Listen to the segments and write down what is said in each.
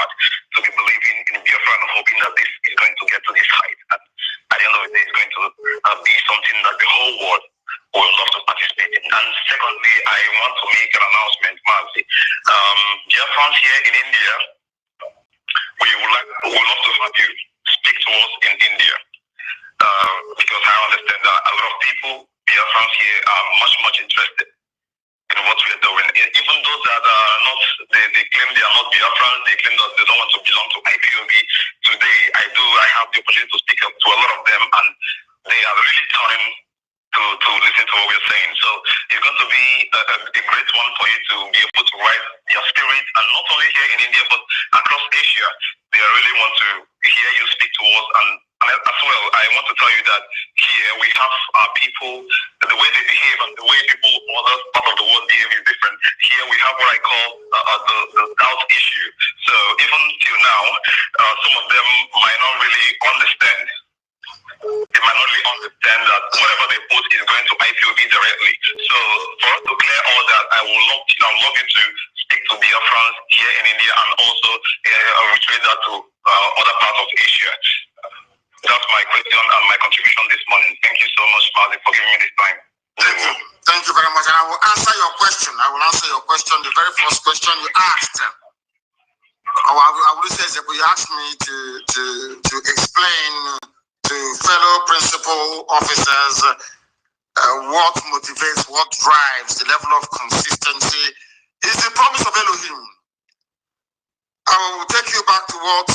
heart to be believing in Biafra and hoping that this is going to get to this height. And at the end of the day, it's going to be something that the whole world will love to participate in. And secondly, I want to make an announcement, Mazi. Biafrans here in India, we would love to have you speak to us in India. Because I understand that a lot of people, Biafrans here, are much interested in what we are doing. Even those that are not, they claim they are not Biafrans, they claim that they don't want to belong to IPOB. Today, I have the opportunity to speak up to a lot of them, and they are really turning to listen to what we're saying. So it's going to be a great one for you to be able to write your spirit, and not only here in India, but across Asia. They really want to hear you speak to us, and as well, I want to tell you that here we have people, the way they behave and the way people in other part of the world behave is different. Here we have what I call the doubt issue. So even till now, some of them might not really understand. They might not really understand that whatever they put is going to IPOB directly. So for us to clear all that, I would love you to speak to Biafrans here in India, and also retrace that to other parts of Asia. That's my question and my contribution this morning. Thank you so much, Mazi, for giving me this time. Thank you. Thank you very much. And I will answer your question. The very first question you asked. I would say that you asked me to explain to fellow principal officers what motivates, what drives the level of consistency is the promise of Elohim. I will take you back to what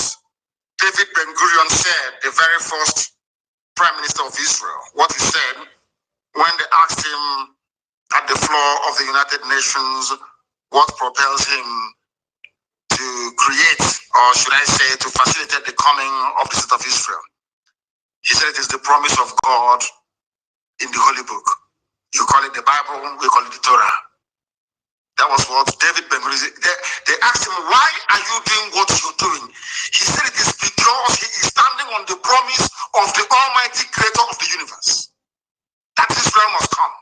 David Ben-Gurion said, the very first Prime Minister of Israel, what he said when they asked him at the floor of the United Nations what propels him to create, or should I say, to facilitate the coming of the State of Israel. He said it is the promise of God in the Holy Book. You call it the Bible, we call it the Torah. That was what David Ben-Gurion said. They asked him, why are you doing what you're doing? He said it is because he is standing on the promise of the Almighty Creator of the universe, that Israel must come.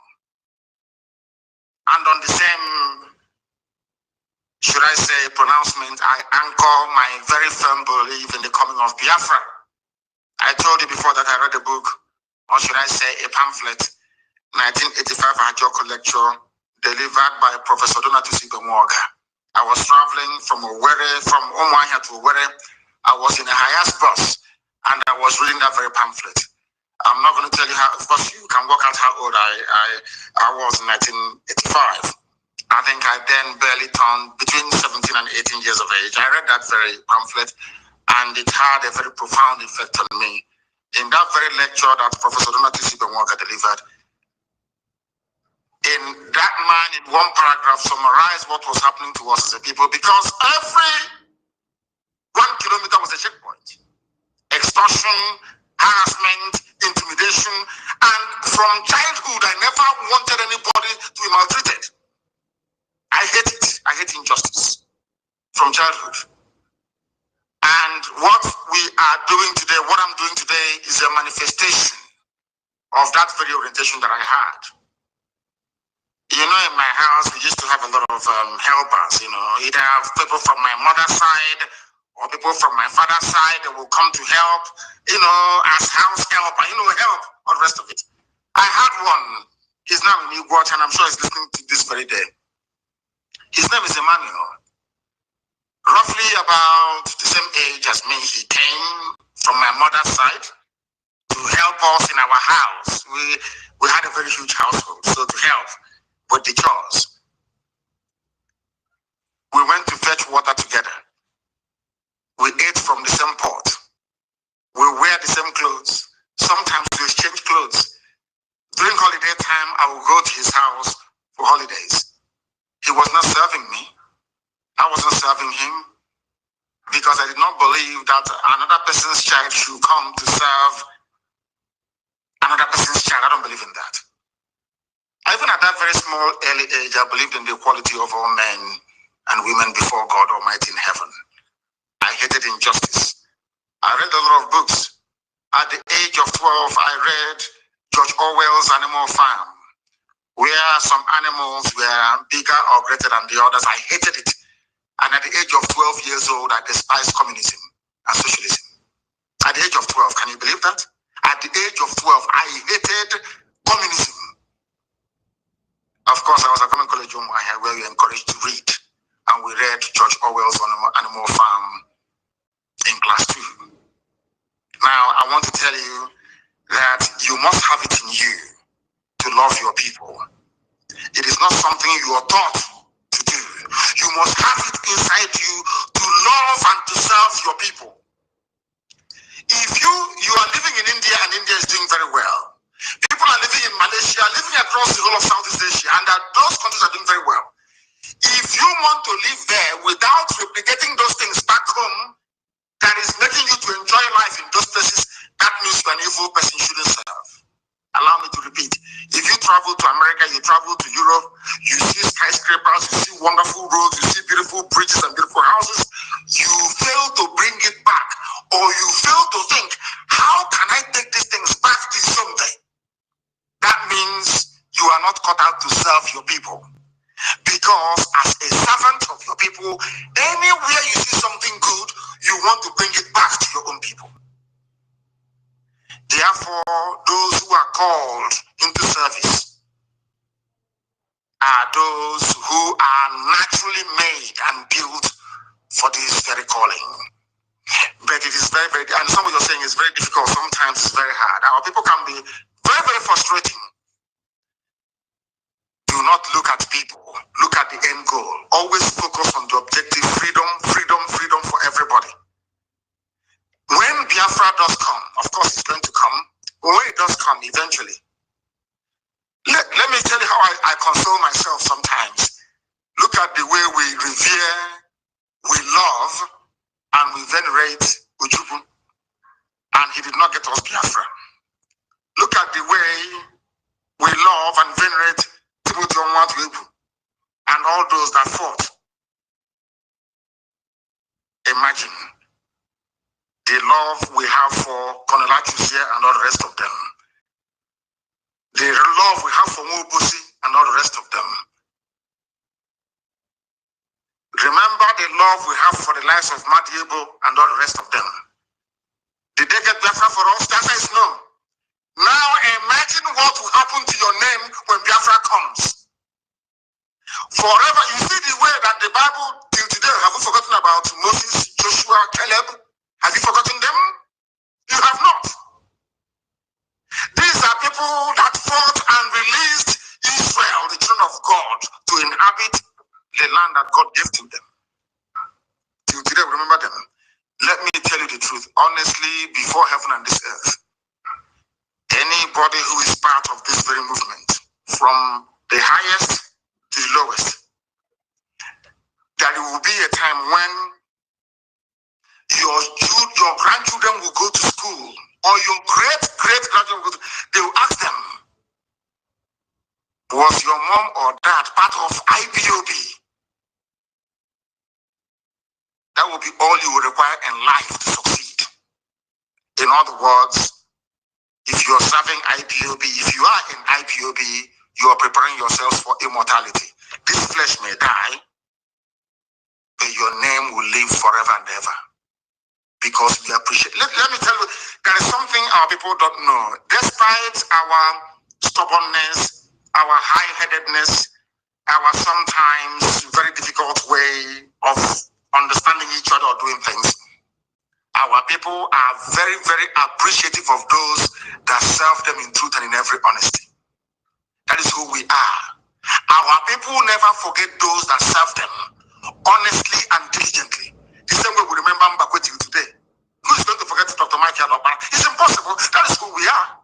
And on the same, should I say, pronouncement, I anchor my very firm belief in the coming of Biafra. I told you before that I read a book, or should I say a pamphlet, 1985 Ajoko lecture, delivered by Professor Donatus Ibemwaga. I was traveling from Umuahia to Owerri. I was in a highest bus, and I was reading that very pamphlet. I'm not going to tell you how, of course, you can work out how old I was in 1985. I think I then barely turned between 17 and 18 years of age. I read that very pamphlet, and it had a very profound effect on me. In that very lecture that Professor Donatus Ibemwaga delivered, in that man, in one paragraph, summarized what was happening to us as a people, because every 1 kilometer was a checkpoint. Extortion, harassment, intimidation, and from childhood, I never wanted anybody to be maltreated. I hate it. I hate injustice from childhood. And what we are doing today, what I'm doing today, is a manifestation of that very orientation that I had. You know, in my house, we used to have a lot of helpers, you know, either people from my mother's side or people from my father's side that will come to help, you know, as house helper, you know, help, all the rest of it. I had one. He's now in Igwach, and I'm sure he's listening to this very day. His name is Emmanuel. Roughly about the same age as me, he came from my mother's side to help us in our house. We had a very huge household, so to help with the chores. We went to fetch water together. We ate from the same pot. We wear the same clothes. Sometimes we exchange clothes. During holiday time, I would go to his house for holidays. He was not serving me. I wasn't serving him, because I did not believe that another person's child should come to serve another person's child. I don't believe in that. Even at that very small early age, I believed in the equality of all men and women before God Almighty in heaven. I hated injustice. I read a lot of books. At the age of 12, I read George Orwell's Animal Farm, where some animals were bigger or greater than the others. I hated it. And at the age of 12, 12 years old, I despised communism and socialism. At the age of 12, can you believe that? At the age of 12, I hated communism. Of course, I was at Common College where we were encouraged to read. And we read George Orwell's Animal Farm in class 2. Now, I want to tell you that you must have it in you to love your people. It is not something you are taught to do. You must have it inside you to love and to serve your people. If you are living in India and India is doing very well, people are living in Malaysia, living across the whole of Southeast Asia, and that those countries are doing very well. If you want to live there without replicating those things back home, that is making you to enjoy life in those places, that means you're an evil person you shouldn't serve. Allow me to repeat. If you travel to America, you travel to Europe, you see skyscrapers, you see wonderful roads, you see beautiful bridges and beautiful houses, you fail to bring it back, or you fail to think, how can I take these things back to you someday? That means you are not cut out to serve your people. Because as a servant of your people, anywhere you see something good, you want to bring it back to your own people. Therefore, those who are called into service are those who are naturally made and built for this very calling. But it is very, very, and some of you are saying it's very difficult, sometimes it's very hard. Our people can be very, very frustrating. Do not look at people, look at the end goal. Always focus on the objective, freedom, freedom, freedom for everybody. When Biafra does come, of course it's going to come, but when it does come eventually, let me tell you how I console myself sometimes. Look at the way we revere, we love, and we venerate Ojukwu, and he did not get us Biafra. Look at the way we love and venerate and all those that fought. Imagine the love we have for Colonel Achusia and all the rest of them. The love we have for Mobusi and all the rest of them. Remember the love we have for the lives of Madiebo and all the rest of them. Did they get Biafra for us? The answer is no. Now imagine what will happen to your name when Biafra comes. Forever, you see the way that the Bible till today, have you forgotten about Moses, Joshua, Caleb? Have you forgotten them? You have not. These are people that fought and released Israel, the children of God, to inhabit the land that God gave to them. Till today, remember them. Let me tell you the truth, honestly, before heaven and this earth, anybody who is part of this very movement, from the highest to the lowest, that it will be a time when your grandchildren will go to school, or your great-great-grandchildren will go to, they will ask them, was your mom or dad part of IPOB? That will be all you will require in life to succeed. In other words, if you're serving IPOB, if you are in IPOB, you are preparing yourselves for immortality. This flesh may die, but your name will live forever and ever. Because we appreciate. Let me tell you, there is something our people don't know. Despite our stubbornness, our high-headedness, our sometimes very difficult way of understanding each other or doing things, our people are very, very appreciative of those that serve them in truth and in every honesty. That is who we are. Our people never forget those that serve them honestly and diligently. The same way we remember Mbakwe till today. Who is going to forget Dr. Michael Obama? It's impossible. That is who we are.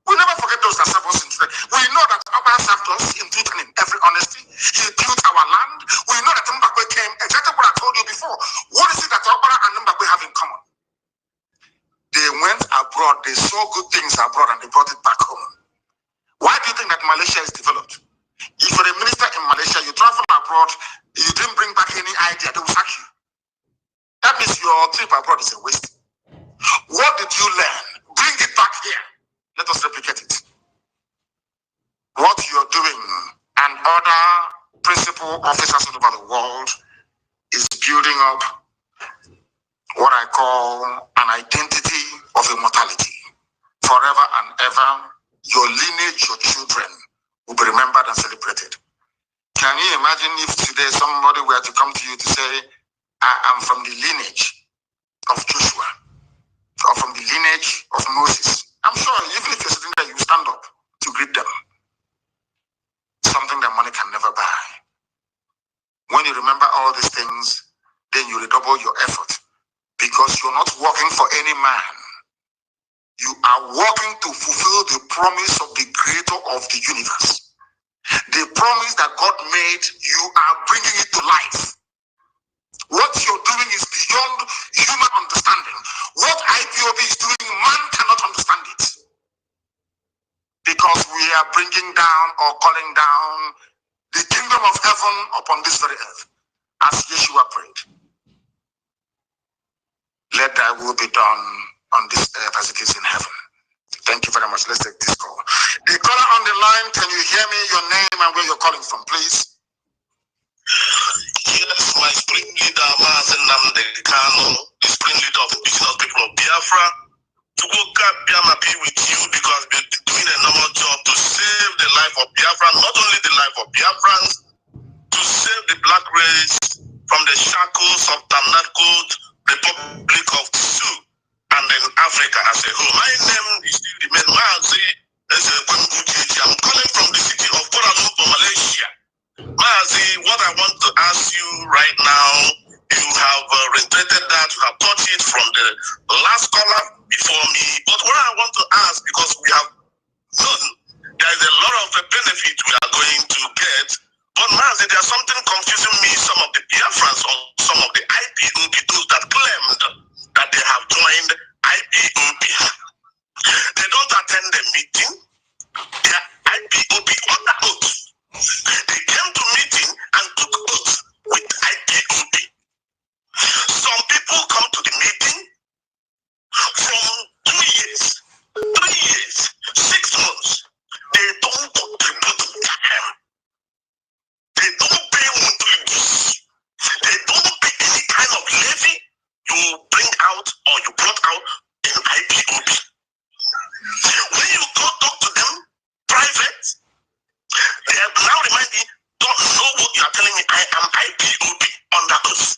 We never forget those that serve us in truth. We know that Obama served us in truth and in every honesty. He built our land. We know that Mbakwe came, exactly what I told you before. What is it that Obama and Mbakwe have in common? They went abroad, they saw good things abroad, and they brought it back home. Why do you think that Malaysia is developed? If you're a minister in Malaysia, you travel abroad, you didn't bring back any idea, they will sack you. That means your trip abroad is a waste. What did you learn? Bring it back here. Let us replicate it. What you're doing and other principal officers all over the world is building up what I call an identity of immortality. Forever and ever, your lineage, your children will be remembered and celebrated. Can you imagine if today somebody were to come to you to say, I am from the lineage of Joshua, or from the lineage of Moses? I'm sure even if you're sitting there, you stand up to greet them. Something that money can never buy. When you remember all these things, then you redouble your effort, because you're not working for any man. You are working to fulfill the promise of the creator of the universe. The promise that God made, you are bringing it to life. What you're doing is beyond human understanding. What IPOB is doing, man cannot understand it. Because we are bringing down or calling down the kingdom of heaven upon this very earth. As Yeshua prayed, let thy will be done on this earth as it is in heaven. Thank you very much. Let's take this call. The caller on the line, can you hear me? Your name and where you're calling from, please. Yes, my spring leader, Mazen Namdekano, the spring leader of the indigenous people of Biafra. To go be with you because we're doing a normal job to save the life of Biafra, not only the life of Biafrans, to save the black race from the shackles of Tamnakot, Republic of Tsu, and then Africa as a whole. My name is the man Mazi. I'm calling from the city of Kuala Lumpur, Malaysia. Mazi, what I want to ask you right now, you have reiterated that, you have taught it from the last caller before me, but what I want to ask, because we have known there is a lot of benefit we are going to get, but Mazi, there's something confusing me, some of the Biafrans or some of the IPOB, those that claimed that they have joined IPOB. They don't attend the meeting, they are IPOB under oath. They came to meeting and took oath with IPOB. Some people come to the meeting from 2 years, 3 years, 6 months. They don't contribute to them. They don't pay monthly dues. They don't pay any kind of levy you bring out or you brought out in IPOB. When you go talk to them private, they have now remind me, don't know what you are telling me. I am IPOB under oath.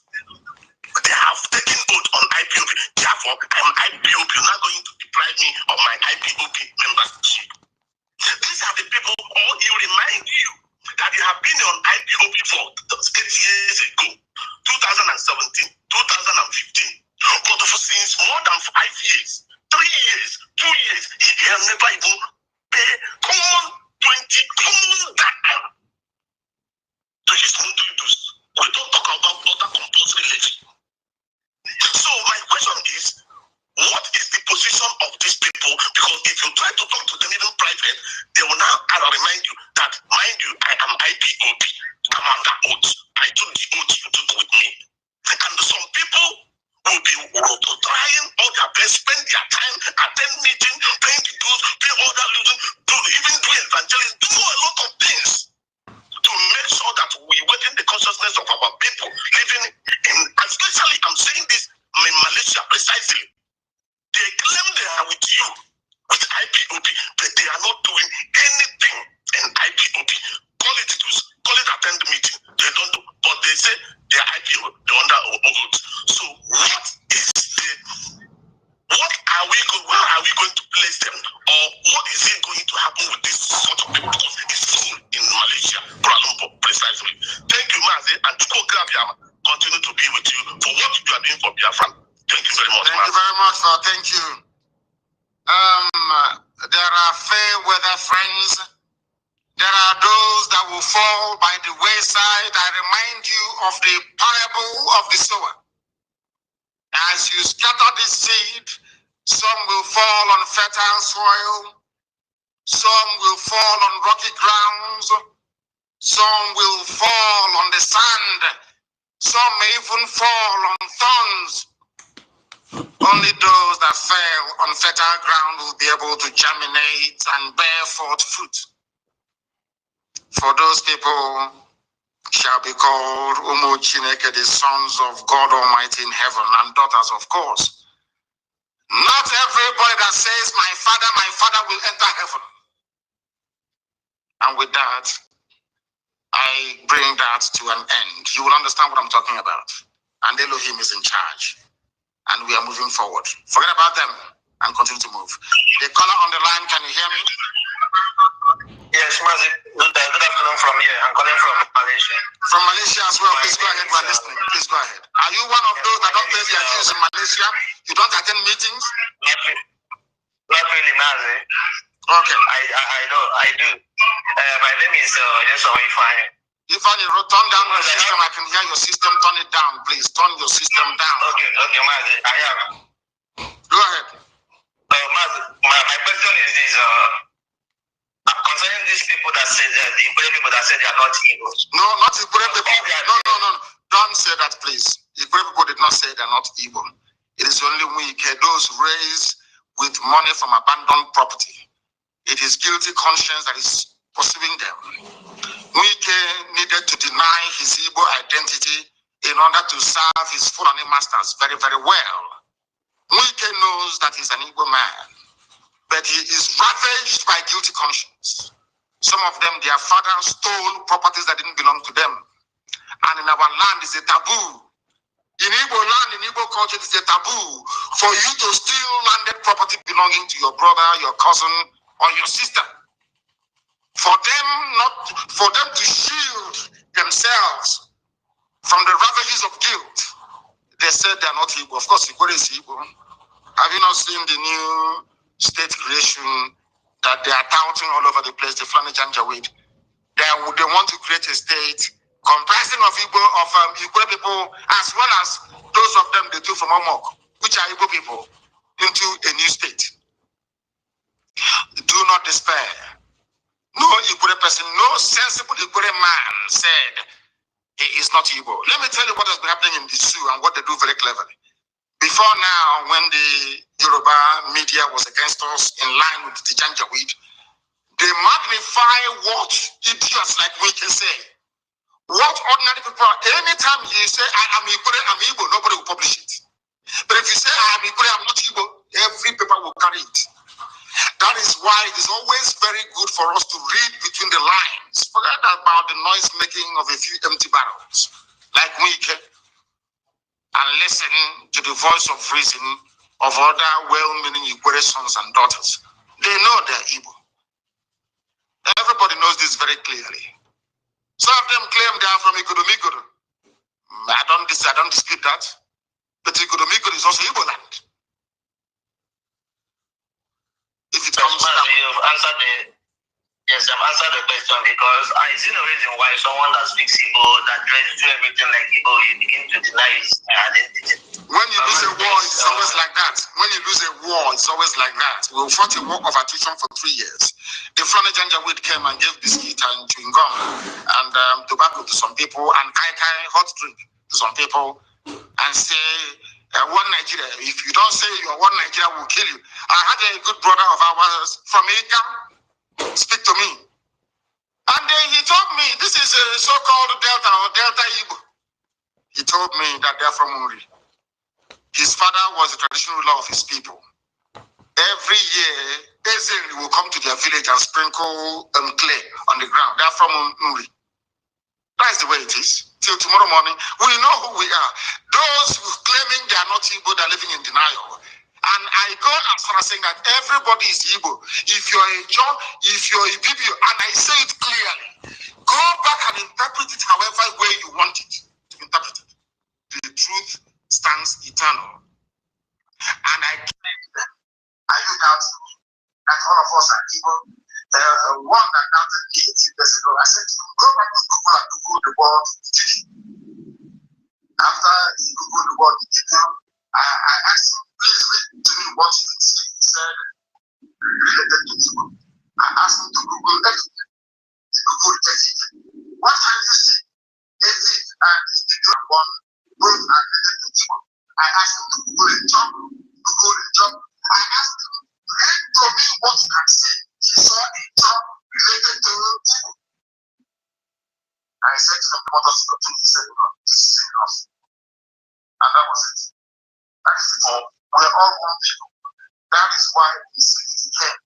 They have taken oath on IPOB. Therefore, I am IPOB. You're not going to deprive me of my IPOB membership. These are the people, or he remind you that you have been on IPOB for 8 years ago, 2017, 2015. But since more than 5 years, 3 years, 2 years, he has never even paid common 20 common dime to his monthly dues. We don't talk about other compulsory levy. So my question is, what is the position of these people? Because if you try to talk to them even private, they will now remind you that, mind you, I am IPOB. I'm under oath. I took the oath you took with me. And some people will be trying all their best, spend their time, attend meetings, paying the dues, pay all that, even do evangelism, do a lot of things to make sure that we awaken the consciousness of our people living in, especially I'm saying this in Malaysia precisely. They claim they are with you, with IPOB, but they are not doing anything in IPOB. Call it dues, call it attend the meeting. They don't do, but they say they are IPOB, they're under oath. So what are we going to place them, or what is it going to happen with this sort of people? Because it's full in Malaysia, Kuala Lumpur, precisely. Thank you, Mazi, and continue to be with you for what you are doing for Biafra. Thank you very much. Thank you very much, sir. Thank you. There are fair weather friends. There are those that will fall by the wayside. I remind you of the parable of the sower. As you scatter this seed, some will fall on fertile soil, some will fall on rocky grounds, some will fall on the sand, some may even fall on thorns. Only those that fell on fertile ground will be able to germinate and bear forth fruit. For those people, shall be called Umu Chineke, the sons of God Almighty in heaven, and daughters, of course. Not everybody that says, my father will enter heaven. And with that, I bring that to an end. You will understand what I'm talking about. And Elohim is in charge. And we are moving forward. Forget about them and continue to move. The caller on the line, can you hear me? Yes, Mazi. Good afternoon from here. I'm calling from Malaysia. From Malaysia as well. Please go ahead. We're listening. Please go ahead. Are you one of those that don't pay their dues in Malaysia? You don't attend meetings? Not really, Mazi. Okay. I do. My name is Ifeanyi. Ifeanyi, turn down your system. I can hear your system. Turn it down, please. Turn your system down. Okay, Mazi. I am. Go ahead. Mazi, my question is this. Concerning these people that say the Igbo people that say they are not Igbo. No, not Igbo people. No. Don't say that, please. Igbo people did not say they are not Igbo. It is only those raised with money from abandoned property. It is guilty conscience that is pursuing them. Wike needed to deny his Igbo identity in order to serve his Fulani masters very, very well. Wike knows that he's an Igbo man, but he is ravaged by guilty conscience. Some of them, their fathers stole properties that didn't belong to them. And in our land, it's a taboo. In Igbo land, in Igbo culture, it's a taboo for you to steal landed property belonging to your brother, your cousin, or your sister. For them to shield themselves from the ravages of guilt, they said they're not Igbo. Of course, Igbo is Igbo. Have you not seen the new state creation that they are touting all over the place, the Fulani Janjaweed? They want to create a state comprising of Igbo people, as well as those of them they took from Omok, which are Igbo people, into a new state. Do not despair. No Igbo person, no sensible Igbo man said he is not Igbo. Let me tell you what has been happening in the zoo and what they do very cleverly. Before now, when the Yoruba media was against us in line with the Janjaweed, they magnify what idiots like we can say. What ordinary people are. Anytime you say, I'm Igbo, nobody will publish it. But if you say, I'm Igbo, I'm not Igbo, every paper will carry it. That is why it is always very good for us to read between the lines. Forget about the noise making of a few empty barrels, like Wike, and listen to the voice of reason of other well-meaning Igbo sons and daughters. They know they're Igbo. Everybody knows this very clearly. Some of them claim they are from Ikodomikodo. I don't dispute that. But Ikodomikodo is also Igbo land. If it comes down. You've answered I've answered the question, because I see no reason why someone that speaks Igbo, that tries to do everything like Igbo, you begin to deny his identity. When you lose a war, it's always like that. When you lose a war, it's always like that. We fought a war of attrition for 3 years. The Fulani Janjaweed came and gave biscuit and chewing gum and tobacco to some people, and kai hot drink to some people, and say, one Nigeria, if you don't say you're one Nigeria, will kill you. I had a good brother of ours from EKID speak to me. And then he told me, this is a so-called Delta or Delta Igbo. He told me that they're from Uri. His father was the traditional ruler of his people. Every year, Ezeri will come to their village and sprinkle clay on the ground. They're from Uri. That's the way it is. Till tomorrow morning, we know who we are. Those who claiming they are not Igbo, they're living in denial. And I go as far as saying that everybody is Igbo. If you're a John, if you're a BIBIO, and I say it clearly, go back and interpret it however way you want it to interpret it. The truth stands eternal. And I claim that I do doubt that all of us are Igbo. One that doubted me 8 years ago, I said to him, go back to Google and Google the word Egypt. After he Googled the word Egypt, I asked him, please read to me what he said related to Igbo. I asked him to Google everything. He Googled Egypt. What can you see? Egypt and Egypt one both are related to Igbo. I asked him to Google a job. I asked him, read to me what you can see. He saw a job related to Igbo. I said to them, "What does it do?" He said, "No, this is enough." And that was it. That is it. We're all one people. That is why we see it again.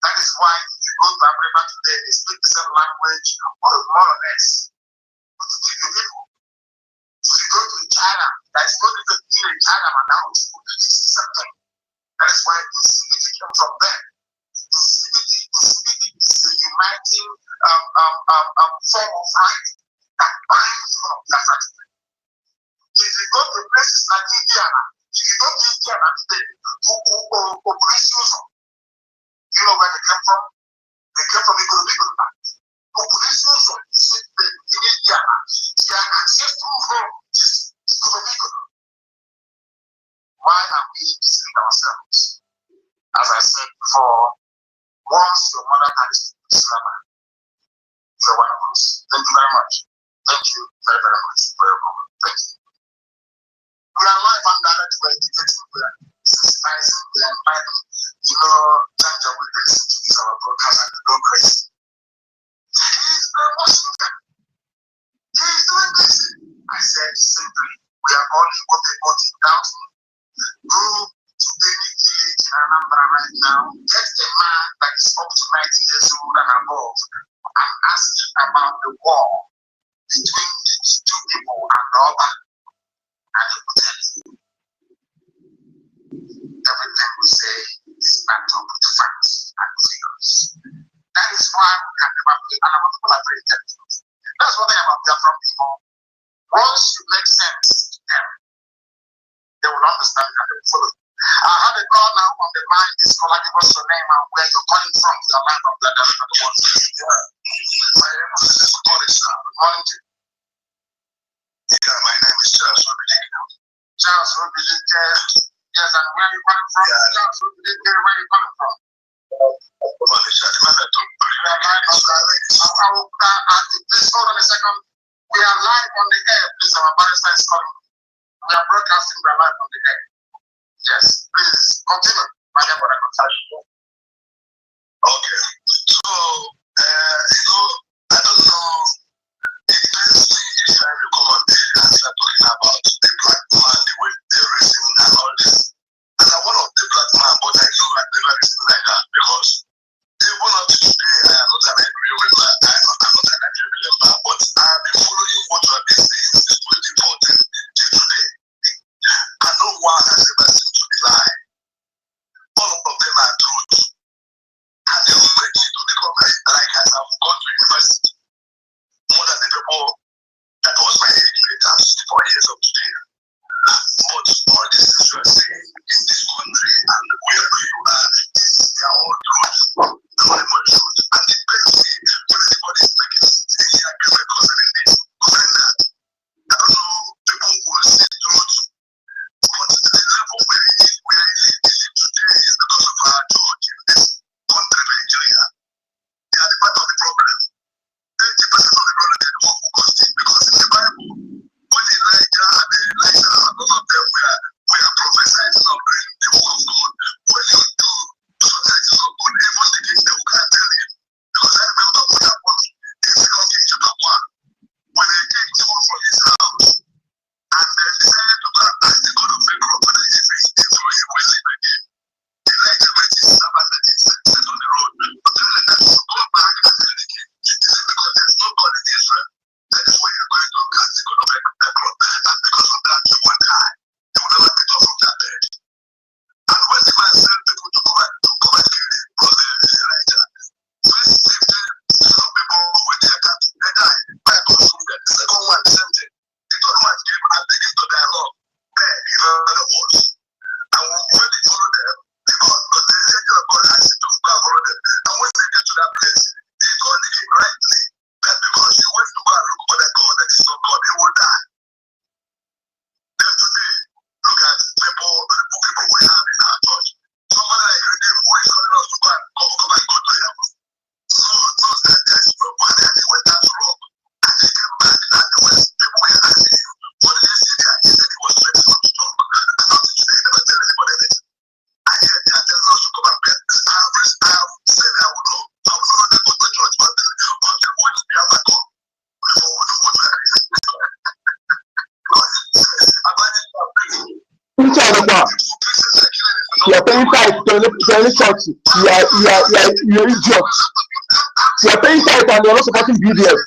That is why if you go to Africa today, they speak the same language, or more or less, with the people. If you go to China, there is no difference between China and now it's the same thing. That is why the CBT came from there. The CBT is a uniting form of right that binds all of Biafra. If you go to places like Indiana, if you go to Indiana today, you know where they came from? They came from Igorobigorba. Population in Indiana, their ancestral home is Igorobigorba. Why are we deceiving ourselves? As I said before, once your mother carries the Islam, you're one of us. Thank you very much. Thank you very, very much for your comment. Thank you. We are live and direct, we're educating, we're sensitizing, we're enlightening. You know, Janja will listen to this our broadcast and go crazy. He is brainwashing them. He is doing this. I said simply, we are all in what they got in doubt. Go to any village in Anambra right now, get a man that is up to 90 years old and above, and ask him about the war between these two people and the other. And he will tell you everything we say is backed up with facts and figures. That is why we can never play, and our people are very intelligent. That's one thing about Biafran people. Once you make sense to them, they will understand and they will follow. I had a call now on the line. This caller, give us your name and where you're calling from. Your line from the ones. Yeah. My name is Good morning, sir. Good morning to you. Yeah, my name is Charles Robilike. Charles Robilike. Yes, and where are you calling from? Yeah. Charles Robilike, where are you calling from? Please hold on a second. We are live on the air. Please, our barrister is calling. We are broadcasting. We are live on the air. Yes, please continue. Okay. So, I don't know. It pains me each time you come on there and start talking about the black man, the way they're racing and all this. And I'm one of the black man, but I know I've never racing like that because even up to today, I am not an angry member. I'm not an angry member, but I've been following what you have been saying since 2014 till today. And no one has ever seemed to be lying. All of them are truth. And they will make me to become like as I've gone to university. More than the people that was my age later, 64 years of today. But all these things you are saying in this country and wherever you are, they are all truth. Nothing but truth. And it pains me when anybody is making any argument concerning this, concerning that. I don't know, people will say truth. But the level we are living today is because of our judge in this country, Nigeria. They are the part of the problem. 80% of the problem they don't focus on because in the Bible, when Elijah and Elisha and all of them were prophesying of doing the work of God, when you do something that is not good, even the king they will can't tell him. Because I remember what happened in 2 Kings chapter 1, when the king came from his house and then decided to go and ask the God of Pharaoh whether if he will live again. Elijah met his servant that he set on the road to tell him that he should go back and tell the king. He said, because there is no God in Israel, that is why you are going to cast the God of Pharaoh. And because of that, you will die. You will never get off from that bed. And when the man sent people to come and kill him, brother Elijah, first 50 some people who were there, they died. By God's wounded. The second one, the same thing. The third one came and began to dialogue. There, you know the words. And when they follow them, the angel of God asked him to go and follow them. And when they get to that place, they told the king rightly that because you went to go and look for that God that is not God, he will die. Then today, look at people we have in our church. Somebody like Redeem who is calling us to go and go to heaven. So knows that there is no money and he went down to rock. And he came back and there was people were asking him, what did he see there? He said he was 20 months strong. And not today. You are paying tithe to any church. You're idiot. You are paying tithe and you're not supporting BDS.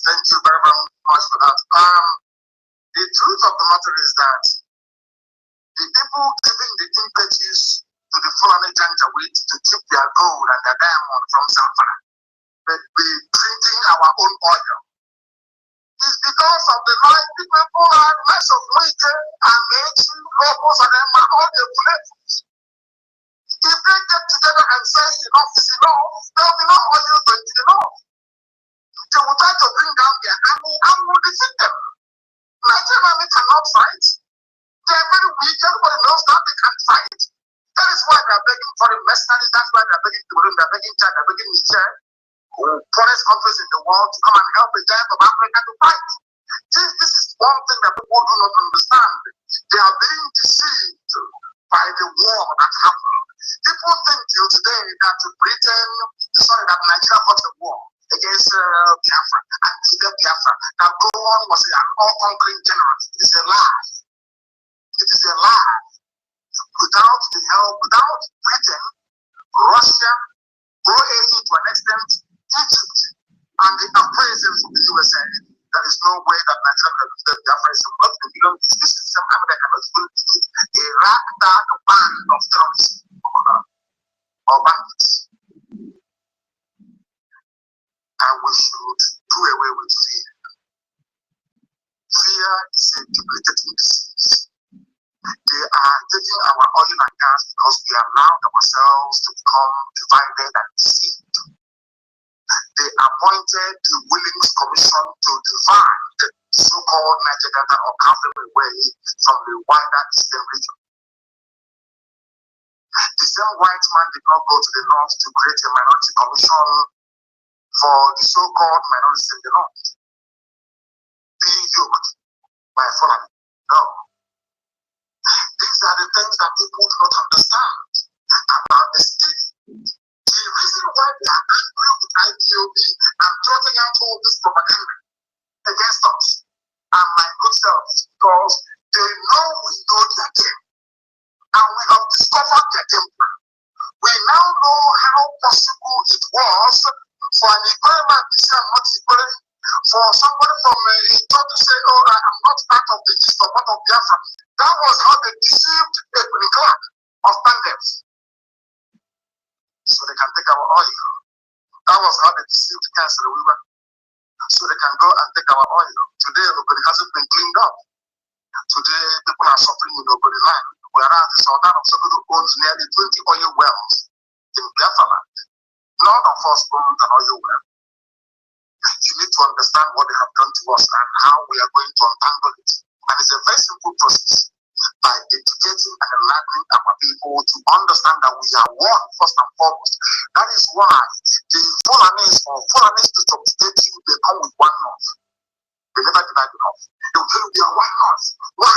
Thank you very much for that. The truth of the matter is that the people giving the impetus to the Fulani Janjaweed to keep their gold and their diamond from Zamfara, but be drinking our own oil. It's because of the life the people are less of Wike and Mechi, Lobos, and all the Fuletus. If they get together and say enough is enough, there will be no oil going to the north. They will try to bring down their army and will defeat them. Nigerian army cannot fight. They are very weak. Everybody knows that they can fight. That is why they are begging foreign mercenaries. That's why they are begging Burundi, they are begging Chad, they are begging Niger, poorest countries in the world to come and help the giant of Africa to fight. This is one thing that people do not understand. They are being deceived by the war that happened. People think till today that that Nigeria fought a war against Biafra and defeated Biafra. That Gowon was an all-conquering general. It is a lie. It is a lie. Without the help, without Britain, Russia, OAE to an extent, Egypt, and the appraisal from the USA, there is no way that Nigeria can defeat Biafra. This is something that cannot even defeat a ragtag band of terrorists or bandits. And we should do away with fear. Fear is a debilitating disease. They are taking our oil and gas because we allowed ourselves to become divided and deceived. They appointed the Willings Commission to divide the so-called Niger Delta or Cameroon away from the wider eastern region. The same white man did not go to the north to create a minority commission for the so-called minorities in the north, being yoked by Fulani. No. These are the things that people do not understand about the state. The reason why they are angry with IPOB and trotting out all this propaganda against us and my good self is because they know we know their game. And we have discovered their game plan. We now know how possible it was for an environment to say I'm not equal, for somebody from Ito to say, oh, I am not part of the East or part of Biafra. That was how they deceived Edwin Clark of Pandems. So they can take our oil. That was how they deceived Cancer Weaver. So they can go and take our oil. Today, nobody hasn't been cleaned up. Today, people are suffering in nobody land. Whereas the Sultan of Sokoto owns nearly 20 oil wells in Biafra land. None of us owns an oil well. You need to understand what they have done to us and how we are going to untangle it. And it's a very simple process by educating and enlightening our people to understand that we are one first and foremost. That is why the Fulanis to subjugate you, they come with one north. They never divide the north. They will tell you we are one north. One.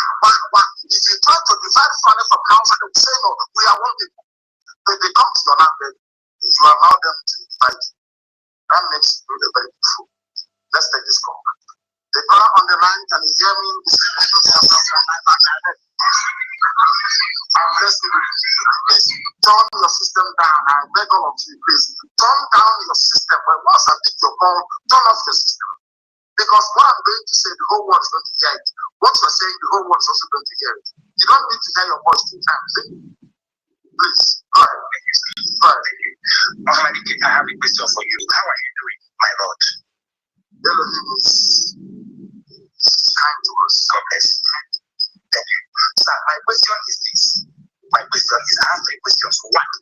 If you try to divide Fulani from Hausa, they will say no, we are one people. But they come to your land, then you allow them to divide you. That makes you very beautiful. Let's take this call. The caller on the line, can you hear me? I'm listening. Please turn your system down. I beg all of you, please. Turn down your system. When once I pick your call, turn off your system. Because what I'm going to say, the whole world is going to hear it. What you're saying, the whole world is also going to hear it. You don't need to hear your voice 2 times. Please, go ahead. Muhammad, I have a question for you. How are you doing, my Lord? Elohim is kind to us. God bless you. Thank you. Sir, my question is this. I have 3 questions. One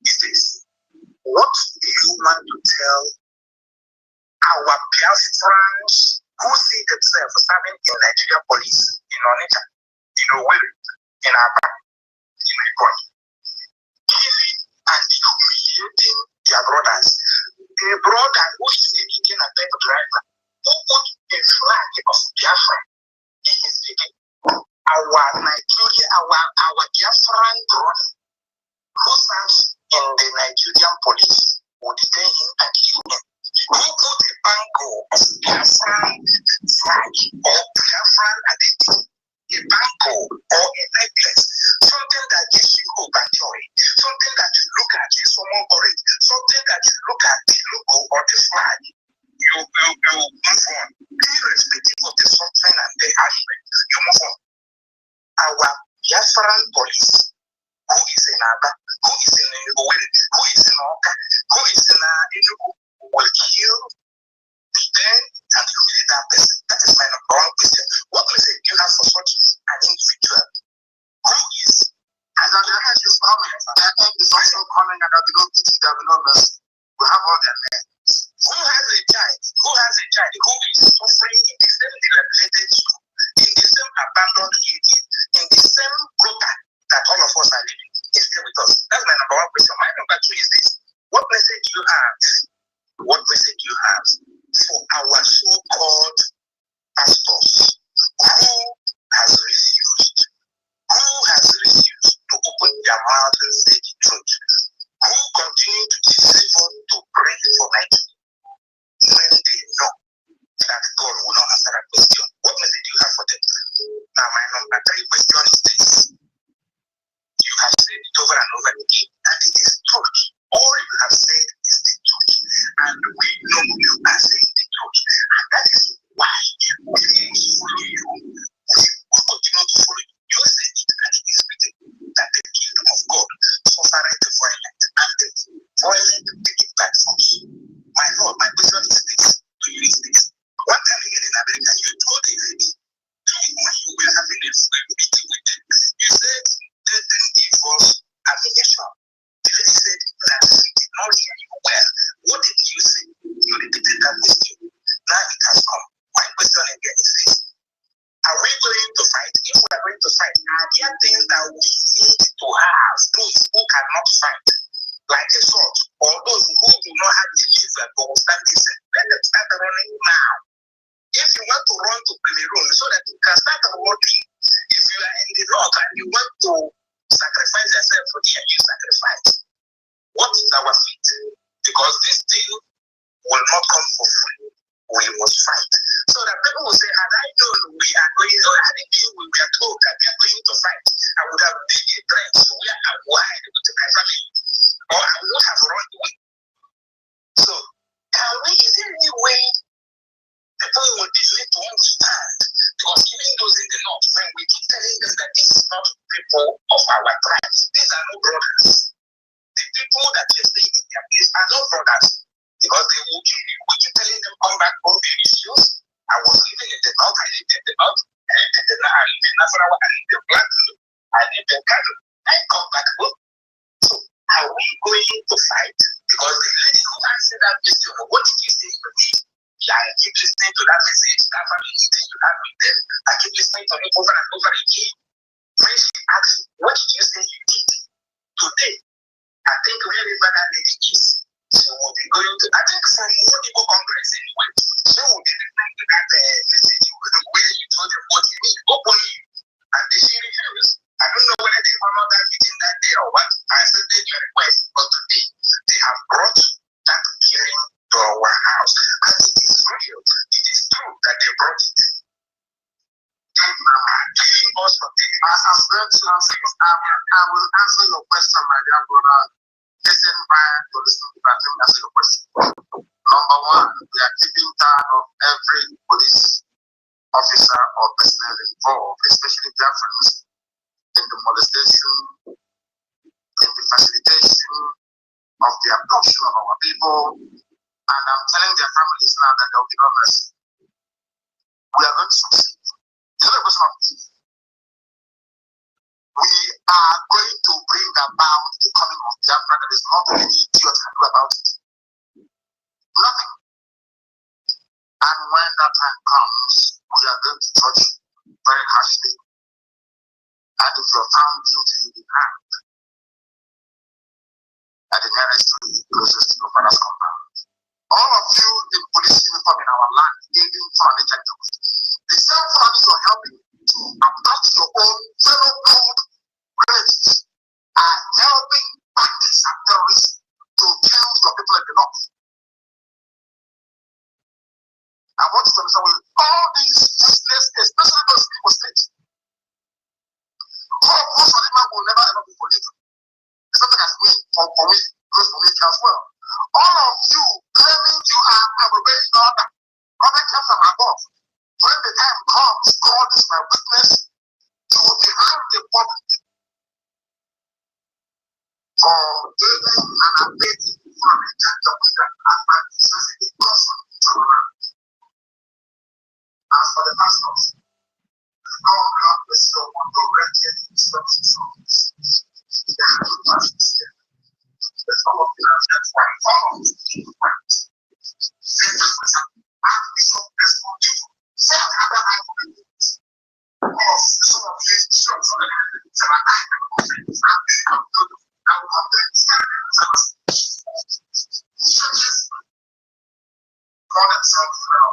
is this. What do you want to tell our Biafrans who see themselves serving in Nigerian police in Onitsha, in Owerri, in Aba, in IKOM, killing and humiliating their brothers? A brother who is taking a bike driver who put a flag of Biafra in his vehicle. Our Nigerian, our Biafran brother who serves in the Nigerian police will detain him and kill him. Who put a bango of Biafran flag or Biafran identity, a bango or a necklace, something that gives you hope and joy, something that you look at, you summon courage, something that you look at the logo or the flag, you move on, irrespective of the suffering and the hardship, you move on. Our Biafran police, who is in Aba, who is in Owerri, who is in Oka, who is in Enugu, will kill, then and humiliate that person? That is my number one question. What message do you have for such an individual? Who is? As the end is coming, the end is also coming, and there will be no mercy. We have all their names. Who has a child? Who has a child who is suffering in the same dilapidated school, in the same abandoned unit, in the same quota that all of us are living? Is still with us. That's my number one question. My number two is this: what message do you have? What message do you have for our so-called pastors who has refused to open their mouth and say the truth, who continue to deceive us to pray for Nigeria when they know that God will not answer that question? What message do you have for them? Now, my number three question is this: you have said it over and over again, and it is truth. All you have said is the truth, and we know you are saying the truth, and that is why we must follow you. We will continue to follow you. You said it, and it is written that the kingdom of God suffereth the violent, and the violent take it back from you. My Lord, my question is this: do you is this? One time again in America, you told the lady, when you were having a meeting with them, you said they didn't give us ammunition. The lady said that she did not hear you well. What did you say? You repeated that question. Now it has come. My question again is this: are we going to fight? If we are going to fight, are there things that we need to have, those who cannot fight, like a sword, or those who do not have the liver but will stand decent? Let them start running now. If you want to run to Cameroon so that you can start running, if you are in the north and you want to sacrifice yourself for the you sacrifice. What is our fate? Because this thing will not come for free. We must fight. So that people will say, had I known we are going, or had I knew we were told that we are going to fight, I would have been a friend. So we are wide with my family. Or I would have run away. So, is there any way people will be made to understand? Because even those in the north, when we keep telling them that this is not people of our tribes, these are no brothers. The people that you see in their place are no brothers. Because they will keep telling them, come back, don't be issues. I was living in the north, I lived in the north, I lived in the north, I lived in Nasarawa, I lived in Plateau, I lived in Kano, I come back home. So, are we going to fight? Because the lady who answered that question, what did you say to me? Yeah, I keep listening to that message, that family meeting you had with them. I keep listening to it over and over again. When she asked, what did you say you did today? I think wherever that lady is, she will be going to, I think from Modibo Congress anyway, she will be listening to that message where you told them what you need openly. And the she refused. I don't know whether they honor that meeting that day or what. I said they your request, but today they have brought that hearing to our house. And it is real. It is true that they brought it. Giving us something. I'm going to answer. I will answer your question, my dear brother. Listen back to listen to that. Let me answer your question. Number one, we are keeping tab of every police officer or personnel involved, especially Biafrans, in the molestation, in the facilitation of the abduction of our people. And I'm telling their families now that there will be no mercy. We are going to succeed. The other question of me, we are going to bring about the coming of Biafra. There is nothing any idiot can do about it. Nothing. And when that time comes, we are going to judge very harshly. And if you're found guilty, you'll be hanged at the nearest street closest to your father's compound. All of you in police uniform in our land, aiding foreign agents, the same families you're helping to abduct your own fellow called relatives are helping bandits and terrorists to kill your people in the north. I want you to understand all these useless, especially those people states. Most of them will never ever be forgiven. Something as we, for me, goes for me as well. All of you claiming you are obeying order. Order comes from above. When the time comes, God is my witness. You will be hanged in public. As for the pastors, God have mercy upon the wretched instructions of this. The some of the that's why some of the people went. Archbishop respond to some other arguments. Because some of these bishops are call themselves about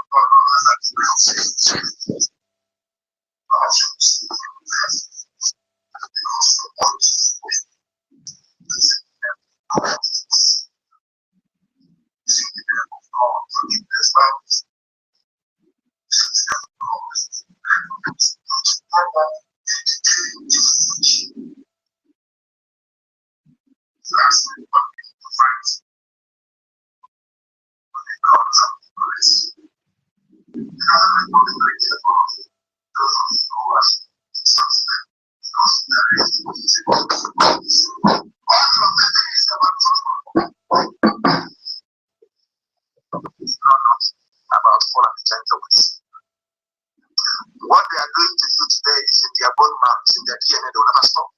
all of the NGOZI. What they are doing to you today is in their bone marks, in their DNA, they will never stop.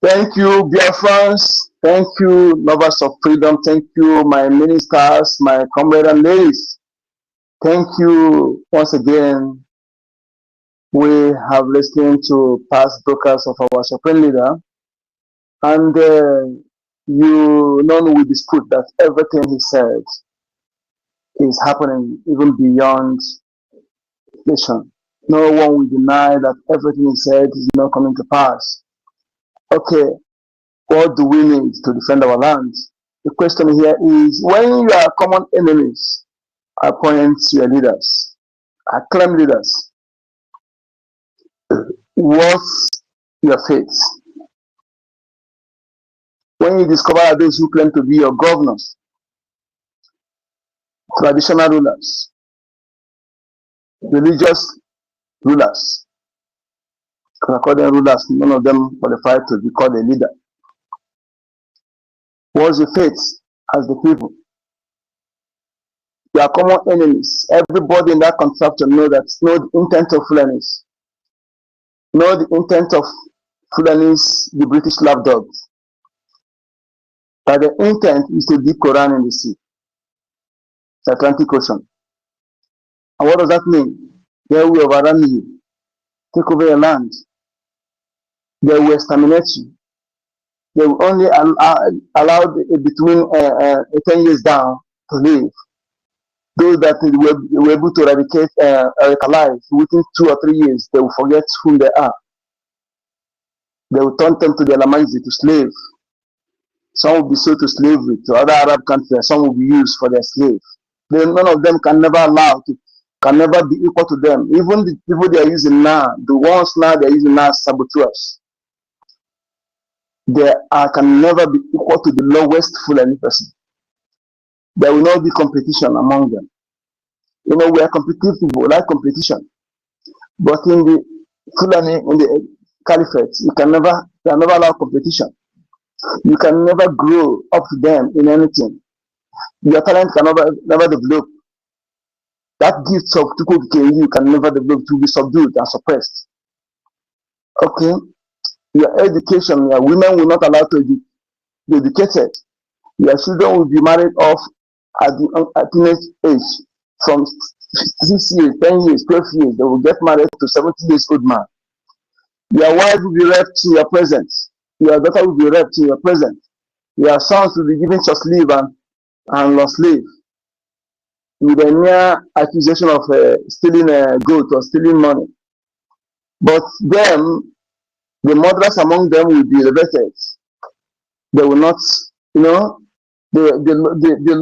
Thank you, Biafrans. Thank you, lovers of freedom. Thank you, my ministers, my comrades and ladies. Thank you once again. We have listened to past broadcasts of our supreme leader, and you know we dispute that everything he said is happening even beyond nation. No one will deny that everything he said is not coming to pass. Okay, what do we need to defend our land? The question here is, when you are common enemies, appoint your leaders, acclaim leaders. What's your fate? When you discover those who claim to be your governors, traditional rulers, religious rulers, because according to rulers, none of them qualified to be called a leader. What's your fate as the people? You are common enemies. Everybody in that contraption know that, know the intent of Fulanis. Know the intent of Fulanis, the British lapdogs. That the intent is to dip Quran in the sea, the Atlantic Ocean. And what does that mean? They will overrun you, take over your land. They will exterminate you. They will only allow between 10 years down to live. Those that were able to radicalize within 2 or 3 years, they will forget whom they are. They will turn them to the Alamanzi, to slave. Some will be sold to slavery to other Arab countries. Some will be used for their slaves. None of them can never can never be equal to them. Even the people they are using now, the ones now they are using now as saboteurs, they can never be equal to the lowest Fulani person. There will not be competition among them. You know, we are competitive people, like competition. But in the Fulani, in the Caliphate, you can never allow competition. You can never grow up to them in anything. Your talent can never develop. That gift of Tukuki you can never develop, to be subdued and suppressed. Okay? Your education, your women will not allow to be educated. Your children will be married off at teenage age. From 6 years, 10 years, 12 years, they will get married to 70 years old man. Your wife will be raped in your presence. Your daughter will be raped in your presence. Your sons will be given to slave and lost slave, with a mere accusation of stealing gold or stealing money. But them, the murderers among them will be elevated. They will not, you know, the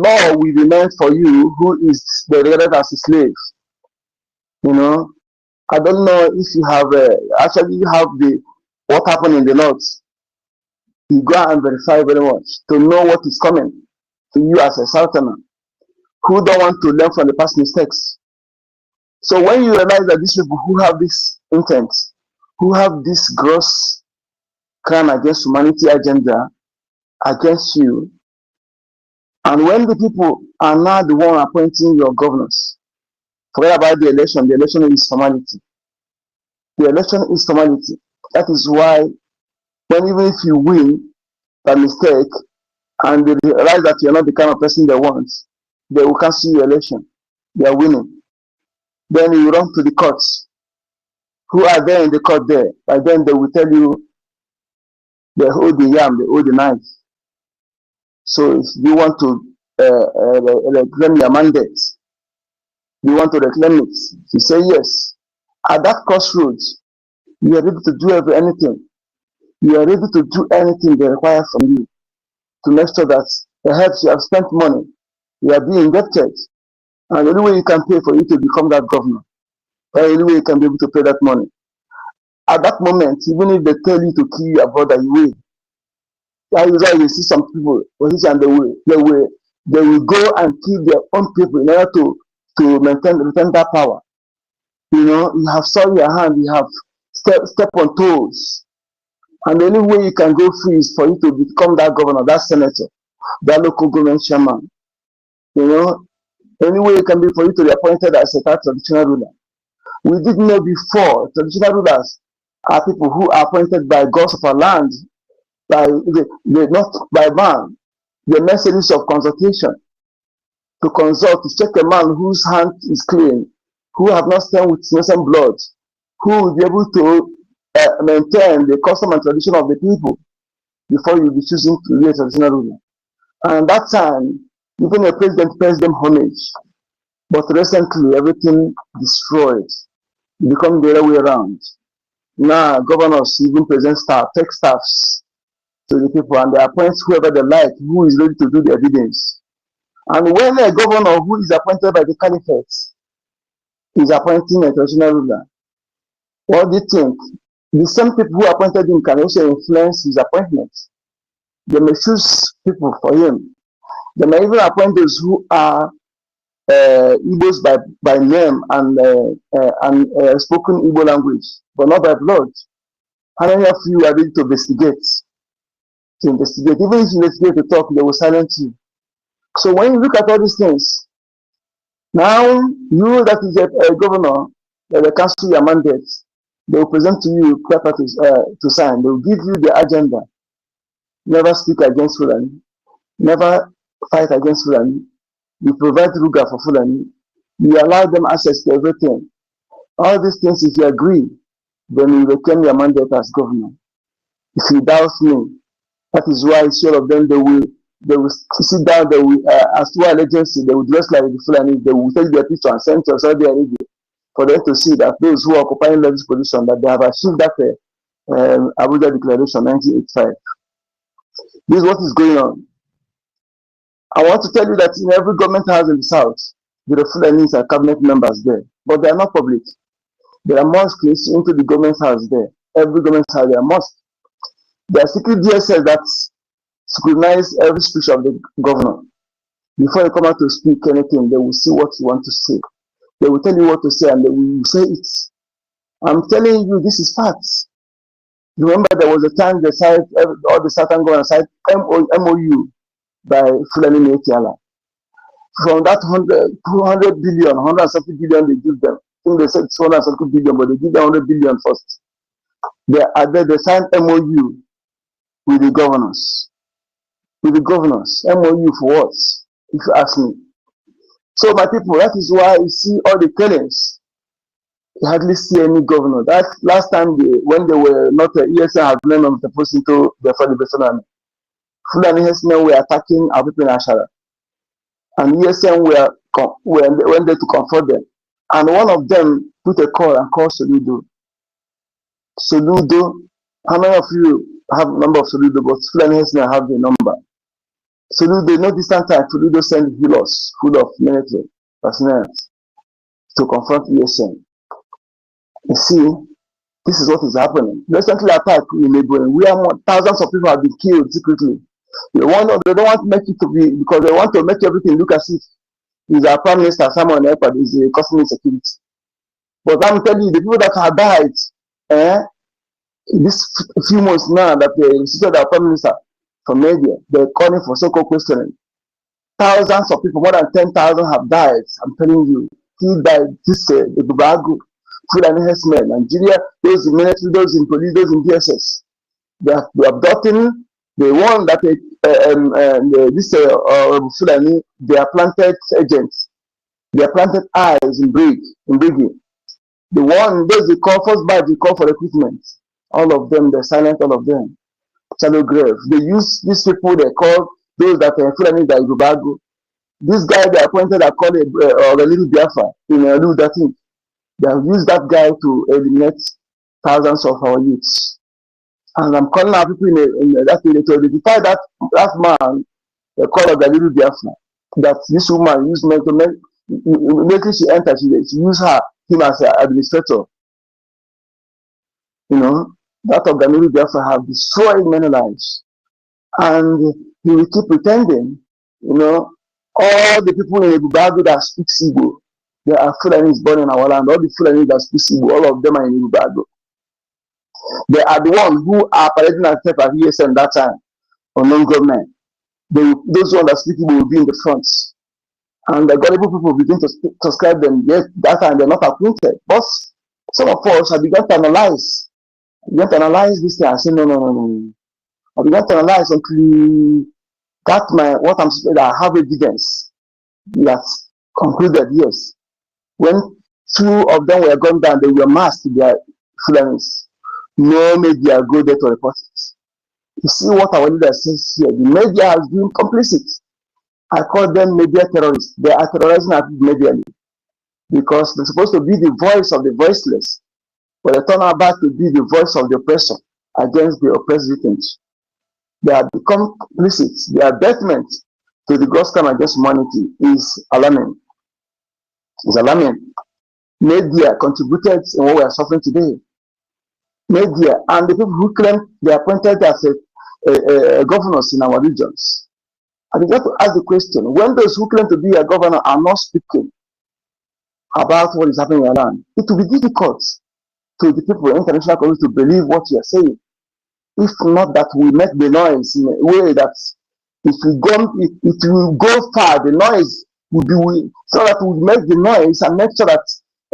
law will be meant for you who is regarded as a slave. You know, I don't know if you have actually you have what happened in the north. You go and verify very much to know what is coming to you as a southerner who don't want to learn from the past mistakes. So when you realize that these people who have this intent, who have this gross crime against humanity agenda, against you. And when the people are now the one appointing your governors, forget about the election. The election is formality. The election is formality. That is why when even if you win by mistake and they realize that you're not the kind of person they want, they will cancel your election. They are winning. Then you run to the courts. Who are there in the court there? By then they will tell you they hold the yam, they hold the knife. So if you want to reclaim your mandate, you want to reclaim it, you say yes. At that crossroads, you are ready to do anything. You are ready to do anything they require from you to make sure that perhaps you have spent money, you are being indebted, and the only way you can pay for you to become that governor, the only way you can be able to pay that money. At that moment, even if they tell you to kill your brother, you will. That is why you see some people, and they will go and kill their own people in order to retain that power. You know, you have soiled your hand, you have step on toes. And the only way you can go free is for you to become that governor, that senator, that local government chairman. You know, the only way you can be for you to be appointed as a traditional ruler. We didn't know before, traditional rulers are people who are appointed by gods of our land, not by man. The messages of consultation, to consult, to check a man whose hand is clean, who have not stained with innocent blood, who will be able to maintain the custom and tradition of the people before you be choosing to be a traditional ruler. And that time, even a president pays them homage. But recently, everything destroyed. It becomes the other way around. Now, governors even present staff, take staffs to the people, and they appoint whoever they like, who is ready to do the evidence. And when a governor who is appointed by the caliphate is appointing a traditional ruler, what do you think? The same people who appointed him can also influence his appointment. They may choose people for him. They may even appoint those who are Igbos by name and spoken Igbo language, but not by blood. How many of you are ready to investigate? Even if you investigate to talk, they will silence you. So when you look at all these things, now you that is a governor, they will cancel your mandate. They will present to you papers to sign. They will give you the agenda. Never speak against Fulani. Never fight against Fulani. You provide Ruga for Fulani. You allow them access to everything. All these things, if you agree, then you reclaim your mandate as governor. If you doubt me, that is why all of them, they will sit down, they will, as to allegiance, they will dress like the Fulani, they will take their picture and send to Saudi Arabia for them to see that those who are occupying this position, that they have achieved that Abuja Declaration 1985. This is what is going on. I want to tell you that in every government house in the South, there are Fulanis and cabinet members there, but they are not public. There are mosques into the government house there. Every government house, there are mosques. There are secret DSS that scrutinize every speech of the governor. Before you come out to speak anything, they will see what you want to say. They will tell you what to say and they will say it. I'm telling you, this is facts. Remember, there was a time they signed, all the Southern government signed MOU by Fulani Metiala. From that 200 billion, 170 billion they give them. I think they said 270 billion, but they give them 100 billion first. They signed MOU with the governors. With the governors. MOU for what? If you ask me. So my people, that is why you see all the killings. You hardly see any governor. That last time when they were not ESN had none of the person to the Fulani. Fulani herdsmen were attacking our people in Ashara. And ESN went there to comfort them. And one of them put a call and called Soludo. Soludo, how many of you have a number of Soludo, but Fulani herdsmen have the number? Soludo, no distant time, Soludo sent healers full of military personnel to confront ESN. You see, this is what is happening. Recently attack in neighboring, thousands of people have been killed secretly. They don't want to make it to be, because they want to make everything look as if is our Prime Minister, Simon Ekpa, is causing insecurity. But I'm telling you, the people that have died, this few months now that they visited our Prime Minister, from media. They're calling for so-called questioning. Thousands of people, more than 10,000 have died. I'm telling you. He died. This the Bubago, food and herdsmen, Nigeria, those in military, those in police, those in DSS. They are abducting. They want that Fulani, they are planted agents. They are planted eyes in BRGIE. The one, those they call first badge, they call for recruitment. All of them, they're silent, all of them. Shallow grave. They use these people, they call those that are Fulani, that Bubago. This guy they appointed, I call it a little Biafra in a little that thing. They have used that guy to eliminate thousands of our youths. And I'm calling out people in that area to identify that man, they call it a little Biafra. That this woman used men to make, immediately she entered, she used him as an administrator. You know, that of Gamiru Biafra have destroyed many lives. And he will keep pretending, you know, all the people in Bubago that speak Igbo, they are Fulanis born in our land. All the Fulanis that speak Igbo, all of them are in Bubago. They are the ones who are parading themselves at ESN that time, or non-government. Those ones that speak Igbo will be in the front. And the gullible people begin to subscribe them. Yes, that time they're not appointed. But some of us have begun to analyze. Began to analyze this thing. I say, no. I began to analyze until what I'm saying, I have evidence that concluded, yes. When two of them were gone down, they were masked to their Fulanis. No media go there to report it. You see what our leader says here. The media has been complicit. I call them media terrorists. They are terrorizing us medially because they're supposed to be the voice of the voiceless, but they turn out back to be the voice of the oppressor against the oppressed victims. They have become complicit. Their abetment to the gross crime against humanity is alarming. It's alarming. Media contributed in what we are suffering today. Media and the people who claim they are appointed as governors in our regions. I began to ask the question, when those who claim to be a governor are not speaking about what is happening in our land, it will be difficult to the people in international community to believe what you are saying. If not that we make the noise in a way that it will go far, the noise will be, so that we make the noise and make sure that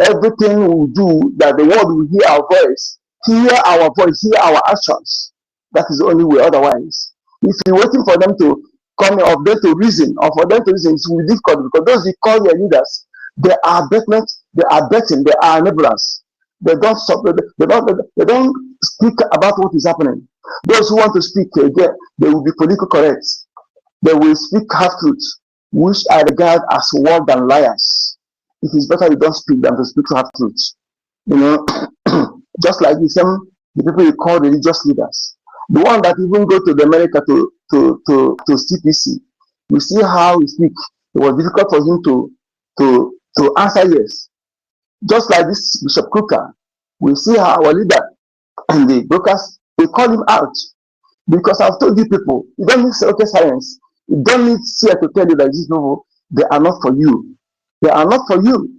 everything we do, that the world will hear our voice, hear our actions. That is the only way. Otherwise, if you're waiting for them to come of them to reason, or for them to reason, it will be difficult because those you call their leaders, they are betting, they are enablers. They don't speak about what is happening. Those who want to speak again, they will be politically correct. They will speak half-truths, which I regard as worse than liars. It is better you don't speak than to speak half-truths. You know, just like the people you call religious leaders. The one that even go to America to CPC, you see how he speaks. It was difficult for him to answer yes. Just like this Bishop Kuka, we see how our leader and the brokers, they call him out. Because I've told you people, you don't need okay science. You don't need here to tell you that this novel, they are not for you. They are not for you.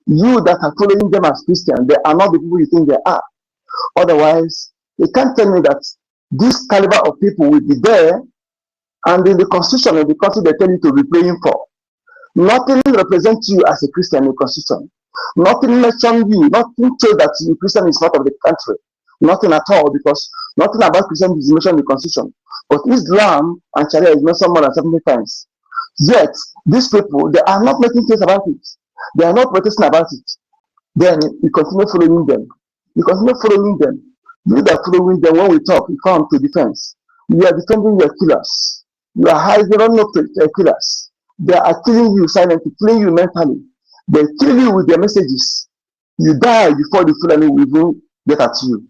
You that are following them as Christians, they are not the people you think they are. Otherwise, you can't tell me that this caliber of people will be there, and in the constitution of the country they tell you to be praying for. Nothing represents you as a Christian in the constitution. Nothing mentions you. Nothing says that you Christian is part of the country. Nothing at all, because nothing about Christianity is mentioned in the constitution. But Islam and Sharia is mentioned more than 70 times. Yet, these people, they are not making case about it. They are not protesting about it. Then you continue following them. You continue following them. You that following them, when we talk, you come to defense. You are defending your killers. You are hiding on your killers. They are killing you silently, killing you mentally. They kill you with their messages. You die before the Fulani will even get at you.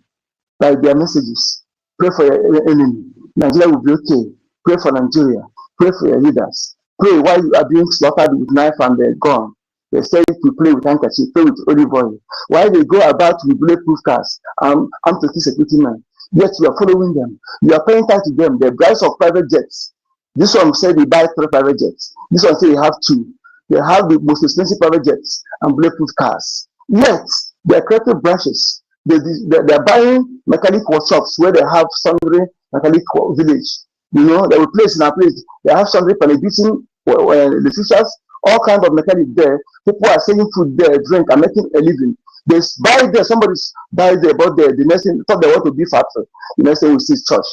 By their messages. Pray for your enemy. Nigeria will be okay. Pray for Nigeria. Pray for your leaders. Pray while you are being slaughtered with knife and gun. They say to play with handkerchief, play with olive oil. While they go about with bulletproof cars, I'm to security man. Yet you are following them. You are paying tax to them. The price of private jets. This one said they buy 3 private jets. This one said they have 2. They have the most expensive private jets and bulletproof cars. Yet they are creating branches. They are buying mechanic workshops where they have sundry mechanic village. You know, they will place in a place. They have somebody beating the teachers, all kinds of mechanics there. People are selling food there, drink, and making a living. They buy there, somebody's buy there, but the next thing thought they want to be factory. The next thing we see church.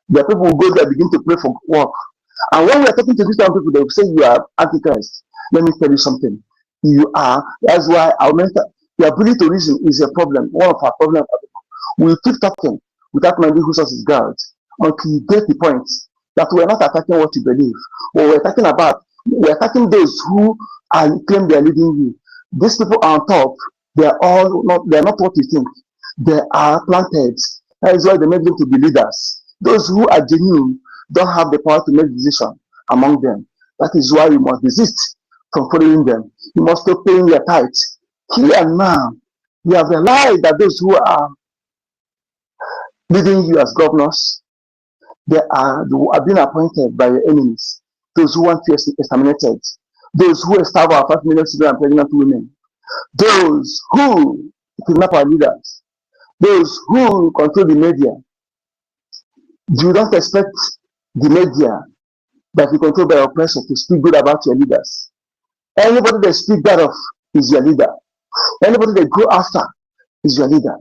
The people will go there, begin to pray for work. And when we are talking to these kind of people, they will say you are antichrist. Let me tell you something. You are. That's why our mental, the ability to reason is a problem. One of our problems. We keep talking without minding who source is God until you get the point that we're not attacking what you believe. What we're talking about, we're attacking those who claim they are leading you. These people are on top. They are not what you think. They are planted. That is why they make them to be leaders. Those who are genuine don't have the power to make decision among them. That is why you must desist from following them. You must stop paying your tithes. Here and now, you have realized that those who are leading you as governors, they are being appointed by your enemies. Those who want to be exterminated. Those who starve our 5 million children and pregnant women. Those who kidnap our leaders. Those who control the media. You don't expect the media that you control by oppressor to speak good about your leaders. Anybody that speak bad of is your leader. Anybody that go after is your leader.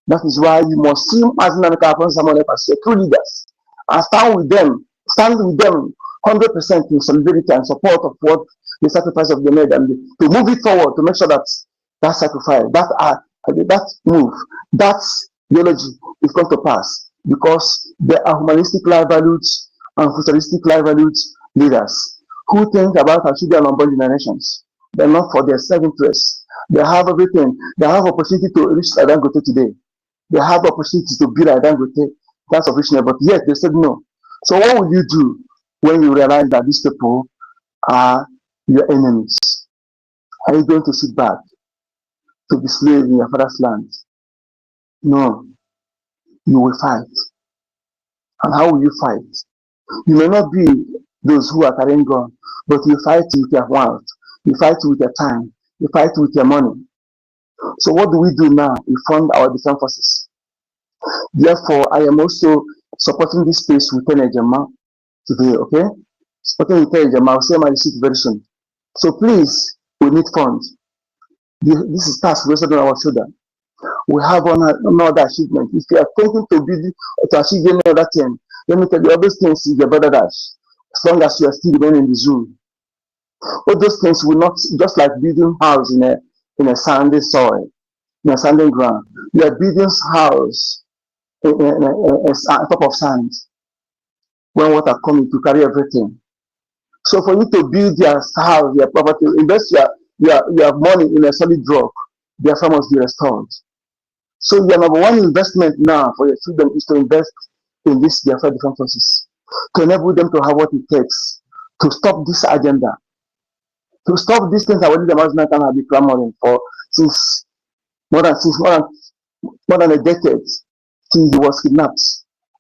That is why you must see as someone as your true leaders and stand with them 100% in solidarity and support of what the sacrifice of the made, and to move it forward to make sure that that sacrifice, that move, that ideology is going to pass, because there are humanistic life values and futuristic life values leaders who think about our children and unborn generations. They're not for their self-interest. They have everything. They have opportunity to reach Dangote today. They have opportunity to build Dangote. That's official, but yet they said no. So what will you do when you realize that these people are your enemies? Are you going to sit back to be slave in your father's land? No. You will fight. And how will you fight? You may not be those who are carrying gun, but you fight with your wealth. You fight with your time. You fight with your money. So what do we do now? We fund our defense forces. Therefore, I am also supporting this space with Enejema today, okay? Supporting with Enejema. I'll share my receipt very soon. So please, we need funds. This is task rested on our shoulder. We have another achievement. If you are thinking to achieve any other thing, let me tell you, all those things is your brother dash. As long as you are still remaining in the zoo. All those things will not, just like building house in a sandy soil, in a sandy ground. You are building house on top of sand. When water comes to carry everything. So for you to build your house, your property, invest your money in a solid rock, Biafra must be restored. So your number one investment now for your children is to invest in this Biafra defense forces, to enable them to have what it takes to stop this agenda, to stop these things that we the Muslim can have been clamoring for since more than a decade, till he was kidnapped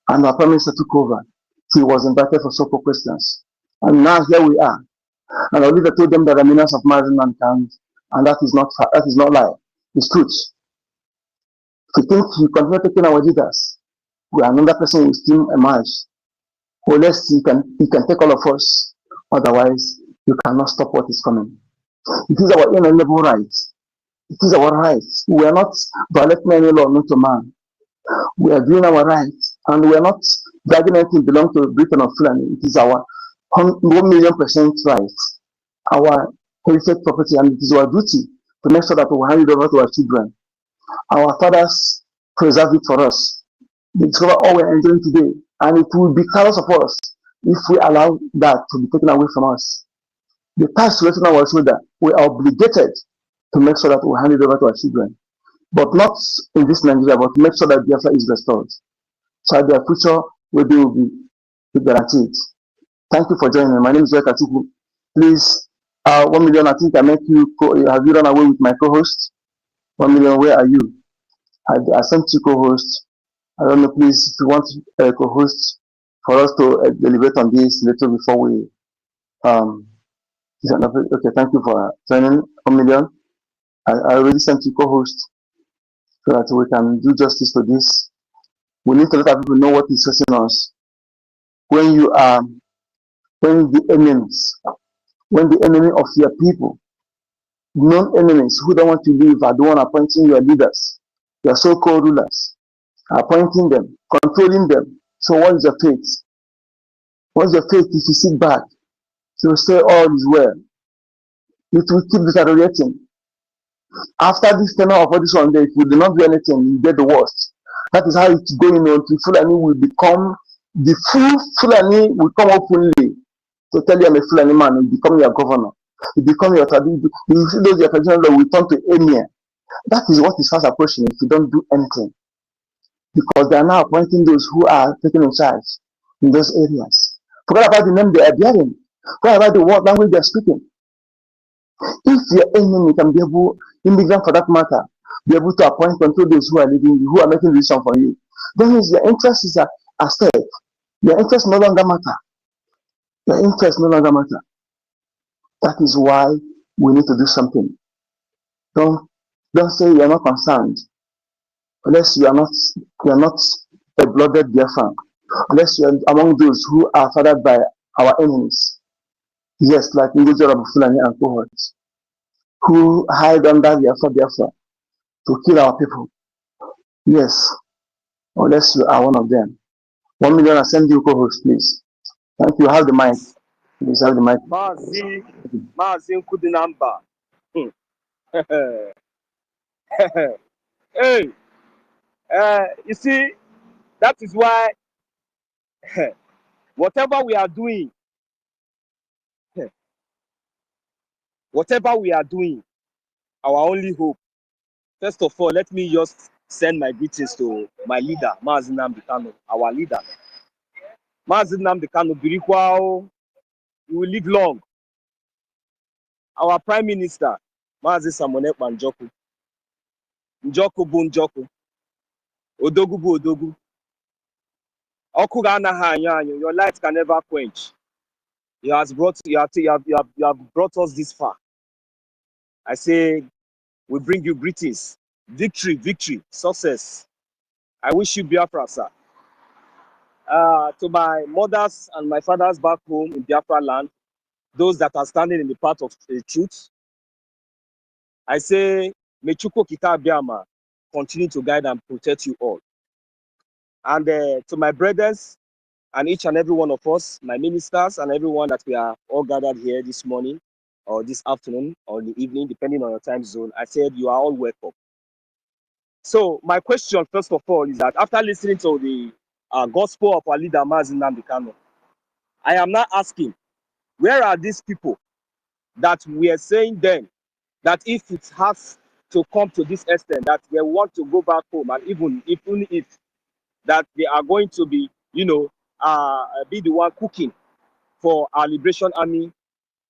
and our prime minister took over. He was invited for so-called questions. And now here we are. And our leader told them that there are millions of Muslim mankind, and that is not lie. It's truth. If you think you continue taking our leaders, another person will still emerge. Unless he can take all of us. Otherwise, you cannot stop what is coming. It is our inalienable rights. It is our rights. We are not violating any law known to man. We are doing our rights, and we are not dragging anything belong to Britain or Fulani. It is our 1,000,000% rights, our heritage property, and it is our duty to make sure that we hand it over to our children. Our fathers preserve it for us. They discover all we are enjoying today, and it will be careless of us if we allow that to be taken away from us. The task resting on our shoulder, we are obligated to make sure that we hand it over to our children, but not in this Nigeria, but to make sure that Biafra is restored, so that their future will be guaranteed. Thank you for joining. My name is Joy Katuku. Please, 1 million, I think I make you, have you run away with my co-host? 1 million, where are you? I sent you co-host. I don't know, please, if you want a co-host for us to deliberate on this later before we, okay, thank you for joining. 1 million. I already sent you co-host so that we can do justice to this. We need to let people know what is stressing us. when you are when the enemy of your people, known enemies who don't want to live, are the one appointing your leaders, your so-called rulers, appointing them, controlling them. So what is your faith? What's your faith if you sit back? So say all is well. It will keep deteriorating. After this tenure of all this one day, if you do not do anything, you get the worst. That is how it's going on. The Fulani will become, the full Fulani will come openly to tell you I'm a Fulani man, will become your governor. You become your tradition. You see those your traditional law will turn to emir. That is what is fast approaching if you don't do anything. Because they are now appointing those who are taking in charge in those areas. Forget about the name they are bearing. Forget about the word language they are speaking. If your enemy can be able, immigrant for that matter, be able to appoint control those who are leading you, who are making decisions for you, then your interests are at stake. Your interests no longer matter. Your interests no longer matter. That is why we need to do something. Don't say you are not concerned unless you are not a blooded Biafran, unless you are among those who are fathered by our enemies. Yes, like NGOZI, Fulani and cohorts, who hide under Biafra to kill our people. Yes, unless you are one of them. 1 million, I send you co-host, please. Thank you. Have the mic. Please have the mic. Mazi Nkudinamba. Hey, you see, that is why whatever we are doing, our only hope. First of all, let me just send my greetings to my leader, Mazi Nnamdi Kanu, our leader. Mazi Nnamdi Kanu, Birikwao, you will live long. Our Prime Minister, Mazi Samone Njoku. Njoku bu Njoku. Odogu bu Odogu. Your light can never quench. You have brought us this far. I say, we bring you greetings, victory, success. I wish you Biafra, sir. To my mothers and my fathers back home in Biafra land, those that are standing in the path of the truth, I say, may Chukwu Kita Biama continue to guide and protect you all. And to my brothers and each and every one of us, my ministers and everyone that we are all gathered here this morning, or this afternoon, or the evening, depending on your time zone, I said you are all welcome. So my question, first of all, is that after listening to the gospel of our leader, Mazi Nnamdi Kanu, I am now asking, where are these people that we are saying then, that if it has to come to this extent, that they want to go back home, and even if that they are going to be, be the one cooking for our Liberation Army,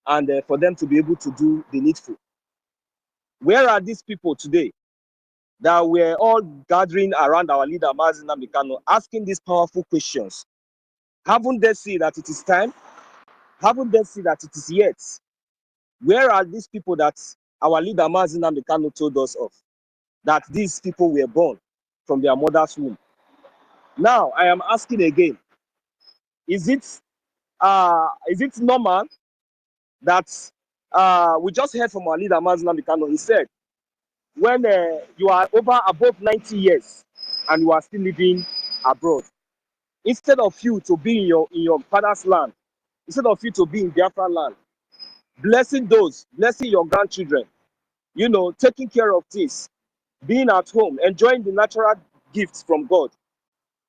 and for them to be able to do the needful. Where are these people today that we're all gathering around our leader, Mazi Nnamdi Kanu, asking these powerful questions? Haven't they seen that it is time? Haven't they seen that it is yet? Where are these people that our leader, Mazi Nnamdi Kanu, told us of? That these people were born from their mother's womb. Now, I am asking again, is it normal that we just heard from our leader, Mazi Nnamdi Kanu? He said, when you are above 90 years and you are still living abroad, instead of you to be in your father's land, instead of you to be in Biafra land, blessing your grandchildren, taking care of this, being at home, enjoying the natural gifts from God,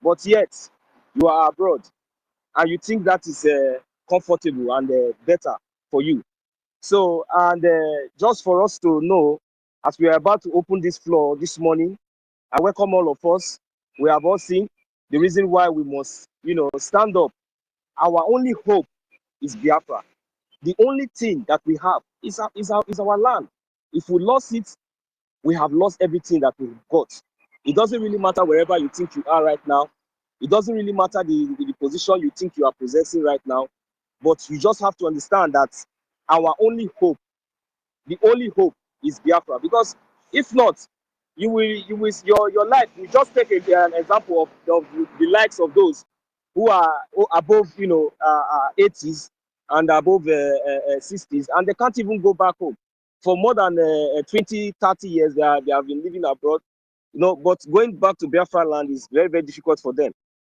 but yet you are abroad and you think that is comfortable and better for you. So, and just for us to know, as we are about to open this floor this morning, I welcome all of us. We have all seen the reason why we must, stand up. Our only hope is Biafra. The only thing that we have is our land. If we lost it, we have lost everything that we've got. It doesn't really matter wherever you think you are right now. It doesn't really matter the position you think you are possessing right now. But you just have to understand that our only hope, the only hope is Biafra. Because if not, your life, we just take an example of the likes of those who are above, 80s and above 60s, and they can't even go back home. For more than 20, 30 years, they have been living abroad. But going back to Biafra land is very, very difficult for them.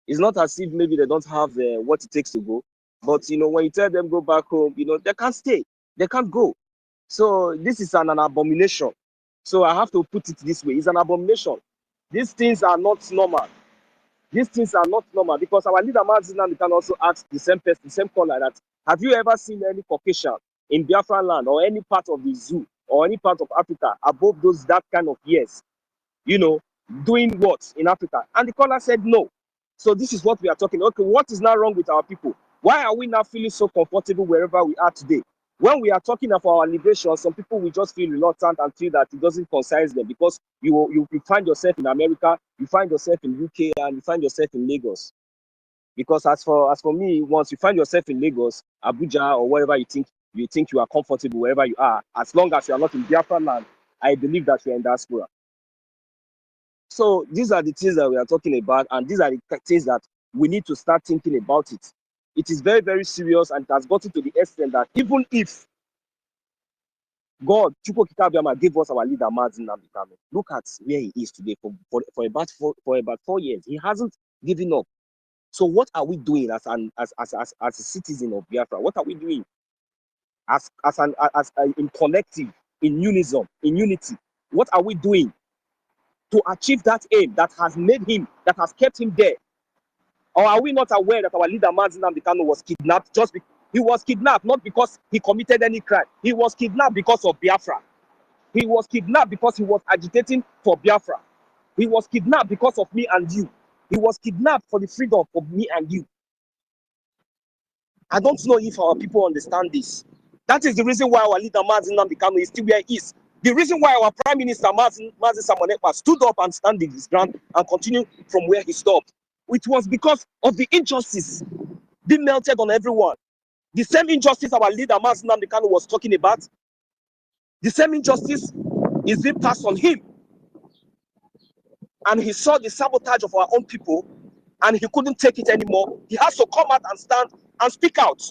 It's not as if maybe they don't have what it takes to go. But, when you tell them go back home, they can't stay. They can't go. So this is an abomination. So I have to put it this way. It's an abomination. These things are not normal. These things are not normal, because our leader, Mazina, can also ask the same person, the same caller, that have you ever seen any Caucasian in Biafra land or any part of the zoo or any part of Africa above that kind of years, doing what in Africa? And the caller said no. So this is what we are talking. Okay, what is now wrong with our people? Why are we now feeling so comfortable wherever we are today? When we are talking of our liberation, some people will just feel reluctant and feel that it doesn't concern them, because you find yourself in America, you find yourself in UK, and you find yourself in Lagos. Because as for me, once you find yourself in Lagos, Abuja, or wherever you think you are comfortable, wherever you are, as long as you are not in Biafra land, I believe that you are in diaspora. So these are the things that we are talking about, and these are the things that we need to start thinking about it. It is very, very serious, and it has gotten to the extent that even if God, gave us our leader, Mazin Namdekano, look at where he is today for about 4 years. He hasn't given up. So what are we doing as a citizen of Biafra? What are we doing as in collective, in unison, in unity? What are we doing to achieve that aim that has kept him there? Or are we not aware that our leader, Mazin Namdekano, was kidnapped he was kidnapped not because he committed any crime. He was kidnapped because of Biafra. He was kidnapped because he was agitating for Biafra. He was kidnapped because of me and you. He was kidnapped for the freedom of me and you. I don't know if our people understand this. That is the reason why our leader, Mazin Namdekano, is still where he is. The reason why our Prime Minister, Mazin Samonekpa, stood up and stand his ground and continued from where he stopped. It was because of the injustice being melted on everyone. The same injustice our leader, Mazin Namdekano, was talking about, the same injustice is being passed on him. And he saw the sabotage of our own people, and he couldn't take it anymore. He has to come out and stand and speak out.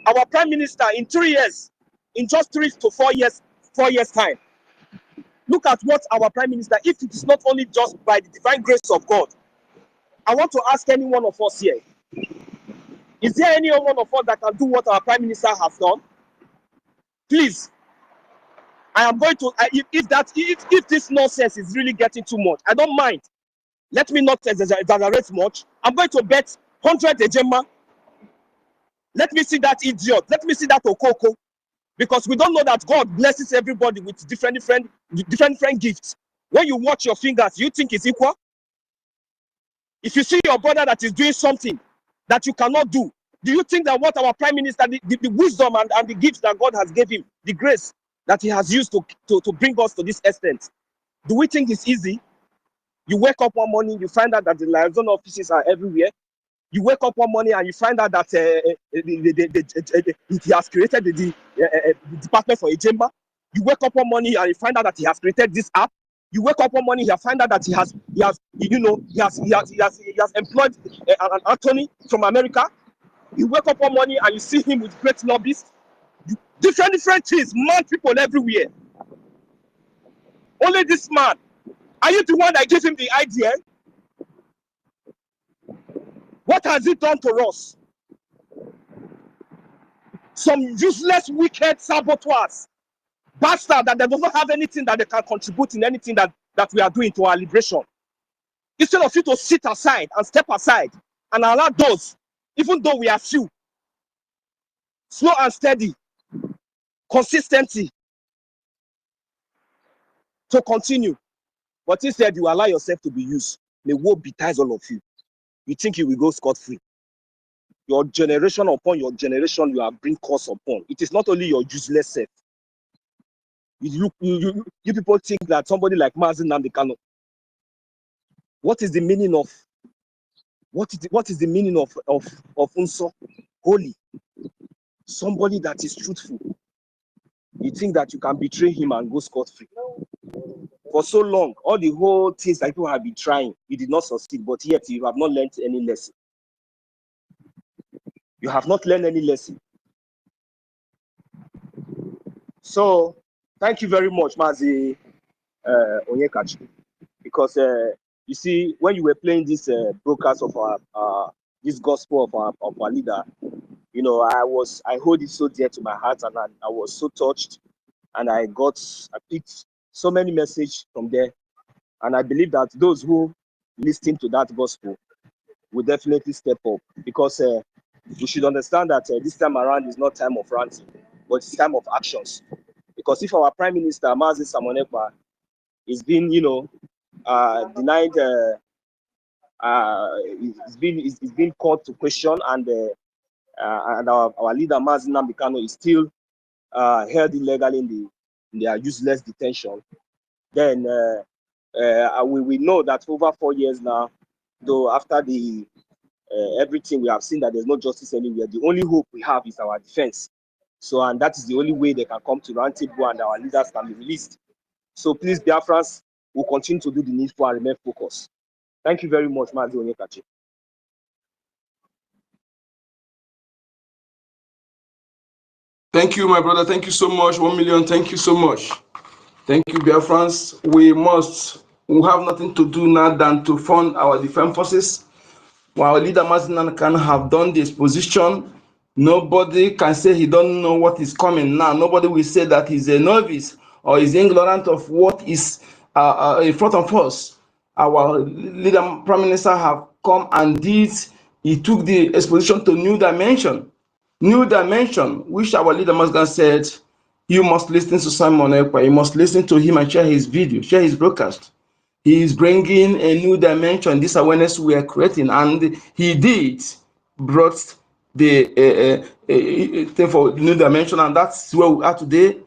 Our Prime Minister, in 3 years, in just 3 to 4 years, 4 years' time, look at what our Prime Minister, if it is not only just by the divine grace of God, I want to ask any one of us here, is there any one of us that can do what our Prime Minister has done? Please, I am going to, if this nonsense is really getting too much, I don't mind. Let me not exaggerate much. I'm going to bet 100 Ejema. Let me see that idiot. Let me see that Okoko. Because we don't know that God blesses everybody with different gifts. When you watch your fingers, you think it's equal? If you see your brother that is doing something that you cannot do you think that what our Prime Minister, the wisdom and the gifts that God has given him, the grace that he has used to bring us to this extent, do we think it's easy? You wake up one morning, you find out that the liaison offices are everywhere. You wake up one morning and you find out that he has created the department for Ejemba. You wake up one morning and you find out that he has created this app. You wake up one morning, you find out that he has employed an attorney from America. You wake up one morning and you see him with great lobbyists. Different things, mad people everywhere. Only this man. Are you the one that gave him the idea? What has he done to us? Some useless, wicked saboteurs, bastards that they don't have anything that they can contribute in anything that we are doing to our liberation. Instead of you to sit aside and step aside and allow those, even though we are few, slow and steady, consistency, to continue. But instead, you allow yourself to be used. May woe betide all of you. You think you will go scot-free. Your generation upon your generation, you are bring curse upon. It is not only your useless self. You people think that somebody like Mazin Namdekano, what is the meaning of Unso? Holy. Somebody that is truthful. You think that you can betray him and go scot-free. For so long, all the whole things that people have been trying, you did not succeed, but yet you have not learned any lesson. You have not learned any lesson. So, thank you very much, Mazi Onyekachi, because you see, when you were playing this broadcast of our this gospel of our leader, you know, I hold it so dear to my heart, and I was so touched, and I picked so many messages from there, and I believe that those who listen to that gospel will definitely step up, because we should understand that this time around is not time of ranting, but it's time of actions. Because if our Prime Minister Mazi Samonekwa is being, you know, denied, it's been called to question, and our leader Mazi Nnamdi Kanu is still held illegally in their useless detention, then we know that over 4 years now, though after the everything we have seen that there's no justice anywhere, the only hope we have is our defense. So, and that is the only way they can come to round table and our leaders can be released. So please, Biafrans, will continue to do the needful and remain focused. Thank you very much, Mazi Onyekachi. Thank you, my brother. Thank you so much. 1 million. Thank you so much. Thank you, Biafrans. We have nothing to do now than to fund our defense forces. While leader Mazi Nnamdi Kanu have done the exposition, nobody can say he don't know what is coming now. Nobody will say that he's a novice or is ignorant of what is in front of us. Our leader, Prime Minister, have come and he took the exposition to new dimension, which our leader Mazgan said, you must listen to Simon Ekpa, you must listen to him and share his video, share his broadcast. He is bringing a new dimension, this awareness we are creating, and he brought the thing for the new dimension, and that's where we are today.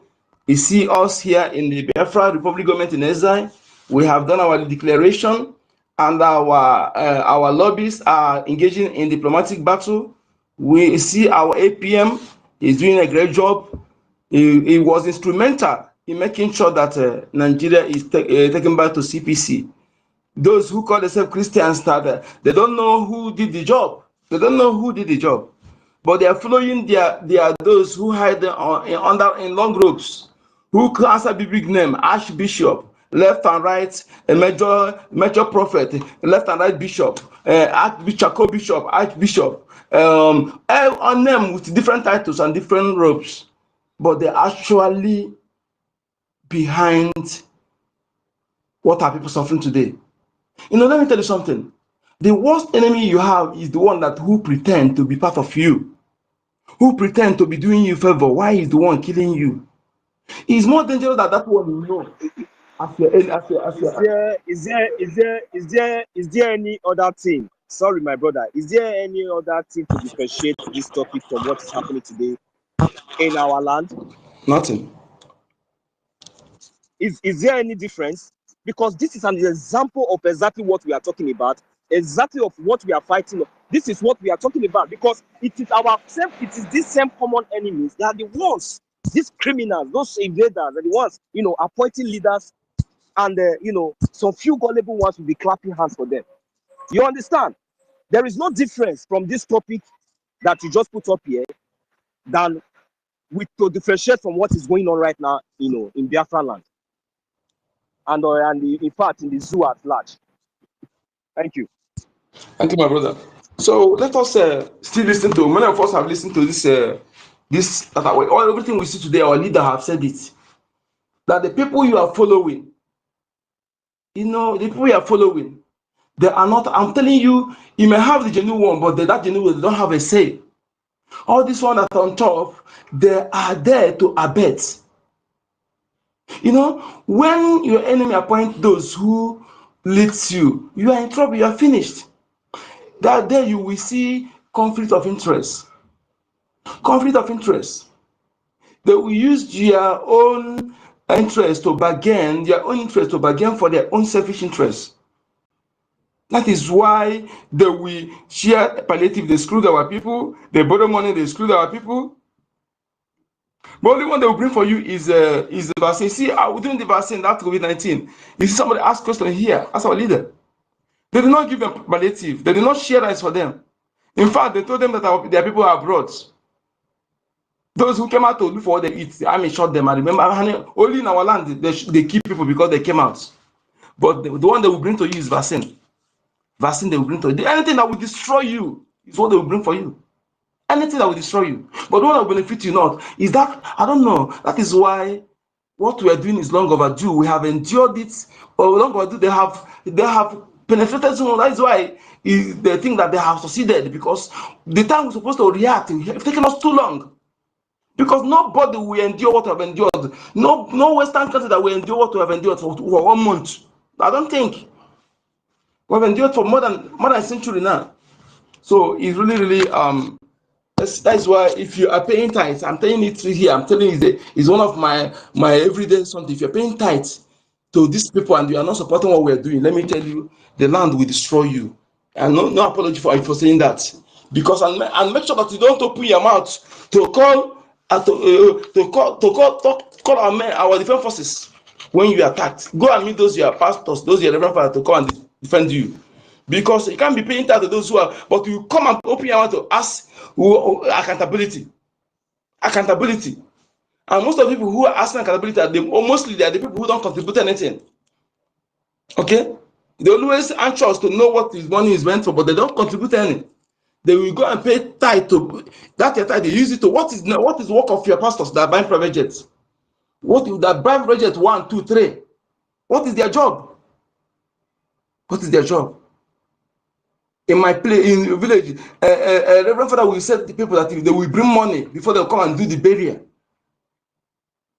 You see us here in the Biafra Republic Government in Exile. We have done our declaration, and our lobbyists are engaging in diplomatic battle. We see our APM is doing a great job. He was instrumental in making sure that Nigeria is taken back to CPC. Those who call themselves Christians, they don't know who did the job. They don't know who did the job, but they are following those who hide in long robes, who answer big name, Archbishop, left and right, a major prophet, left and right bishop, co-bishop, Archbishop, on them with different titles and different robes, but they're actually behind what are people suffering today. You know, let me tell you something. The worst enemy you have is the one who pretend to be part of you, who pretend to be doing you favor. Why is the one killing you? He's more dangerous than that one you know. Is there any other thing? Sorry, my brother. Is there any other thing to differentiate this topic from what is happening today in our land? Nothing. Is there any difference? Because this is an example of exactly what we are talking about, exactly of what we are fighting. This is what we are talking about, because it is these same common enemies. They are the ones, these criminals, those invaders are the ones, you know, appointing leaders, and you know, some few gullible ones will be clapping hands for them. You understand? There is no difference from this topic that you just put up here than to differentiate from what is going on right now, you know, in Biafra land. And in fact, in the zoo at large. Thank you. Thank you, my brother. So let us still listen to. Many of us have listened to this. Everything we see today, our leader have said it. That the people you are following, you know, the people you are following, they are not. I'm telling you, you may have the genuine one, but that genuine one, they don't have a say. All this one that on top, they are there to abet. You know, when your enemy appoint those who leads you, you are in trouble, you are finished. That day you will see conflict of interest. Conflict of interest. They will use their own interest to bargain, for their own selfish interest. That is why they will share palliative, they screwed our people, they borrow money, they screwed our people. But only one they will bring for you is the vaccine. See, doing the vaccine, that COVID-19. You see somebody ask question here, as our leader. They did not give them palliative. They did not share rights for them. In fact, they told them that their people are abroad. Those who came out to look for what they eat, the army shot them. I remember only in our land they keep people because they came out. But the one they will bring to you is vaccine. Vaccine they will bring to you. Anything that will destroy you is what they will bring for you. Anything that will destroy you. But the one that will benefit you not is that, I don't know, that is why what we are doing is long overdue. We have endured it, but long overdue. They have penetrated someone. That is why they think that they have succeeded, because the time we're supposed to react, it's taken us too long. Because nobody will endure what we have endured. No Western country that will endure what we have endured for 1 month. I don't think. We've endured for more than a century now. So it's really that's why if you are paying tithes, I'm telling it here, I'm telling you it's one of my everyday something. If you're paying tithes to these people and you are not supporting what we're doing, let me tell you, the land will destroy you. And no apology for saying that. Because and make sure that you don't open your mouth to call our men, our defense forces when you are attacked. Go and meet those your pastors, those your reverend fathers to come and defend you. Because you can't be paying tax to those who are, but you come and open your mouth to ask accountability. Accountability. And most of the people who are asking accountability mostly they are the people who don't contribute anything. Okay? They always anxious to know what this money is meant for, but they don't contribute any. They will go and pay tithe to that tithe, they use it to what is work of your pastors that buy private jets? What is that buy private jet 1, 2, 3? What is their job? What is their job? In my place in the village, Reverend Father will say to the people that they will bring money before they come and do the burial.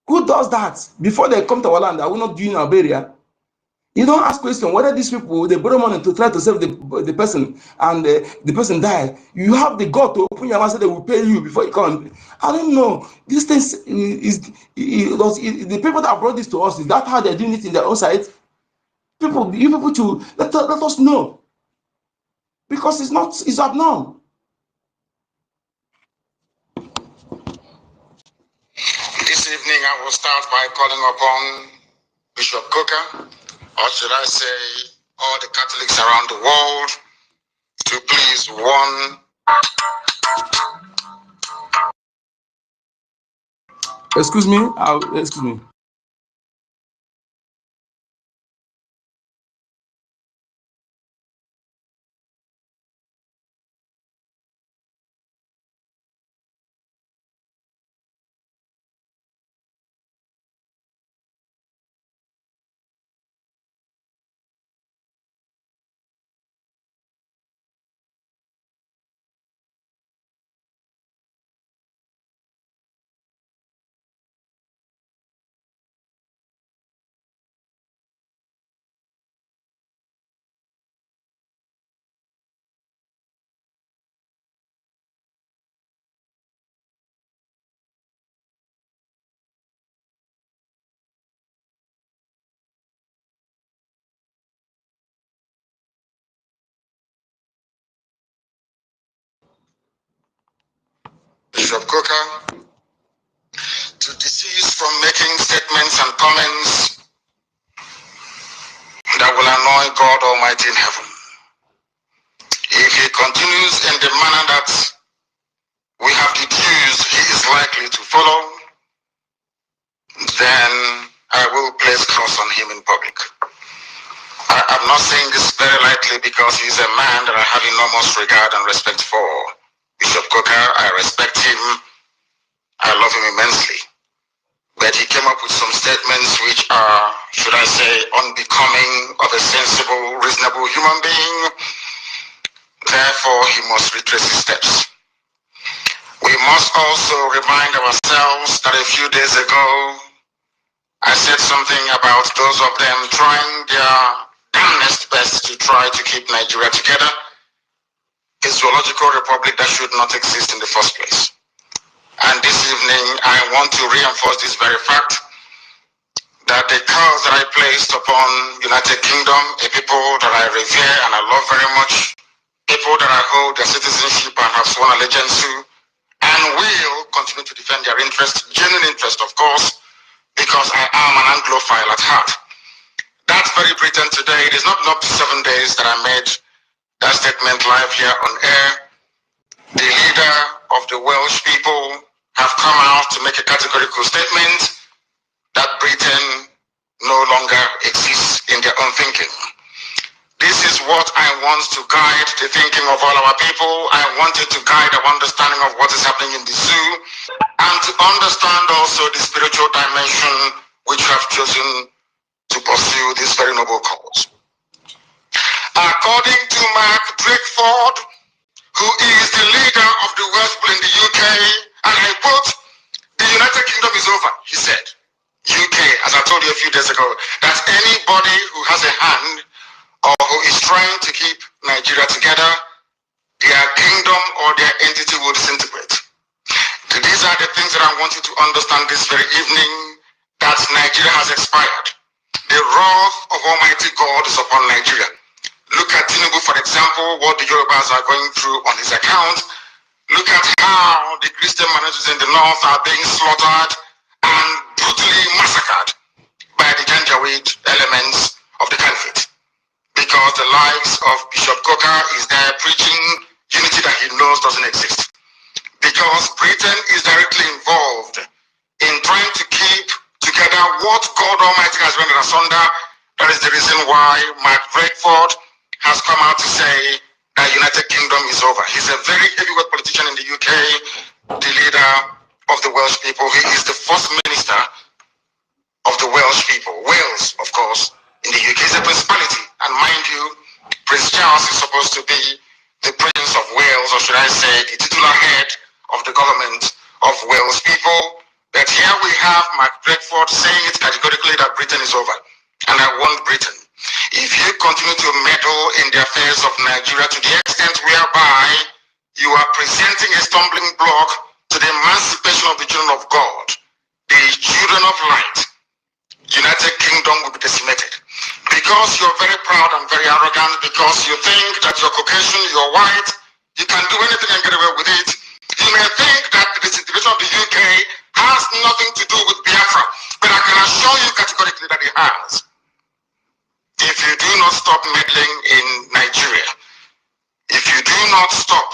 Who does that? Before they come to our land, are we not doing our burial? You don't ask question whether these people they borrow money to try to save the person and the person die. You have the God to open your mouth and say they will pay you before you come. I don't know. These things the people that brought this to us, is that how they're doing it in their own side? You people to let us know. Because it's abnormal. This evening, I will start by calling upon Bishop Coker, or should I say, all the Catholics around the world, to please warn. Excuse me. Bishop Coker to desist from making statements and comments that will annoy God Almighty in heaven. If he continues in the manner that we have deduced he is likely to follow, then I will place cross on him in public. I'm not saying this very lightly because he's a man that I have enormous regard and respect for. Bishop Coker, I respect him. I love him immensely. But he came up with some statements which are, should I say, unbecoming of a sensible, reasonable human being. Therefore, he must retrace his steps. We must also remind ourselves that a few days ago, I said something about those of them trying their damnedest best to try to keep Nigeria together, a zoological republic that should not exist in the first place. And this evening, I want to reinforce this very fact that the curse that I placed upon United Kingdom, a people that I revere and I love very much, people that I hold their citizenship and have sworn allegiance to, and will continue to defend their interest, genuine interest, of course, because I am an Anglophile at heart. That very Britain today, it is not 7 days that I made that statement live here on air. The leader of the Welsh people have come out to make a categorical statement that Britain no longer exists in their own thinking. This is what I want to guide the thinking of all our people. I wanted to guide our understanding of what is happening in the zoo and to understand also the spiritual dimension which we have chosen to pursue this very noble cause. According to Mark Drakeford, who is the leader of the Welsh people in the UK, and I quote, "The United Kingdom is over," he said. UK, as I told you a few days ago, that anybody who has a hand or who is trying to keep Nigeria together, their kingdom or their entity will disintegrate. These are the things that I want you to understand this very evening, that Nigeria has expired. The wrath of Almighty God is upon Nigeria. Look at Tinubu, for example, what the Yorubas are going through on his account. Look at how the Christian managers in the north are being slaughtered and brutally massacred by the Janjaweed elements of the caliphate. Because the likes of Bishop Coker is there preaching unity that he knows doesn't exist. Because Britain is directly involved in trying to keep together what God Almighty has rendered asunder. That is the reason why Mark Drakeford has come out to say that United Kingdom is over. He's a very heavyweight politician in the UK, the leader of the Welsh people. He is the first minister of the Welsh people. Wales, of course, in the UK is a principality. And mind you, Prince Charles is supposed to be the Prince of Wales, or should I say, the titular head of the government of Wales people. But here we have Mark Drakeford saying it categorically that Britain is over. And I want Britain. If you continue to meddle in the affairs of Nigeria to the extent whereby you are presenting a stumbling block to the emancipation of the children of God, the children of light, United Kingdom will be decimated. Because you're very proud and very arrogant, because you think that you're Caucasian, you're white, you can do anything and get away with it. You may think that the disintegration of the UK has nothing to do with Biafra, but I can assure you categorically that it has. If you do not stop meddling in Nigeria, if you do not stop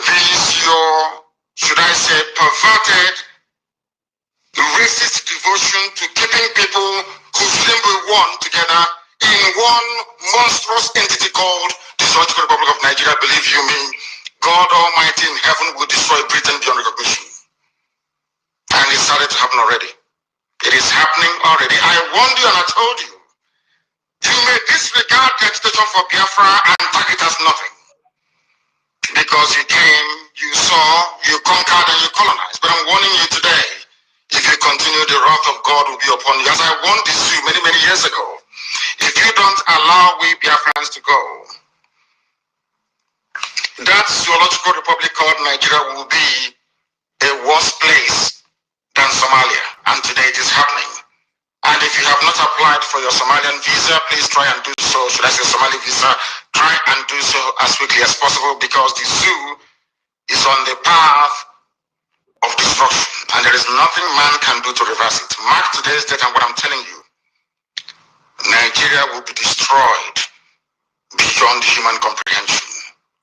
this, your, should I say, perverted, racist devotion to keeping people who seem to be one together in one monstrous entity called the Socialist Republic of Nigeria, believe you me, God Almighty in heaven will destroy Britain beyond recognition. And it started to happen already. It is happening already. I warned you and I told you. You may disregard the agitation for Biafra and tag it as nothing. Because you came, you saw, you conquered and you colonized. But I'm warning you today, if you continue, the wrath of God will be upon you. As I warned this you many, many years ago, if you don't allow we Biafrans to go, that zoological republic called Nigeria will be a worse place than Somalia. And today it is happening. And if you have not applied for your Somalian visa, please try and do so. Should I say Somali visa? Try and do so as quickly as possible, because the zoo is on the path of destruction. And there is nothing man can do to reverse it. Mark today's date and what I'm telling you. Nigeria will be destroyed beyond human comprehension.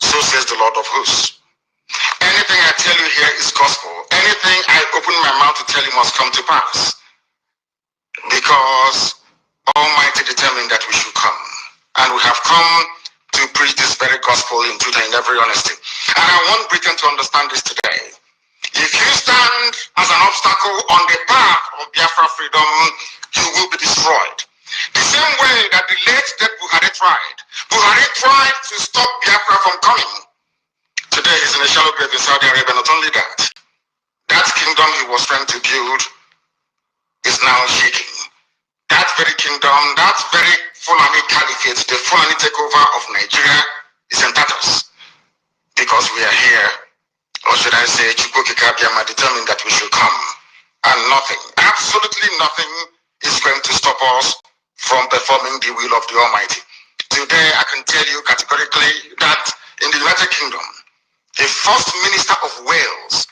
So says the Lord of hosts. Anything I tell you here is gospel. Anything I open my mouth to tell you must come to pass. Because Almighty determined that we should come. And we have come to preach this very gospel in truth and in every honesty. And I want Britain to understand this today. If you stand as an obstacle on the path of Biafra freedom, you will be destroyed. The same way that the late dead Buhari tried. Buhari tried to stop Biafra from coming. Today he's in a shallow grave in Saudi Arabia. Not only that, that kingdom he was trying to build is now shaking. That very kingdom, that very Fulani caliphate, the Fulani takeover of Nigeria is in tatters. Because we are here, or should I say, Chukwukikabiyama determined that we should come. And nothing, absolutely nothing is going to stop us from performing the will of the Almighty. Today, I can tell you categorically that in the United Kingdom, the first minister of Wales,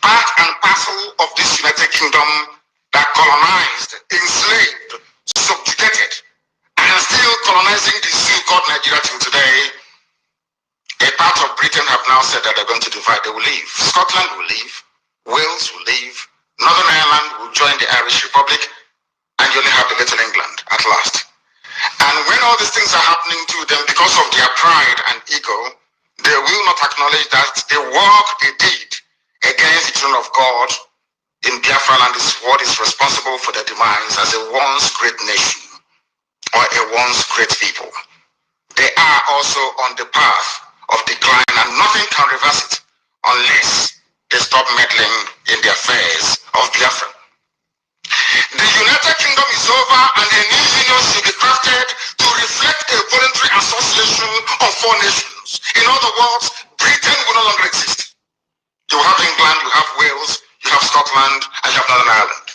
part and parcel of this United Kingdom that colonized, enslaved, subjugated, and still colonizing the zoo called Nigeria till today. A part of Britain have now said that they're going to divide. They will leave. Scotland will leave. Wales will leave. Northern Ireland will join the Irish Republic, and you only have the little England at last. And when all these things are happening to them because of their pride and ego, they will not acknowledge that the work they did against the children of God in Biafra land is what is responsible for their demise as a once great nation or a once great people. They are also on the path of decline, and nothing can reverse it unless they stop meddling in the affairs of Biafra. The United Kingdom is over, and a new union should be crafted to reflect a voluntary association of four nations. In other words, Britain will no longer exist. You have England, you have Wales, you have Scotland, and you have Northern Ireland.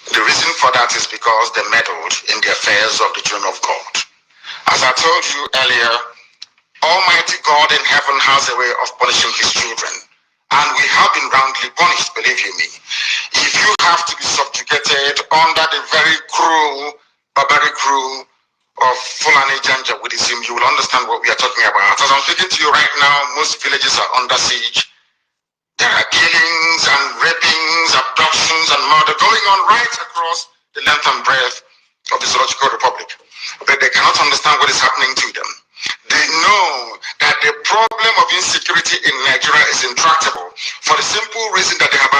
The reason for that is because they meddled in the affairs of the children of God. As I told you earlier, Almighty God in heaven has a way of punishing his children. And we have been roundly punished, believe you me. If you have to be subjugated under the very cruel, barbaric rule of Fulani Janjaweedism, you will understand what we are talking about. As I'm speaking to you right now, most villages are under siege. There are killings and rapings, abductions and murder going on right across the length and breadth of the Zoological Republic. But they cannot understand what is happening to them. They know that the problem of insecurity in Nigeria is intractable for the simple reason that they have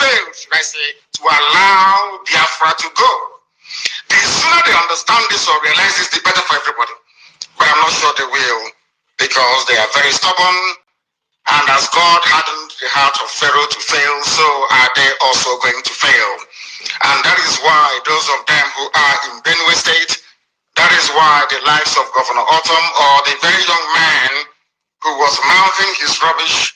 failed, should I say, to allow Biafra to go. The sooner they understand this or realize this, the better for everybody. But I'm not sure they will, because they are very stubborn, and as God hardened the heart of Pharaoh to fail, so are they also going to fail. And that is why those of them who are in Benue State, that is why the lives of Governor Autumn, or the very young man who was mouthing his rubbish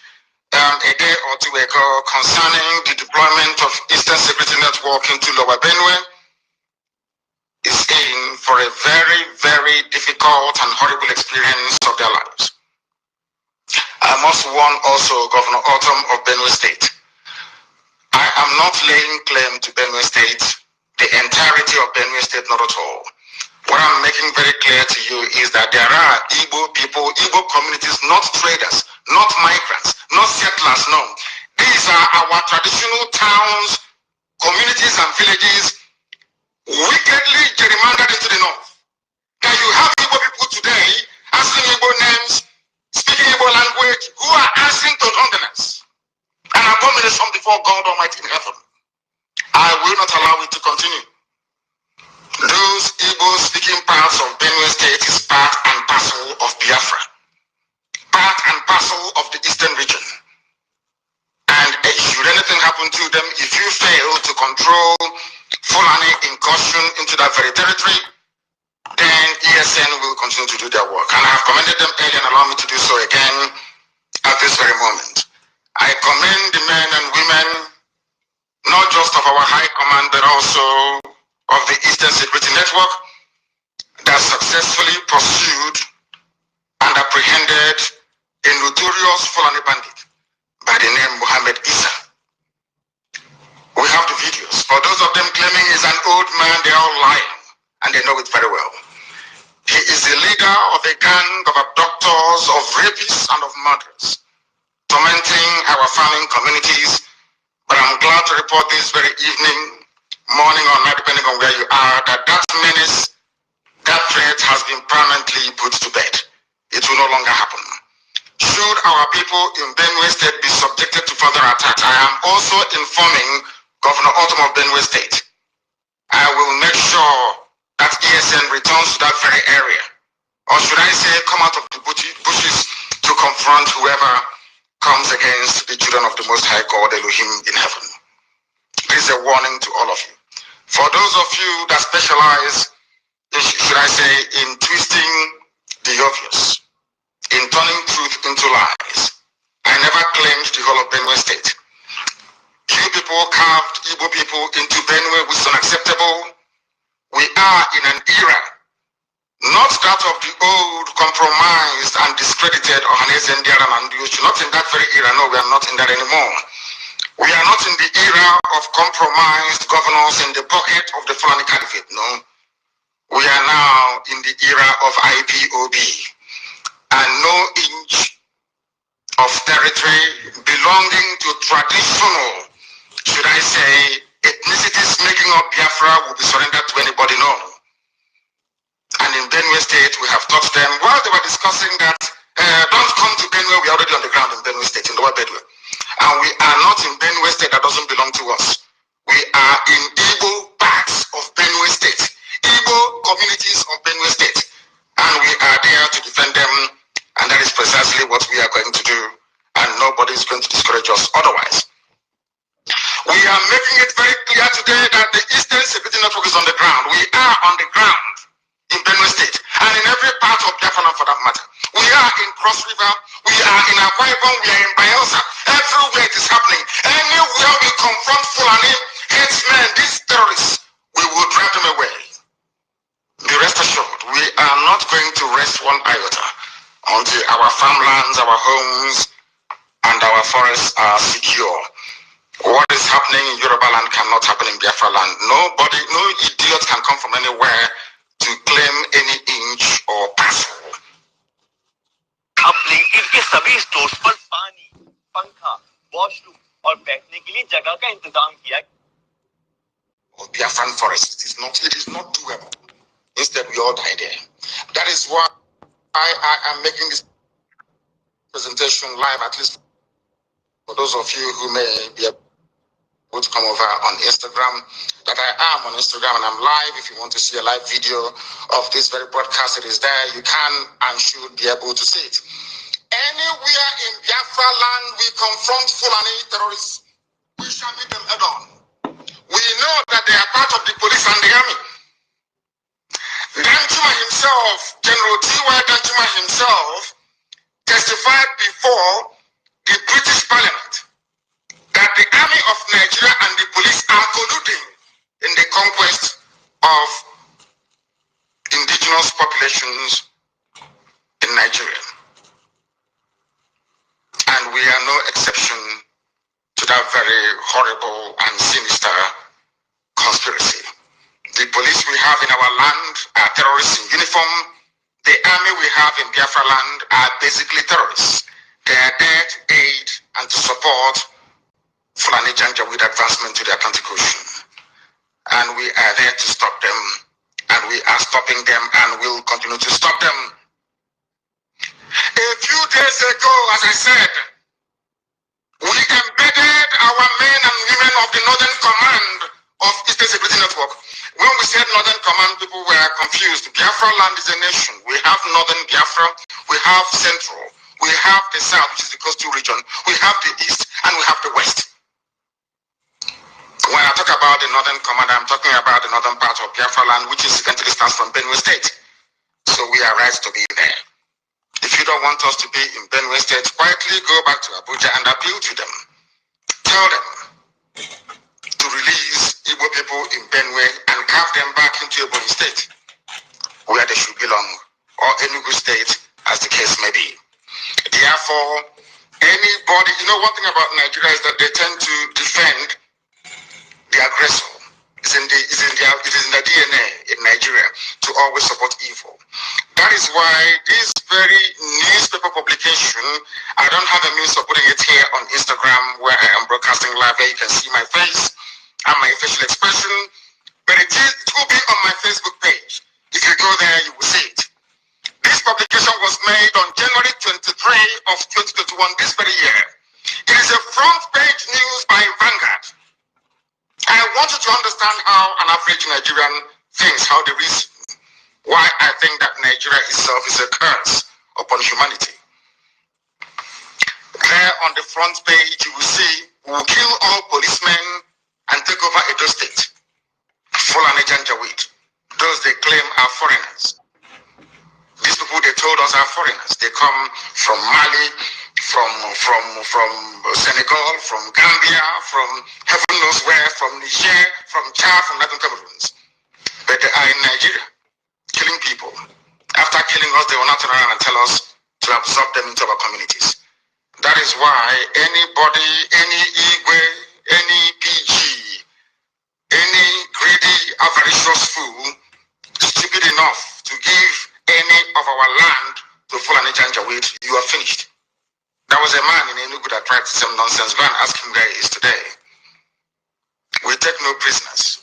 a day or two ago concerning the deployment of Eastern Security Network into Lower Benue, is in for a very, very difficult and horrible experience of their lives. I must warn also Governor Autumn of Benue State. I am not laying claim to Benue State, the entirety of Benue State, not at all. What I'm making very clear to you is that there are Igbo people, Igbo communities, not traders, not migrants, not settlers, no. These are our traditional towns, communities and villages wickedly gerrymandered into the north. Now you have Igbo people today answering Igbo names, speaking Igbo language, who are answering to drunkenness, an abomination before God Almighty in heaven. I will not allow it to continue. Those Igbo-speaking parts of Benue State is part and parcel of Biafra, part and parcel of the eastern region. And should anything happen to them, if you fail to control Fulani incursion into that very territory, then ESN will continue to do their work. And I have commended them earlier and allow me to do so again at this very moment. I commend the men and women, not just of our high command, but also of the Eastern Security Network, that successfully pursued and apprehended a notorious Fulani bandit by the name Mohammed Isa. We have the videos. For those of them claiming he's an old man, they're all lying, and they know it very well. He is the leader of a gang of abductors, of rapists, and of murderers, tormenting our farming communities. But I'm glad to report this very evening, morning or night, depending on where you are, that menace, that threat has been permanently put to bed. It will no longer happen. Should our people in Benue State be subjected to further attacks, I am also informing Governor Autumn of Benue State. I will make sure that ESN returns to that very area. Or should I say, come out of the bushes to confront whoever comes against the children of the Most High God, Elohim in heaven. This is a warning to all of you. For those of you that specialize, should I say, in twisting the obvious, in turning truth into lies, I never claimed the whole of Benue State. You people carved Igbo people into Benue, which is unacceptable. We are in an era not that of the old, compromised and discredited Ohanese Ndiaram and Uchu. Not in that very era. No, we are not in that anymore. We are not in the era of compromised governors in the pocket of the Fulani Caliphate. No, we are now in the era of IPOB, and no inch of territory belonging to traditional, should I say, ethnicities making up Biafra will be surrendered to anybody. No. And in Benue State, we have taught them, while they were discussing that, don't come to Benue, we are already on the ground in Benue State, in the Lower Benue. And we are not in Benue State, that doesn't belong to us. We are in Igbo parts of Benue State, Igbo communities of Benue State. And we are there to defend them, and that is precisely what we are going to do. And nobody is going to discourage us otherwise. We are making it very clear today that the Eastern Security Network is on the ground. We are on the ground in Benue State and in every part of Biafra for that matter. We are in Cross River, we are in Akwa Ibom, we are in Bayelsa. Everywhere it is happening. Anywhere we confront Fulani headsmen, these terrorists, we will drive them away. Be rest assured, we are not going to rest one iota until our farmlands, our homes, and our forests are secure. What is happening in Yoruba land cannot happen in Biafra land. Nobody, no idiot can come from anywhere to claim any inch or parcel. अपने इनके सभी stores पर पानी, पंखा, washroom और बैठने के लिए जगह का इंतजाम किया। Biafran forest, it is not doable. Instead, we all die there. That is why I am making this presentation live, at least for those of you who may be able to come over on Instagram, that I am on Instagram and I'm live. If you want to see a live video of this very broadcast, it is there. You can and should be able to see it. Anywhere in Biafra land we confront Fulani terrorists, we shall meet them head on. We know that they are part of the police and the army. Danjuma himself, General T.Y. Danjuma himself, testified before the British Parliament that the army of Nigeria and the police are colluding in the conquest of indigenous populations in Nigeria. And we are no exception to that very horrible and sinister conspiracy. The police we have in our land are terrorists in uniform. The army we have in Biafra land are basically terrorists. They are there to aid and to support Fulani Janjaweed advancement to the Atlantic Ocean. And we are there to stop them. And we are stopping them and will continue to stop them. A few days ago, as I said, we embedded our men and women of the Northern Command of Eastern Security Network. When we said Northern Command, people were confused. Biafra land is a nation. We have Northern Biafra, we have Central, we have the South, which is the coastal region, we have the East, and we have the West. When I talk about the Northern Command, I'm talking about the northern part of Biafra land, which incidentally stands from Benue State. So we are right to be there. If you don't want us to be in Benue State, quietly go back to Abuja and appeal to them. Tell them to release Igbo people in Benue and carve them back into Ebonyi State, where they should belong, or Enugu State, as the case may be. Therefore, anybody, one thing about Nigeria is that they tend to defend the aggressor. It is in the DNA in Nigeria to always support evil. That is why this very newspaper publication, I don't have a means of putting it here on Instagram where I am broadcasting live. There you can see my face and my facial expression, but it will be on my Facebook page. If you go there, you will see it. This publication was made on January 23 of 2021, this very year. It is a front page news by Vanguard. I want you to understand how an average Nigerian thinks, how they reason, why I think that Nigeria itself is a curse upon humanity. There on the front page, you will see, we will kill all policemen and take over Edo State. Fulani Janjaweed, those they claim are foreigners. These people they told us are foreigners. They come from Mali, from Senegal, from Gambia, from heaven knows where, from Niger, from Chad, from Northern Cameroons. But they are in Nigeria, killing people, After killing us, they will not turn around and tell us to absorb them into our communities. That is why anybody, any Igwe, any PG, any greedy, avaricious fool, stupid enough to give any of our land to Fulani Janjaweed, you are finished. There was a man in Enugu that tried some nonsense. Go and ask him where he is today. We take no prisoners.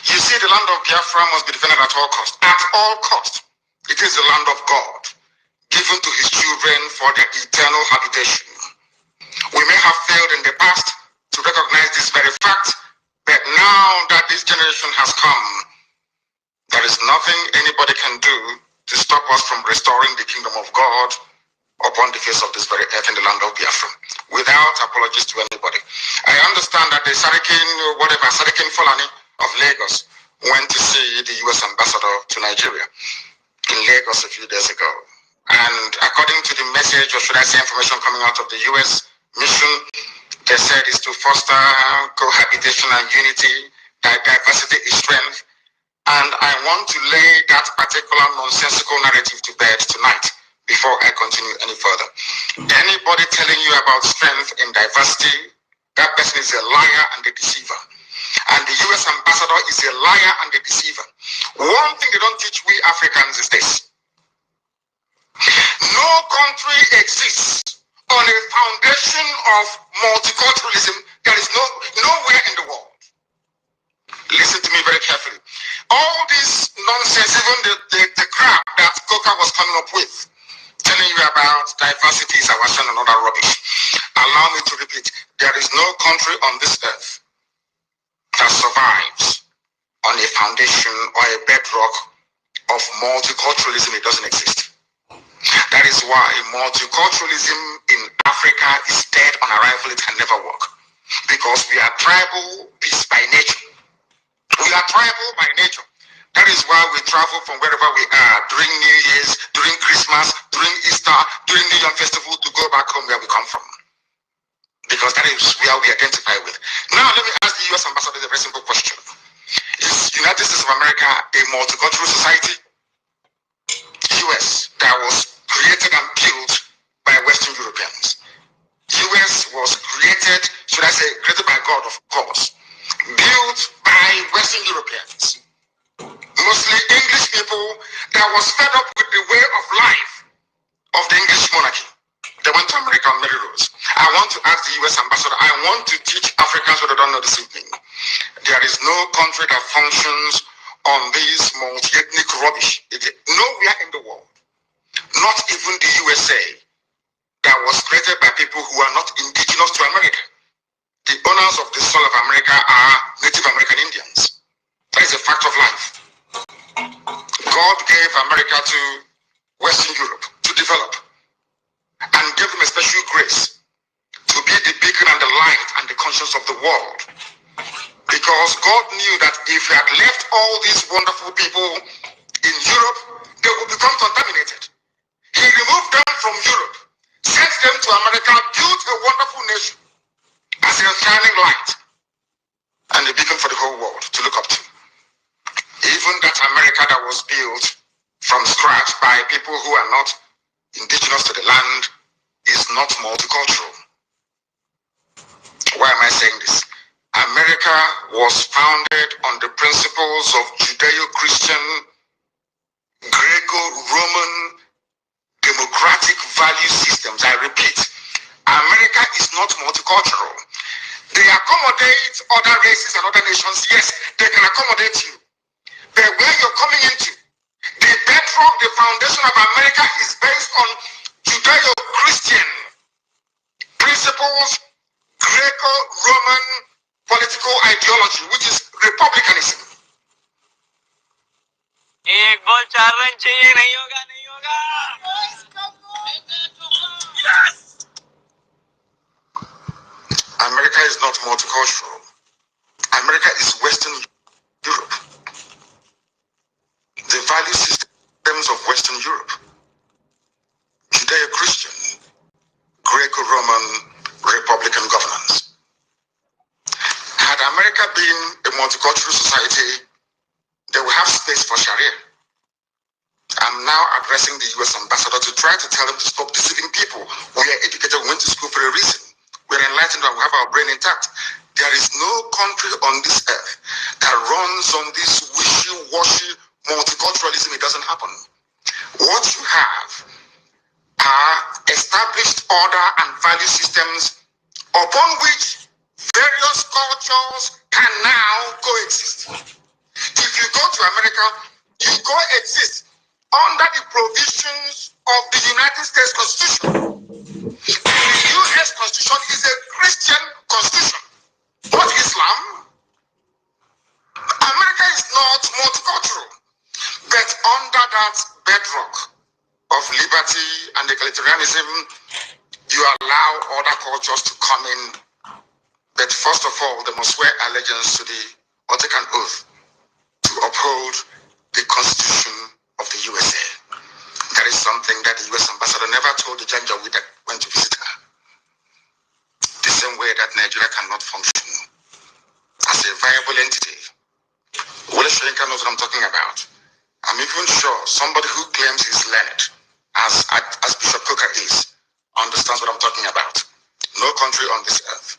You see, the land of Biafra must be defended at all costs. At all costs. It is the land of God, given to his children for their eternal habitation. We may have failed in the past to recognize this very fact, but now that this generation has come, there is nothing anybody can do to stop us from restoring the kingdom of God upon the face of this very earth in the land of Biafra, without apologies to anybody. I understand that the Sarikin Fulani of Lagos went to see the US ambassador to Nigeria in Lagos a few days ago. And according to the message, or should I say information coming out of the US mission, they said is to foster cohabitation and unity, that diversity is strength. And I want to lay that particular nonsensical narrative to bed tonight before I continue any further. Anybody telling you about strength in diversity, that person is a liar and a deceiver. And the US ambassador is a liar and a deceiver. One thing they don't teach we Africans is this. No country exists on a foundation of multiculturalism. There is nowhere in the world. Listen to me very carefully. All this nonsense, even the crap that Coca was coming up with, telling you about diversity is our son and other rubbish. Allow me to repeat, there is no country on this earth that survives on a foundation or a bedrock of multiculturalism. It doesn't exist. That is why multiculturalism in Africa is dead on arrival. It can never work. Because we are tribal beasts by nature. We are tribal by nature. That is why we travel from wherever we are during New Year's, during Christmas, during Easter, during New Year Festival to go back home where we come from. Because that is where we identify with. Now let me ask the US ambassador a very simple question. Is United States of America a multicultural society? US that was created and built by Western Europeans. US was created, should I say, created by God, of course. Built by Western Europeans. Mostly English people that was fed up with the way of life of the English monarchy. They went to America on Mary Rose. I want to ask the US ambassador, I want to teach Africans what they don't know this evening. There is no country that functions on this multi-ethnic rubbish. Nowhere in the world, not even the USA, that was created by people who are not indigenous to America. The owners of the soil of America are Native American Indians. That is a fact of life. God gave America to Western Europe to develop and gave them a special grace to be the beacon and the light and the conscience of the world. Because God knew that if he had left all these wonderful people in Europe, they would become contaminated. He removed them from Europe, sent them to America, built a wonderful nation as a shining light and a beacon for the whole world to look up to. Even that America that was built from scratch by people who are not indigenous to the land is not multicultural. Why am I saying this? America was founded on the principles of Judeo-Christian, Greco-Roman, democratic value systems. I repeat, America is not multicultural. They accommodate other races and other nations. Yes, they can accommodate you. But where you're coming into, the bedrock, the foundation of America is based on Judeo-Christian principles, Greco-Roman political ideology, which is republicanism. एक ball चार run चाहिए, नहीं होगा, नहीं होगा. Yes. America is not multicultural. America is Western Europe. The value systems of Western Europe, Judeo-Christian, Greco-Roman, Republican governance. Had America been a multicultural society, they would have space for Sharia. I'm now addressing the US ambassador to try to tell them to stop deceiving people. We are educated, we went to school for a reason. We're enlightened and we have our brain intact. There is no country on this earth that runs on this wishy-washy multiculturalism. It doesn't happen. What you have are established order and value systems upon which various cultures can now coexist. If you go to America, you coexist under the provisions of the United States Constitution. And the US Constitution is a Christian constitution, not Islam. America is not multicultural, but under that bedrock of liberty and egalitarianism, you allow other cultures to come in. But first of all, they must swear allegiance to the or take an oath to uphold the Constitution of the USA. That is something that the US ambassador never told the Janjaweed that went to visit her. The same way that Nigeria cannot function as a viable entity. Wole Soyinka knows what I'm talking about. I'm even sure somebody who claims he's learned, as Bishop Coker is, understands what I'm talking about. No country on this earth.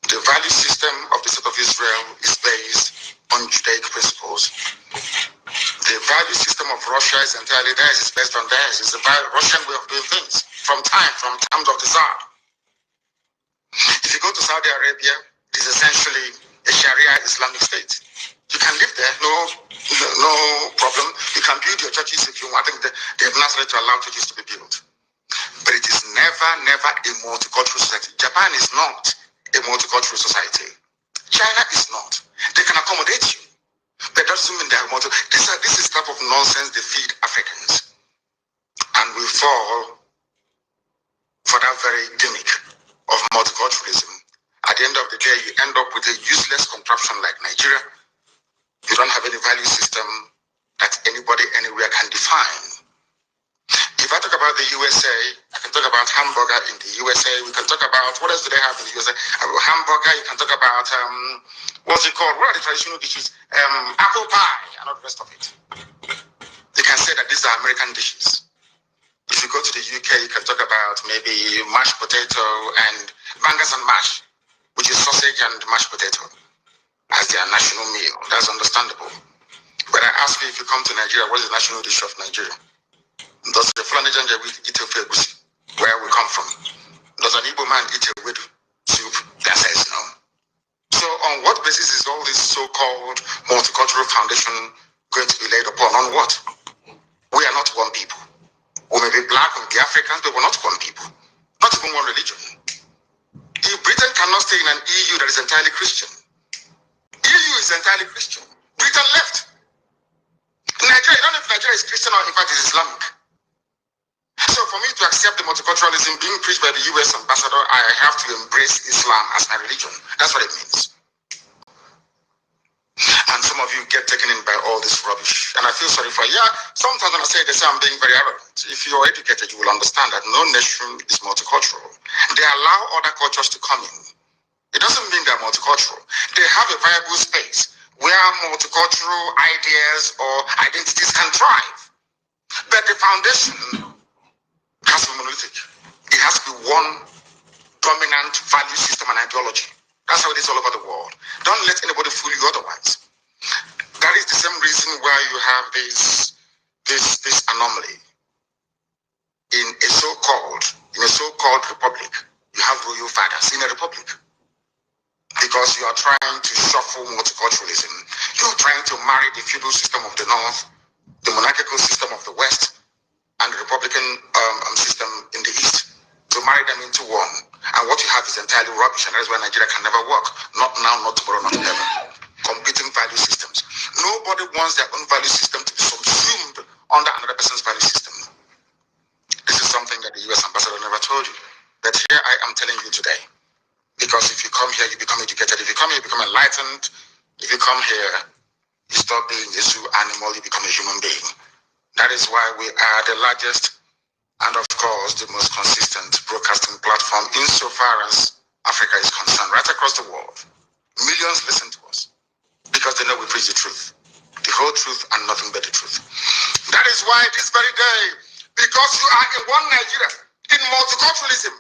The value system of the state of Israel is based on Judaic principles. The value system of Russia is entirely theirs. It's based on theirs. It's the Russian way of doing things from times of the Tsar. If you go to Saudi Arabia, it is essentially a Sharia Islamic state. You can live there, no problem. You can build your churches if you want. I think they have not to allow churches to be built. But it is never a multicultural society. Japan is not a multicultural society. China is not. They can accommodate you. But that doesn't mean they are multicultural. This is the type of nonsense they feed Africans. And we fall for that very gimmick of multiculturalism. At the end of the day, you end up with a useless contraption like Nigeria. You don't have any value system that anybody anywhere can define. If I talk about the USA, I can talk about hamburger in the USA. We can talk about, what else do they have in the USA? Hamburger, you can talk about, what's it called? What are the traditional dishes? Apple pie and all the rest of it. You can say that these are American dishes. If you go to the UK, you can talk about maybe mashed potato and bangers and mash, which is sausage and mashed potato as their national meal. That's understandable. But I ask you, if you come to Nigeria, what is the national dish of Nigeria? Does the Fulani Janjaweed eat a fegusi, where we come from? Does an Igbo man eat a weed soup? The answer is no. So on what basis is all this so-called multicultural foundation going to be laid upon? On what? We are not one people. We may be black, we may be Africans, but we're not one people. Not even one religion. If Britain cannot stay in an EU that is entirely Christian, EU is entirely Christian. Britain left. Nigeria, I don't know if Nigeria is Christian or in fact is Islamic. So for me to accept the multiculturalism being preached by the US ambassador, I have to embrace Islam as my religion. That's what it means. And some of you get taken in by all this rubbish. And I feel sorry for you. Yeah, sometimes when I say this, I'm being very arrogant. If you're educated, you will understand that no nation is multicultural. They allow other cultures to come in. It doesn't mean they're multicultural. They have a viable space where multicultural ideas or identities can thrive. But the foundation has to be monolithic. It has to be one dominant value system and ideology. That's how it is all over the world. Don't let anybody fool you otherwise. That is the same reason why you have this anomaly. In a so-called republic, you have royal fathers in a republic. Because you are trying to shuffle multiculturalism. You're trying to marry the feudal system of the North, the monarchical system of the West, and the Republican system in the East, to marry them into one. And what you have is entirely rubbish, and that is why Nigeria can never work. Not now, not tomorrow, not ever. Competing value systems. Nobody wants their own value system to be subsumed under another person's value system. This is something that the US ambassador never told you. But here I am telling you today. Because if you come here, you become educated. If you come here, you become enlightened. If you come here, you stop being a zoo animal, you become a human being. That is why we are the largest and, of course, the most consistent broadcasting platform insofar as Africa is concerned, right across the world. Millions listen to us because they know we preach the truth. The whole truth and nothing but the truth. That is why this very day, because you are in one Nigeria, in multiculturalism,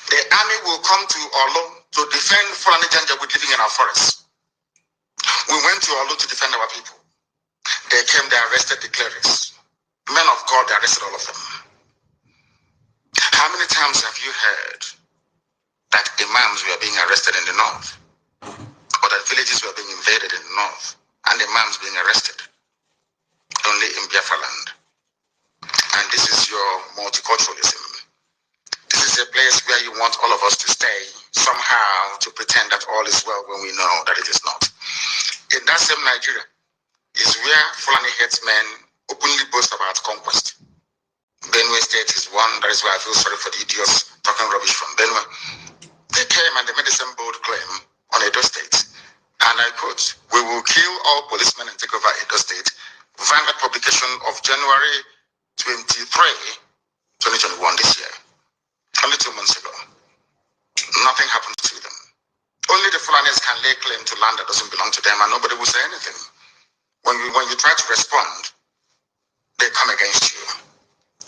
the army will come to Olo to defend Fulani Janjaweed living in our forests. We went to Olo to defend our people. They came, they arrested the clerics. Men of God, they arrested all of them. How many times have you heard that imams were being arrested in the north? Or that villages were being invaded in the north and imams being arrested? Only in Biafra land. And this is your multiculturalism. This is a place where you want all of us to stay somehow to pretend that all is well when we know that it is not. In that same Nigeria is where Fulani headsmen openly boast about conquest. Benue State is one. That is why I feel sorry for the idiots talking rubbish from Benue. They came and they made the same bold claim on Edo State. And I quote, "We will kill all policemen and take over Edo State." Vanguard publication of January 23, 2021, this year. Only 2 months ago. Nothing happened to them. Only the Fulanis can lay claim to land that doesn't belong to them and nobody will say anything. When you try to respond, they come against you.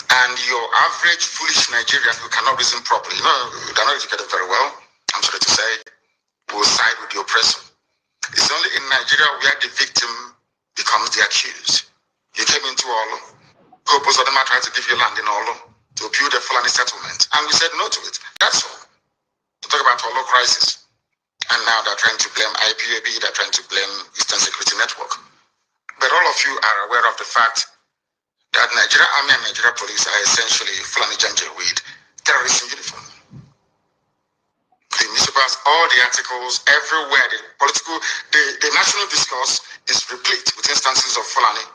And your average foolish Nigerian who cannot reason properly, they're not educated very well, I'm sorry to say, will side with the oppressor. It's only in Nigeria where the victim becomes the accused. You came into Olo, Purpose of them tried to give you land in Olo to build a Fulani settlement, and we said no to it. That's all. To talk about Olo crisis. And now they're trying to blame IPAB, they're trying to blame Eastern Security Network. But all of you are aware of the fact that Nigeria Army and Nigeria Police are essentially Fulani Janjaweed terrorists in uniform. The newspapers, all the articles, everywhere, the national discourse is replete with instances of Fulani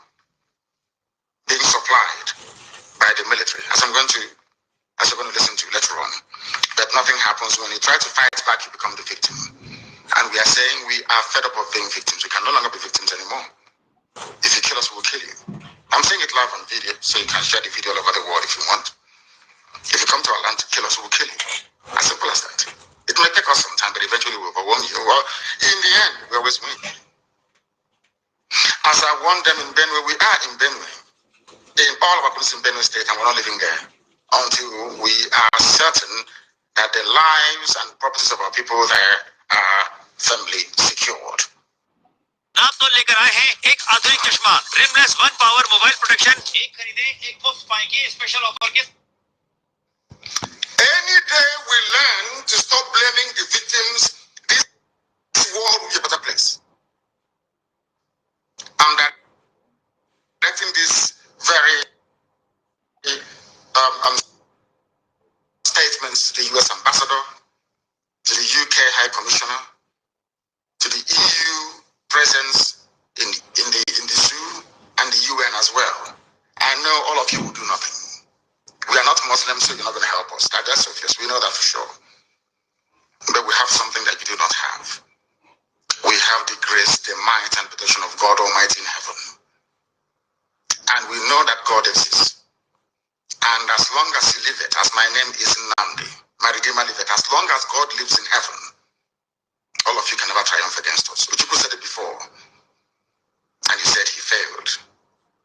being supplied by the military, as you're going to listen to later on. But nothing happens. When you try to fight back, you become the victim. And we are saying we are fed up of being victims. We can no longer be victims anymore. If you kill us, we will kill you. I'm saying it live on video, so you can share the video all over the world if you want. If you come to our land to kill us, we will kill you. As simple as that. It may take us some time, but eventually we'll overwhelm you. Well, in the end, we always win. As I warned them in Benue, we are in Benue. In all of our police in Benue State, and we're not living there until we are certain that the lives and properties of our people there are firmly secured. आप तो लेकर आए हैं एक आधुनिक चश्मा rimless 1 power mobile protection एक खरीदे एक मुफ्त पाएंगे स्पेशल ऑफर के Any day we learn to stop blaming the victims, this world will be a better place. I'm directing this very statements to the US Ambassador, to the UK High Commissioner, to the EU presence in the zoo and the UN as well. I know all of you will do nothing. We are not Muslims, so you're not going to help us. That's obvious. We know that for sure. But we have something that you do not have. We have the grace, the might, and protection of God Almighty in heaven. And we know that God exists. And as long as He liveth, as my name is Nandi, my Redeemer liveth, as long as God lives in heaven, all of you can never triumph against us. Uchuku said it before, and he said he failed.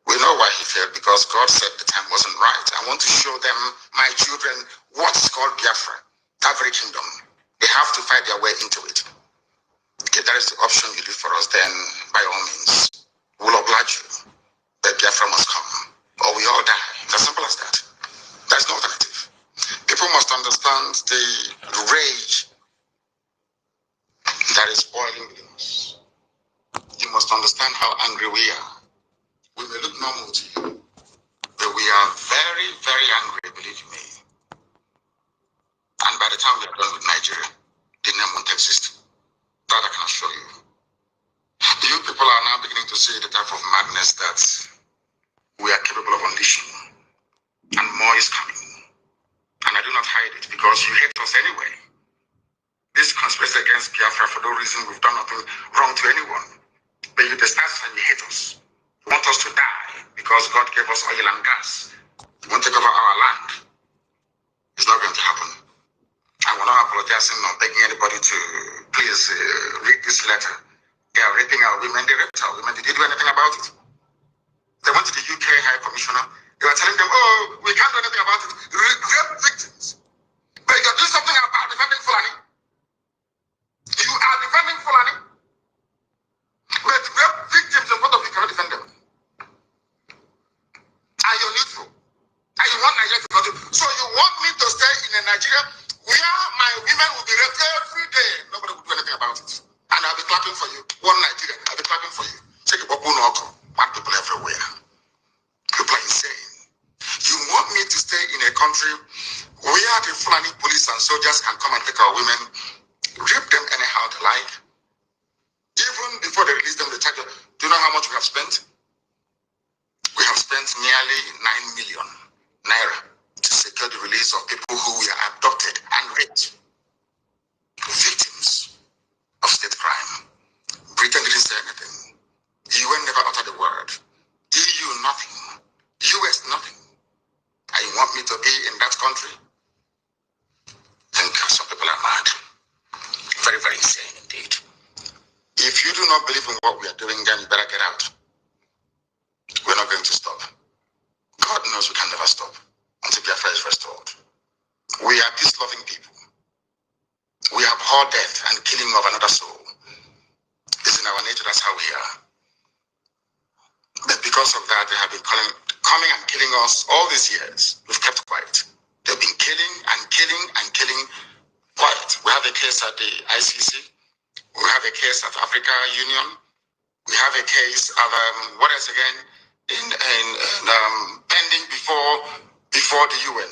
We know why he failed, because God said the time wasn't right. I want to show them, my children, what is called Biafra, that very kingdom. They have to fight their way into it. If that is the option you leave for us, then by all means, we'll oblige you. But Biafra must come, or we all die. It's as simple as that. There's no alternative. People must understand the rage that is boiling within us. You must understand how angry we are. We may look normal to you, but we are very, very angry, believe me. And by the time we are done with Nigeria, the name won't exist. That I can assure you. You people are now beginning to see the type of madness that we are capable of unleashing. And more is coming. And I do not hide it, because you hate us anyway. This conspiracy against Biafra, for no reason, we've done nothing wrong to anyone. But you despise us and you hate us. You want us to die because God gave us oil and gas. You want to take over our land. It's not going to happen. And we're not apologizing or begging anybody to please read this letter. They are raping our women. They raped our women. Did you do anything about it? They went to the UK High Commissioner. They were telling them, oh, we can't do anything about it. Rape victims. But you're doing something about defending Fulani. You are defending Fulani. But rape victims in front of you cannot defend them. And you're neutral. And you want Nigeria to continue. So you want me to stay in a Nigeria where my women will be raped every day. Nobody will do anything about it. And I'll be clapping for you. One Nigeria, I'll be clapping for you. Take a bubble knock. Bad people everywhere. People are insane. You want me to stay in a country where the Fulani police and soldiers can come and take our women, rape them anyhow they like. Even before they release them, they charge them. Do you know how much we have spent? We have spent nearly 9 million naira to secure the release of people who were abducted and raped. Victims of state crime. Britain didn't say anything. UN never uttered a word. EU nothing. US nothing. And you want me to be in that country? I think some people are mad. Very, very insane indeed. If you do not believe in what we are doing, then you better get out. We're not going to stop. God knows we can never stop until Biafra is restored. We are peace-loving people. We abhor death and killing of another soul. It's in our nature, that's how we are. But because of that, they have been coming and killing us all these years. We've kept quiet. They've been killing and killing and killing quiet. We have a case at the ICC. We have a case at Africa Union. We have a case of, what else again? Pending before the UN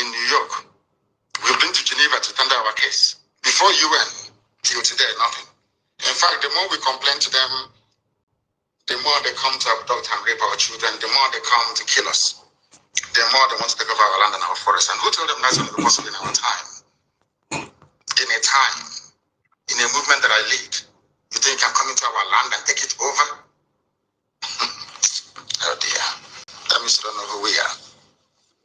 in New York. We've been to Geneva to tender our case. Before UN, till today, nothing. In fact, the more we complain to them, the more they come to abduct and rape our children, the more they come to kill us, the more they want to take over our land and our forests. And who told them that's going to be possible in our time? In a time, in a movement that I lead, you think you can come into our land and take it over? Oh dear. That means you don't know who we are.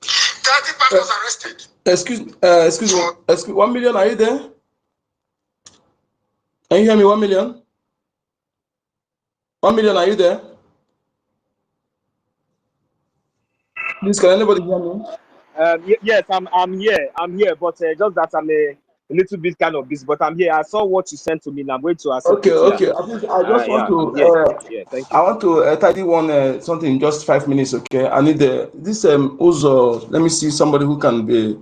30 pastors arrested. Excuse me. 1 million, are you there? Can you hear me? 1 million? 1 million, are you there? Please, can anybody hear me? Yes, I'm here, but just that I'm a little bit kind of busy, but I'm here. I saw what you sent to me, and I'm going to accept it. Okay. I just want to. Thank you. I want to tidy one something in just 5 minutes. Okay, I need this Uzo. Let me see somebody who can be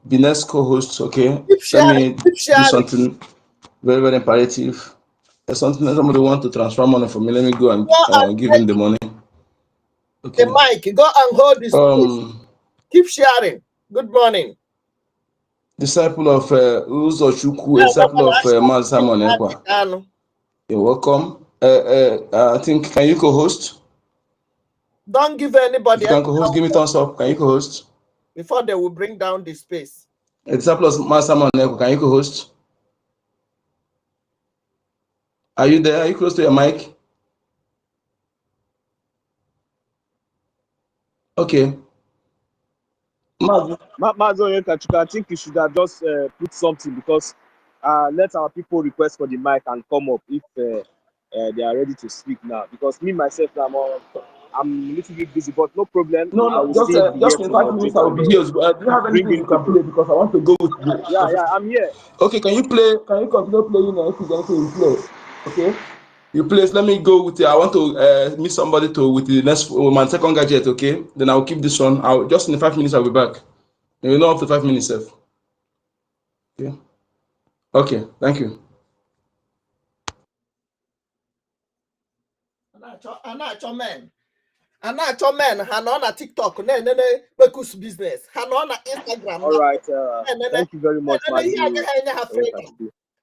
next co-host. Okay, let me do something very, very imperative. There's something that somebody want to transfer money for me. Let me go and give him the money. Okay. The mic, go and hold this. Keep sharing. Good morning. Disciple of Uzo Chukwu, disciple of Mazi Simon Ekwa. You're welcome. I think, can you co-host? Don't give anybody. If you can co-host, give me thumbs up. Can you co-host? Before they will bring down the space. A disciple of Mazi Simon Ekwa, can you co-host? Are you there? Are you close to your mic? Okay. Mazo, I think you should have just put something, because let our people request for the mic and come up if they are ready to speak now. Because me myself, I'm a little bit busy, but no problem. No, just in 5 minutes I will be here. Do you have anything you can play? Because I want to go with you. Yeah, I'm here. Okay, can you continue playing if there's anything you play? Okay. You play. Let me go with it. I want to meet somebody with the next my second gadget. Okay, then I'll keep this one. I'll just in 5 minutes I'll be back. You know, after 5 minutes, Seth. Okay. Okay. Thank you. Men. Hanona TikTok. Bekus business. Hanona Instagram. All right. Thank you very much,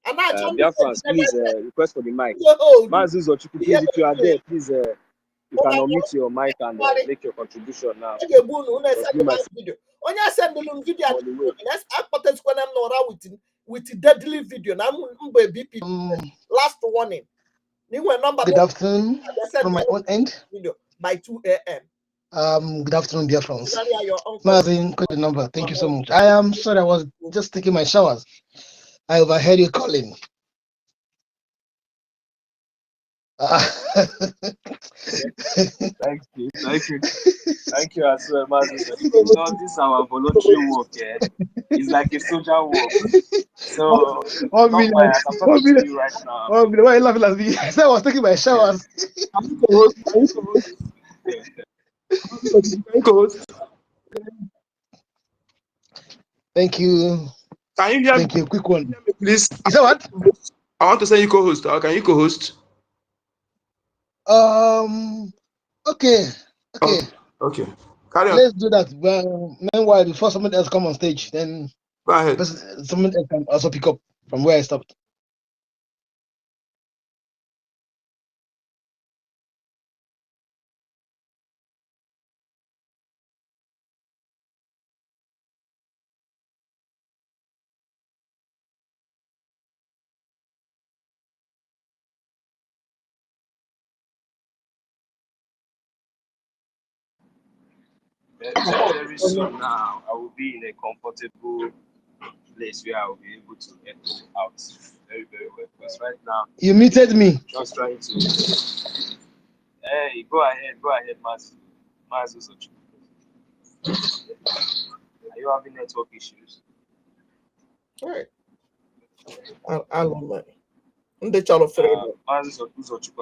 Biafrans, please request for the mic. Mazi Zochukwu, please, if you are there, please, you can unmute your mic and make your contribution now. With deadly video. Last warning. Good afternoon from my own end. By 2 a.m. Good afternoon, Biafrans. Mazin, quite the number. Thank you so much. I am sorry, I was just taking my showers. I overheard you calling. Thank you. Thank you as well, Master. You know, this is our voluntary work, yeah. It's like a soldier work. So, One million. I'm talking to you right now. 1 million. Why are you laughing at me? I said I was taking my showers. Can you co-host? Thank you. Can you hear Thank you. Quick one. please? You said what? I want to say you co-host. Can you co-host? Okay. Okay. Carry on. Let's do that. Meanwhile, before someone else come on stage, then Go ahead. someone else can also pick up from where I stopped. Very soon now, I will be in a comfortable place where I will be able to echo out very, very well. Because right now, You muted me. Just trying to. Hey, go ahead, Mazu. Are you having network issues? All right. I'll mind. Mazu,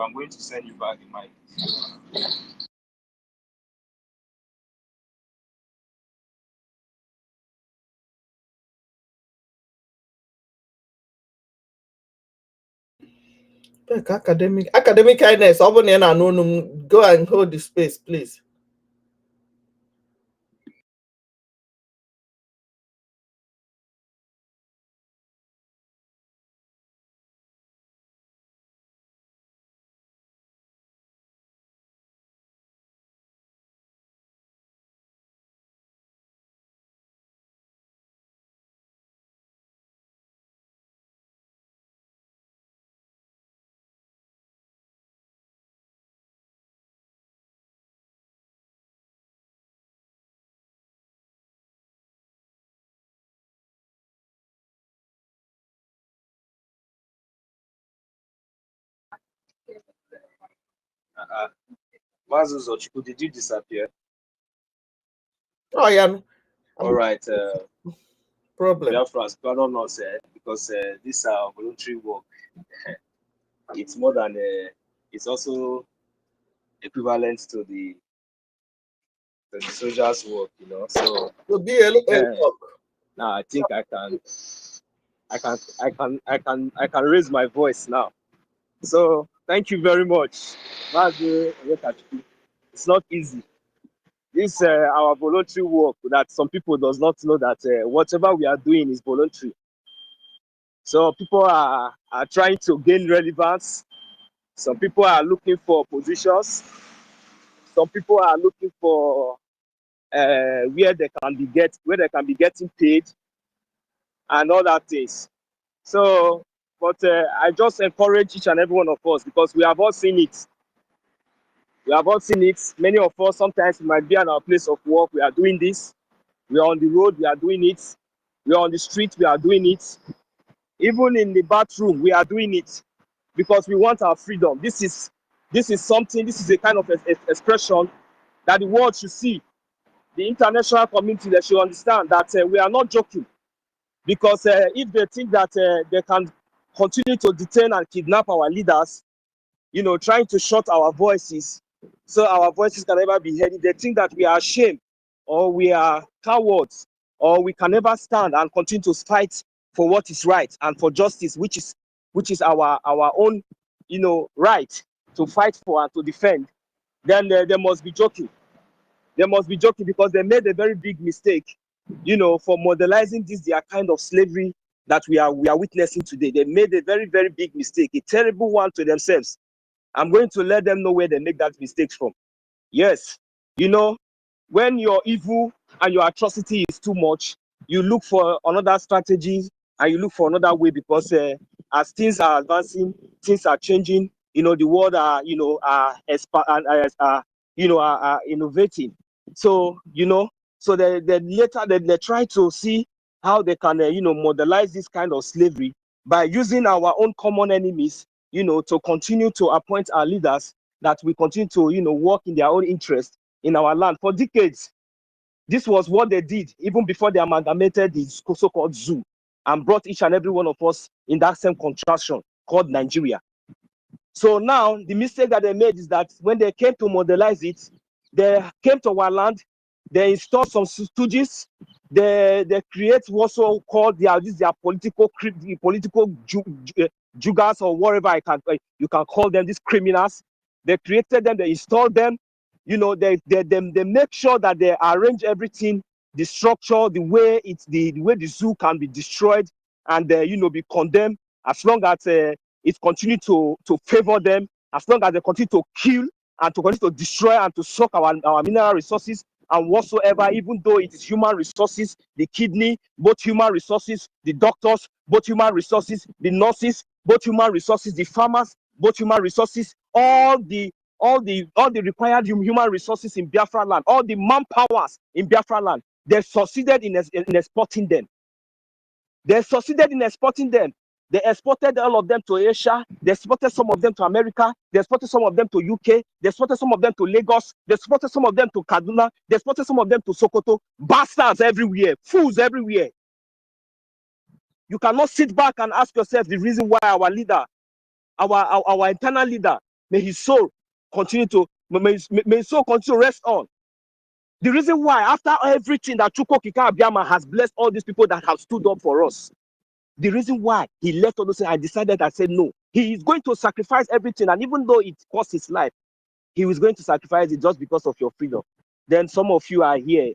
I'm going to send you back the mic. Academic kindness. Go and hold the space, please. Mazu Zochukwu, did you disappear? Oh, yeah. All right. Problem. Biafrans, pardon us, because this voluntary work, it's more than it's also equivalent to the soldiers' work, you know. So now I think I can raise my voice now. So thank you very much. It's not easy. This our voluntary work that some people does not know that whatever we are doing is voluntary. So people are trying to gain relevance. Some people are looking for positions. Some people are looking for where they can be getting paid and all that things. So, but I just encourage each and every one of us because we have all seen it. Many of us, sometimes we might be at our place of work. We are doing this. We are on the road. We are doing it. We are on the street. We are doing it. Even in the bathroom, we are doing it because we want our freedom. This is something. This is a kind of expression that the world should see. The international community, they should understand that we are not joking. Because if they think that they can continue to detain and kidnap our leaders, you know, trying to shut our voices, so our voices can never be heard. If they think that we are ashamed or we are cowards or we can never stand and continue to fight for what is right and for justice, which is our own, you know, right to fight for and to defend, then they must be joking. They must be joking because they made a very big mistake, you know, for modelizing this their kind of slavery that we are witnessing today. They made a very, very big mistake, a terrible one to themselves. I'm going to let them know where they make that mistake from. Yes, you know, when your evil and your atrocity is too much, you look for another strategy and you look for another way because as things are advancing, things are changing. You know, the world are innovating. So you know, so they try to see how they can modelize this kind of slavery by using our own common enemies, you know, to continue to appoint our leaders that we continue to, you know, work in their own interest in our land. For decades, this was what they did, even before they amalgamated the so-called zoo and brought each and every one of us in that same contraction called Nigeria. So now the mistake that they made is that when they came to modelize it, they came to our land, they installed some stooges, they create what's so called their political juggers or whatever you can call them, these criminals. They created them, they installed them, you know, they make sure that they arrange everything, the structure, the way the way the zoo can be destroyed and you know, be condemned, as long as it continues to favor them, as long as they continue to kill and to continue to destroy and to suck our mineral resources and whatsoever, even though it is human resources, the kidney, both human resources, the doctors, both human resources, the nurses, both human resources, the farmers, both human resources, all the required human resources in Biafra land, all the manpowers in Biafra land, they succeeded in exporting them. They succeeded in exporting them. They exported all of them to Asia. They exported some of them to America. They exported some of them to UK. They exported some of them to Lagos. They exported some of them to Kaduna. They exported some of them to Sokoto. Bastards everywhere. Fools everywhere. You cannot sit back and ask yourself the reason why our leader, our internal leader, may his soul continue to rest on. The reason why, after everything that Chukwu Okike Abiama has blessed all these people that have stood up for us, the reason why he left all those things, I decided, I said, no, he is going to sacrifice everything. And even though it cost his life, he was going to sacrifice it just because of your freedom. Then some of you are here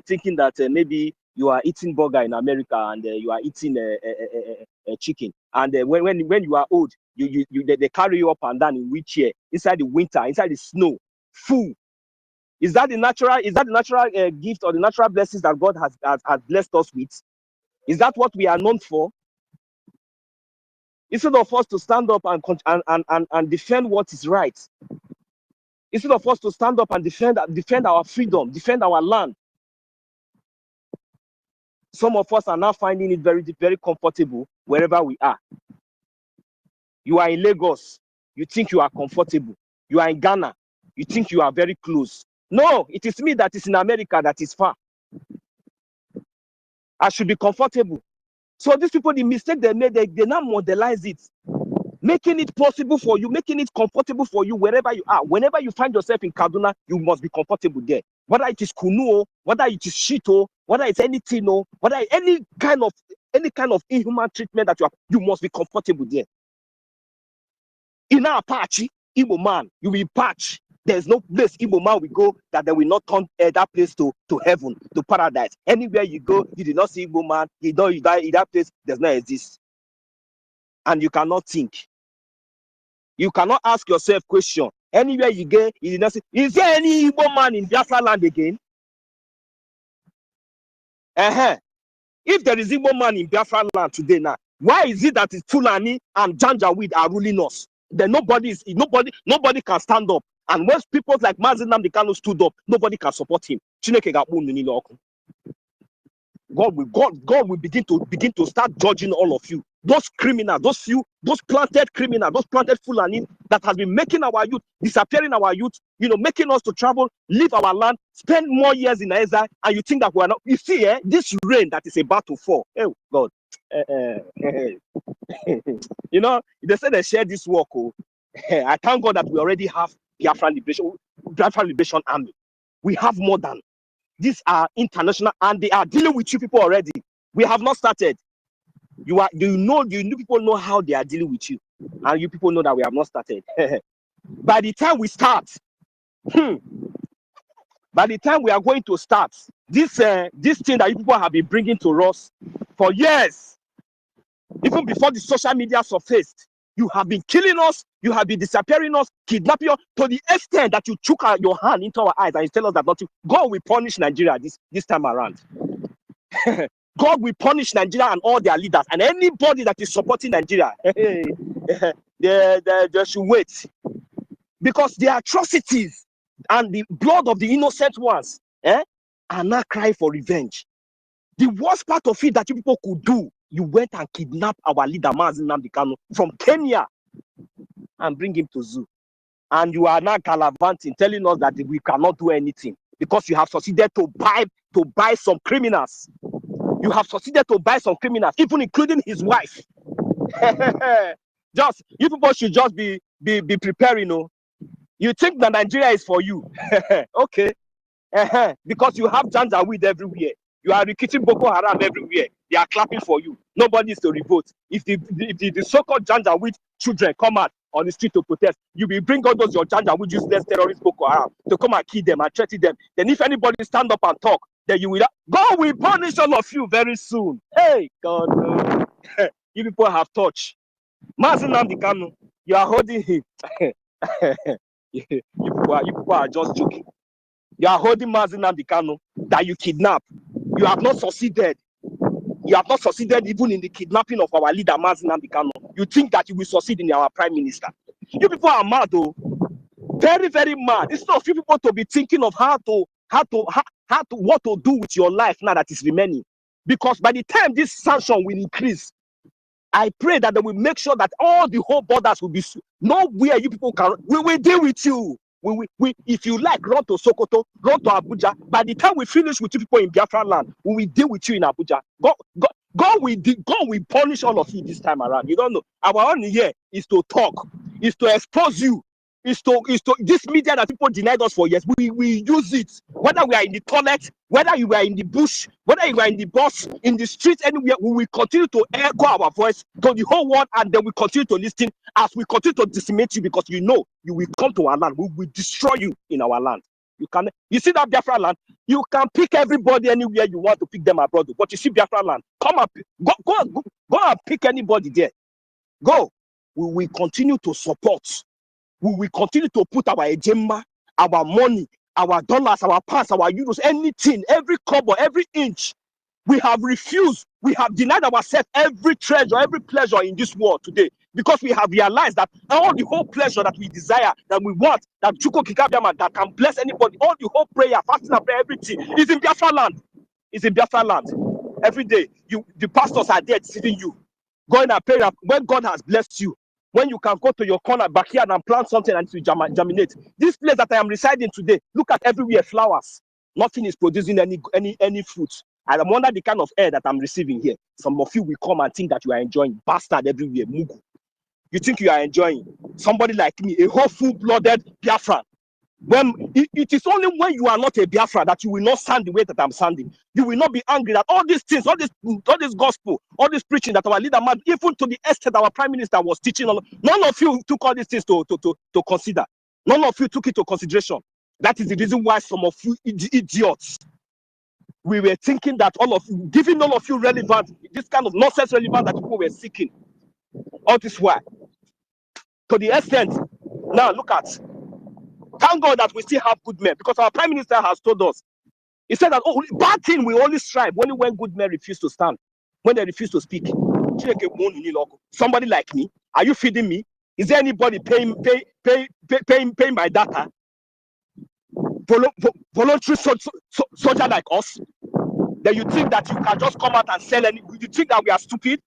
thinking that maybe you are eating burger in America and you are eating chicken. And when you are old, they carry you up and down in wheelchair, inside the winter, inside the snow, full. Is that the natural gift or the natural blessings that God has blessed us with? Is that what we are known for? Instead of us to stand up and defend what is right, instead of us to stand up and defend our freedom, defend our land, some of us are now finding it very, very comfortable wherever we are. You are in Lagos, you think you are comfortable. You are in Ghana, you think you are very close. No, it is me that is in America that is far. I should be comfortable. So these people, the mistake they made, they now modelize it, making it possible for you, making it comfortable for you wherever you are. Whenever you find yourself in Kaduna, you must be comfortable there. Whether it is Kunuo, whether it is Shito, whether it's anything, whether any kind of inhuman treatment that you must be comfortable there. In our Apache, Igbo man, you will patch. There's no place Igbo man will go that they will not turn that place to heaven, to paradise. Anywhere you go, you did not see Igbo man, you die in that place, does not exist. And you cannot think. You cannot ask yourself question. Anywhere you go, you did not see. Is there any Igbo man in Biafra land again? If there is Igbo man in Biafra land today now, why is it that Fulani and Janjaweed are ruling us? Then nobody can stand up. And when people like Mazi Nnamdi Kanu stood up, nobody can support him. God will begin to start judging all of you. Those criminals, those planted criminals, those planted Fulani that has been making our youth, disappearing our youth, making us to travel, leave our land, spend more years in exile, and you think that we are not. You see, this rain that is about to fall. Oh God. They say they share this work. I thank God that we already have Biafra Liberation Army. We have more than. These are international and they are dealing with you people already. We have not started. People know how they are dealing with you. And you people know that we have not started. By the time we start, by the time we are going to start, this thing that you people have been bringing to us for years, even before the social media surfaced, you have been killing us, you have been disappearing us, kidnapping us, to the extent that you took your hand into our eyes and you tell us that nothing. God will punish Nigeria this time around. God will punish Nigeria and all their leaders and anybody that is supporting Nigeria. They should wait. Because the atrocities and the blood of the innocent ones are now crying for revenge. The worst part of it that you people could do, you went and kidnapped our leader, Mazi Nnamdi Kanu, from Kenya. and bring him to zoo. And you are now gallivanting, telling us that we cannot do anything because you have succeeded to buy some criminals. You have succeeded to buy some criminals, even including his wife. Just you people should just be preparing. You think that Nigeria is for you? Okay, because you have Janjaweed everywhere. You are recruiting Boko Haram everywhere. They are clapping for you. Nobody is to revolt. If the so-called Janjaweed children come out on the street to protest, you will bring all those your Janjaweed useless terrorist Boko Haram to come and kill them and threaten them. Then if anybody stand up and talk, then you will God will punish all of you very soon. Hey, God, no. You people have touched. Mazi Nnamdi Kanu, you are holding him. you people are just joking. You are holding Mazi Nnamdi Kanu that you kidnap. You have not succeeded. You have not succeeded even in the kidnapping of our leader, Mazi Nnamdi Kanu. You think that you will succeed in our prime minister. You people are mad, though. Very, very mad. It's not for you people to be thinking of what to do with your life now that is remaining. Because by the time this sanction will increase, I pray that they will make sure that all the whole borders will be nowhere you people can. We will deal with you. We if you like, run to Sokoto, run to Abuja. By the time we finish with you people in Biafra land, we will deal with you in Abuja. God will punish all of you this time around. You don't know. Our only here is to talk, is to expose you, is to this media that people denied us for years. We use it. Whether we are in the toilet, whether you are in the bush, whether you are in the bus, in the street, anywhere, we will continue to echo our voice to the whole world, and then we continue to listen as we continue to decimate you, because you know you will come to our land. We will destroy you in our land. You see that Biafra land? You can pick everybody anywhere you want to pick them abroad, but you see Biafra land, come up, go and pick anybody there. Go. We will continue to support. We will continue to put our agenda, our money, our dollars, our pounds, our euros, anything, every kobo, every inch. We have refused. We have denied ourselves every treasure, every pleasure in this world today, because we have realized that all the whole pleasure that we desire, that we want, that Chuko Kikabiama, that can bless anybody, all the whole prayer, fasting and prayer, everything is in Biafra land. It's in Biafra land. Every day, the pastors are there deceiving you. Going and pray when God has blessed you. When you can go to your corner backyard and plant something and it will germinate. This place that I am residing today, look at everywhere flowers. Nothing is producing any fruit. And I wonder the kind of air that I'm receiving here. Some of you will come and think that you are enjoying. Bastard everywhere, Mugu. You think you are enjoying. Somebody like me, a whole full-blooded Biafran. When it is only when you are not a Biafra that you will not stand the way that I'm standing. You will not be angry that all these things, all this gospel, all this preaching that our leader man, even to the extent our prime minister was teaching, none of you took all these things to consider. None of you took it to consideration. That is the reason why some of you idiots, we were thinking that giving all of you relevant, this kind of nonsense relevant that people were seeking. All this why. To the extent, now look at. Thank God that we still have good men, because our prime minister has told us. He said that bad thing will only strive only when good men refuse to stand, when they refuse to speak. Somebody like me, are you feeding me? Is there anybody paying my data? Voluntary soldier like us? Then you think that you can just come out and sell any? You think that we are stupid?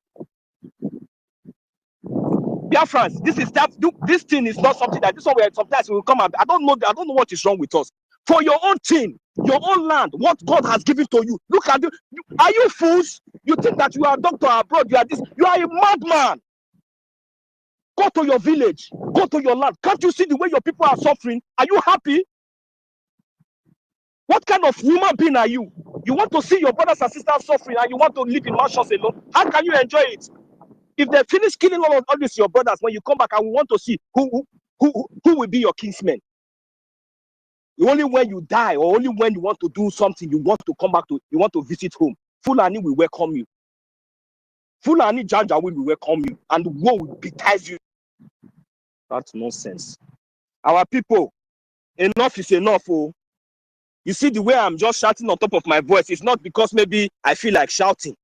Biafrans, this thing is not something that sometimes we will come out. I don't know what is wrong with us. For your own thing, your own land, what God has given to you. Look at you. Are you fools? You think that you are a doctor abroad? You are this. You are a madman. Go to your village. Go to your land. Can't you see the way your people are suffering? Are you happy? What kind of human being are you? You want to see your brothers and sisters suffering, and you want to live in mansions alone? How can you enjoy it? If they finish killing all these your brothers, when you come back, and we want to see who will be your kinsmen. Only when you die, or only when you want to do something, you want to come back to, you want to visit home. Fulani will welcome you. Fulani Janjaweed will welcome you, and woe will betize you. That's nonsense. Our people, enough is enough. Oh, you see the way I'm just shouting on top of my voice. It's not because maybe I feel like shouting.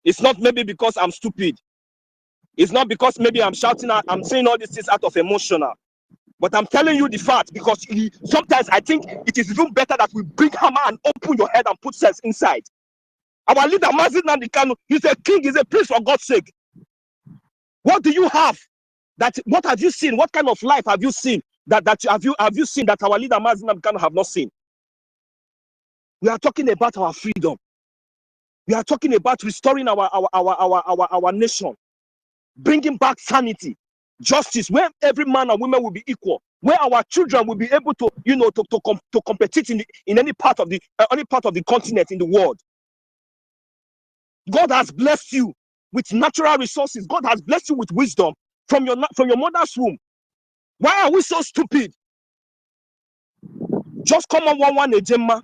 It's not maybe because I'm stupid. It's not because maybe I'm shouting out, I'm saying all these things out of emotional. But I'm telling you the fact, because sometimes I think it is even better that we bring hammer and open your head and put sense inside. Our leader, Mazi Nnamdi Kanu, he's a king, he's a prince, for God's sake. What do you have That what have you seen? What kind of life have you seen that have you seen that our leader Mazi Nnamdi Kanu have not seen? We are talking about our freedom. We are talking about restoring our nation, bringing back sanity, justice, where every man and woman will be equal, where our children will be able to, to compete in any part of the continent in the world. God has blessed you with natural resources. God has blessed you with wisdom from your mother's womb. Why are we so stupid? Just come on one Ejema.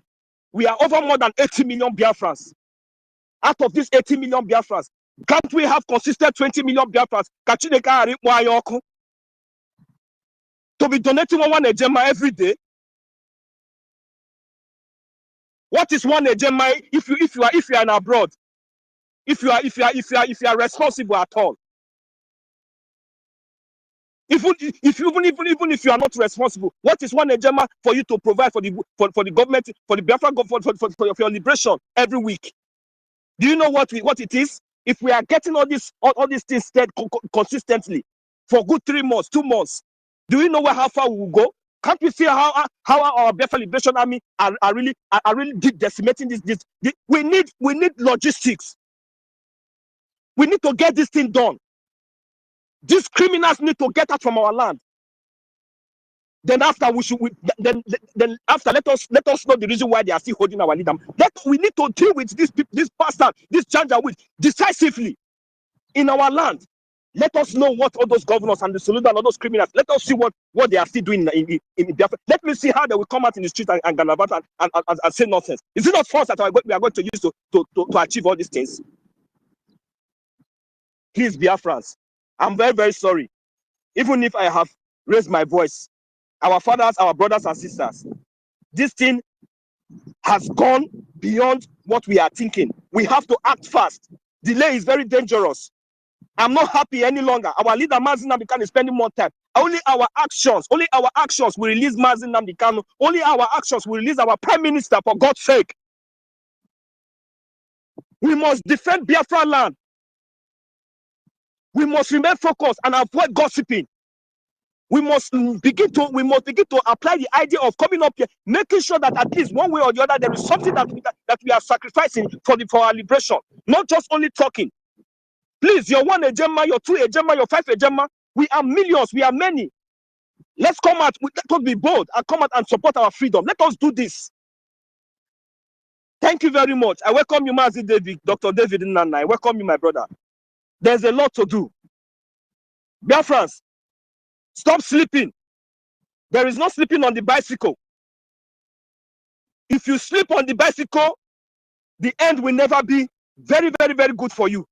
We are over more than 80 million Biafrans. Out of these 80 million Biafrans, can't we have consistent 20 million Biafrans? To be donating one Ejema every day? What is one Ejema if you are in abroad? If you are responsible at all? Even if you are not responsible, what is one Ejema for you to provide for the government, for the Biafra for your liberation every week? Do you know what it is? If we are getting all these things said consistently for good 3 months, 2 months, do you know how far we will go? Can't we see how our Biafra Liberation Army are really decimating this? We need logistics. We need to get this thing done. These criminals need to get out from our land. Then after then after let us know the reason why they are still holding our leader. We need to deal with this bastard, this Janjaweed decisively in our land. Let us know what all those governors and the Soludo and all those criminals. Let us see what they are still doing in Biafra. Let me see how they will come out in the street and galavat and say nonsense. Is it not force that we are going to use to achieve all these things? Please, Biafrans, I'm very, very sorry. Even if I have raised my voice, our fathers, our brothers and sisters, this thing has gone beyond what we are thinking. We have to act fast. Delay is very dangerous. I'm not happy any longer. Our leader Mazi Nnamdi Kanu is spending more time. Only our actions will release Mazi Nnamdi Kanu. Only our actions will release our Prime Minister, for God's sake. We must defend Biafra land. We must remain focused and avoid gossiping. We must begin to apply the idea of coming up here, making sure that at least one way or the other there is something that we are sacrificing for our liberation, not just only talking. Please, your 1 Ejema, your 2 Ejema, your 5 Ejema, we are millions, we are many. Let's come out, let us be bold and come out and support our freedom. Let us do this. Thank you very much. I welcome you, Mazi David, Dr. David Nnana. I welcome you, my brother. There's a lot to do. Biafrans, stop sleeping. There is no sleeping on the bicycle. If you sleep on the bicycle, the end will never be very, very, very good for you.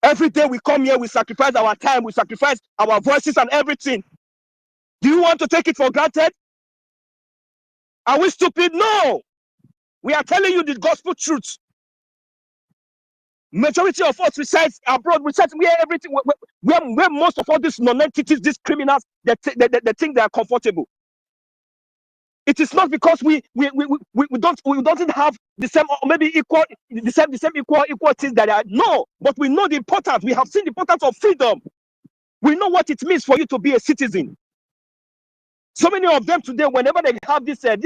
Every day we come here, we sacrifice our time, we sacrifice our voices and everything. Do you want to take it for granted? Are we stupid? No. We are telling you the gospel truth. Majority of us resides abroad, resides where everything, where most of all these non-entities, these criminals, they think they are comfortable. It is not because we don't have the same, or maybe equal things that are. No, but we know the importance. We have seen the importance of freedom. We know what it means for you to be a citizen. So many of them today, whenever they have this their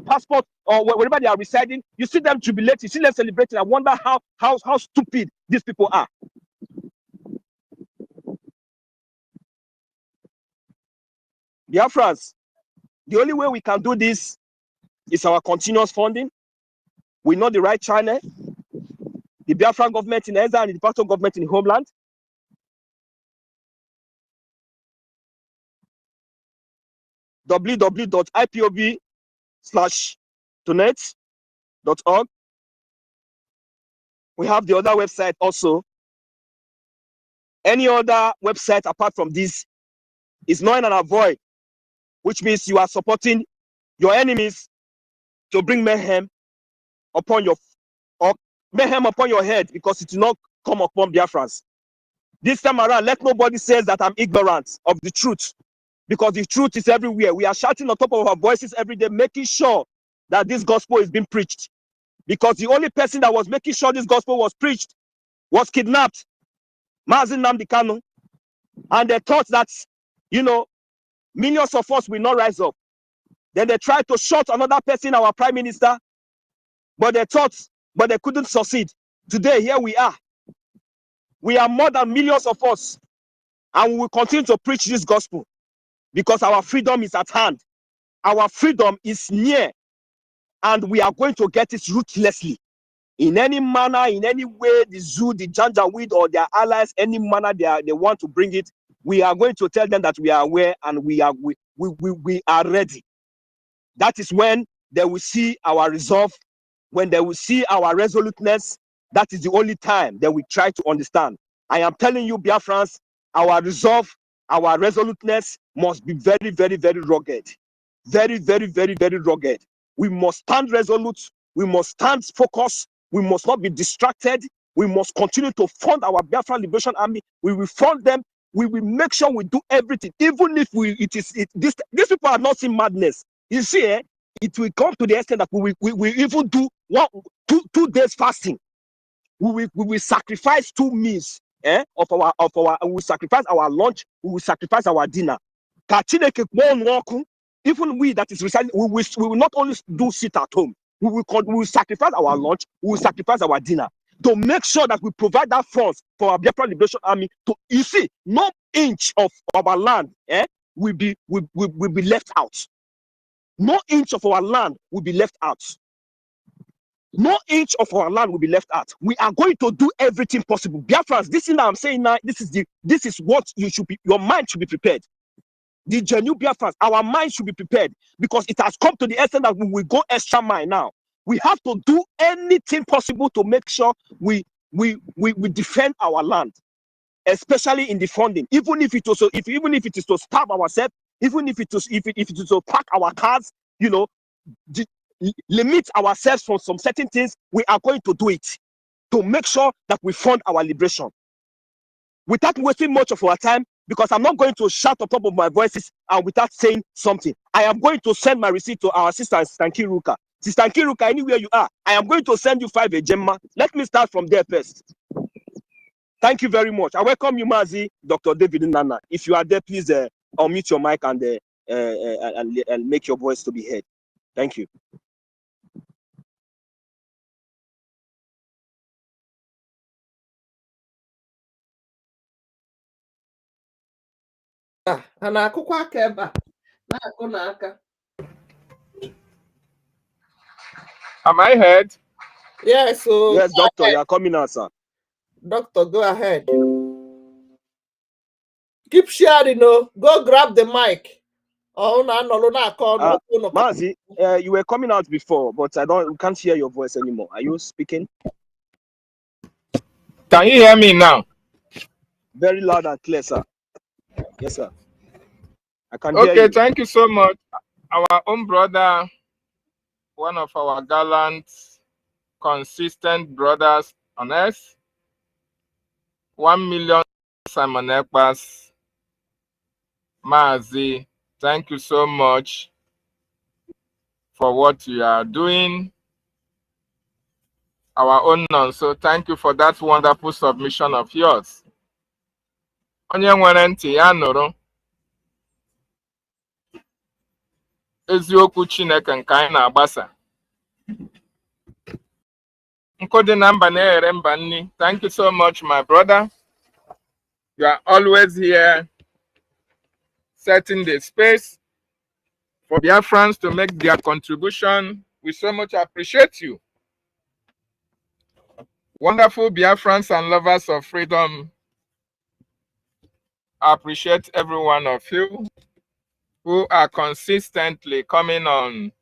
passport or wherever they are residing, you see them jubilate, you see them celebrating. I wonder how stupid these people are. Biafrans, the only way we can do this is our continuous funding. We know the right channel. The Biafran government in Ezra and the Biafran government in the homeland. www.ipob/donate.org. We have the other website also. Any other website apart from this is null and void, which means you are supporting your enemies to bring mayhem upon your head, because it will not come upon Biafrans. This time around, let nobody say that I'm ignorant of the truth, because the truth is everywhere. We are shouting on top of our voices every day, making sure that this gospel is being preached. Because the only person that was making sure this gospel was preached was kidnapped, Mazi Nnamdi Kanu, and they thought that, you know, millions of us will not rise up. Then they tried to shoot another person, our prime minister, but they couldn't succeed. Today, here we are. We are more than millions of us, and we will continue to preach this gospel because our freedom is at hand. Our freedom is near, and we are going to get it ruthlessly. In any manner, in any way, the Zoo, the Janjaweed, or their allies, any manner they want to bring it, we are going to tell them that we are aware and we are ready. That is when they will see our resolve, when they will see our resoluteness. That is the only time they will try to understand. I am telling you, Biafrans, our resolve, our resoluteness must be very, very, very rugged. Very, very, very, very rugged. We must stand resolute. We must stand focused. We must not be distracted. We must continue to fund our Biafra Liberation Army. We will fund them. We will make sure we do everything, even if these people are not in madness. You see, it will come to the extent that we even do 2 days fasting. We will sacrifice 2 meals of our we will sacrifice our lunch, we will sacrifice our dinner. Even we that is residing, we will not only do sit at home, we will sacrifice our lunch, we will sacrifice our dinner to make sure that we provide that funds for our Biafra Liberation Army. You see, no inch of our land will be left out. No inch of our land will be left out. No inch of our land will be left out. We are going to do everything possible. Biafrans, this thing that I'm saying now, this is what you should be, your mind should be prepared. The genuine Biafrans, our mind should be prepared because it has come to the extent that we will go extra mile now. We have to do anything possible to make sure we defend our land, especially in the funding. Even if it is to starve ourselves, even if it is to pack our cars, you know, limit ourselves from some certain things, we are going to do it to make sure that we fund our liberation without wasting much of our time, because I'm not going to shout on top of my voices and without saying something. I am going to send my receipt to our sister Nkiruka. Sister Nkiruka, anywhere you are, I am going to send you 5 Ejema. Let me start from there first. Thank you very much. I welcome you, Mazi, Dr. David Nana. If you are there, please unmute your mic and make your voice to be heard. Thank you. Am I heard? Yes, so yes, doctor, you are coming out, sir. Doctor, go ahead. Keep sharing, no. Go grab the mic. Oh, no. Mazi, you were coming out before, but we can't hear your voice anymore. Are you speaking? Can you hear me now? Very loud and clear, sir. Yes, sir. I can hear you. Okay, thank you so much. Our own brother, one of our gallant, consistent brothers on earth, 1 million Simon Ekpas, Mazi, thank you so much for what you are doing. Our own none, so thank you for that wonderful submission of yours. Onye nwere ntị ya nụrụ eziokwu Chineke nke anyị na-agbasa. Nkodi na mba na-ere mba nni. Thank you so much, my brother. You are always here setting the space for Biafrans to make their contribution. We so much appreciate you. Wonderful Biafrans and lovers of freedom. I appreciate every one of you who are consistently coming on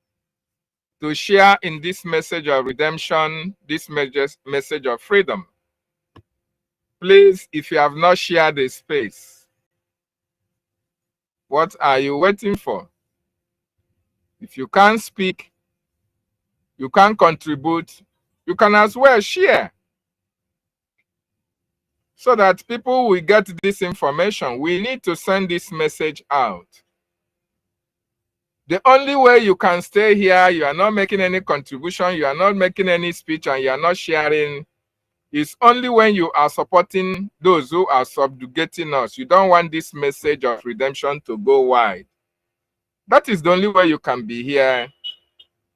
to share in this message of redemption, this message of freedom. Please, if you have not shared the space, what are you waiting for? If you can't speak, you can't contribute, you can as well share so that people will get this information. We need to send this message out. The only way you can stay here, you are not making any contribution, you are not making any speech, and you are not sharing, It's only when you are supporting those who are subjugating us. You don't want this message of redemption to go wide. That is the only way you can be here.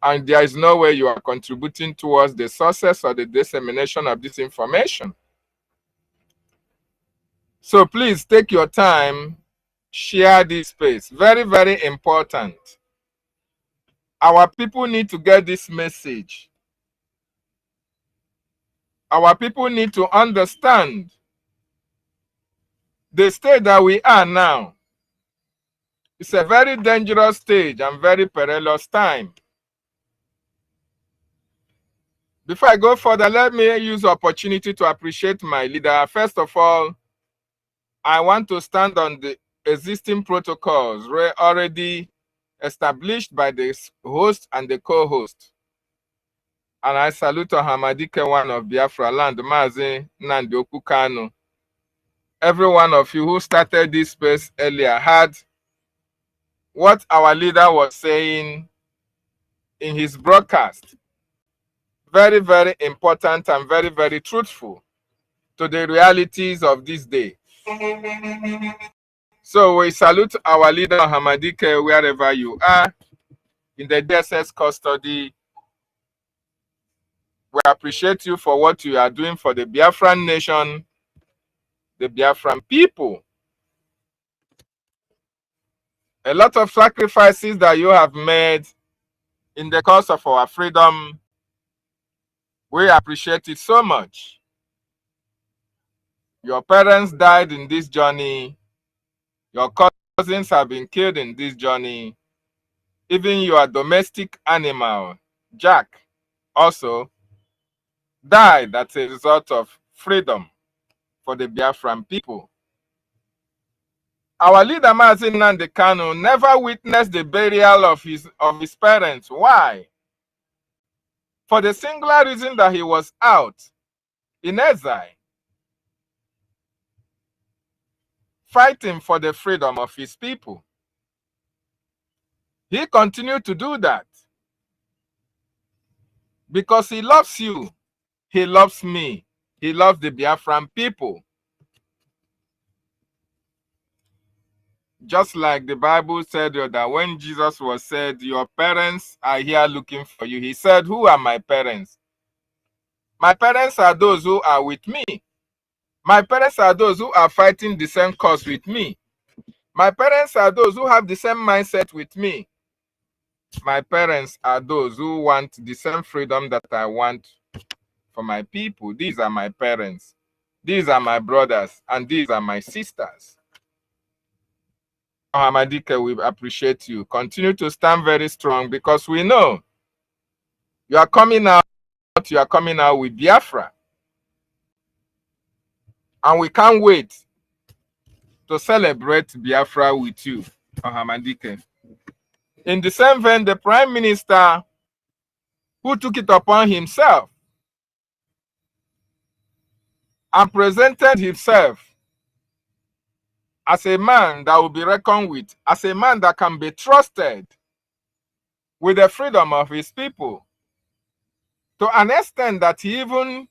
And there is no way you are contributing towards the success or the dissemination of this information. So please take your time, share this space. Very, very important. Our people need to get this message. Our people need to understand the state that we are now. It's a very dangerous stage and very perilous time. Before I go further, let me use the opportunity to appreciate my leader. First of all, I want to stand on the existing protocols already established by the host and the co-host. And I salute Hamadike, one of Biafra land, Mazi Nnamdi Kanu. Every one of you who started this space earlier had what our leader was saying in his broadcast. Very, very important and very, very truthful to the realities of this day. So we salute our leader Hamadike wherever you are in the DSS custody. We appreciate you for what you are doing for the Biafran nation, the Biafran people. A lot of sacrifices that you have made in the cause of our freedom. We appreciate it so much. Your parents died in this journey. Your cousins have been killed in this journey. Even your domestic animal, Jack, also died as a result of freedom for the Biafran people. Our leader, Mazi Nnamdi Kanu, never witnessed the burial of his parents. Why? For the singular reason that he was out in exile, fighting for the freedom of his people. He continued to do that because he loves you, he loves me, he loves the Biafran people. Just like the Bible said that when Jesus was said, your parents are here looking for you, he said, who are my parents? My parents are those who are with me. My parents are those who are fighting the same cause with me. My parents are those who have the same mindset with me. My parents are those who want the same freedom that I want for my people. These are my parents. These are my brothers. And these are my sisters. Hamadike, we appreciate you. Continue to stand very strong because we know you are coming out with Biafra. And we can't wait to celebrate Biafra with you, Hamadike. In the same vein, the Prime Minister who took it upon himself and presented himself as a man that will be reckoned with, as a man that can be trusted with the freedom of his people, to an extent that he even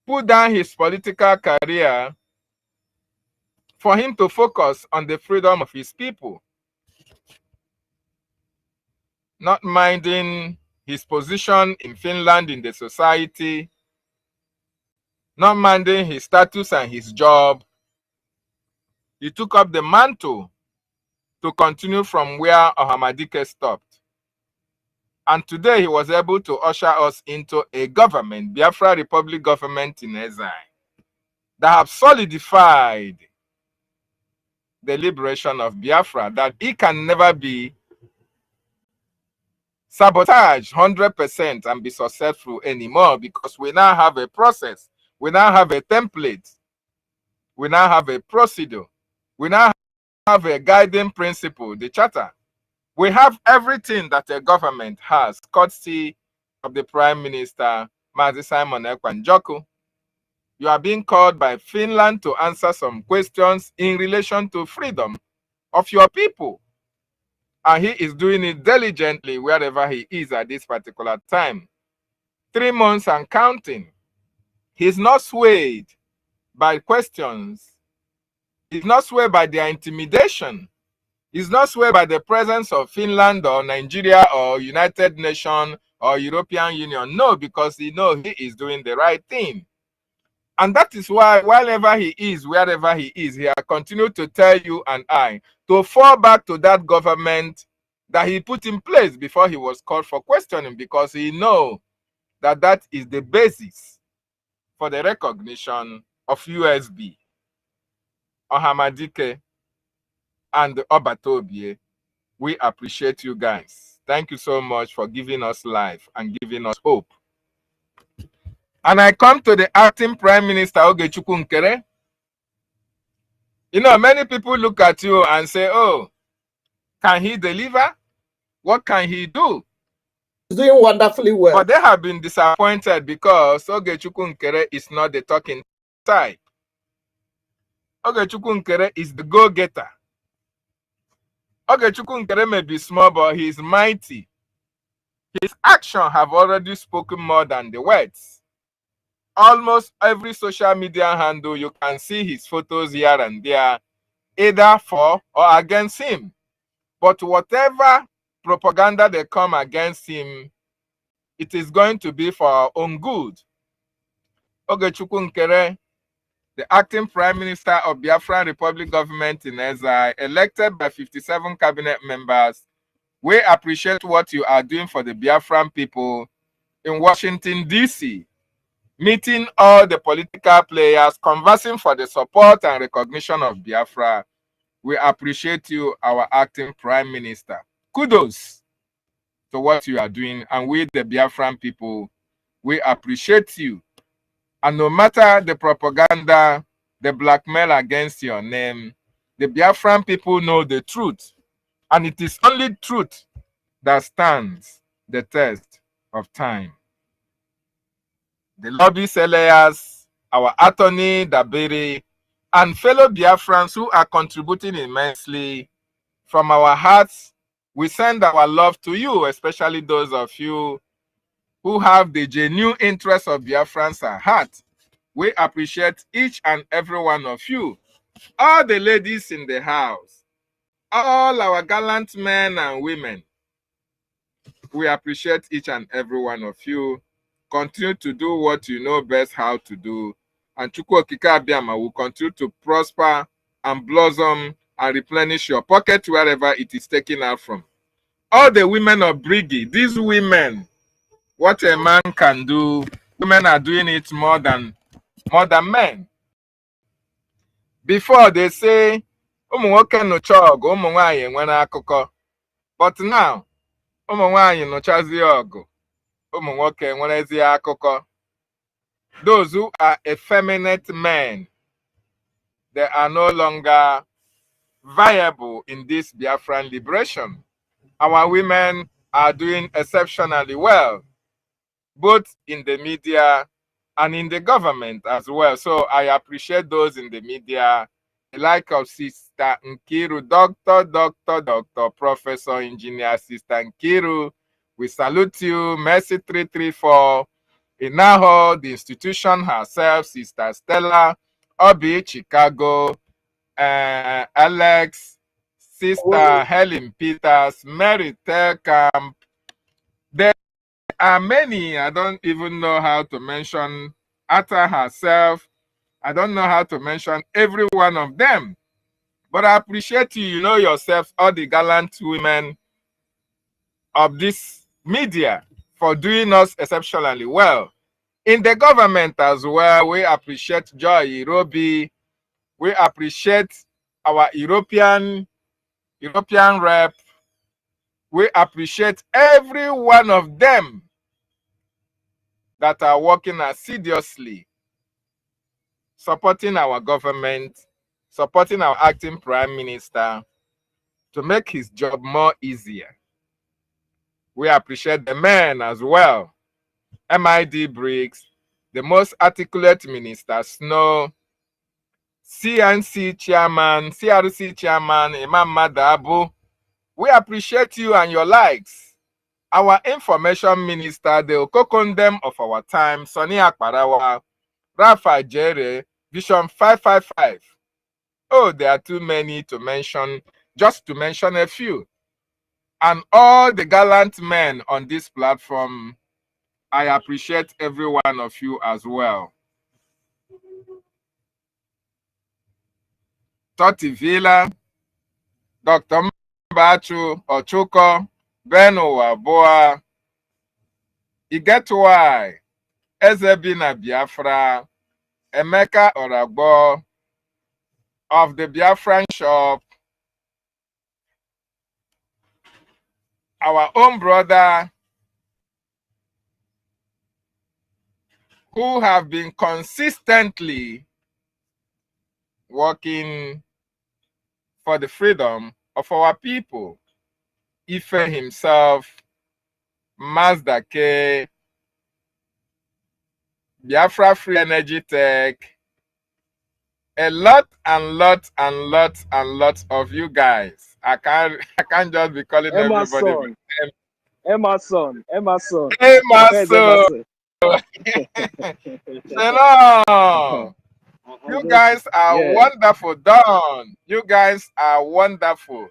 put down his political career for him to focus on the freedom of his people, not minding his position in Finland in the society, not minding his status and his job. He took up the mantle to continue from where Hamadike stopped. And today he was able to usher us into a government, Biafra Republic government in exile, that have solidified the liberation of Biafra, that it can never be sabotaged 100% and be successful anymore, because we now have a process, we now have a template, we now have a procedure, we now have a guiding principle, the charter. We have everything that a government has, courtesy of the Prime Minister, Mazi Simon Ekpa Njoku. You are being called by Finland to answer some questions in relation to freedom of your people. And he is doing it diligently wherever he is at this particular time. 3 months and counting He's not swayed by questions. He's not swayed by their intimidation. He's not swayed by the presence of Finland or Nigeria or United Nations or European Union. No, because he knows he is doing the right thing. And that is why, wherever he is, he has continued to tell you and I to fall back to that government that he put in place before he was called for questioning, because he knows that that is the basis for the recognition of USB, Ohamadike, and Obatobie. We appreciate you guys. Thank you so much for giving us life and giving us hope. And I come to the acting Prime Minister Ogechukwu Nkere. You know, many people look at you and say, oh, can he deliver? What can he do? He's doing wonderfully well. But they have been disappointed because Ogechukwu Nkere is not the talking type. Ogechukwu Nkere is the go-getter. Ogechukwu Nkere may be small, but he is mighty. His actions have already spoken more than the words. Almost every social media handle, you can see his photos here and there, either for or against him. But whatever propaganda they come against him, it is going to be for our own good. Ogechukwu Nkere, the acting Prime Minister of Biafran Republic Government in exile, elected by 57 cabinet members, we appreciate what you are doing for the Biafran people in Washington, D.C., meeting all the political players, conversing for the support and recognition of Biafra. We appreciate you, our acting Prime Minister. Kudos to what you are doing, and we, the Biafran people, we appreciate you. And no matter the propaganda, the blackmail against your name, the Biafran people know the truth, and it is only truth that stands the test of time. The lobby sellers, our attorney, Dabiri, and fellow Biafrans who are contributing immensely, from our hearts, we send our love to you, especially those of you who have the genuine interest of Biafrans at heart. We appreciate each and every one of you, all the ladies in the house, all our gallant men and women. We appreciate each and every one of you. Continue to do what you know best how to do. And Chukwu Okike Abiama will continue to prosper and blossom and replenish your pocket wherever it is taken out from. All the women of BRGIE, these women, what a man can do, women are doing it more than men. Before they say, ụmụ nwoke nụcha ọgụ, ụmụ nwaanyị enwere akụkọ. But now, ụmụ nwaanyị nụchazi ọgụ, ụmụ nwoke enwerezi akụkọ. Those who are effeminate men, they are no longer viable in this Biafran liberation. Our women are doing exceptionally well, both in the media and in the government as well. So I appreciate those in the media, like of Sister Nkiru, Doctor, Professor, Engineer, Sister Nkiru. We salute you. Mercy 334. Inaho, the institution herself, Sister Stella, Obi, Chicago, Alex, Sister Helen Peters, Mary Telkamp. There are many, I don't even know how to mention Atta herself. I don't know how to mention every one of them. But I appreciate you, you know yourselves, all the gallant women of this media for doing us exceptionally well. In the government as well, we appreciate Joy Irobi. We appreciate our European rep. We appreciate every one of them that are working assiduously, supporting our government, supporting our acting Prime Minister to make his job more easier. We appreciate the men as well. MID Briggs, the most articulate minister, Snow, CRC chairman, Imam Madabu. We appreciate you and your likes. Our information minister, the Okokondem of our time, Sonny Akparawa, Rafa Jere, Vision 555. Oh, there are too many to mention, just to mention a few. And all the gallant men on this platform, I appreciate every one of you as well. Toti Villa, Dr. Mbachu Ochuko, Beno Waboa. You get why? Ezebina Biafra, Emeka Oragbo of the Biafran shop, our own brother who have been consistently working for the freedom of our people. Ife himself, Mazda K, Biafra Free Energy Tech, a lot of you guys. I can't just be calling everybody. Emerson. Hello. You guys are wonderful. Don, you guys are wonderful.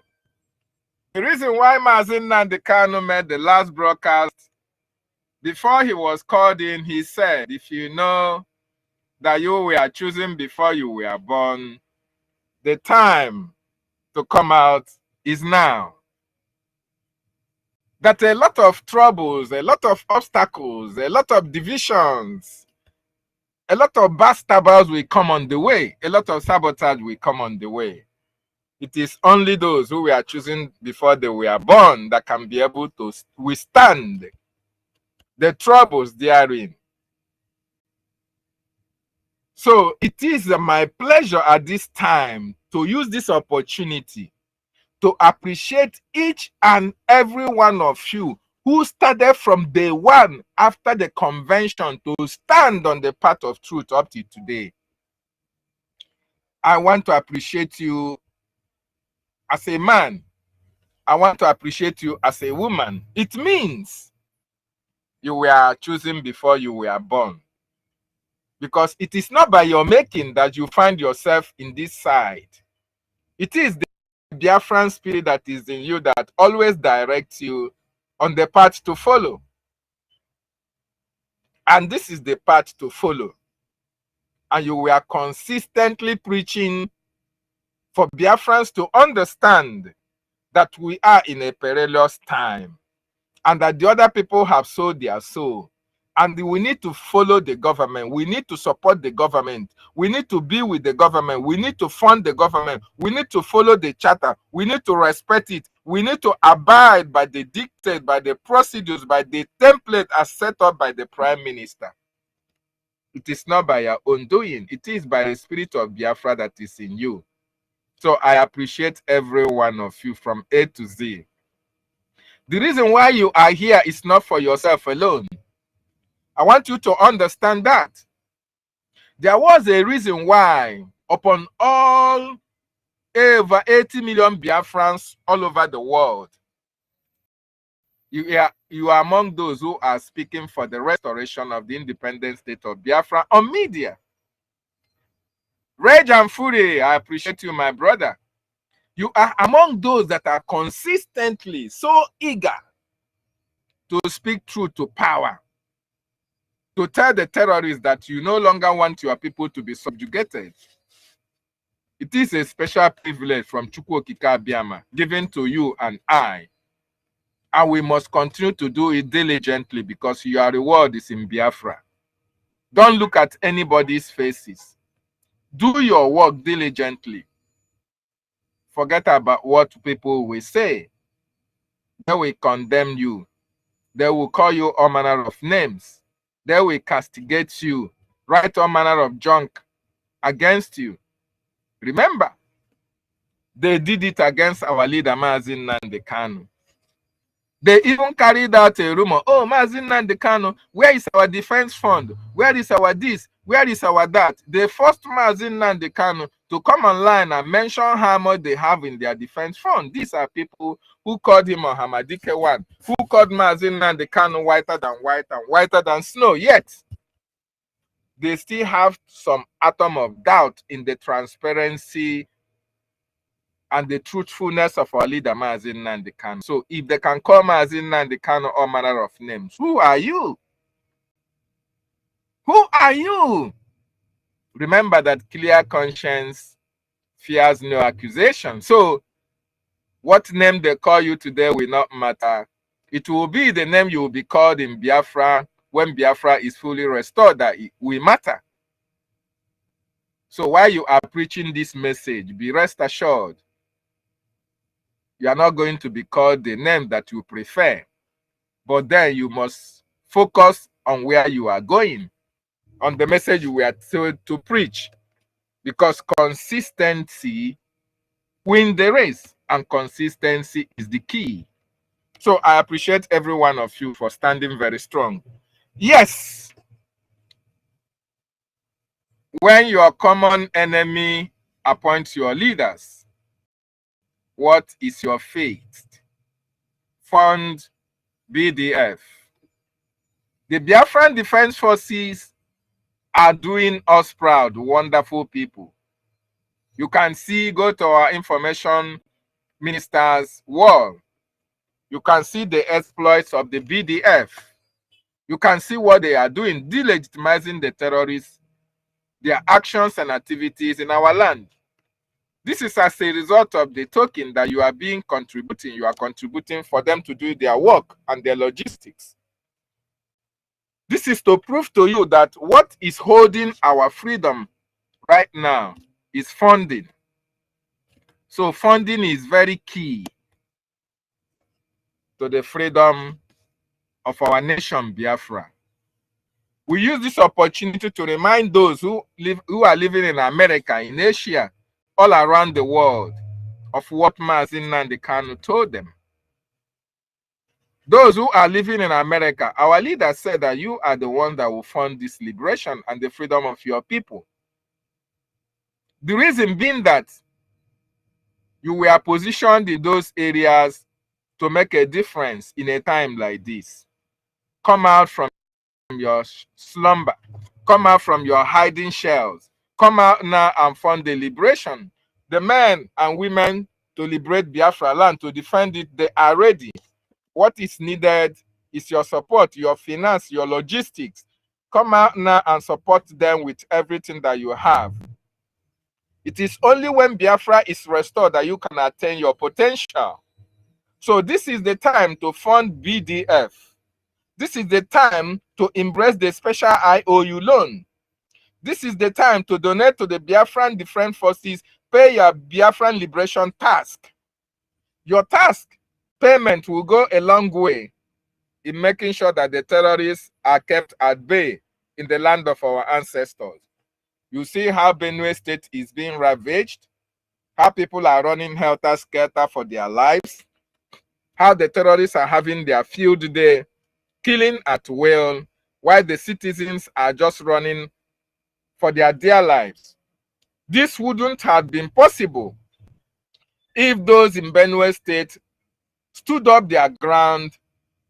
The reason why Mazin Nandekano made the last broadcast, before he was called in, he said, if you know that you were chosen before you were born, the time to come out is now. That a lot of troubles, a lot of obstacles, a lot of divisions, a lot of backstabbers will come on the way. A lot of sabotage will come on the way. It is only those who were chosen before they were born that can be able to withstand the troubles therein. So it is my pleasure at this time to use this opportunity to appreciate each and every one of you who started from day one after the convention to stand on the path of truth up to today. I want to appreciate you as a man. I want to appreciate you as a woman. It means you were chosen before you were born. Because it is not by your making that you find yourself in this side. It is the Biafran spirit that is in you that always directs you on the path to follow. And this is the path to follow. And you were consistently preaching for Biafrans to understand that we are in a perilous time and that the other people have sold their soul. And we need to follow the government. We need to support the government. We need to be with the government. We need to fund the government. We need to follow the charter. We need to respect it. We need to abide by the dictate, by the procedures, by the template as set up by the Prime Minister. It is not by your own doing. It is by the spirit of Biafra that is in you. So I appreciate every one of you from A to Z. The reason why you are here is not for yourself alone. I want you to understand that. There was a reason why upon all over 80 million Biafrans all over the world, you are among those who are speaking for the restoration of the independent state of Biafra on media. Rage and Fury, I appreciate you, my brother. You are among those that are consistently so eager to speak truth to power, to tell the terrorists that you no longer want your people to be subjugated. It is a special privilege from Chukwu Okike Abiyama given to you and I. And we must continue to do it diligently because your reward is in Biafra. Don't look at anybody's faces. Do your work diligently. Forget about what people will say. They will condemn you. They will call you all manner of names. They will castigate you, write all manner of junk against you. Remember, they did it against our leader, Mazin Nandekano. They even carried out a rumor, oh, Mazin Nandekano, where is our defense fund? Where is our this? Where is our that? They forced Mazin Nandekano to come online and mention how much they have in their defense fund. These are people who called him Hamadike one, who called Mazin Nandekano whiter than white and whiter than snow. Yet, they still have some atom of doubt in the transparency and the truthfulness of our leader, Mazi Nnamdi Kanu. So if they can call Mazi Nnamdi Kanu all manner of names, who are you? Who are you? Remember that clear conscience fears no accusation. So what name they call you today will not matter. It will be the name you will be called in Biafra when Biafra is fully restored that it will matter. So while you are preaching this message, be rest assured, you are not going to be called the name that you prefer. But then you must focus on where you are going, on the message you were told to preach. Because consistency wins the race, and consistency is the key. So I appreciate every one of you for standing very strong. Yes, when your common enemy appoints your leaders, what is your fate? Fund BDF. The Biafran Defense Forces are doing us proud, wonderful people. You can see, go to our information minister's wall. You can see the exploits of the BDF. You can see what they are doing, delegitimizing the terrorists, their actions and activities in our land. This is as a result of the token that you are contributing. You are contributing for them to do their work and their logistics. This is to prove to you that what is holding our freedom right now is funding. So funding is very key to the freedom of our nation, Biafra. We use this opportunity to remind those who are living in America, in Asia, all around the world, of what Mazi Nnamdi Kanu told them. Those who are living in America, our leader said that you are the one that will fund this liberation and the freedom of your people. The reason being that you were positioned in those areas to make a difference in a time like this. Come out from your slumber. Come out from your hiding shells. Come out now and fund the liberation. The men and women to liberate Biafra land, to defend it, they are ready. What is needed is your support, your finance, your logistics. Come out now and support them with everything that you have. It is only when Biafra is restored that you can attain your potential. So this is the time to fund BDF. This is the time to embrace the special IOU loan. This is the time to donate to the Biafran Defense Forces, pay your Biafran liberation task. Your task payment will go a long way in making sure that the terrorists are kept at bay in the land of our ancestors. You see how Benue State is being ravaged, how people are running helter-skelter for their lives, how the terrorists are having their field day, killing at will, while the citizens are just running for their dear lives. This wouldn't have been possible if those in Benue State stood up their ground,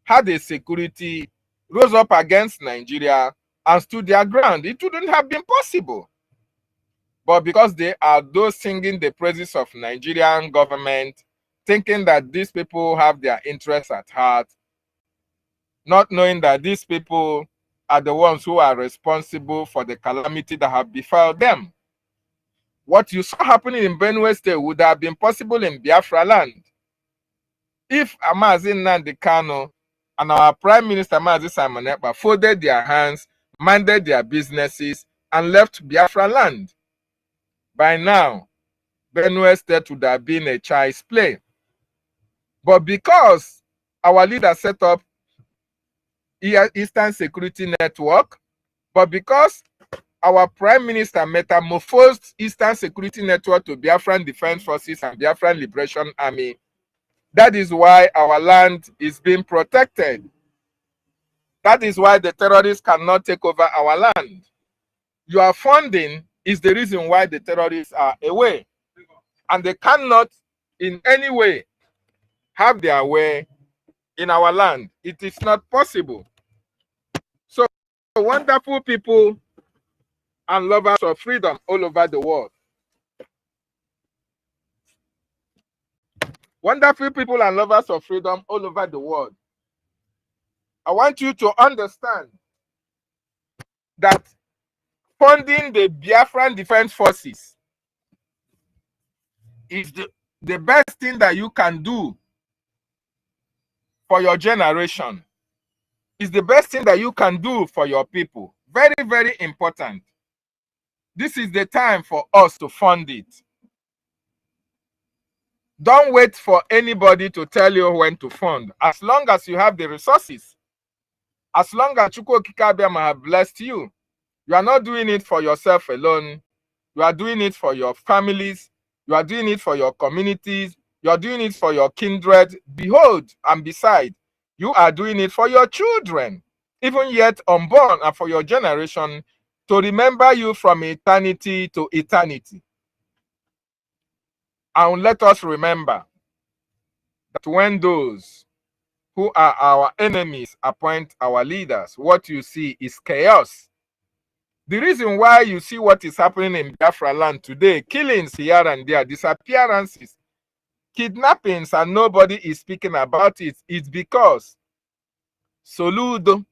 had a security, rose up against Nigeria, and stood their ground. It wouldn't have been possible. But because they are those singing the praises of Nigerian government, thinking that these people have their interests at heart, not knowing that these people are the ones who are responsible for the calamity that have befallen them. What you saw happening in Benue State would have been possible in Biafra land if Mazi Nnamdi Kanu and our Prime Minister Mazi Simon Ekpa folded their hands, minded their businesses, and left Biafra land. By now, Benue State would have been a child's play. But because our leader set up Eastern Security Network, but because our Prime Minister metamorphosed Eastern Security Network to Biafran Defense Forces and Biafran Liberation Army, that is why our land is being protected. That is why the terrorists cannot take over our land. Your funding is the reason why the terrorists are away. And they cannot in any way have their way in our land. It is not possible. So, wonderful people, and lovers of freedom all over the world. Wonderful people and lovers of freedom all over the world. I want you to understand that funding the Biafran Defense Forces is the best thing that you can do for your generation. Is the best thing that you can do for your people. Very, very important. This is the time for us to fund it. Don't wait for anybody to tell you when to fund. As long as you have the resources, as long as Chukwu Okike Abiama have blessed you, you are not doing it for yourself alone. You are doing it for your families. You are doing it for your communities. You are doing it for your kindred. Behold, and beside, you are doing it for your children, even yet unborn, and for your generation, to remember you from eternity to eternity. And let us remember that when those who are our enemies appoint our leaders, what you see is chaos. The reason why you see what is happening in Biafra land today, killings here and there, disappearances, kidnappings, and nobody is speaking about it, is because Soludo,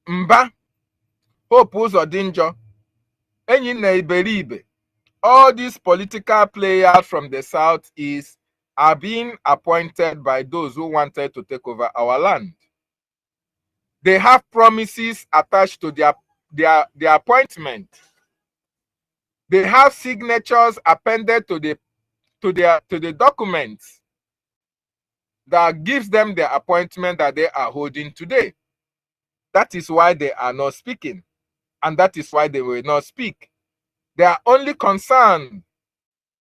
Mba, Hope Uzodinjo, Enyine Iberibe, all these political players from the southeast are being appointed by those who wanted to take over our land. They have promises attached to their appointment. They have signatures appended to the documents that gives them the appointment that they are holding today. That is why they are not speaking, and that is why they will not speak. They are only concerned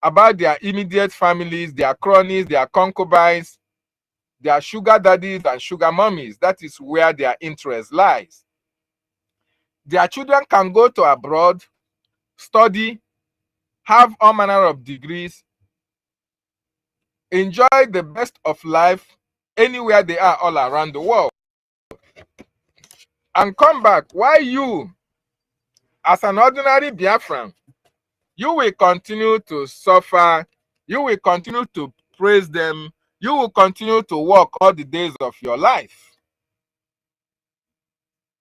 about their immediate families, their cronies, their concubines, their sugar daddies and sugar mummies. That is where their interest lies. Their children can go to abroad, study, have all manner of degrees, enjoy the best of life anywhere they are all around the world, and come back. While you, as an ordinary Biafran, you will continue to suffer, you will continue to praise them, you will continue to work all the days of your life.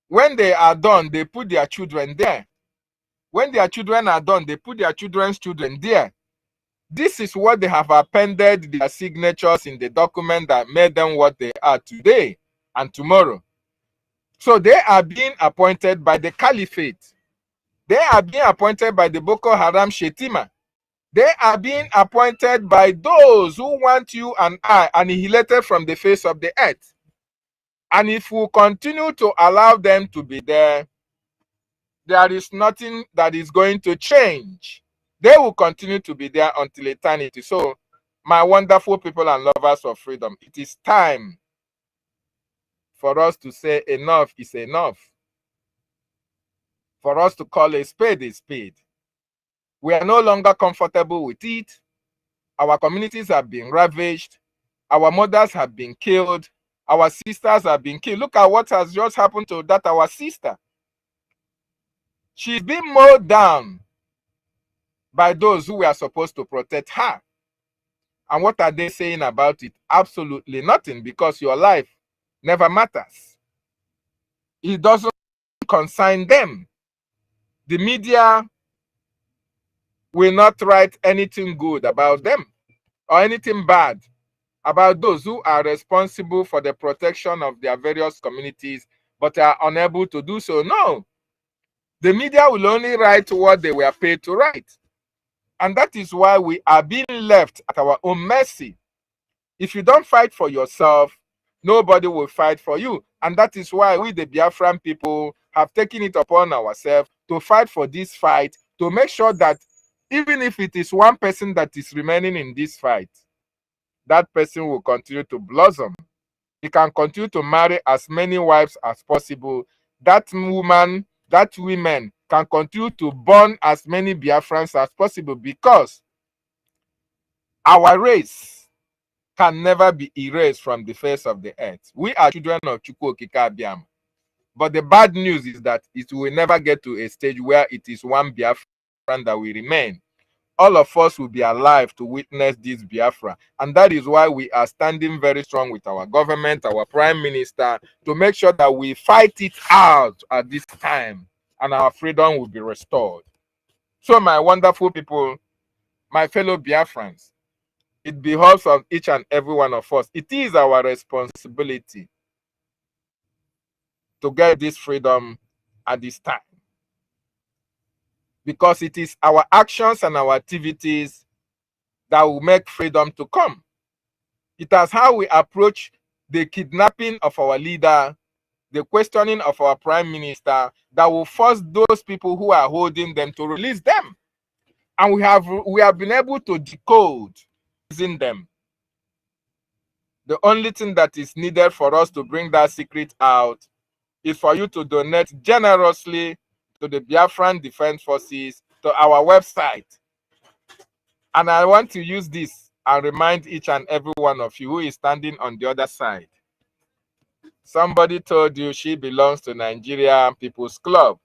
When they are done, they put their children there. When their children are done, they put their children's children there. This is what they have appended their signatures in the document that made them what they are today and tomorrow. So they are being appointed by the caliphate. They are being appointed by the Boko Haram Shetima. They are being appointed by those who want you and I annihilated from the face of the earth. And if we continue to allow them to be there, there is nothing that is going to change. They will continue to be there until eternity. So, my wonderful people and lovers of freedom, it is time for us to say enough is enough. For us to call a spade a spade. We are no longer comfortable with it. Our communities have been ravaged. Our mothers have been killed. Our sisters have been killed. Look at what has just happened to that our sister. She's been mowed down by those who were supposed to protect her. And what are they saying about it? Absolutely nothing, because your life never matters. It doesn't concern them. The media will not write anything good about them or anything bad about those who are responsible for the protection of their various communities but are unable to do so. No. The media will only write what they were paid to write. And that is why we are being left at our own mercy. If you don't fight for yourself, nobody will fight for you. And that is why we, the Biafran people, have taken it upon ourselves to fight for this fight, to make sure that even if it is one person that is remaining in this fight, that person will continue to blossom. He can continue to marry as many wives as possible. That woman, that women can continue to born as many Biafrans as possible, because our race can never be erased from the face of the earth. We are children of Chukwu Okike Abiama. But the bad news is that it will never get to a stage where it is one Biafran that will remain. All of us will be alive to witness this Biafra. And that is why we are standing very strong with our government, our prime minister, to make sure that we fight it out at this time and our freedom will be restored. So my wonderful people, my fellow Biafrans, it behoves of each and every one of us. It is our responsibility to get this freedom at this time. Because it is our actions and our activities that will make freedom to come. It is how we approach the kidnapping of our leader, the questioning of our prime minister, that will force those people who are holding them to release them. And we have been able to decode using them. The only thing that is needed for us to bring that secret out is for you to donate generously to the Biafran Defense Forces, to our website. And I want to use this and remind each and every one of you who is standing on the other side. Somebody told you she belongs to Nigeria People's Club.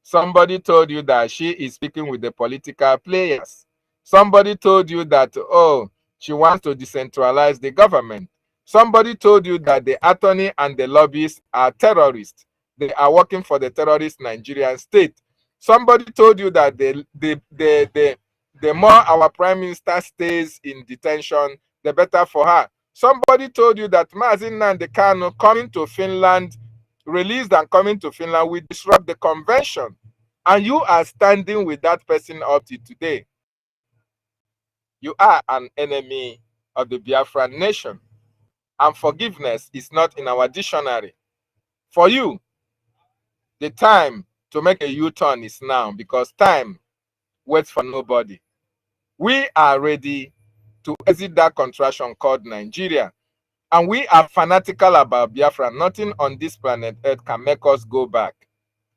Somebody told you that she is speaking with the political players. Somebody told you that, oh, she wants to decentralize the government. Somebody told you that the attorney and the lobbyists are terrorists. They are working for the terrorist Nigerian state. Somebody told you that the more our prime minister stays in detention, the better for her. Somebody told you that Mazi Nnamdi Kanu coming to Finland, released and coming to Finland, will disrupt the convention. And you are standing with that person up to today. You are an enemy of the Biafran nation. And forgiveness is not in our dictionary. For you, the time to make a U-turn is now, because time waits for nobody. We are ready to exit that contraction called Nigeria. And we are fanatical about Biafra. Nothing on this planet Earth can make us go back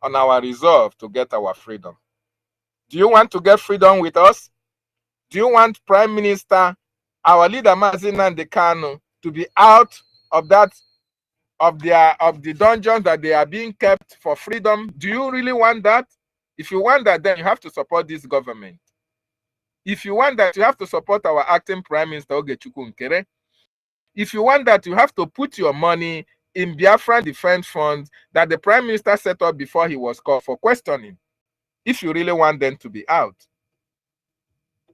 on our resolve to get our freedom. Do you want to get freedom with us? Do you want Prime Minister, our leader Mazi Nnamdi Kanu, to be out of that, of the dungeons that they are being kept for freedom? Do you really want that? If you want that, then you have to support this government. If you want that, you have to support our acting Prime Minister Ogechukwu Nkere. If you want that, you have to put your money in Biafran Defense Funds that the Prime Minister set up before he was called for questioning. If you really want them to be out.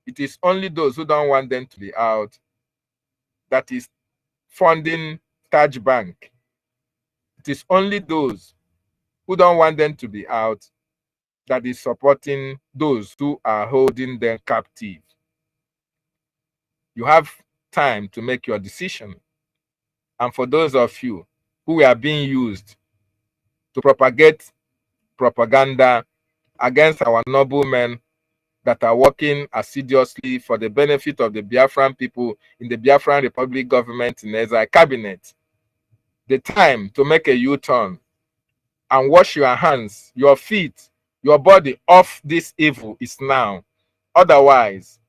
It is only those who don't want them to be out that is funding Taj Bank. It is only those who don't want them to be out that is supporting those who are holding them captive. You have time to make your decision. And for those of you who are being used to propagate propaganda against our noblemen that are working assiduously for the benefit of the Biafran people in the Biafran Republic government in exile cabinet, the time to make a U-turn and wash your hands, your feet, your body off this evil is now. Otherwise,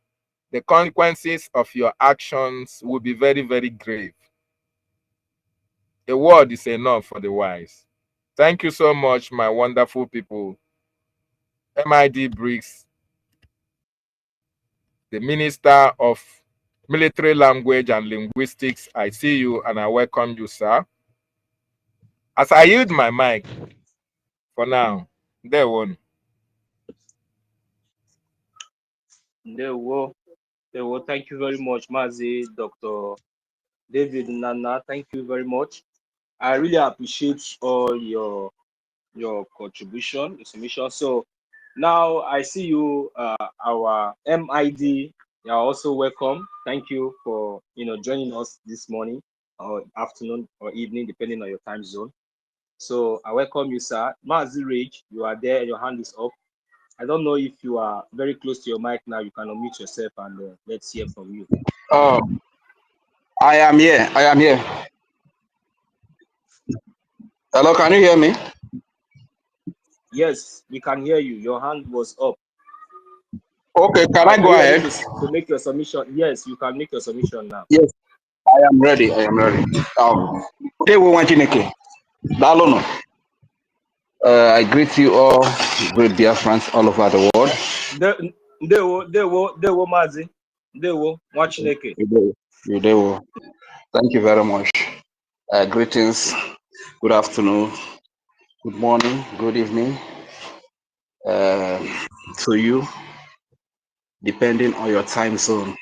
the consequences of your actions will be very, very grave. A word is enough for the wise. Thank you so much, my wonderful people. MID Briggs, the Minister of Military Language and Linguistics, I see you and I welcome you, sir. As I yield my mic for now, there one. There will. Thank you very much, Mazi, Dr. David Nana. Thank you very much. I really appreciate all your contribution, your submission. So now I see you, our MID. You are also welcome. Thank you for joining us this morning or afternoon or evening, depending on your time zone. So I welcome you, sir. Mazi Rage, you are there. Your hand is up. I don't know if you are very close to your mic now. You can unmute yourself and let's hear from you. Oh, I am here. I am here. Hello, can you hear me? Yes, we can hear you. Your hand was up. Okay, can I go ahead? To make your submission? Yes, you can make your submission now. Yes, I am ready. I am ready. They will want Chineke. Dalono. I greet you all, great Biafrans all over the world. Ndewo Mazi. Ndewo Mwachineke. Thank you very much. Greetings, good afternoon, good morning, good evening to you, depending on your time zone.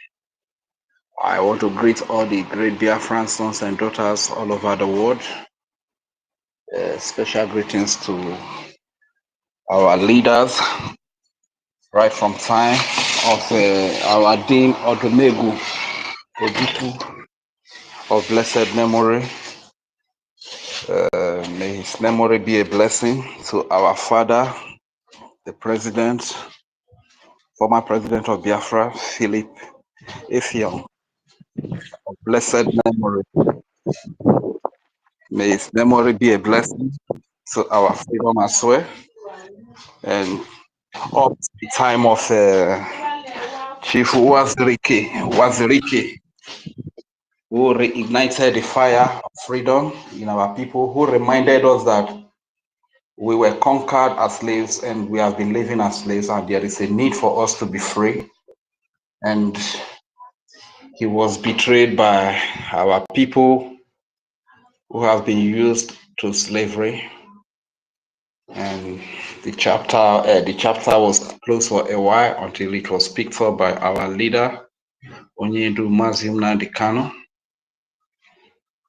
I want to greet all the great Biafran sons and daughters all over the world. Special greetings to our leaders, right from time of our Dean Odumegu Ojukwu of blessed memory. May his memory be a blessing to our father, the president, former president of Biafra, Philip Efion, of blessed memory. May his memory be a blessing to our freedom as well. And up to the time of Chief Wazirike, who reignited the fire of freedom in our people, who reminded us that we were conquered as slaves and we have been living as slaves, and there is a need for us to be free. And he was betrayed by our people who have been used to slavery. And the chapter was closed for a while until it was picked up by our leader, Onyedu Mazim Nnamdi Kanu,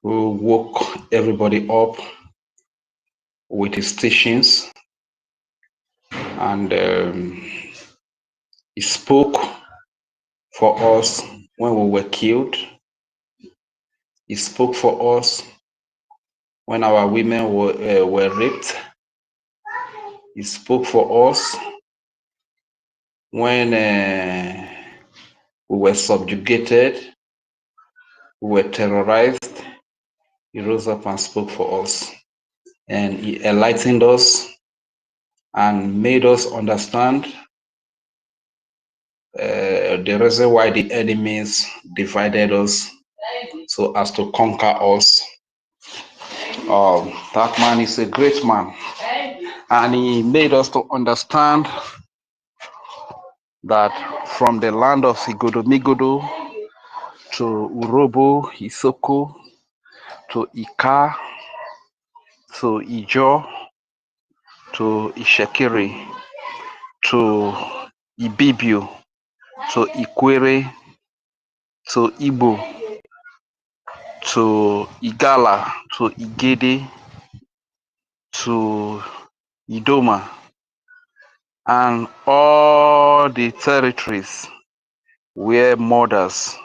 who woke everybody up with his teachings. And he spoke for us when we were killed. He spoke for us when our women were raped. He spoke for us when we were subjugated, we were terrorized. He rose up and spoke for us. And he enlightened us and made us understand the reason why the enemies divided us so as to conquer us. That man is a great man. And he made us to understand that from the land of Igodomigodo to Urobo, Isoko, to Ika, to Ijo, to Ishekiri, to Ibibio, to Ikwere, to Igbo, to Igala, to Igede, to Idoma, and all the territories where mothers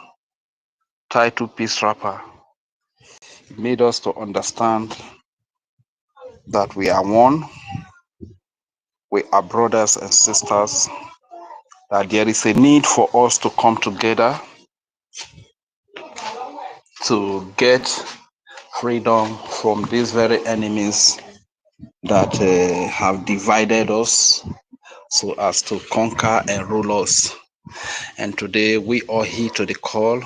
tied to peace wrapper. It made us to understand that we are one, we are brothers and sisters, that there is a need for us to come together to get freedom from these very enemies that have divided us so as to conquer and rule us. And today we are here to the call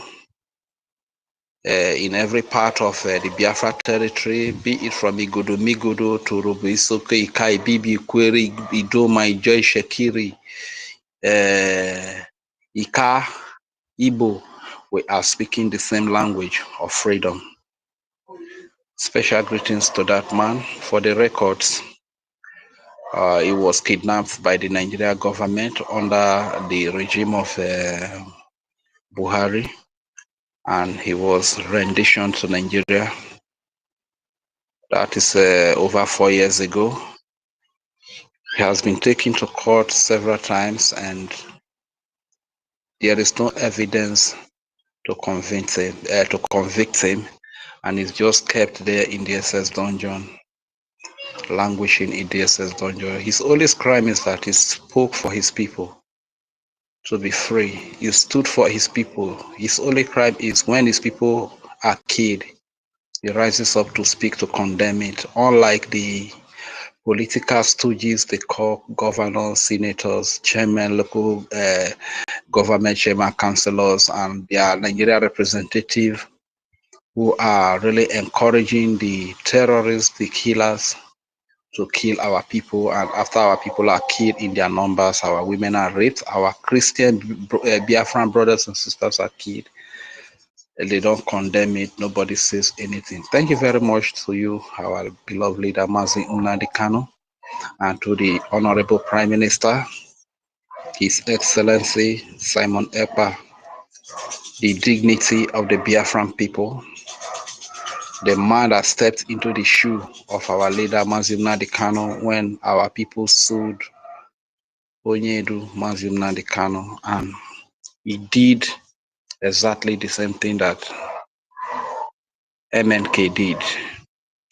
in every part of the Biafra territory, be it from Igodomigodo to Roboisoke, EKID, Kweri, Idoma, Ijo, Shekiri, Ika, Igbo. We are speaking the same language of freedom. Special greetings to that man. For the records, he was kidnapped by the Nigeria government under the regime of Buhari, and he was renditioned to Nigeria. That is over 4 years ago. He has been taken to court several times, and there is no evidence to convict him, and he's just kept there in the SS dungeon, languishing in the SS dungeon. His only crime is that he spoke for his people to be free. He stood for his people. His only crime is when his people are killed, he rises up to speak to condemn it, unlike the political stooges they call governors, senators, chairmen, local government chairman, councillors, and their Nigeria representative, who are really encouraging the terrorists, the killers, to kill our people, and after our people are killed in their numbers, our women are raped, our Christian Biafran brothers and sisters are killed. They don't condemn it, nobody says anything. Thank you very much to you, our beloved leader Mazi Nnamdi Kanu, and to the Honorable Prime Minister, His Excellency Simon Ekpa, the dignity of the Biafran people, the man that stepped into the shoe of our leader Mazi Nnamdi Kanu when our people sued Onyedu Mazi Nnamdi Kanu, and he did exactly the same thing that MNK did.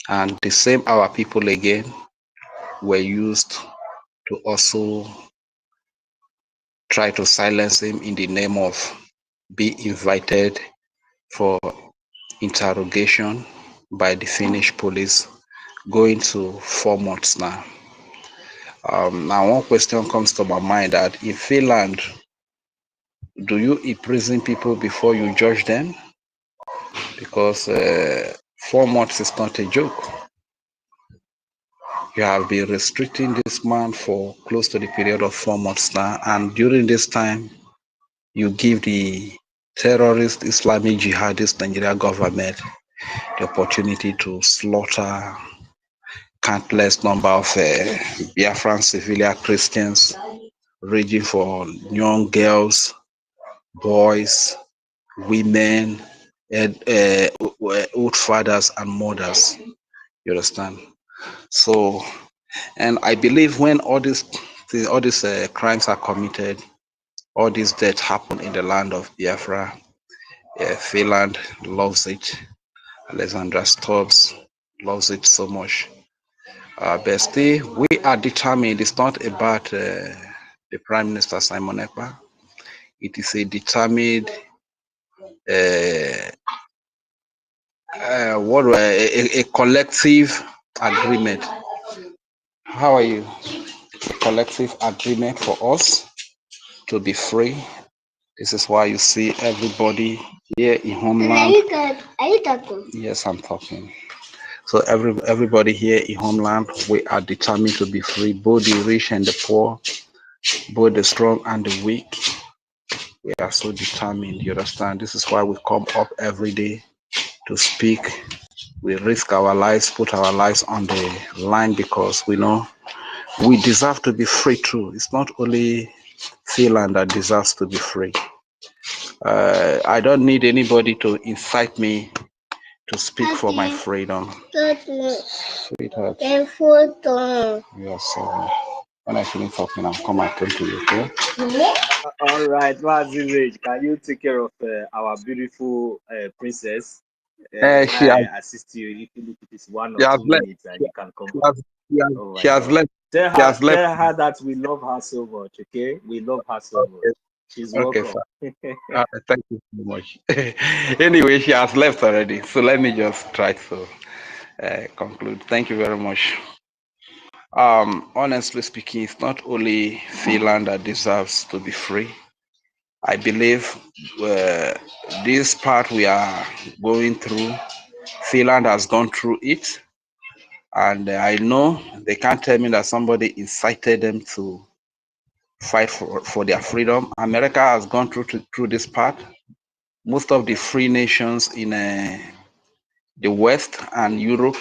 And the same our people again were used to also try to silence him in the name of be invited for interrogation by the Finnish police, going to 4 months now. Now one question comes to my mind, that in Finland, do you imprison people before you judge them? Because 4 months is not a joke. You have been restricting this man for close to the period of 4 months now, and during this time, you give the terrorist Islamic jihadist Nigeria government the opportunity to slaughter countless number of Biafran civilian Christians, ranging for young girls, boys, women, and old fathers and mothers. You understand? So, and I believe when all these crimes are committed, all these deaths happen in the land of Biafra. Finland loves it. Alexandra Stubbs loves it so much. But still, we are determined. It's not about the Prime Minister Simon Ekpa. It is a determined, a collective agreement. How are you? A collective agreement for us to be free. This is why you see everybody here in homeland. Are you talking? Yes, I'm talking. So everybody here in homeland, we are determined to be free, both the rich and the poor, both the strong and the weak. We are so determined, you understand? This is why we come up every day to speak. We risk our lives, put our lives on the line, because we know we deserve to be free too. It's not only Finland that deserves to be free. I don't need anybody to incite me to speak for my freedom. Sweetheart. Yes, when I finish talking, I'll come and attend to you, okay? All right, Mazi, can you take care of our beautiful princess? She has, I assist you. If it is 1 or 2 minutes, and you can come. She has left. Tell her that we love her so much. Okay, we love her so much. She's welcome. Thank you so much. Anyway, she has left already, so let me just try to conclude. Thank you very much. Honestly speaking, it's not only Finland that deserves to be free. I believe this part we are going through, Finland has gone through it, and I know they can't tell me that somebody incited them to fight for their freedom. America has gone through this part. Most of the free nations in the West and Europe,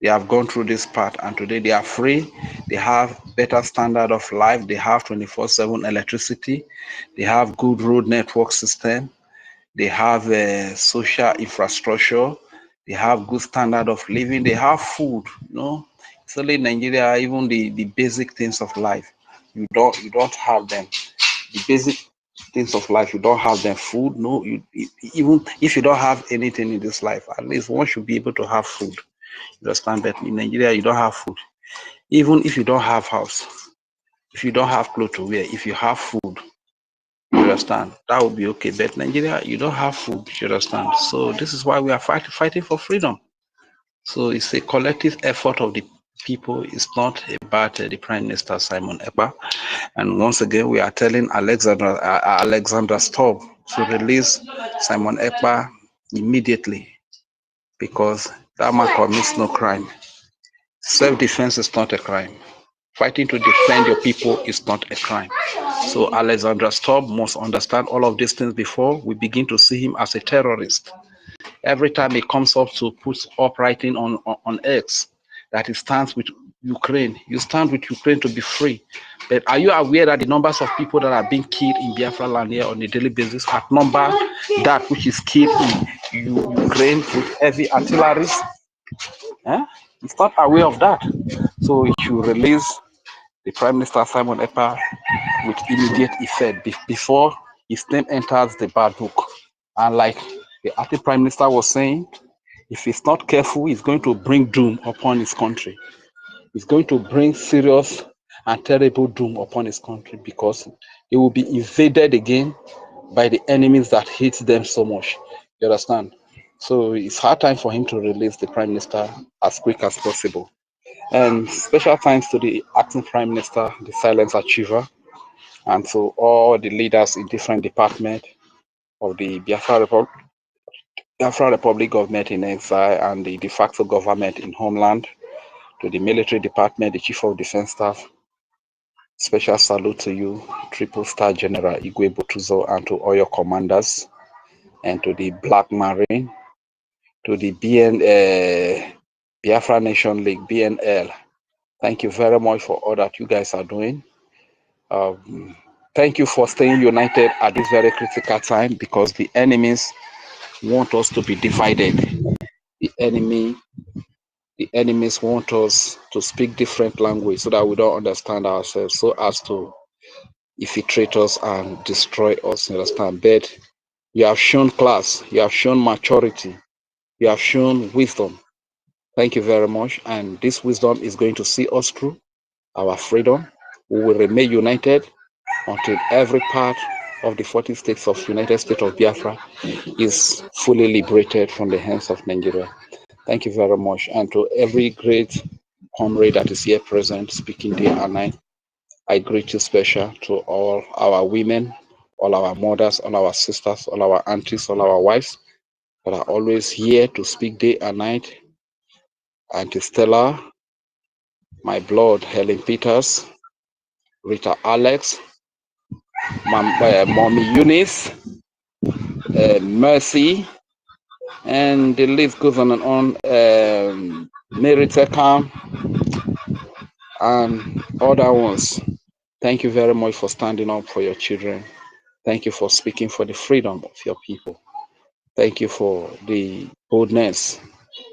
they have gone through this part, and today they are free. They have better standard of life. They have 24/7 electricity. They have good road network system. They have social infrastructure. They have good standard of living. They have food. You know, it's only Nigeria, even the basic things of life, you don't have them. The basic things of life, you don't have them. Food, no, even if you don't have anything in this life, at least one should be able to have food. You understand that in Nigeria you don't have food. Even if you don't have house, if you don't have clothes to wear, if you have food, you understand, that would be okay. But Nigeria, you don't have food, you understand. So this is why we are fighting for freedom. So it's a collective effort of the people. It's not about the Prime Minister Simon Ekpa. And once again, we are telling Alexandra Stubbs to release Simon Ekpa immediately, because that man commits no crime. Self-defense is not a crime. Fighting to defend your people is not a crime. So Alexander Stubb must understand all of these things before we begin to see him as a terrorist. Every time he comes up to put up writing on X that he stands with Ukraine, you stand with Ukraine to be free. But are you aware that the numbers of people that are being killed in Biafra land here on a daily basis outnumber that which is killed in Ukraine with heavy artillery? He's not aware of that. So he should release the Prime Minister Simon Ekpa with immediate effect before his name enters the bad book. And like the acting Prime Minister was saying, if he's not careful, he's going to bring doom upon his country. He's going to bring serious and terrible doom upon his country because it will be invaded again by the enemies that hate them so much. You understand? So it's hard time for him to release the Prime Minister as quick as possible. And special thanks to the acting Prime Minister, the silence achiever, and to all the leaders in different departments of the Biafra Republic government in exile and the de facto government in homeland, to the military department, the Chief of Defense Staff. Special salute to you, Triple Star General Igwe Botuzo, and to all your commanders, and to the Black Marine, to the Biafra Nation League, BNL. Thank you very much for all that you guys are doing. Thank you for staying united at this very critical time because the enemies want us to be divided. The enemies want us to speak different language so that we don't understand ourselves, so as to infiltrate us and destroy us. You understand? But you have shown class, you have shown maturity, you have shown wisdom. Thank you very much. And this wisdom is going to see us through our freedom. We will remain united until every part of the 40 states of United States of Biafra is fully liberated from the hands of Nigeria. Thank you very much. And to every great comrade that is here present, speaking day and night, I greet you special. To all our women, all our mothers, all our sisters, all our aunties, all our wives that are always here to speak day and night. Auntie Stella, my blood, Helen Peters, Rita Alex, Mommy Eunice, Mercy, and the list goes on and on. Mary Tekam, and other ones. Thank you very much for standing up for your children. Thank you for speaking for the freedom of your people. Thank you for the boldness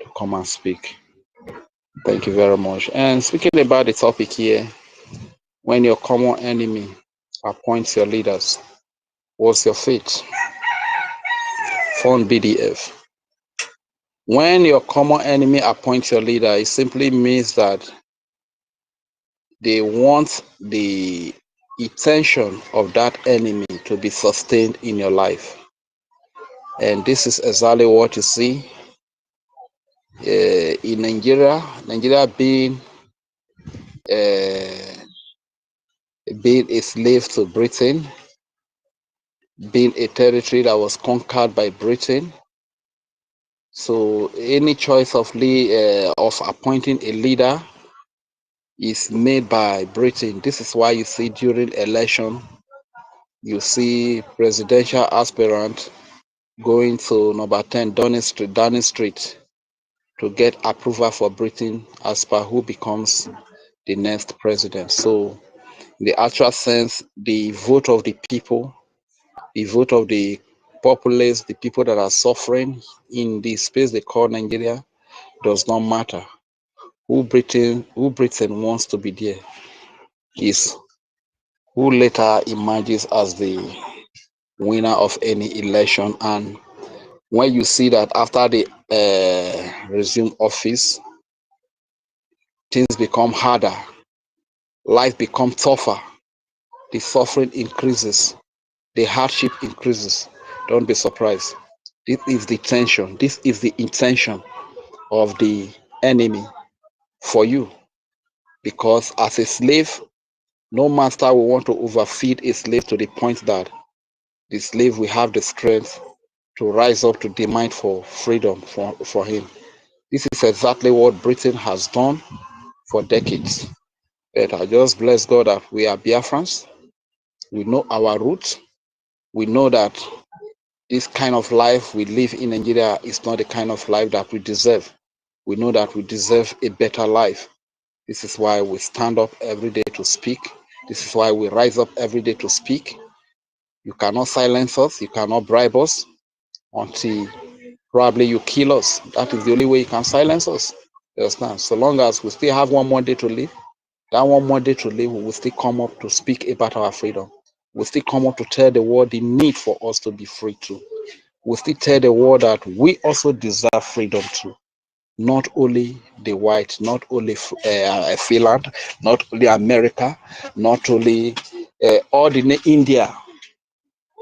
to come and speak. Thank you very much. And speaking about the topic here, when your common enemy appoints your leaders, what's your fate? Fund BDF. When your common enemy appoints your leader, it simply means that they want the intention of that enemy to be sustained in your life. And this is exactly what you see in Nigeria. Nigeria being a slave to Britain, being a territory that was conquered by Britain. So any choice of appointing a leader is made by Britain. This is why you see during election, you see presidential aspirant going to number 10 Downing Street to get approval for Britain as per who becomes the next president. So in the actual sense, the vote of the people, the vote of the populace, the people that are suffering in the space they call Nigeria, does not matter. Who Britain wants to be there is who later emerges as the winner of any election. And when you see that after they resume office, things become harder, life becomes tougher, the suffering increases, the hardship increases, don't be surprised. This is the tension, this is the intention of the enemy for you. Because as a slave, no master will want to overfeed a slave to the point that the slave will have the strength to rise up to demand for freedom for him. This is exactly what Britain has done for decades. But I just bless God that we are Biafrans. We know our roots. We know that this kind of life we live in Nigeria is not the kind of life that we deserve. We know that we deserve a better life. This is why we stand up every day to speak. This is why we rise up every day to speak. You cannot silence us. You cannot bribe us until probably you kill us. That is the only way you can silence us. You understand? So long as we still have one more day to live, that one more day to live, we will still come up to speak about our freedom. We'll still come up to tell the world the need for us to be free too. We'll still tell the world that we also deserve freedom too. Not only the white, not only Finland, not only America, not only all the India.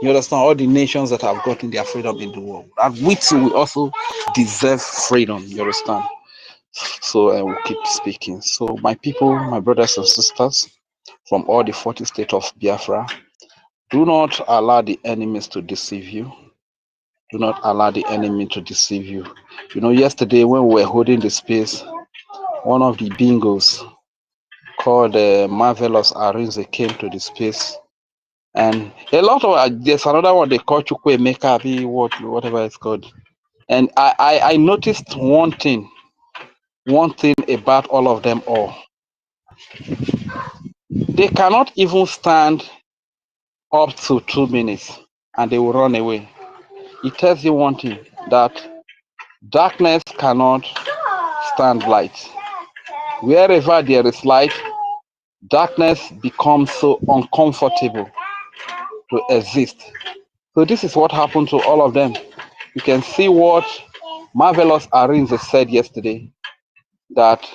You understand? All the nations that have gotten their freedom in the world. And we too, we also deserve freedom. You understand? So I will keep speaking. So my people, my brothers and sisters from all the 40 states of Biafra, do not allow the enemies to deceive you. Do not allow the enemy to deceive you. You know, yesterday when we were holding the space, one of the bingos called Marvelous Arinze came to the space. And a lot of, there's another one they call Chukwe Mekabi, whatever it's called. And I noticed one thing about all of them all. They cannot even stand up to 2 minutes and they will run away. It tells you one thing, that darkness cannot stand light. Wherever there is light, darkness becomes so uncomfortable to exist. So this is what happened to all of them. You can see what Marvelous Arinze said yesterday, that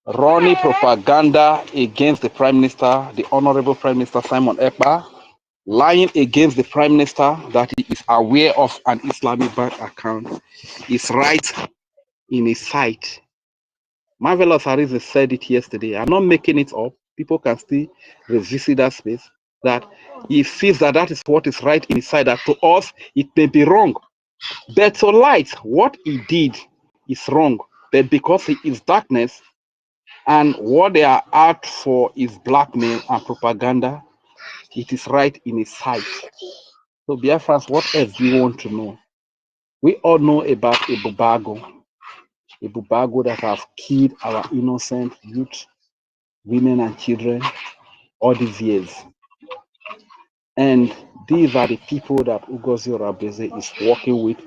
running propaganda against the Prime Minister, the Honorable Prime Minister Simon Ekpa, lying against the Prime Minister that he is aware of an Islamic bank account, is right in his sight. Marvelous Arinze said it yesterday. I'm not making it up. People can still revisit that space, that he feels that that is what is right in his sight, that to us it may be wrong. But to light, what he did is wrong. But because he is darkness, and what they are out for is blackmail and propaganda, it is right in his sight. So Biafrans, what else do you want to know? We all know about Ebubago that have killed our innocent youth, women and children all these years. And these are the people that Ngozi Orebeze is working with.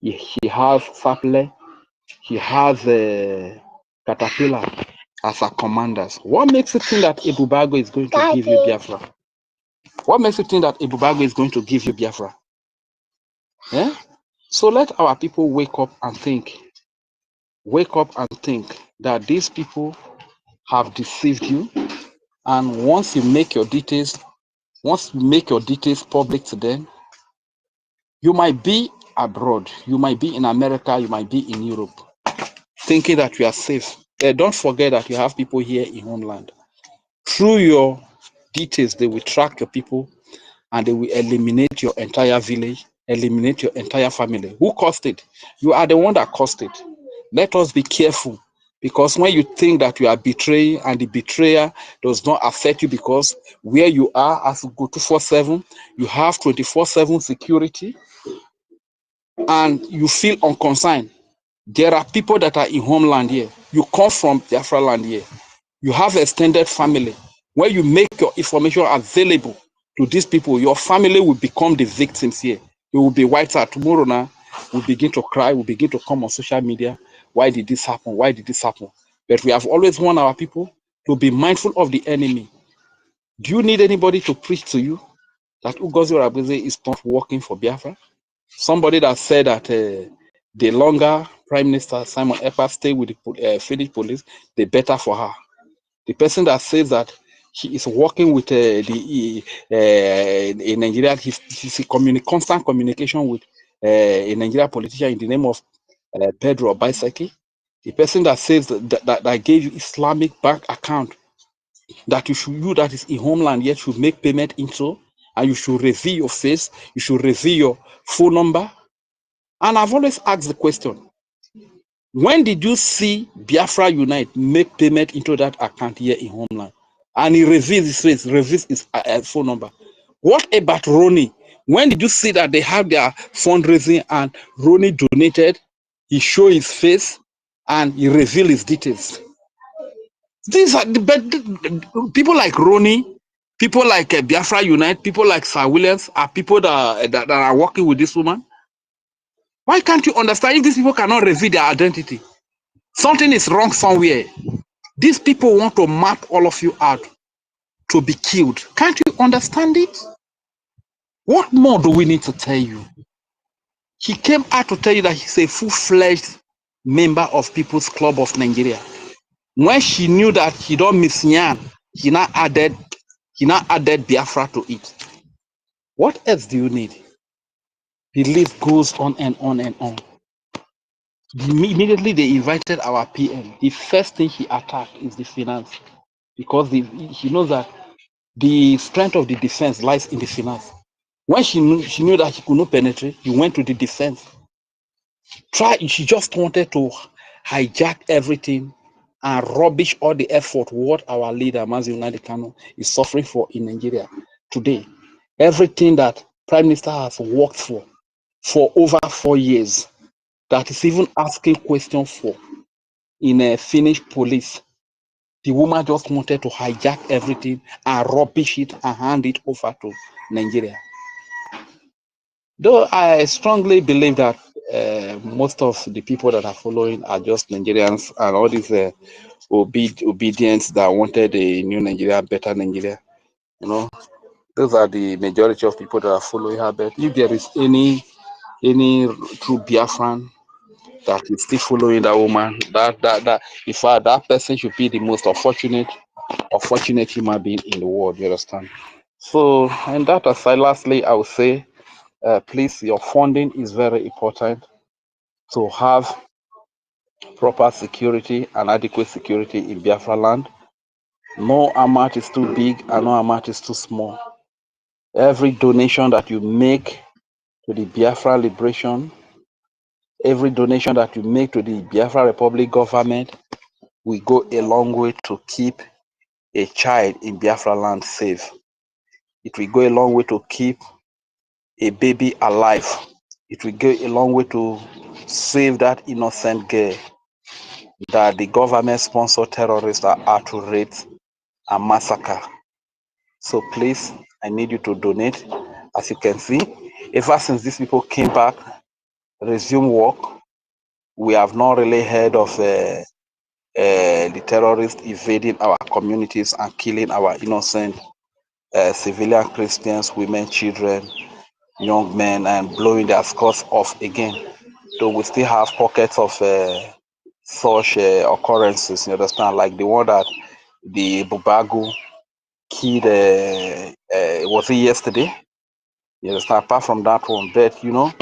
He has Saple, he has Caterpillar as our commanders. What makes you think that Ebubago is going to give you Biafra? What makes you think that Ebubago is going to give you Biafra? Yeah? So let our people wake up and think. Wake up and think that these people have deceived you. And once you make your details public to them, you might be abroad, you might be in America, you might be in Europe, thinking that you are safe. Don't forget that you have people here in homeland. Through your details, they will track your people and they will eliminate your entire village, eliminate your entire family. Who caused it? You are the one that caused it. Let us be careful, because when you think that you are betraying and the betrayer does not affect you, because where you are as you go 24/7, you have 24/7 security and you feel unconcerned. There are people that are in homeland here. You come from Biafra land here. You have extended family. When you make your information available to these people, your family will become the victims here. You will be wiped out. Tomorrow now, we begin to cry, we begin to come on social media. Why did this happen? Why did this happen? But we have always warned our people to be mindful of the enemy. Do you need anybody to preach to you that Ngozi Orebeze is not working for Biafra? Somebody that said that the longer Prime Minister Simon Ekpa stay with the Finnish police, the better for her. The person that says that he is working with in Nigeria, he's in constant communication with a Nigerian politician in the name of Pedro Obaseki. The person that says that gave you Islamic bank account that you that is in homeland yet should make payment into, and you should reveal your face, you should reveal your phone number. And I've always asked the question, When did you see Biafra Unite make payment into that account here in Homeland? And he reveals his face, reveals his phone number. What about Ronnie? When did you see that they have their fundraising and Ronnie donated? He showed his face and he revealed his details. These are the people like Ronnie, people like Biafra Unite, people like Sir Williams are people that are working with this woman. Why can't you understand if these people cannot reveal their identity? Something is wrong somewhere. These people want to map all of you out to be killed. Can't you understand it? What more do we need to tell you? He came out to tell you that he's a full-fledged member of People's Club of Nigeria. When she knew that he don't miss Nyan, he now added Biafra to it. What else do you need? The list goes on and on and on. Immediately they invited our PM. The first thing he attacked is the finance, because he knows that the strength of the defense lies in the finance. When she knew that he could not penetrate, he went to the defense. She just wanted to hijack everything and rubbish all the effort what our leader, Mazi Nnamdi Kanu, is suffering for in Nigeria today. Everything that Prime Minister has worked for over 4 years, that is even asking questions for in a Finnish police. The woman just wanted to hijack everything and rubbish it and hand it over to Nigeria. Though I strongly believe that most of the people that are following are just Nigerians and all these obedience that wanted a new Nigeria, better Nigeria. You know, those are the majority of people that are following her. But if there is any true Biafran that is still following that woman, that in fact that person should be the most unfortunate human being in the world. You understand? So, and that aside, lastly, I would say, please, your funding is very important to have proper security and adequate security in Biafra land. No amount is too big and no amount is too small. Every donation that you make to the Biafra liberation, every donation that you make to the Biafra Republic government will go a long way to keep a child in Biafra land safe. It will go a long way to keep a baby alive. It will go a long way to save that innocent girl that the government-sponsored terrorists are out to rape and massacre. So please, I need you to donate. As you can see, ever since these people came back, resume work, we have not really heard of the terrorists invading our communities and killing our innocent civilian Christians, women, children, young men, and blowing their scores off again. Though we still have pockets of such occurrences, you understand, like the one that the Bubagu killed, was it yesterday? You understand, apart from that one, but you know,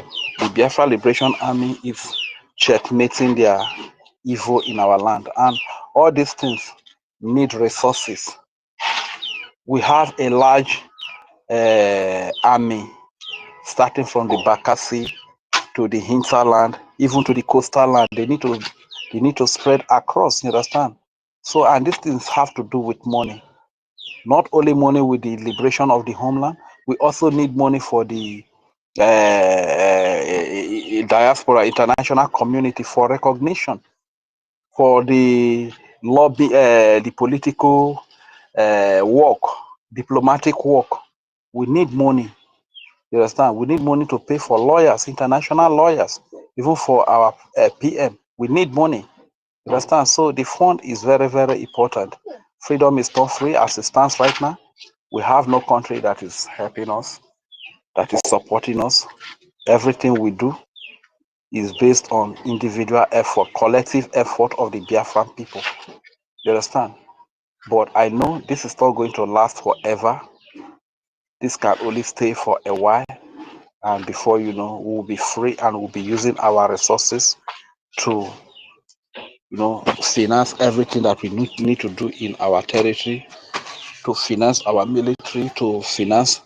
the Biafra Liberation Army is checkmating their evil in our land, and all these things need resources. We have a large army starting from the Bakassi to the hinterland, even to the coastal land. They need to spread across, you understand? So, and these things have to do with money. Not only money with the liberation of the homeland, we also need money for the diaspora, international community, for recognition, for the lobby, the political work, diplomatic work. We need money. You understand? We need money to pay for lawyers, international lawyers, even for our PM. We need money. You understand? So the fund is very, very important. Freedom is not free as it stands right now. We have no country that is helping us, that is supporting us. Everything we do is based on individual effort, collective effort of the Biafran people. You understand? But I know this is not going to last forever. This can only stay for a while. And before you know, we will be free and we'll be using our resources to, you know, finance everything that we need to do in our territory, to finance our military, to finance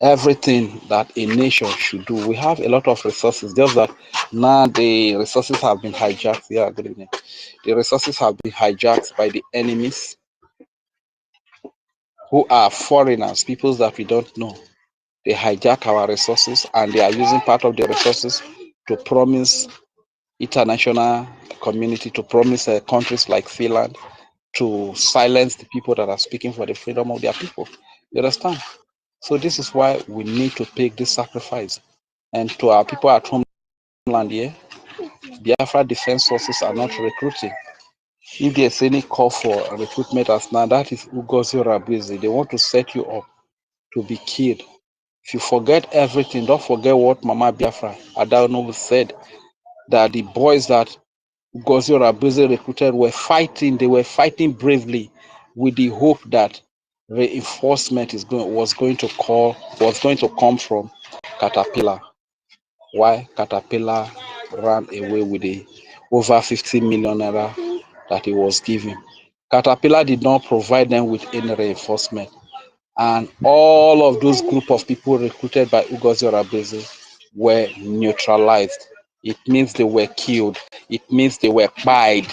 everything that a nation should do. We have a lot of resources, just that now the resources have been hijacked. Yeah, good evening. The resources have been hijacked by the enemies who are foreigners, people that we don't know. They hijack our resources and they are using part of the resources to promise international community, to promise countries like Finland to silence the people that are speaking for the freedom of their people. You understand? So this is why we need to take this sacrifice. And to our people at homeland here, Biafra defense forces are not recruiting. If there's any call for recruitment as now, that is UGOZI or ABUZI. They want to set you up to be killed. If you forget everything, don't forget what Mama Biafra Adanobu said, that the boys that UGOZI or ABUZI recruited were fighting. They were fighting bravely with the hope that reinforcement was going to come from Caterpillar. Why Caterpillar ran away with the over 50 million naira that he was given. Caterpillar did not provide them with any reinforcement. And all of those group of people recruited by UGOZI or ABUZI were neutralized. It means they were killed. It means they were pied.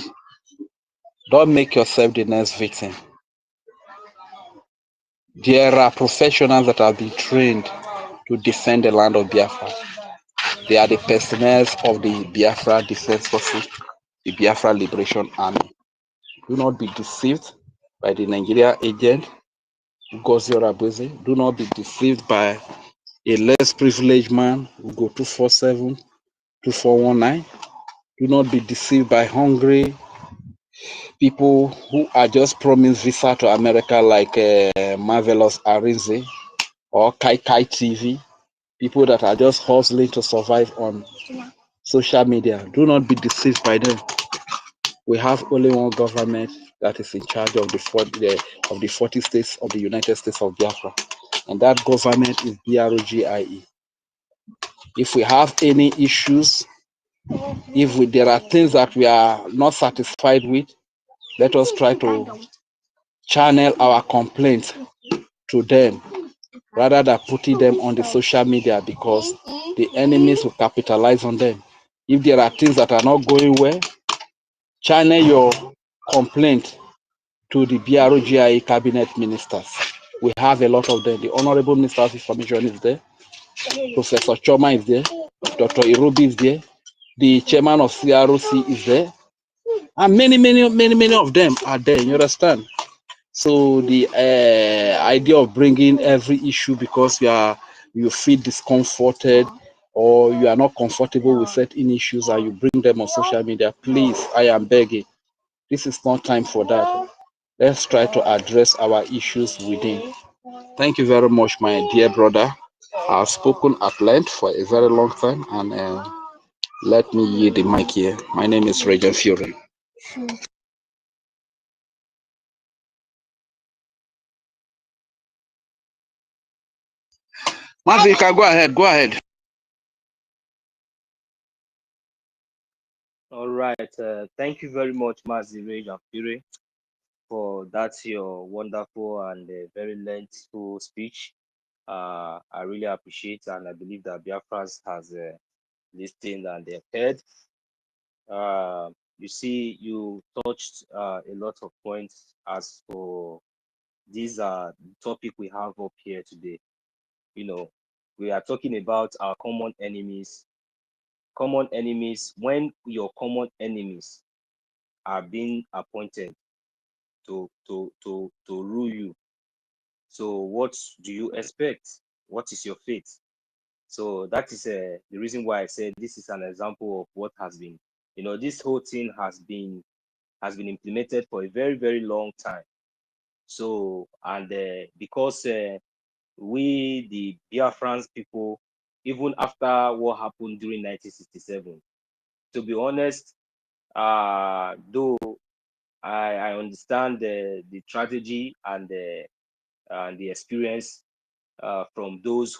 Don't make yourself the next victim. There are professionals that have been trained to defend the land of Biafra. They are the personnel of the Biafra Defense Forces, the Biafra Liberation Army. Do not be deceived by the Nigeria agent, UGOZI or ABUZI. Do not be deceived by a less privileged man who go 247, 2419. Do not be deceived by hungry people who are just promised visa to America like Marvelous Arinze or Kai Kai TV. People that are just hustling to survive on social media. Do not be deceived by them. We have only one government that is in charge of the 40 states of the United States of Biafra, and that government is BRGIE. If we have any issues, if there are things that we are not satisfied with, let us try to channel our complaints to them rather than putting them on the social media, because the enemies will capitalize on them. If there are things that are not going well, channel your complaint to the BRGIE cabinet ministers. We have a lot of them. The Honorable Minister of Information is there. Professor Choma is there. Dr. Irubi is there. The chairman of CROC is there. And many of them are there. You understand? So the idea of bringing every issue because you feel discomforted or you are not comfortable with certain issues and you bring them on social media, please, I am begging. This is not time for that. Let's try to address our issues within. Thank you very much, my dear brother. I've spoken at length for a very long time, and let me yield the mic here. My name is Regent Fury. Mazika, go ahead. Go ahead. All right. Thank you very much, Mazi Regent Fury, for that your wonderful and very lengthful speech. I really appreciate, and I believe that Biafrans has listened and they've heard. You see, you touched a lot of points as for this topic we have up here today. You know, we are talking about our common enemies. Common enemies, when your common enemies are being appointed to rule you. So what do you expect? What is your fate? So that is the reason why I said this is an example of what has been, this whole thing has been implemented for a very, very long time. So, and because we, the Biafrans people, even after what happened during 1967, to be honest, though I understand the strategy and the experience from those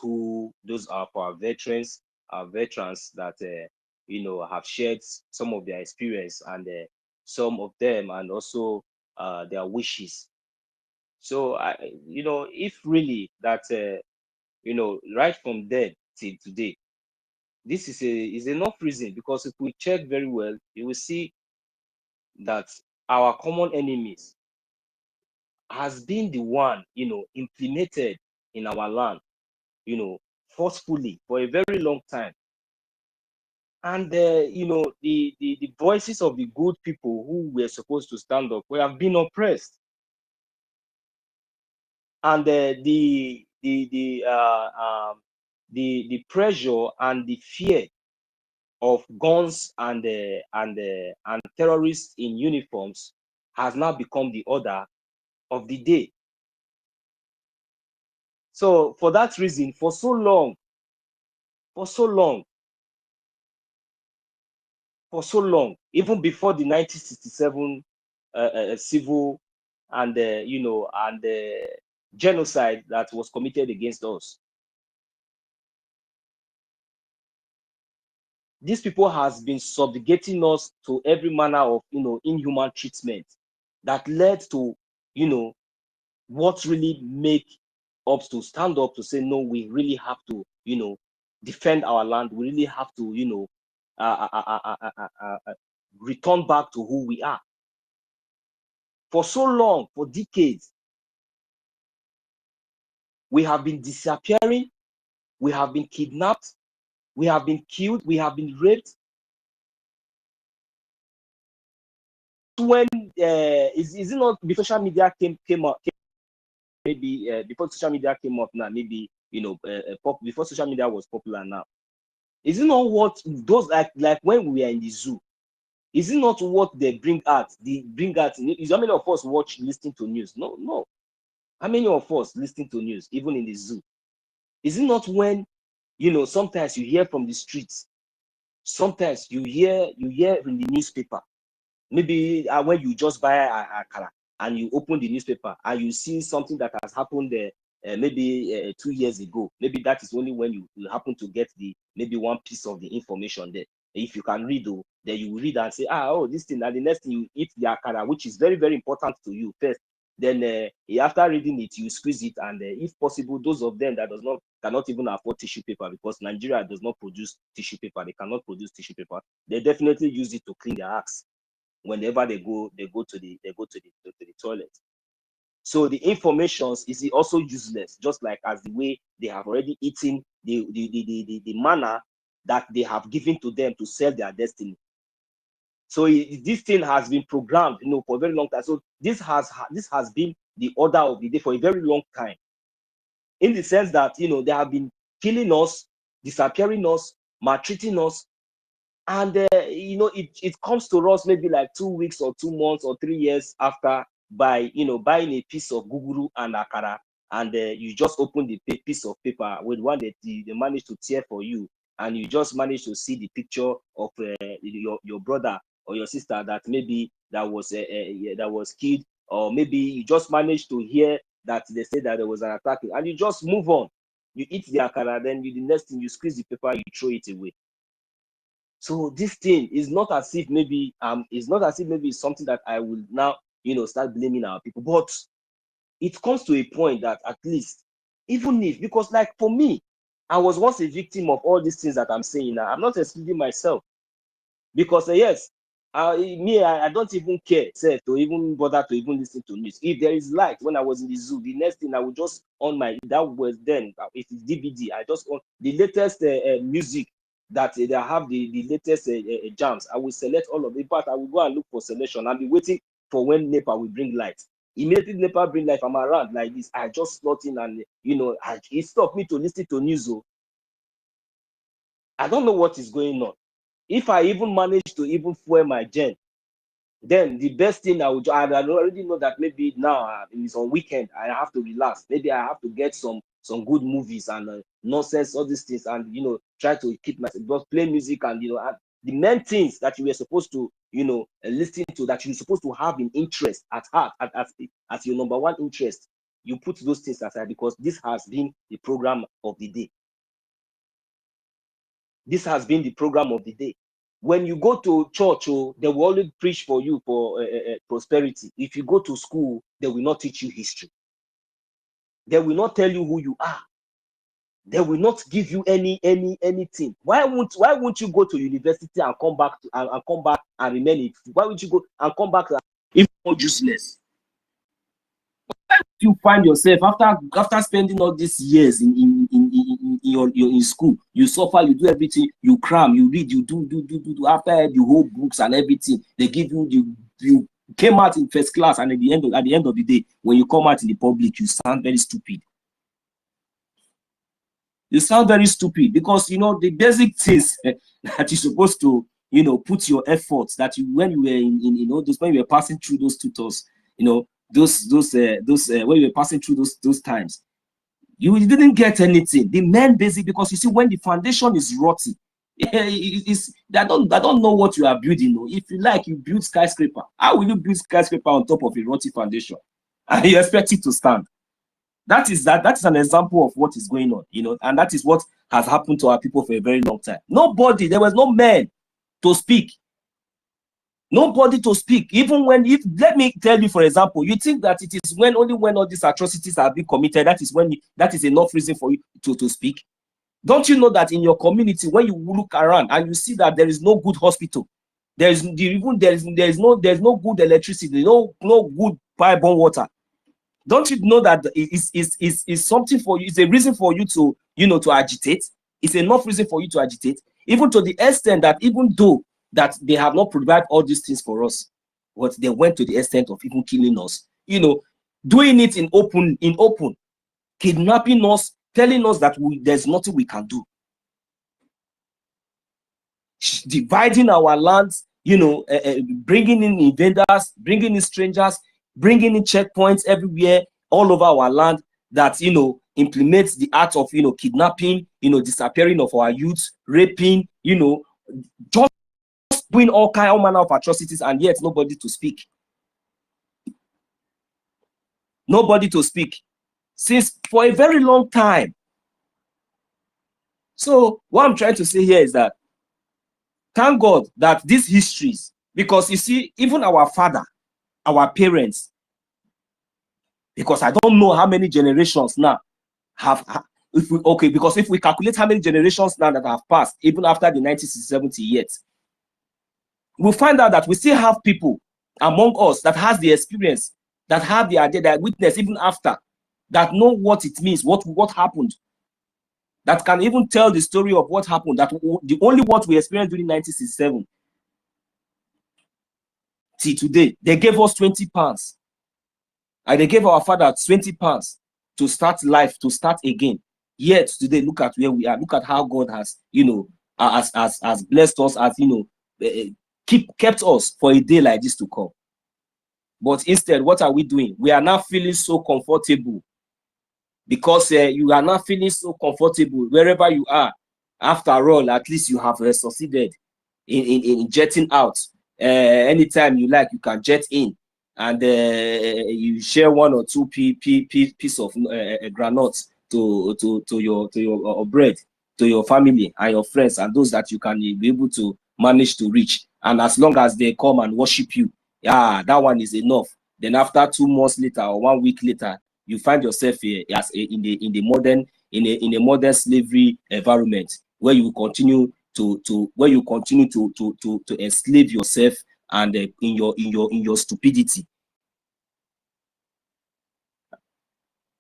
are for our veterans that have shared some of their experience and some of them, and also their wishes. So if really that you know, right from then till today. This is enough reason, because if we check very well, you will see that our common enemies has been the one, you know, implemented in our land, you know, forcefully for a very long time. And you know, the voices of the good people who were supposed to stand up, we have been oppressed. And the pressure and the fear of guns and terrorists in uniforms has now become the order of the day. So for that reason, for so long, even before the 1967 civil and you know, and genocide that was committed against us, these people has been subjugating us to every manner of, you know, inhuman treatment that led to, you know, what really make us to stand up to say, no, we really have to, you know, defend our land. We really have to, you know, return back to who we are. For so long, for decades, we have been disappearing, we have been kidnapped, we have been killed, we have been raped. When is it not before social media came up? Maybe before social media came up now, maybe, you know, before social media was popular now. Is it not what those, like when we were in the zoo? Is it not what they bring out? Is how many of us listening to news? No. How many of us listening to news, even in the zoo? Is it not when, you know, sometimes you hear from the streets, sometimes you hear in the newspaper, maybe when you just buy a car and you open the newspaper and you see something that has happened there maybe 2 years ago. Maybe that is only when you happen to get maybe one piece of the information there. If you can read, then you will read and say, oh, this thing, and the next thing you eat the akara, which is very, very important to you first. Then after reading it, you squeeze it, and if possible, those of them that cannot even afford tissue paper, because Nigeria does not produce tissue paper, they cannot produce tissue paper, they definitely use it to clean their ass whenever they go to the toilet. So the information is also useless, just like as the way they have already eaten the manna that they have given to them to sell their destiny. So this thing has been programmed, you know, for a very long time. So this has been the order of the day for a very long time, in the sense that, you know, they have been killing us, disappearing us, maltreating us. And you know, it comes to us maybe like 2 weeks or 2 months or 3 years after, by, you know, buying a piece of guguru and akara, and you just open the piece of paper with one that they managed to tear for you, and you just managed to see the picture of your brother or your sister that maybe that was killed, or maybe you just managed to hear that they say that there was an attack, and you just move on. You eat the akara, then the next thing, you squeeze the paper, you throw it away. So this thing is not as if maybe it's something that I will now, you know, start blaming our people. But it comes to a point that, at least, even if, because like for me, I was once a victim of all these things that I'm saying now. I'm not excluding myself, because yes, I don't even care, say, to even bother to even listen to news. If there is light when I was in the zoo, the next thing I would just on that was then, if it's DVD, I just on the latest music that they have, the latest jams. I will select all of it, but I will go and look for selection. I'll be waiting for when NEPA will bring light. Immediately NEPA bring light, I'm around like this, I just slot in, and you know, it stopped me to listen to news. I don't know what is going on. If I even manage to even fuel my gen, then the best thing I already know that maybe now it's on weekend, I have to relax. Maybe I have to get some good movies and nonsense, all these things, and you know, try to keep myself, just play music, and you know, and the main things that you were supposed to, you know, listen to, that you're supposed to have in interest at heart, as your number one interest, you put those things aside, because this has been the program of the day. This has been the program of the day. When you go to church, they will only preach for you for prosperity. If you go to school, they will not teach you history. They will not tell you who you are. They will not give you anything. Why won't you go to university and come back and come back and remain? Why would you go and come back if more useless? Why would you find yourself after spending all these years in school? You suffer, you do everything, you cram, you read, you do. After the whole books and everything, they give you came out in first class, and at the end of the day, when you come out in the public, you sound very stupid. You sound very stupid because the basic things that you're supposed to put your efforts that when you were in when you were passing through those tutors, those when you were passing through those times, you didn't get anything. The main basic, because you see, when the foundation is rotten, I don't know what you are building. If you like, you build skyscraper. How will you build skyscraper on top of a rotten foundation and you expect it to stand? That is an example of what is going on, and that is what has happened to our people for a very long time. Nobody, there was no man to speak. Nobody to speak. Even when, let me tell you, for example, you think that it is only when all these atrocities are being committed, that is enough reason for you to speak. Don't you know that in your community, when you look around and you see that there is no good hospital, there is no good electricity, no good pipe-borne water, don't you know that is something for you? It's a reason for you to to agitate. It's enough reason for you to agitate, even to the extent that even though that they have not provided all these things for us, but they went to the extent of even killing us. Doing it in open, kidnapping us, telling us that there's nothing we can do, dividing our lands, bringing in invaders, bringing in strangers, bringing in checkpoints everywhere, all over our land that implements the act of kidnapping, disappearing of our youths, raping, just doing all manner of atrocities, and yet nobody to speak. Nobody to speak since for a very long time. So what I'm trying to say here is that thank God that these histories, because you see, even our father, our parents, because I don't know how many generations now because if we calculate how many generations now that have passed, even after the 1970 years, we'll find out that we still have people among us that has the experience, that have the idea, that witness even after, that know what it means, what happened, that can even tell the story of what happened, that the only what we experienced during 1967 till today. They gave us 20 pounds. And they gave our father 20 pounds to start life, to start again. Yet today, look at where we are. Look at how God has, has blessed us, as kept us for a day like this to come. But instead, what are we doing? We are now feeling so comfortable, because you are not feeling so comfortable wherever you are. After all, at least you have succeeded in jetting out. Anytime you like, you can jet in, and you share one or two piece of granuts to your bread to your family and your friends and those that you can be able to manage to reach. And as long as they come and worship you, yeah, that one is enough. Then after 2 months later or 1 week later, you find yourself in a modern slavery environment, where you continue to enslave yourself and in your stupidity.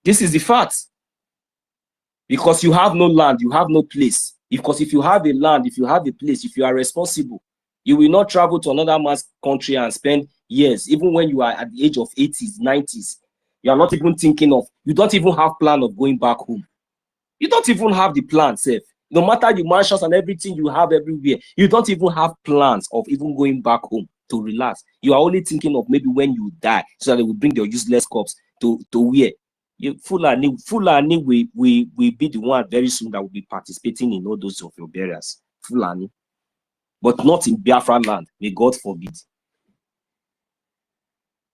This is the fact. Because you have no land, you have no place. Because if you have a land, if you have a place, if you are responsible, you will not travel to another man's country and spend years, even when you are at the age of 80s, 90s. You are not even thinking of, you don't even have plan of going back home. You don't even have the plan, Seth. No matter the mansions and everything you have everywhere, you don't even have plans of even going back home to relax. You are only thinking of maybe when you die, so that they will bring your useless corpse to where? You Fulani will be the one very soon that will be participating in all those of your burials. Fulani. But not in Biafra land. May God forbid.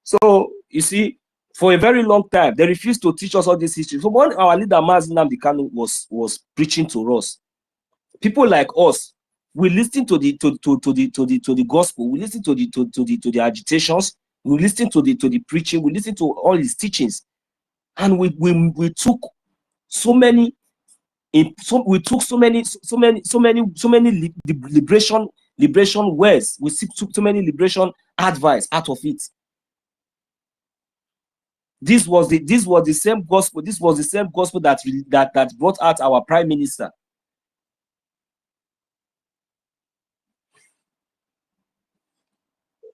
So, you see, for a very long time, they refused to teach us all this history. So when our leader, Mazi Nnamdi Kanu, was preaching to us, people like us, we listen to the gospel, we listen to the agitations, we listen to the preaching, we listen to all his teachings. And we took so many We took so many liberation words. We took so many liberation advice out of it. This was the same gospel. This was the same gospel that brought out our prime minister.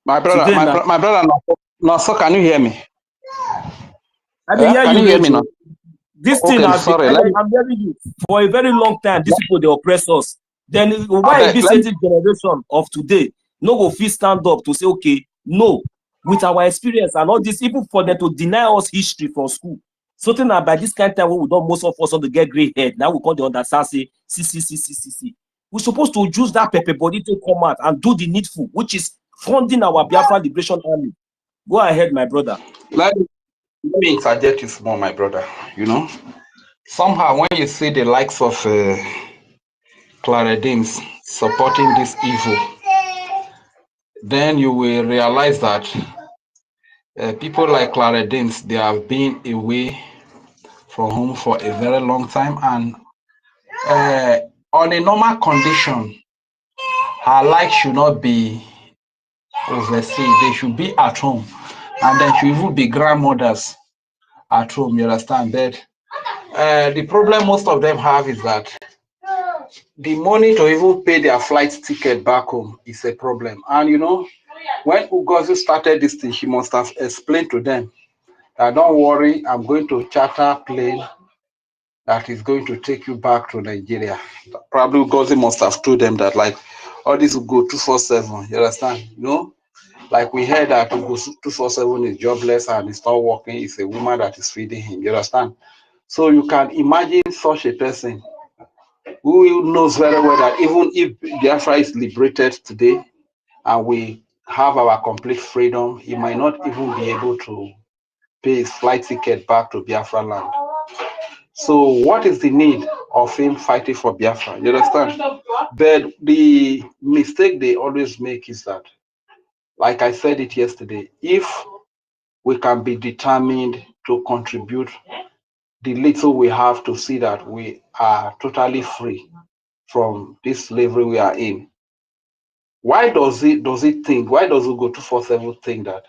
My brother, my brother, no, so can you hear me? I mean, can you hear me now? This thing has been, I'm hearing you for a very long time. These people, they oppress us. Then why this generation of today no go fit stand up to say, okay, no, with our experience and all these people, for them to deny us history from school. Something that by this kind of time when we don't, most of us on the get gray head, now we call the understand, say, see. We're supposed to use that pepper body to come out and do the needful, which is funding our Biafra Liberation Army. Go ahead, my brother. Let me interject you small, my brother. You know, somehow when you see the likes of Clara Deans supporting this evil, then you will realize that people like Clara Deans, they have been away from home for a very long time, and on a normal condition, her life should not be overseas. They should be at home, and then should even be grandmothers at home. You understand that? The problem most of them have is that the money to even pay their flight ticket back home is a problem. And you know, when OGOJA started this thing, she must have explained to them that don't worry, I'm going to charter a plane that is going to take you back to Nigeria. Probably OGOJA must have told them that, like, all this will go 247. You understand? You know, like we heard that 247 is jobless and it's not working. It's a woman that is feeding him. You understand? So you can imagine such a person who knows very well that even if Biafra is liberated today and we have our complete freedom, he might not even be able to pay his flight ticket back to Biafra land. So what is the need of him fighting for Biafra? You understand? But the mistake they always make is that, like I said it yesterday, if we can be determined to contribute the little we have to see that we are totally free from this slavery we are in, why does it go 247 think that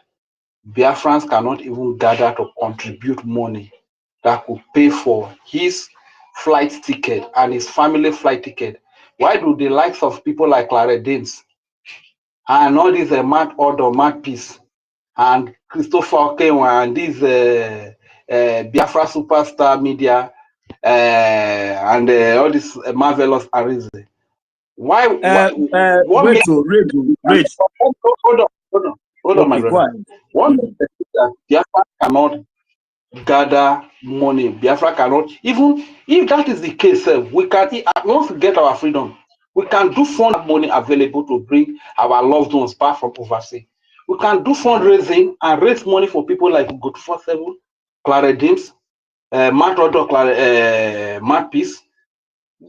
Biafrans cannot even gather to contribute money that could pay for his flight ticket and his family flight ticket? Why do the likes of people like Clara Deans and all these Matt Order, Matt Peace, and Christopher Kenwa and these Biafra superstar media and all this marvelous Arize? Why? Wait, hold on, my brother. What makes that Biafra cannot gather money? Biafra cannot, even if that is the case, we can, once we get our freedom, we can do fund money available to bring our loved ones back from overseas. We can do fundraising and raise money for people like Go247, Clara Deans, Matt Order, Matt Peace,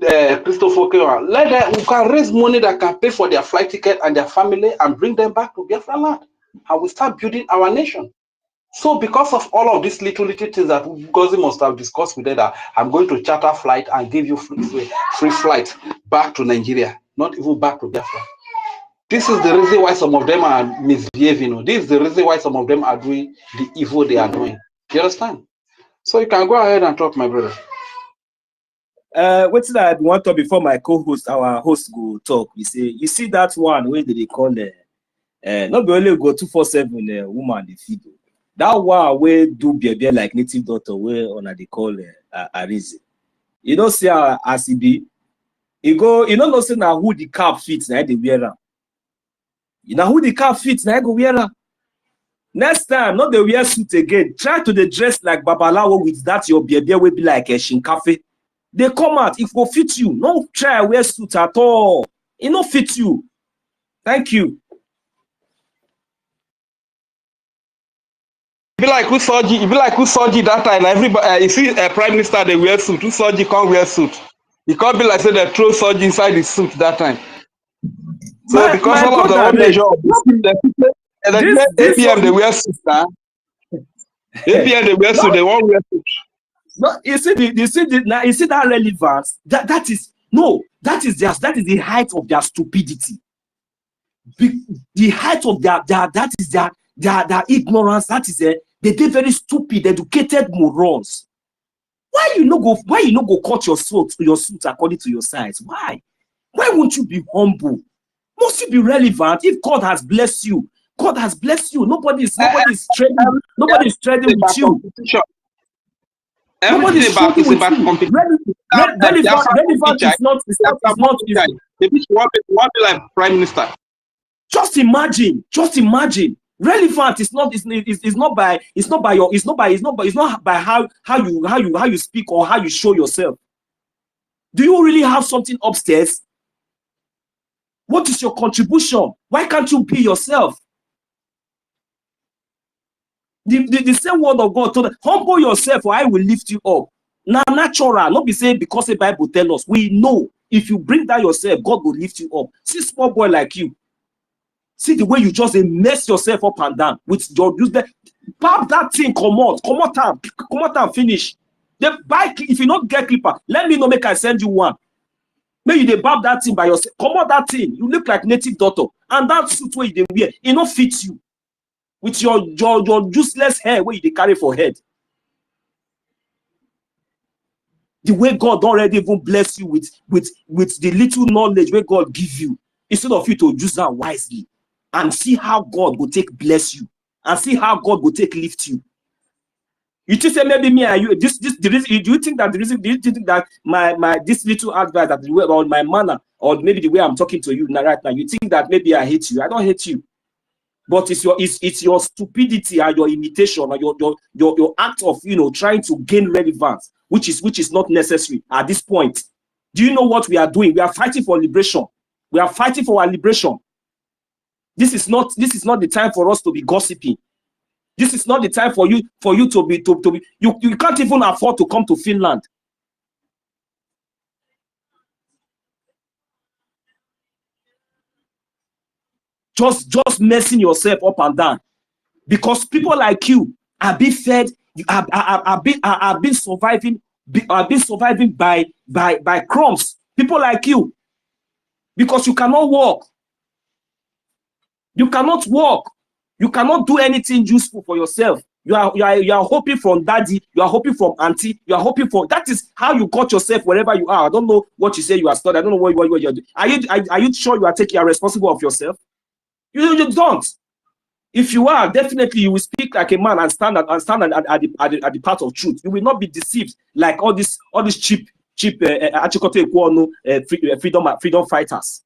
Christopher Kewa. Let them, we can raise money that can pay for their flight ticket and their family and bring them back to Biafra land. And we start building our nation. So because of all of these little things that Ngozi must have discussed with them, that I'm going to charter flight and give you free flight back to Nigeria, not even back to Biafra. This is the reason why some of them are misbehaving. This is the reason why some of them are doing the evil they are doing. You understand? So you can go ahead and talk, my brother. What did I want to before my co-host, our host, go talk? You see that one where they call not be only go 247 woman the feed. That one where do be like native daughter where on they call Arize. You don't see as he be. You go, you don't know say now who the cap fits now they wear am. You know who the cap fits now go wear am. Next time, not the wear suit again. Try to the dress like Babalawo with that your baby will be like a shinkafe. They come out if go fit you. No try wear suit at all. It no fit you. Thank you. Be like who Soji that time. Everybody, you see a prime minister they wear suit. Who Soji can't wear suit. You can't be like say they throw Soji inside the suit that time. So because all of the one measure of the APM they wear suit now. APM they wear suit. They won't wear suit. No, you see now you see that relevance. That is the height of their stupidity. The height of their ignorance. That is they very stupid, educated morons. Why you no go cut your suit according to your size? Why won't you be humble? Must you be relevant? If God has blessed you, God has blessed you. Nobody's trading with you. Nobody's trading with you. Relevant is not. The bitch want be like prime minister. Just imagine. Relevant is not by how you speak or how you show yourself. Do you really have something upstairs? What is your contribution? Why can't you be yourself? The same word of God told us, humble yourself or I will lift you up. Now, natural, not be saying because the Bible tells us. We know if you bring down yourself, God will lift you up. See small boy like you. See the way you just mess yourself up and down with your use that pop that thing, come out and finish. The bike, if you not get clipper, let me know, make I send you one. Maybe they bab that thing by yourself. Come out that thing. You look like native doctor. And that suit where you wear, it not fits you. With your useless hair where you carry for head. The way God already even bless you with the little knowledge where God give you, instead of you to use that wisely and see how God will take bless you and see how God will take lift you. You just say maybe me and you the reason, do you think that my this little advice that the way or my manner or maybe the way I'm talking to you right now, you think that maybe I hate you? I don't hate you, but it's your stupidity and your imitation or your act of trying to gain relevance, which is not necessary at this point. Do you know what we are doing? We are fighting for liberation. We are fighting for our liberation. This is not the time for us to be gossiping. This is not the time for you to be you can't even afford to come to Finland. Just messing yourself up and down because people like you are being fed. I've been surviving by crumbs. People like you, because you cannot walk. You cannot walk. You cannot do anything useful for yourself. You are hoping from daddy. You are hoping from auntie. You are hoping for. That is how you got yourself wherever you are. I don't know what you say you are studying. I don't know what you're doing. Are you sure you are taking responsible of yourself? You don't. If you are, definitely you will speak like a man and stand at the path of truth. You will not be deceived like all these cheap freedom fighters.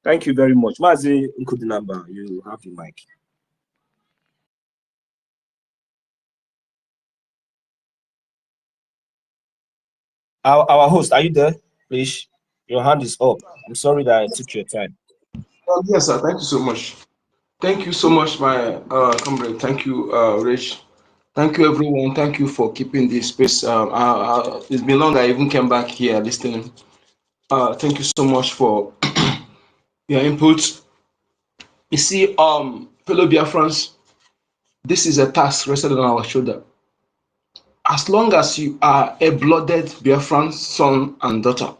Thank you very much. Mazi Nkudinamba, you have the mic. Our host, are you there? Please, your hand is up. I'm sorry that I took your time. Yes, sir. Thank you so much. Thank you so much, my comrade. Thank you, Rich. Thank you, everyone. Thank you for keeping this space. It's been long I even came back here listening. Thank you so much for your input. You see, fellow Biafrans, this is a task rested on our shoulder. As long as you are a blooded Biafran son and daughter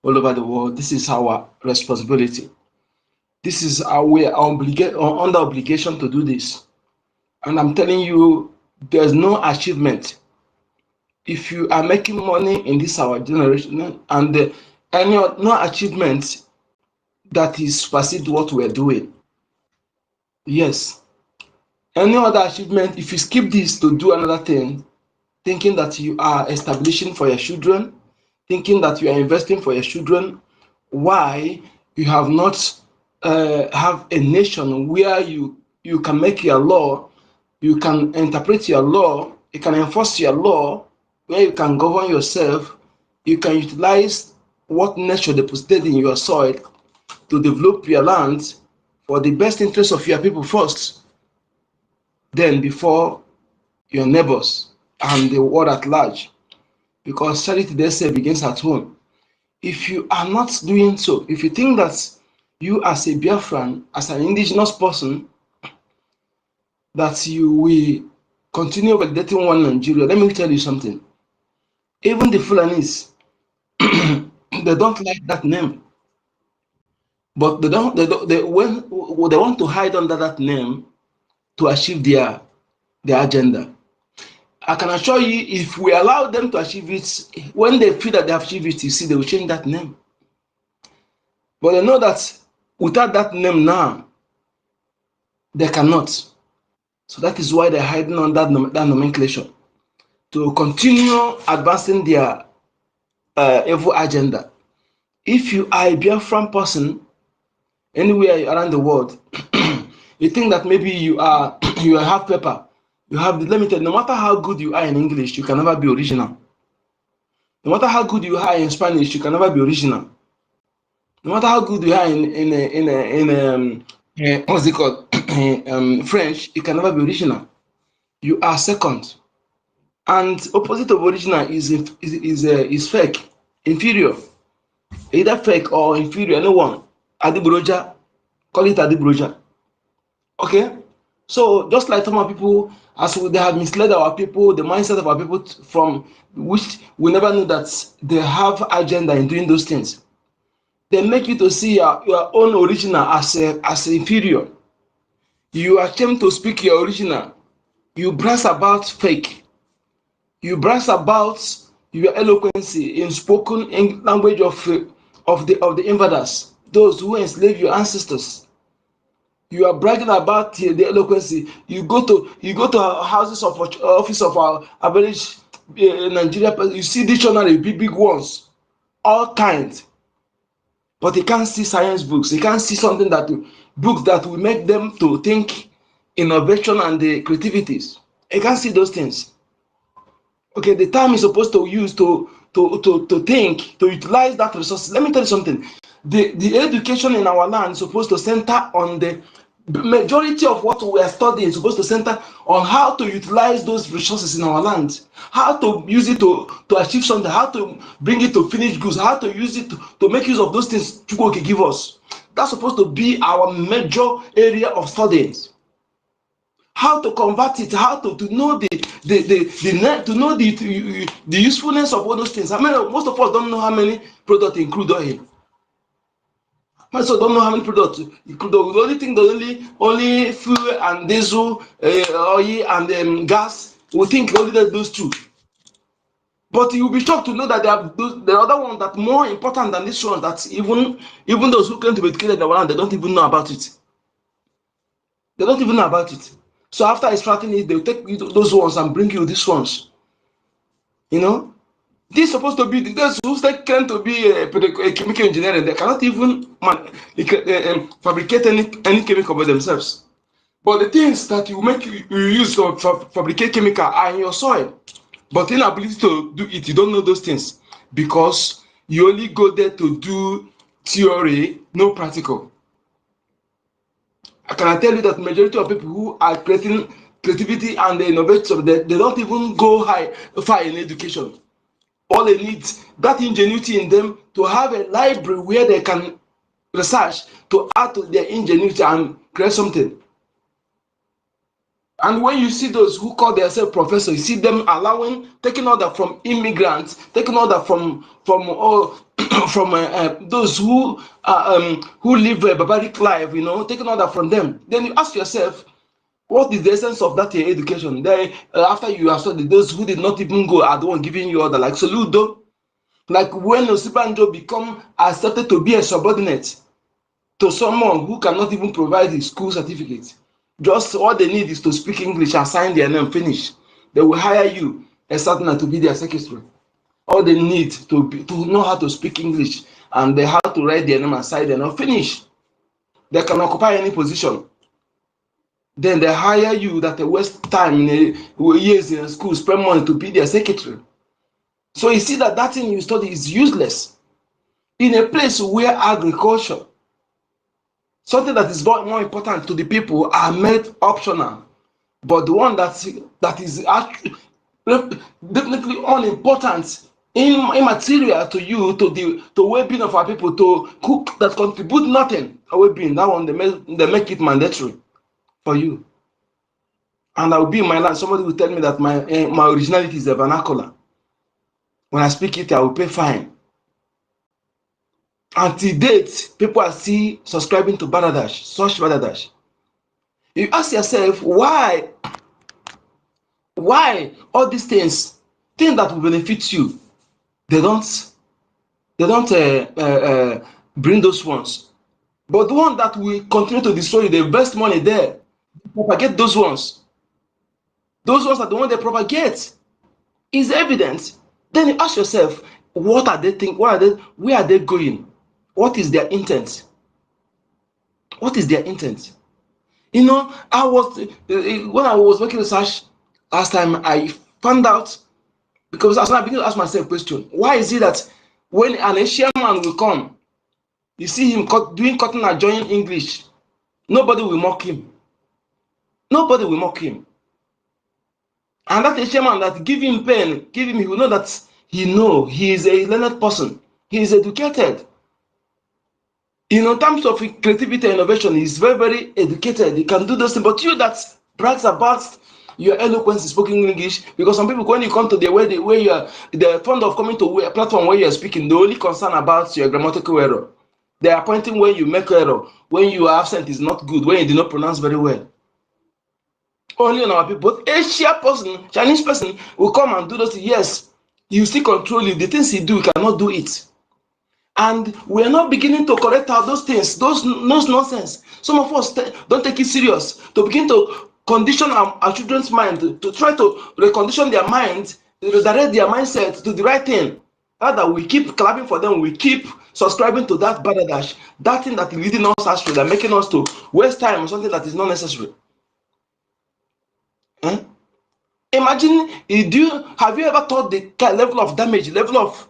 all over the world, this is our responsibility. This is our way under obligation to do this. And I'm telling you, there's no achievement. If you are making money in this our generation and no achievement that is supersede what we're doing. Yes. Any other achievement, if you skip this to do another thing, thinking that you are establishing for your children, thinking that you are investing for your children, why you have not have a nation where you can make your law, you can interpret your law, you can enforce your law, where you can govern yourself, you can utilize what nature deposited in your soil to develop your land for the best interest of your people first, then before your neighbors and the world at large. Because charity, they say, begins at home. If you are not doing so, if you think that you as a Biafran, as an indigenous person, that you will continue validating one Nigeria, let me tell you something. Even the Fulanis, they don't like that name, but they want to hide under that name to achieve their agenda. I can assure you, if we allow them to achieve it, when they feel that they have achieved it, you see, they will change that name. But they know that without that name now, they cannot. So that is why they're hiding on that nomenclature to continue advancing their evil agenda. If you are a Biafran person anywhere around the world, you think that maybe you are you have paper, you have the limited. No matter how good you are in English, you can never be original. No matter how good you are in Spanish, you can never be original. No matter how good you are in what's it called, French, you can never be original. You are second, and opposite of original is fake, inferior, either fake or inferior. No one. Adibroja, call it Adibroja. Okay, so just like some people, as they have misled our people, the mindset of our people from which we never knew that they have agenda in doing those things. They make you to see your own original as inferior. You are ashamed to speak your original. You brass about fake. You brass about your eloquency in spoken language of the invaders, those who enslaved your ancestors. You are bragging about the eloquency. You go to houses of office of our average Nigeria. You see dictionary, big ones, all kinds. But you can't see science books. You can't see something books that will make them to think innovation and the creativities. You can't see those things. Okay, the time is supposed to use to think, to utilize that resource. Let me tell you something. The education in our land is supposed to center on the majority of what we are studying is supposed to center on how to utilize those resources in our land, how to use it to achieve something, how to bring it to finished goods, how to use it to make use of those things Chukwu can give us. That's supposed to be our major area of studies. How to convert it, how to know the usefulness of all those things. I mean, most of us don't know how many products include oil. Most of us don't know how many products include oil. The only thing, only fuel and diesel, oil and gas. We think only those two. But you'll be shocked to know that there are other ones that are more important than this one. That even those who claim to be educated around, they don't even know about it. They don't even know about it. So after extracting it, they'll take you those ones and bring you these ones. You know, this is supposed to be those who claim to be a chemical engineer. They cannot even fabricate any chemical by themselves. But the things that you use to fabricate chemical are in your soil. But inability to do it, you don't know those things because you only go there to do theory, no practical. I can tell you that majority of people who are creating creativity and the innovation, they don't even go far in education. All they need, that ingenuity in them to have a library where they can research to add to their ingenuity and create something. And when you see those who call themselves professors, you see them taking order from immigrants, taking order from those who live a barbaric life, you know, taking order from them. Then you ask yourself, what is the essence of that education? After you have studied, those who did not even go are the one giving you order, like Soludo, like when Osibanjo become accepted to be a subordinate to someone who cannot even provide his school certificate. Just all they need is to speak English and sign their name, finish. They will hire you, a certain to be their secretary. All they need to know how to speak English and they have to write their name and sign their name, finish. They can occupy any position. Then they hire you that they waste time years in school, spend money to be their secretary. So you see that thing you study is useless. In a place where agriculture, something that is more important to the people, are made optional. But the one that is actually definitely unimportant, immaterial to you, to the well-being of our people, to cook that contribute nothing, our well-being, that one they make it mandatory for you. and I will be in my land, somebody will tell me that my originality is a vernacular. When I speak it, I will pay fine. Until date, people are still subscribing to Baladash, such Baladash. You ask yourself, why all these things that will benefit you, they don't bring those ones. But the one that will continue to destroy you, they invest money there, propagate those ones. Those ones are the ones they propagate. Is evident. Then you ask yourself, what are they thinking? Where are they going? What is their intent? What is their intent? You know, when I was making research last time, I found out, because I began to ask myself a question: why is it that when an Asian man will come, you see him doing cutting and joining English, nobody will mock him. Nobody will mock him. And that Asian man that give him pen, he will know that he is a learned person. He is educated. In terms of creativity and innovation, he's very, very educated. He can do those things. But you that brags about your eloquence in spoken English, because some people, when you come to they're fond of coming to a platform where you're speaking, they're only concerned about your grammatical error. They are pointing when you make error, when your accent is not good, when you do not pronounce very well. Only on our people. But Asia person, Chinese person will come and do those things. Yes, you still control you. The things he do, you cannot do it. And we are not beginning to correct out those things, those nonsense. Some of us don't take it serious, to begin to condition our children's mind, to try to recondition their mind, redirect their mindset to the right thing. Rather, we keep clapping for them, we keep subscribing to that baladash, that thing that is leading us astray, that making us to waste time on something that is not necessary. Imagine, have you ever thought the level of damage, level of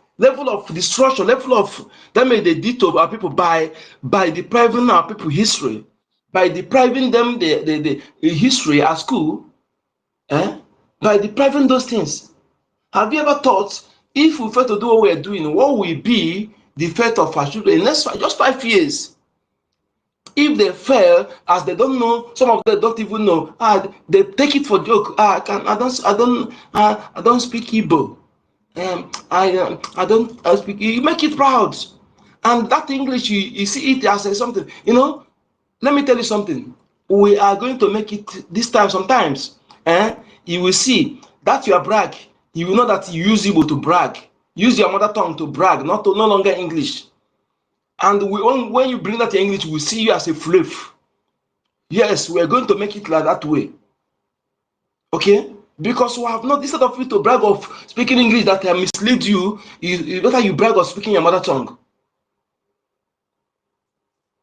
destruction, level of damage they did to our people by depriving our people history, by depriving them the history at school, by depriving those things? Have you ever thought, if we fail to do what we are doing, what will be the fate of our children in just 5 years? If they fail, as they don't know, some of them don't even know. They take it for joke. I don't speak Igbo. I don't speak. You make it proud, and that English you see it as something. Let me tell you something. We are going to make it this time. Sometimes, you will see that you are brag. You will know that you use Igbo to brag. Use your mother tongue to brag, no longer English. And when you bring that to English, we see you as a fluff. Yes, we are going to make it like that way. Okay? Because we have not, instead of you to brag of speaking English that mislead you, better you brag of speaking your mother tongue.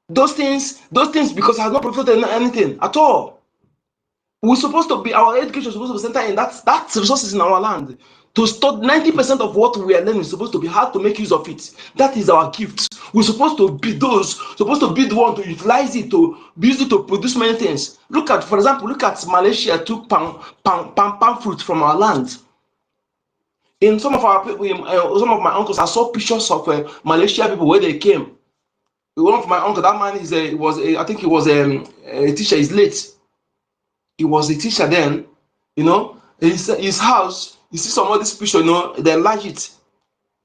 Those things, because I have not profited anything at all. We're supposed to be, our education is supposed to be centered in that resources in our land. To start 90% of what we are learning is supposed to be how to make use of it. That is our gift. We're supposed to be the one to utilize it, to use it to produce many things. For example, look at Malaysia took palm fruit from our land. In some of my uncles, I saw pictures of Malaysia people where they came. One of my uncles, that man I think he was a teacher. He's late. He was a teacher then. His house. You see some of these pictures, they like it.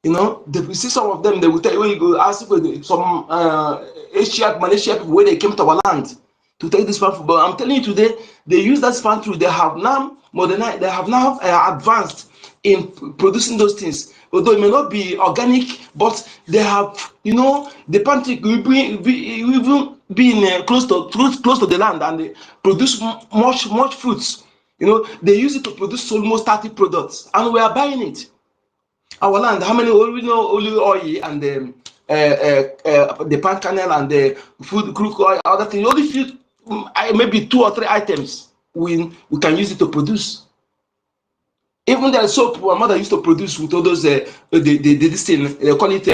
You see some of them, they will tell you when you go ask for some Malaysia people where they came to our land to take this palm fruit. But I'm telling you today, they use that palm fruit. They have now modernized. They have now advanced in producing those things. Although it may not be organic, but they have, the palm tree will be close to the land, and they produce much fruits. They use it to produce almost 30 products, and we are buying it. Our land, how many olive oil and the palm kernel and the food crude oil, other things, only few, maybe 2 or 3 items we can use it to produce. Even the soap my mother used to produce with all those this thing, they call it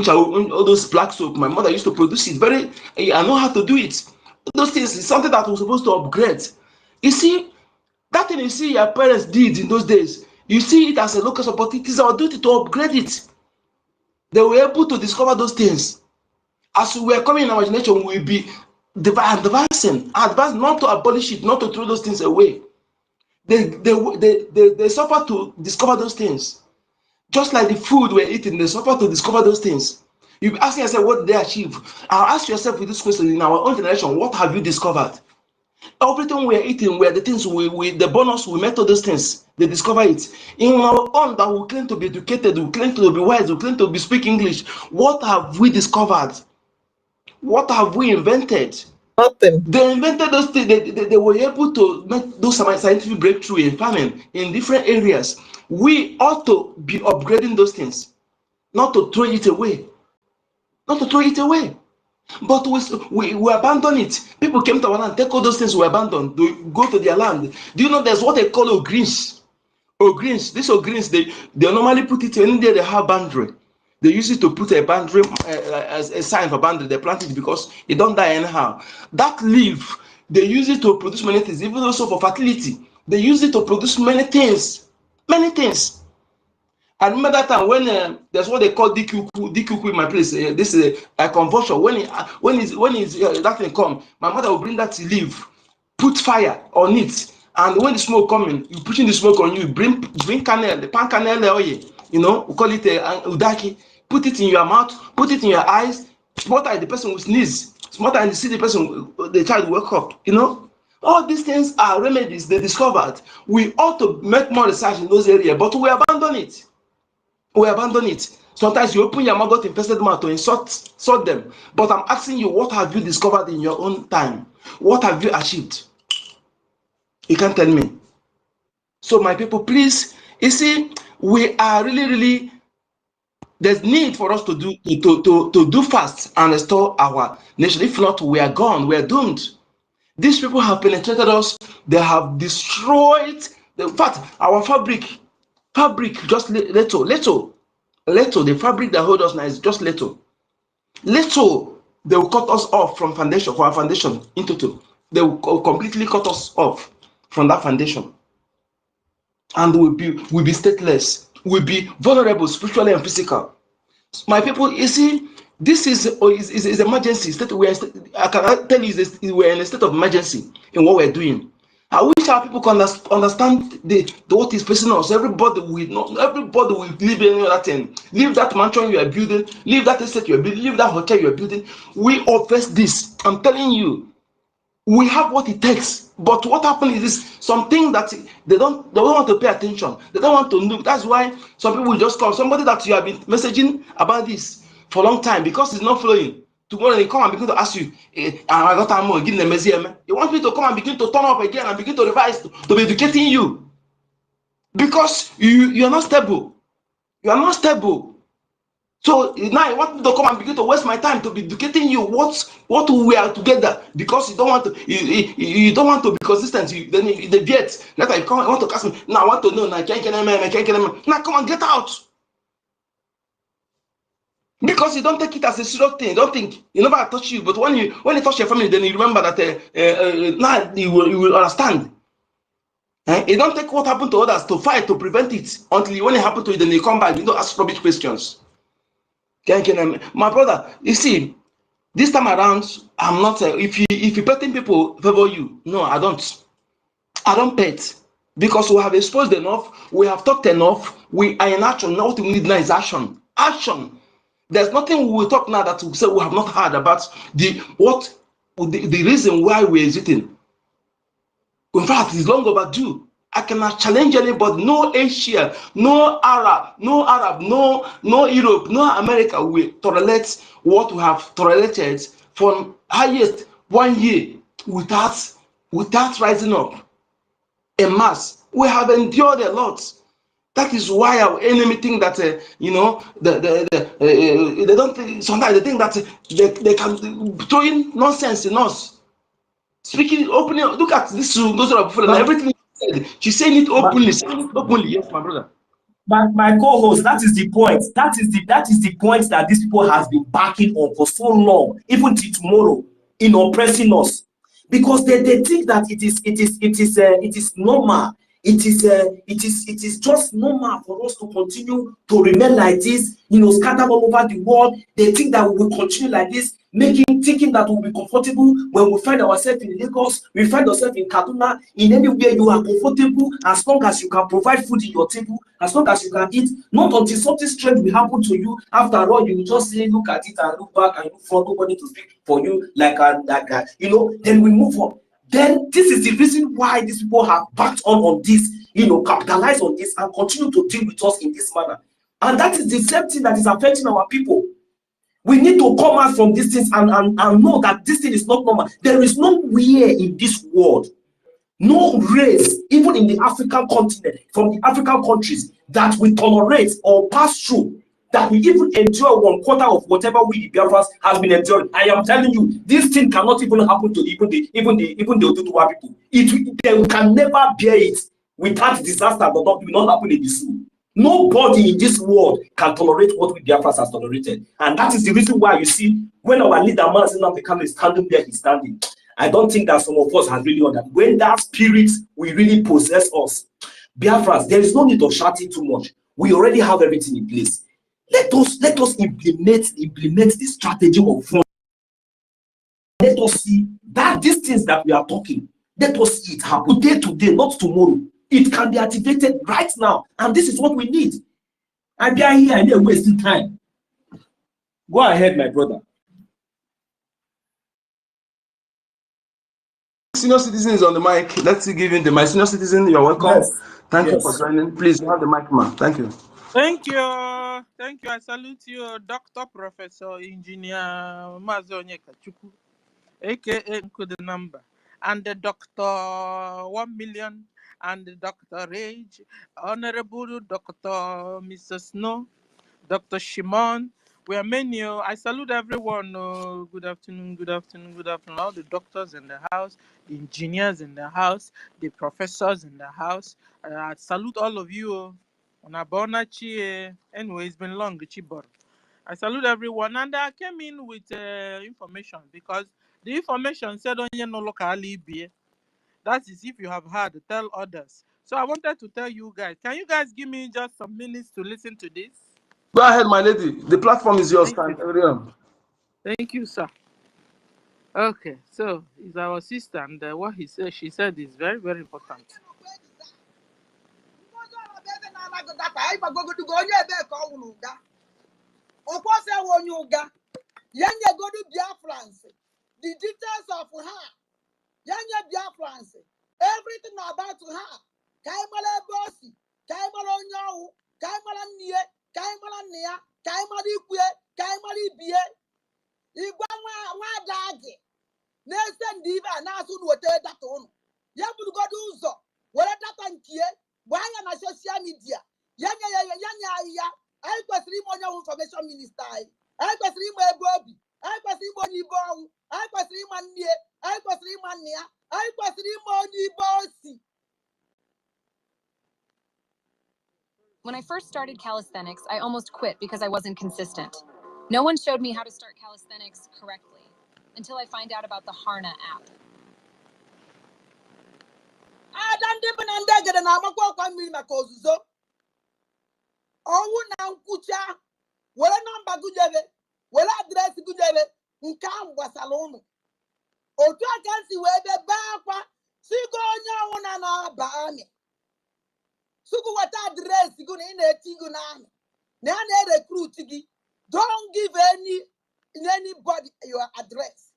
all those black soap. My mother used to produce it. I know how to do it. Those things is something that we're supposed to upgrade. You see, that thing you see your parents did in those days, you see it as a local support. It is our duty to upgrade it. They were able to discover those things. As we are coming in our generation, we will be advancing, not to abolish it, not to throw those things away. They suffer to discover those things. Just like the food we're eating, they suffer to discover those things. You ask yourself what did they achieve. I'll ask yourself with this question in our own generation, what have you discovered? Everything we're eating were the things the bonus we met all those things. They discover it. In our own that we claim to be educated, we claim to be wise, we claim to be speak English. What have we discovered? What have we invented? Nothing. They invented those things. They were able to make those scientific breakthrough in farming in different areas. We ought to be upgrading those things, not to throw it away. Not to throw it away. But we abandon it. People came to our land, take all those things we abandoned, they go to their land. Do you know there's what they call ogreens? Ogreens. These ogreens, they normally put it anywhere they have boundary. They use it to put a boundary as a sign for boundary. They plant it because it don't die anyhow. That leaf, they use it to produce many things, even also for fertility. They use it to produce many things. Many things. I remember that time when there's what they call DQQ in my place. This is a conversion. When that thing come, my mother will bring that leaf, put fire on it, and when the smoke coming, you pushing the smoke on you, bring kernel, the pan kernel oil, you know, we call it udaki. Put it in your mouth, put it in your eyes. Small time the person will sneeze. Small time you see the person, the child wake up. You know, all these things are remedies they discovered. We ought to make more research in those areas, but we abandon it. We abandon it. Sometimes you open your mouth, infested mouth to insult them. But I'm asking you, what have you discovered in your own time? What have you achieved? You can't tell me. So my people, please, you see, we are really, there's need for us to do fast and restore our nation. If not, we are gone. We are doomed. These people have penetrated us. They have destroyed. In fact, our fabric just little. The fabric that holds us now is just little. They will cut us off from our foundation into two. They will completely cut us off from that foundation, and we'll be stateless. We'll be vulnerable spiritually and physical. My people, you see, this is emergency state. I can tell you, we're in a state of emergency in what we're doing. I wish our people can understand what is facing us. Everybody will leave any other thing. Leave that mansion you are building, leave that estate you are building, leave that hotel you are building. We all face this. I'm telling you, we have what it takes. But what happens is this: something that they don't want to pay attention. They don't want to look. That's why some people will just call somebody that you have been messaging about this for a long time because it's not flowing. Tomorrow they come and begin to ask you, I got more, give them a museum. They want me to come and begin to turn up again and begin to revise, to be educating you. Because you are not stable. You are not stable. So now you want me to come and begin to waste my time to be educating you what we are together, because you don't want to be consistent. Then you deviate. Later you come and want to ask me. Now I want to know. Now come and get out. Because you don't take it as a serious thing. Don't think you never touch you, but when you touch your family, then you remember that now you will understand. You don't take what happened to others to fight to prevent it until when it happened to you, then you come back. You don't ask rubbish questions. My brother, you see, this time around, I'm not. If you petting people favor you, no, I don't. I don't pet because we have exposed enough. We have talked enough. We are in action. Now what we need now is action. Action. There's nothing we will talk now that we say we have not heard about the reason why we're exiting. In fact, it's long overdue. I cannot challenge anybody. No Asia, no Arab, no Europe, no America will tolerate what we have tolerated from highest 1 year without rising up en masse. We have endured a lot. That is why our enemy think that they don't think, sometimes they think that they can throw in nonsense in us. Speaking openly, look at this. Those are before everything she said. She's saying it openly. Yes, my brother. But my co-host, that is the point. That is the point that these people has been backing on for so long, even till tomorrow, in oppressing us, because they think that it is normal. It is just normal for us to continue to remain like this, scattered all over the world. They think that we will continue like this. thinking that we'll be comfortable when we find ourselves in Lagos, we find ourselves in Kaduna, in anywhere you are comfortable, as long as you can provide food in your table, as long as you can eat, not until something strange will happen to you. After all, you will just say, look at it and look back and look for nobody to speak for you, you know, then we move on. Then this is the reason why these people have backed on this, you know, capitalize on this and continue to deal with us in this manner. And that is the same thing that is affecting our people. We need to come out from these things and know that this thing is not normal. There is nowhere in this world, no race, even in the African continent, from the African countries, that we tolerate or pass through, that we even endure 1/4 of whatever we the Biafrans has been enduring. I am telling you, this thing cannot even happen to even the Oduduwa people. They can never bear it without disaster that will not happen in the sea. Nobody in this world can tolerate what we Biafrans has tolerated. And that is the reason why you see, when our leader Mazin African is standing there, he's standing. I don't think that some of us have really understood. When that spirit will really possess us, Biafrans, there is no need of shouting too much. We already have everything in place. Let us implement the strategy of fund. Let us see that these things that we are talking, let us see it happen day to day, not tomorrow. It can be activated right now, and this is what we need. I be here, I ain't wasting time. Go ahead, my brother. Senior citizen is on the mic. Let's give him the mic. Senior citizen, you're welcome. Yes. Thank you for joining. Please, you have the mic, ma'am. Thank you. Thank you. Thank you. I salute you, Dr. Professor Engineer Mazonye Kachuku, aka the number, and the Dr. 1 Million, and the Dr. Rage, Honorable Dr. Mr. Snow, Dr. Shimon. We are many. I salute everyone. Good afternoon, good afternoon, good afternoon. All the doctors in the house, the engineers in the house, the professors in the house. I salute all of you. Anyway, it's been long. I salute everyone, and I came in with information because the information said on no local BA. That is, if you have heard, tell others. So I wanted to tell you guys. Can you guys give me just some minutes to listen to this? Go ahead, my lady. The platform is yours. Thank you, sir. Okay, so it's our sister, and what she said is very, very important. The details of her, Biafrans, everything about her. Kaimala Bossy, Kaimala Onyahu, Kaimala Nie, Kaimala Nia, Kaimali Kwe, Kaimali Bie, Igama Dagi, Nelson Diva, Nasu, whatever that on. Yabu Goduzo, what that and Kie, why am I social media? Yanya, I was 3 more information minister. I was 3 more Bobby. I was 3 more Nibong. I was 3 man near. I was 3 man near. I was 3 more Bossy. When I first started calisthenics, I almost quit because I wasn't consistent. No one showed me how to start calisthenics correctly until I find out about the Harna app. I don't even get an amakozo. Oh, now, Kucha. Well, a number good, well, address good, Nkam was alone. O to I can see where the Bapa, Sigo, na Bami. Suku what address you going in a Tigunan. Now they recruit. Don't give anybody your address.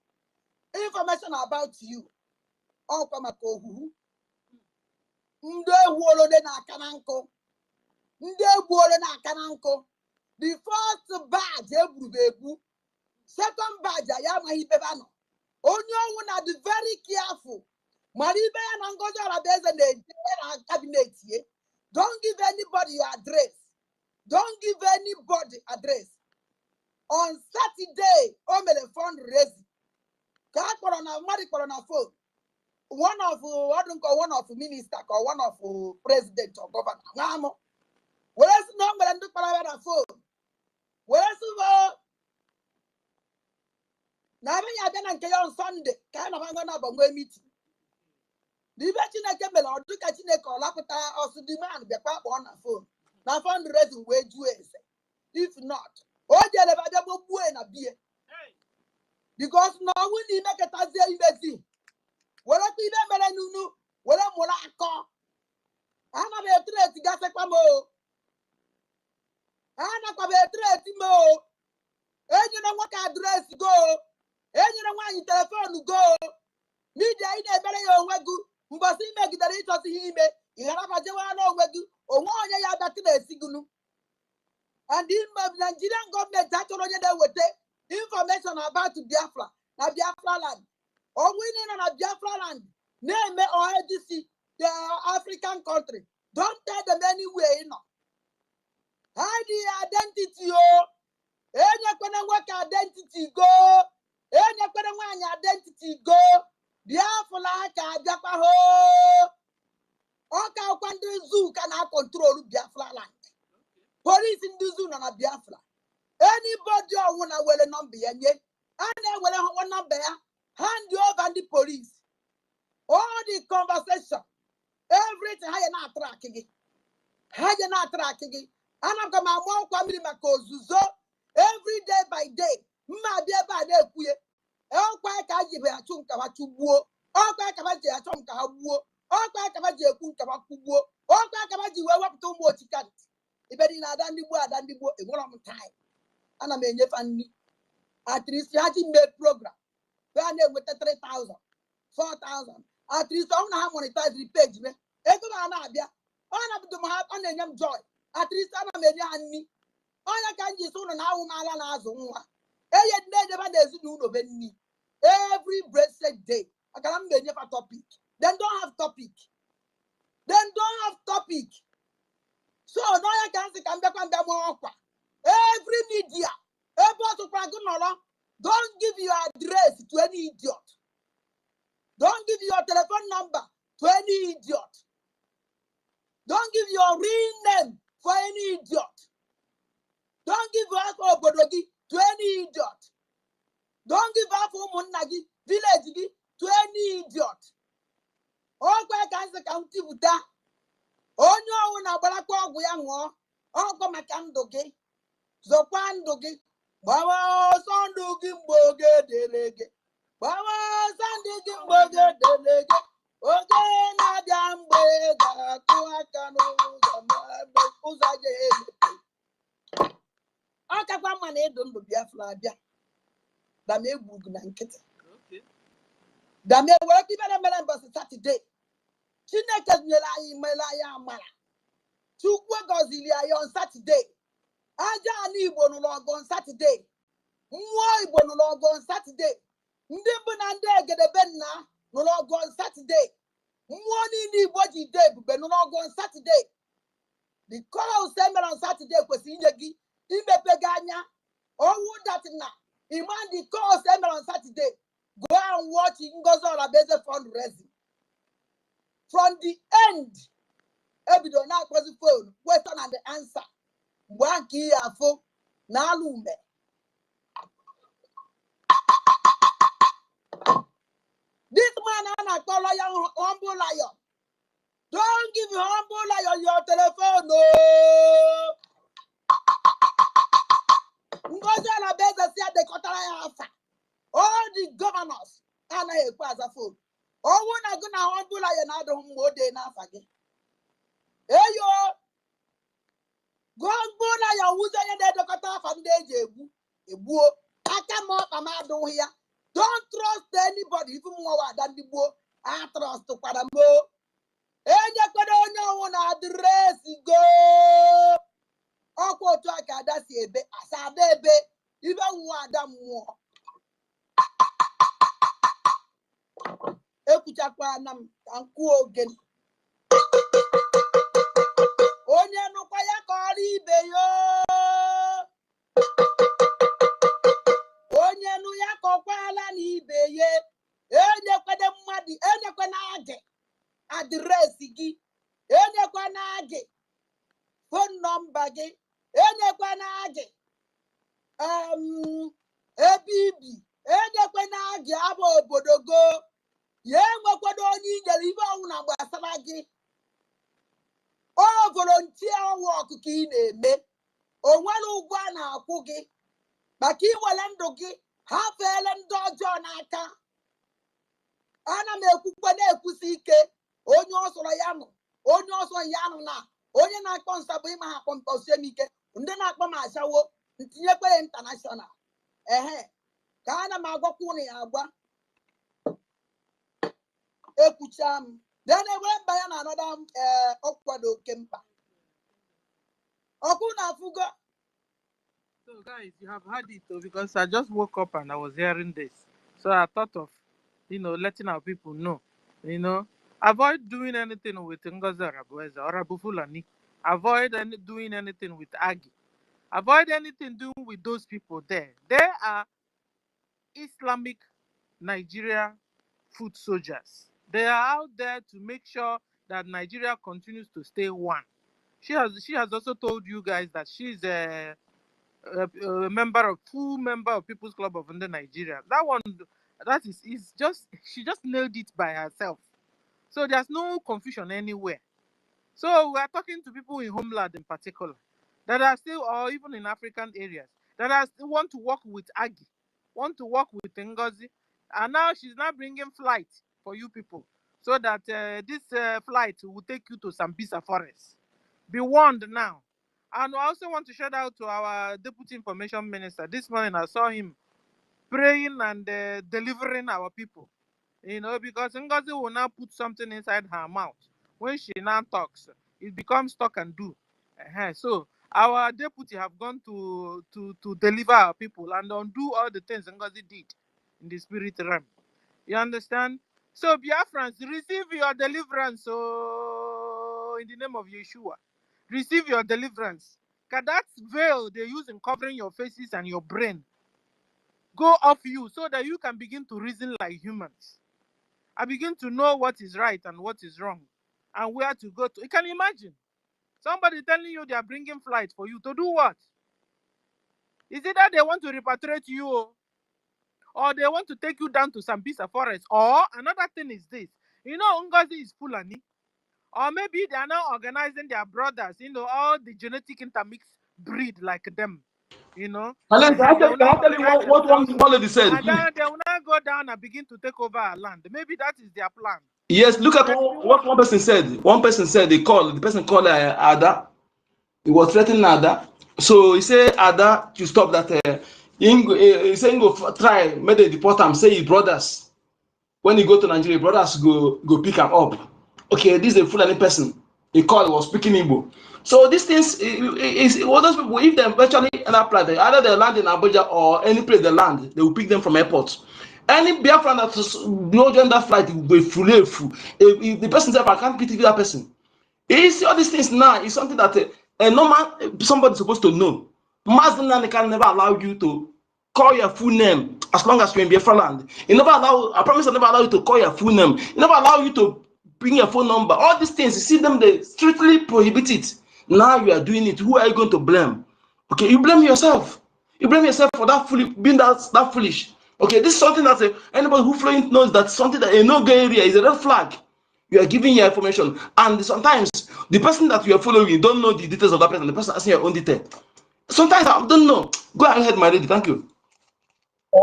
Information about you. Oh, come a kohu. Nde wolo de na kananko. Nde wolo na kananko. The first badge ebu. Second badge ayama hibevano. Onyo one be very careful. Maribe and Angoza are based in the cabinet here. Don't give anybody your address. Don't give anybody address. On Saturday, the fundraising. Corona phone. One of minister or one of president or governor. Where's number and look for phone? Where's now when you on Sunday, kind of a meeting. The Bachelor Campbell or took a chinek or lapata or to demand the pap on a phone. Now fundraising wage you. If not, oh, the Buena beer. because no we need make it as a messy. Well, I be the Melanunu, well, I'm Molako. I'm a threat to Gasapamo. I'm a threat to Mo. And you know what address go. And you know why your telephone go. Media in a very wegu. But see, make the rate of him. You have a Joanna wegu. Or one ya that to the Sigunu. And in Nigerian government, that's all they would take information about Biafra. Now Biafra land. Or winning on a Biafra land. Name or ADC, the African country. Don't tell them anywhere. No. Hide the identity. Oh. Any work identity go. Any identity go. Biafra Biafra ho. Oka Kwande Zoo cannot control Biafra land. Police in the zoo on a Biafra. Anybody wanna well a number and yet. And then will one number. Hand you over the police. All the conversation. Everything how you not tracking it. How you not tracking it. And I'm going to walk with my cozuzo every day by day. My dear by day, we all quite a give a chunk of a chubuo. All quite a chunk of a buo. All quite a chunk of a kubuo. All quite a you up to what you can't. If I didn't have done the book in one time. And I mean, if I at least you made program. Then with the 3,000, 4,000. At least I don't have monetized the page. On joy. At least I'm a me. All I can just on how Malana as one. Every blessed day. I can't make a topic. Then don't have topic. So now I can't say come back on the more. Every media. Don't give your address to any idiot. Don't give your telephone number to any idiot. Don't give your real name for any idiot. Don't give your Obodogi to any idiot. Don't give up Munagi village to any idiot. All kinds county with that. Oh no, Nabalako, we are more. Oh, come a candoge. Zopandoge. Baba Sandugi Boge Delege. Baba Sandugi Boge Delege. Oge na jambe da kuakano zambe uzaje. Aka kwa mane don do Biafra bia. Da me gugu na nkete. Okay. Da me wora ki bana mela mbasa Saturday. Chineke nyela yi mela ya amara. Chukwu gozili ayi on Saturday. Aja ani Igbo no logo on Saturday. Nwa Igbo no logo on Saturday. Ndị bụ na ndị egedebe nna no logo on Saturday. Nwa ni Igbo ji day bube no logo on Saturday. The call seminar on Saturday kwesi inye gi imepe ganya. Owu that na iman the call seminar on Saturday. Go and watch Ngozi Olabeze fundraising. From the end, ebido na kwesi phone question and the answer. Wanki afo na lume. This man and call lion humble lion. Don't give your humble lion your telephone. No. Ngozi Olabeze said the Kotara answer. All the governors and a phone. Oh, when I go now humble lion I don't more day now again. Hey yo. Go na ya wuze ya de Kotara from the Ebu. I come up amado here. Don't trust anybody even more than the boy. I trust to Padamo. And you could only address go. Oko to Akadasi ebe, Asadebe, even one damn more. Ekuchakwanam, and cool again. Onye no kwaya kori beyo. Onye no ya kokwala ni beye. Enye kwede mmadi, enye kwe na age. Address gi. Enye kwe na age. Phone number gi. Enye kwe na age. Ebibi. Enye kwe na age abo obodogo. Ye nwe kwede onye ijele ibe ọnwụ na gbasara gi. O volunteer work ka ị na-eme. O nwere ụgwọ a na-akwụ gị. Maka iwere ndụ gị ha fele ndị ọjọọ n'aka. Ana m ekwukwe na-ekwusi ike onye ọsọrọ ya nọ onye ọsọ ya nọ na onye na-akpọ nsabụ ịma ha akpọ mkpọsie m ike ndị na-akpọ m achawo ntinyekwe international ka ana m agwakwa ụnụ ya agwa ekwucha m then ewere mba ya na anọda ọkwado oke mkpa ọkụ na afụgo. So guys, you have heard it though, because I just woke up and I was hearing this. So I thought of, letting our people know, avoid doing anything with NGOZI or Abu Fulani. Avoid doing anything with AGI. Avoid anything doing with those people there. They are Islamic Nigeria foot soldiers. They are out there to make sure that Nigeria continues to stay one. She has also told you guys that she's a full member of People's Club of Nigeria. That one, she just nailed it by herself. So there's no confusion anywhere. So we are talking to people in homeland in particular that are still, or even in African areas, that are still want to work with AGI, want to work with NGOZI, and now she's now bringing flight for you people, so that this flight will take you to Sambisa Forest. Be warned now. And I also want to shout out to our Deputy Information Minister. This morning I saw him praying and delivering our people. Because Ngozi will now put something inside her mouth. When she now talks, it becomes talk and do. So our deputy have gone to deliver our people and undo all the things Ngozi did in the spirit realm. You understand? So Biafrans, receive your deliverance in the name of Yeshua. Receive your deliverance. Because that veil they use in covering your faces and your brain go off you so that you can begin to reason like humans. I begin to know what is right and what is wrong and where to go to. You can imagine somebody telling you they are bringing flight for you to do what? Is it that they want to repatriate you or they want to take you down to Sambisa Forest? Or another thing is this, Ngozi is Fulani. Or maybe they are now organizing their brothers, all the genetic intermixed breed like them, Can I tell you what one lady said? And then they will now go down and begin to take over our land. Maybe that is their plan. Yes, look at what one person said. One person said the person called Ada. He was threatening Ada. So he said Ada to stop that. He said go try, make they deport him. Say his brothers. When he go to Nigeria, brothers go pick him up. Okay, this is a Fulani person. He called, was speaking Igbo. So these things is those people, if they eventually end up like that, either they land in Abuja or any place they land, they will pick them from airports. Any Biafran that no join that flight will be fully full. If the person says I can't pity that person. It's all these things now is something that a normal somebody is supposed to know. Mazdan can never allow you to call your full name as long as you're in Biafra land. It never allow, I promise I never allow you to call your full name. It never allow you to bring your phone number. All these things, you see them, they strictly prohibit it. Now you are doing it. Who are you going to blame? Okay, you blame yourself. You blame yourself for that being that foolish. Okay, this is something that anybody who fluent knows that something that a no-go area is a red flag. You are giving your information, and sometimes the person that you are following don't know the details of that person. The person asking your own detail. Sometimes I don't know. Go ahead, my lady. Thank you.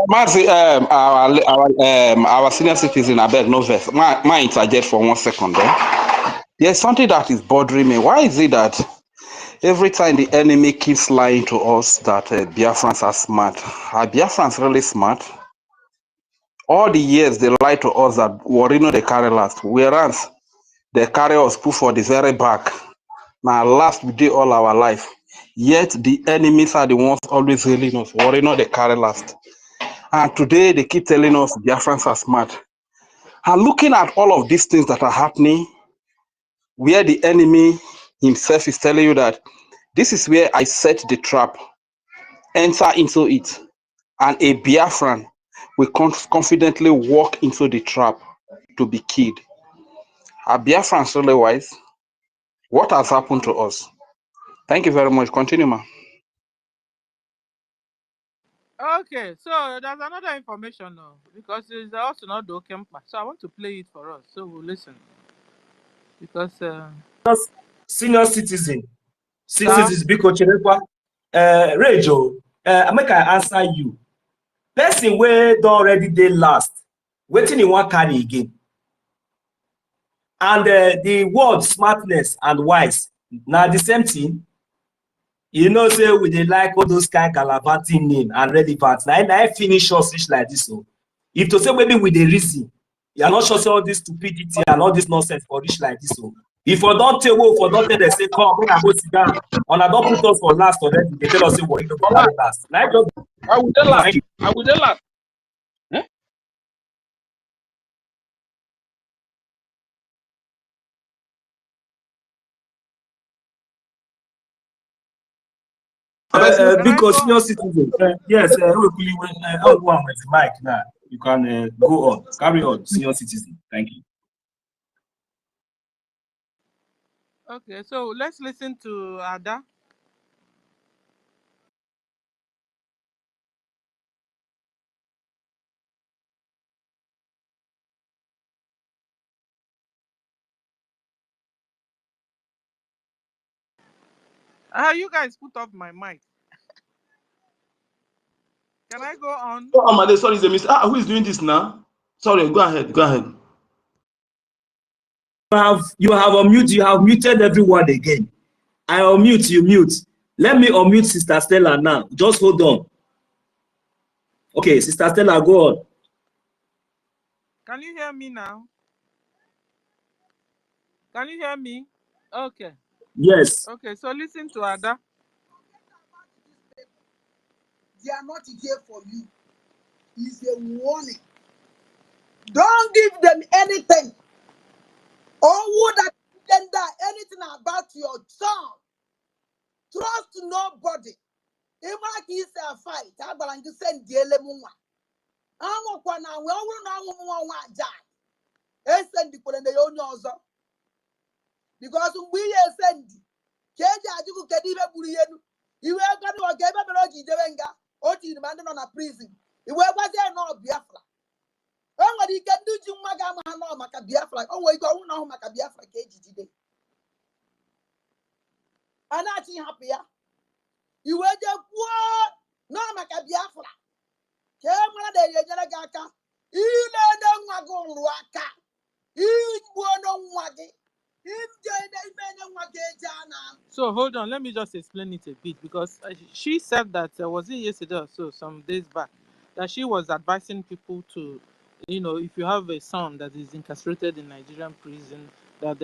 Marzi, our senior citizen, I beg no verse. My interject for 1 second there. There's something that is bothering me. Why is it that every time the enemy keeps lying to us that Biafrans are smart? Are Biafrans really smart? All the years they lie to us that Warino they carry last, whereas they carry us put for the very back. Now last we did all our life. Yet the enemies are the ones always telling us Warino they carry last. And today they keep telling us Biafrans are smart. And looking at all of these things that are happening, where the enemy himself is telling you that this is where I set the trap, enter into it, and a Biafran will confidently walk into the trap to be killed. Are Biafrans really wise? What has happened to us? Thank you very much. Continue, ma. Okay, so there's another information now, because it's also not the Okempa. So I want to play it for us, so we'll listen. Because senior citizen Biko Cherekwa, Rejo, I make I answer you. person where don already dey last, wetin he wan carry again? And the word smartness and wise, now the same thing. You know, say we dey like all those kind gallivanting name and relevant. Now I finish us reach like this. So if to say maybe with the reason, you are not sure say all this stupidity and all this nonsense for reach like this. So if I don't tell well, for don't tell them say come, when I go sit down, and I don't put us for last already, they tell us say what you don't carry last. Now I just I will tell last. I will tell last. because senior citizen, yes, I'll go on with the mic now. You can go on, carry on, senior citizen. Thank you. Okay, so let's listen to Ada. You guys put off my mic. Can I go on? Oh, my sorry, is a mistake. Who is doing this now? Sorry, go ahead. Go ahead. You have unmuted. You have muted everyone again. I unmute. You mute. Let me unmute Sister Stella now. Just hold on. Okay, Sister Stella, go on. Can you hear me now? Can you hear me? Okay. Yes. Okay, so listen to Ada. They are not here for you. It's a warning. Don't give them anything. Or would that anything about your son. Trust nobody. Even if it's a fight, I'm going to send the elemunwa. I'm going to send the Polenda because we send Keja Juku Kediva Burian. You are going to get a Beroji Devenga or to demand on a prison. You were there no Biafra. Oh, what you can do to Magama no Maka Biafra. Oh, we go now Maka Biafra KGD. And I think happier. You were the poor no Maka Biafra. Kemana de Yagaraka. You know, don't waka. You won't waggy. So hold on, let me just explain it a bit because she said that was it yesterday or so, some days back, that she was advising people to, you know, if you have a son that is incarcerated in Nigerian prison, that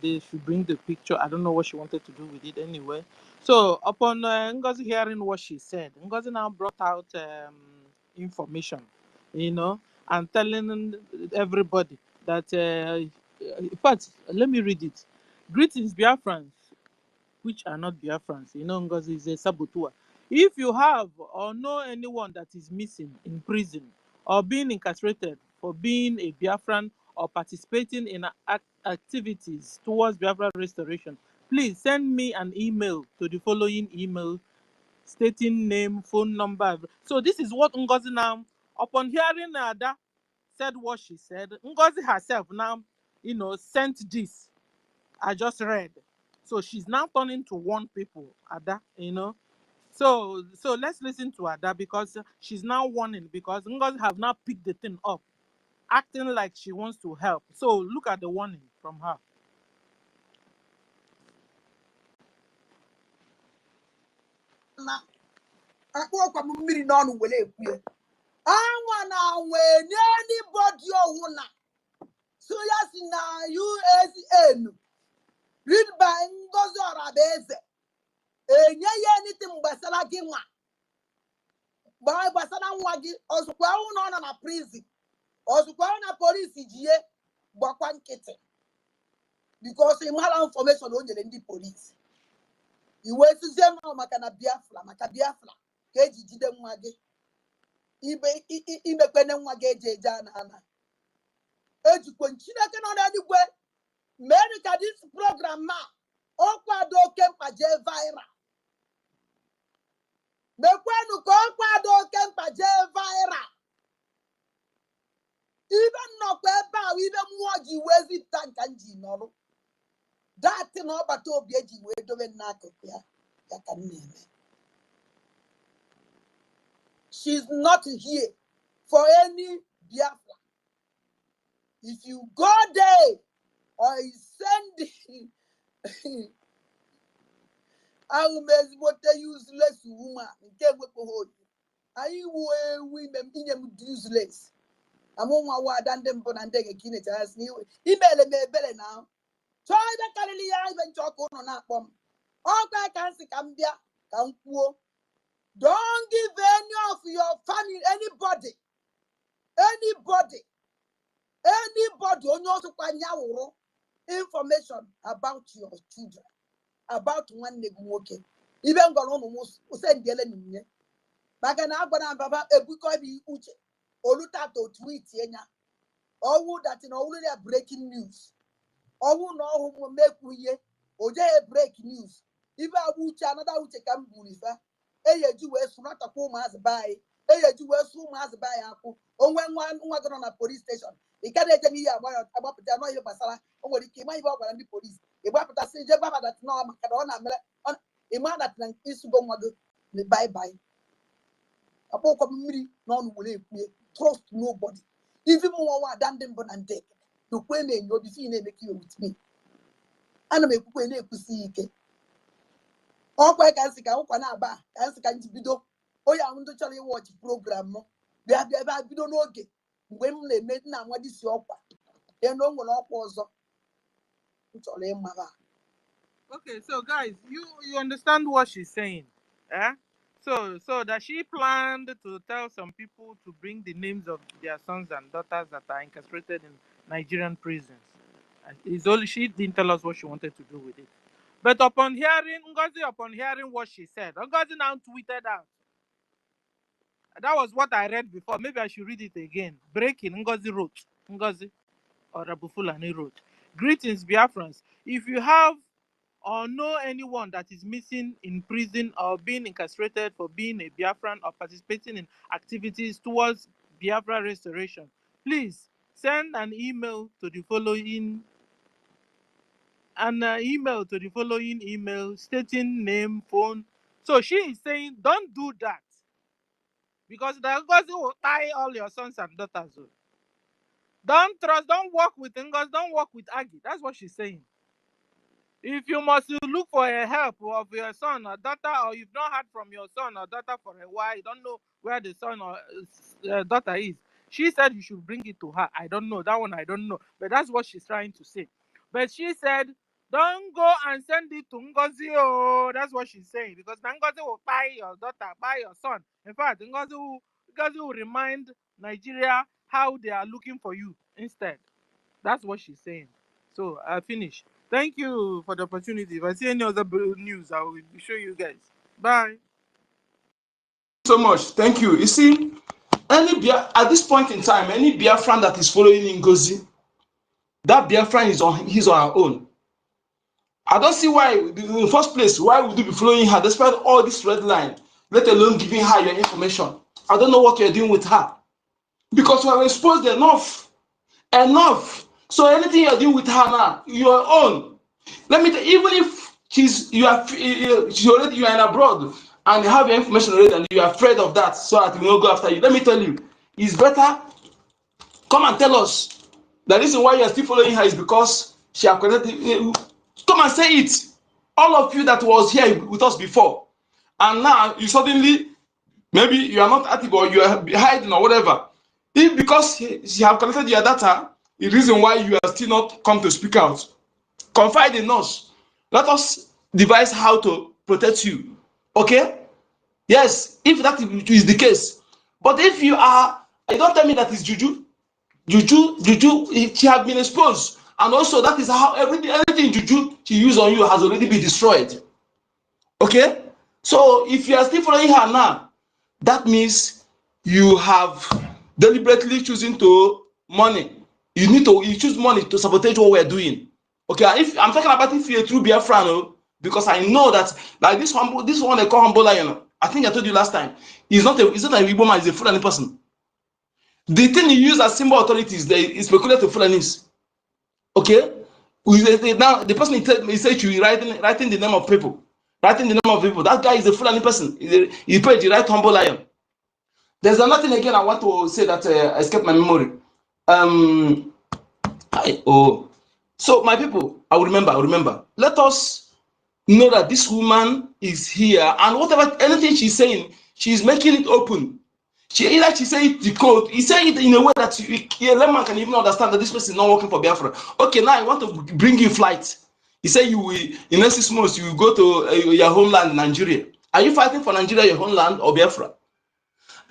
they should bring the picture. I don't know what she wanted to do with it anyway. So upon Ngozi hearing what she said, Ngozi now brought out information, you know, and telling everybody that. In fact, let me read it. Greetings, Biafrans, which are not Biafrans. You know, Ngozi is a saboteur. If you have or know anyone that is missing in prison or being incarcerated for being a Biafran or participating in activities towards Biafra restoration, please send me an email to the following email stating name, phone number. So this is what Ngozi now, upon hearing Ada said what she said, Ngozi herself now, you know, sent this. I just read. So she's now turning to warn people, Ada, you know. So let's listen to Ada because she's now warning because Ngozi have now picked the thing up, acting like she wants to help. So look at the warning from her. Read by Ngozi Orabeze. Anything Basala Gima. By Basana Wagi, or Squaw on a prison, or Squaw on a police, Bakwan Kitten. Because he had information on the police. You wait to them now, Makana Biafra, Makabiafra, KG them Wagi. Ibe Penem Wage Jana. As you continue on that way, America this program ma Okwado Kempa J Vira. Mekwenu Okwado Kempa J Vira. Even no paper, even more G Wezi Tank and G Noro. That thing over to be a G way doing Nako. She's not here for any Biafra. If you go there or you send I will useless woman. I will women useless. I'm on my word and them and take a kinet as new email me better now. Try the Kalilia even talk on that bomb. All I can see Cambia, Campuo. Don't give any of your family, anybody on your information about your children, about one nigga working. Even got almost send the enemy. Back an ababa a BCOS uche, or Luta to tweet yenya, or would that in already a breaking news, or who know who will make we or jay break news. If I would another would take a bulifa, a Jews not a poor man's buy, a Jews who must buy apple, or when one on a police station. He can't get me about the Noya Basala, or what he came out and the police. If I put a sage about that no Macadona on a man that is to go bye bye. A poor community, none will trust nobody. Even more than them but and dead. The queen you'll be seeing make you with me. And I make queen to see it. All quite can see Kanaba, as can be do. Oh, yeah, I want to tell you watch program. They have ever been no get. When they made now what is your part? They know what all was up. Okay, so guys, you understand what she's saying, eh? So that she planned to tell some people to bring the names of their sons and daughters that are incarcerated in Nigerian prisons. And it's only she didn't tell us what she wanted to do with it. But upon hearing what she said, Ngozi now tweeted out. That was what I read before. Maybe I should read it again. Breaking, Ngozi wrote. Ngozi or Rabufulani wrote. Greetings, Biafrans. If you have or know anyone that is missing in prison or being incarcerated for being a Biafran or participating in activities towards Biafra restoration, please send an email to the following email stating name, phone. So she is saying, don't do that, because the Ngozi will tie all your sons and daughters. Don't work with Ngozi, don't work with Agi. That's what she's saying. If you must look for a help of your son or daughter, or you've not heard from your son or daughter for a while, you don't know where the son or daughter is. She said you should bring it to her. I don't know. That one I don't know. But that's what she's trying to say. But she said, don't go and send it to Ngozi. Oh, that's what she's saying. Because Ngozi will buy your daughter, buy your son. In fact, Ngozi will remind Nigeria how they are looking for you instead. That's what she's saying. So I finish. Thank you for the opportunity. If I see any other news, I will show you guys. Bye. So much. Thank you. You see, at this point in time, any Biafran that is following Ngozi, that Biafran is on his or her own. I don't see why, in the first place, why would you be following her despite all this red line, let alone giving her your information? I don't know what you're doing with her. Because we have exposed enough. So anything you're doing with her now, your own. Let me tell you, even if you are in abroad and you have your information already and you are afraid of that, so that we will go after you. Let me tell you, it's better come and tell us. The reason why you are still following her is because she has connected. Come and say it. All of you that was here with us before, and now you suddenly, maybe you are not active or you are hiding or whatever. If because she have collected your data, the reason why you are still not come to speak out, confide in us. Let us devise how to protect you. Okay? Yes, if that is the case. But if you don't tell me that it's juju. Juju, she has been exposed. And also that is how anything juju she used on you has already been destroyed. Okay? So if you are still following her now, that means you have deliberately chosen to money. You choose money to sabotage what we're doing. Okay, if I'm talking about if you're a true Biafran, because I know that like this one they call humble lion. I think I told you last time. He's not an Igbo man, he's a Fulani person. The thing he used as symbol authorities, they speculate to Fulanis. Okay? Now the person he said you writing the name of people. Writing the name of people. That guy is a Fulani person. He paid the right humble lion. There's another thing again I want to say that escaped my memory. So my people, I will remember. Let us know that this woman is here, and whatever anything she's saying, she's making it open. She say it the code. He say it in a way that a layman can even understand that this person is not working for Biafra. Okay, now I want to bring you flight. He say you will in next 6 months you will go to your homeland, Nigeria. Are you fighting for Nigeria, your homeland, or Biafra?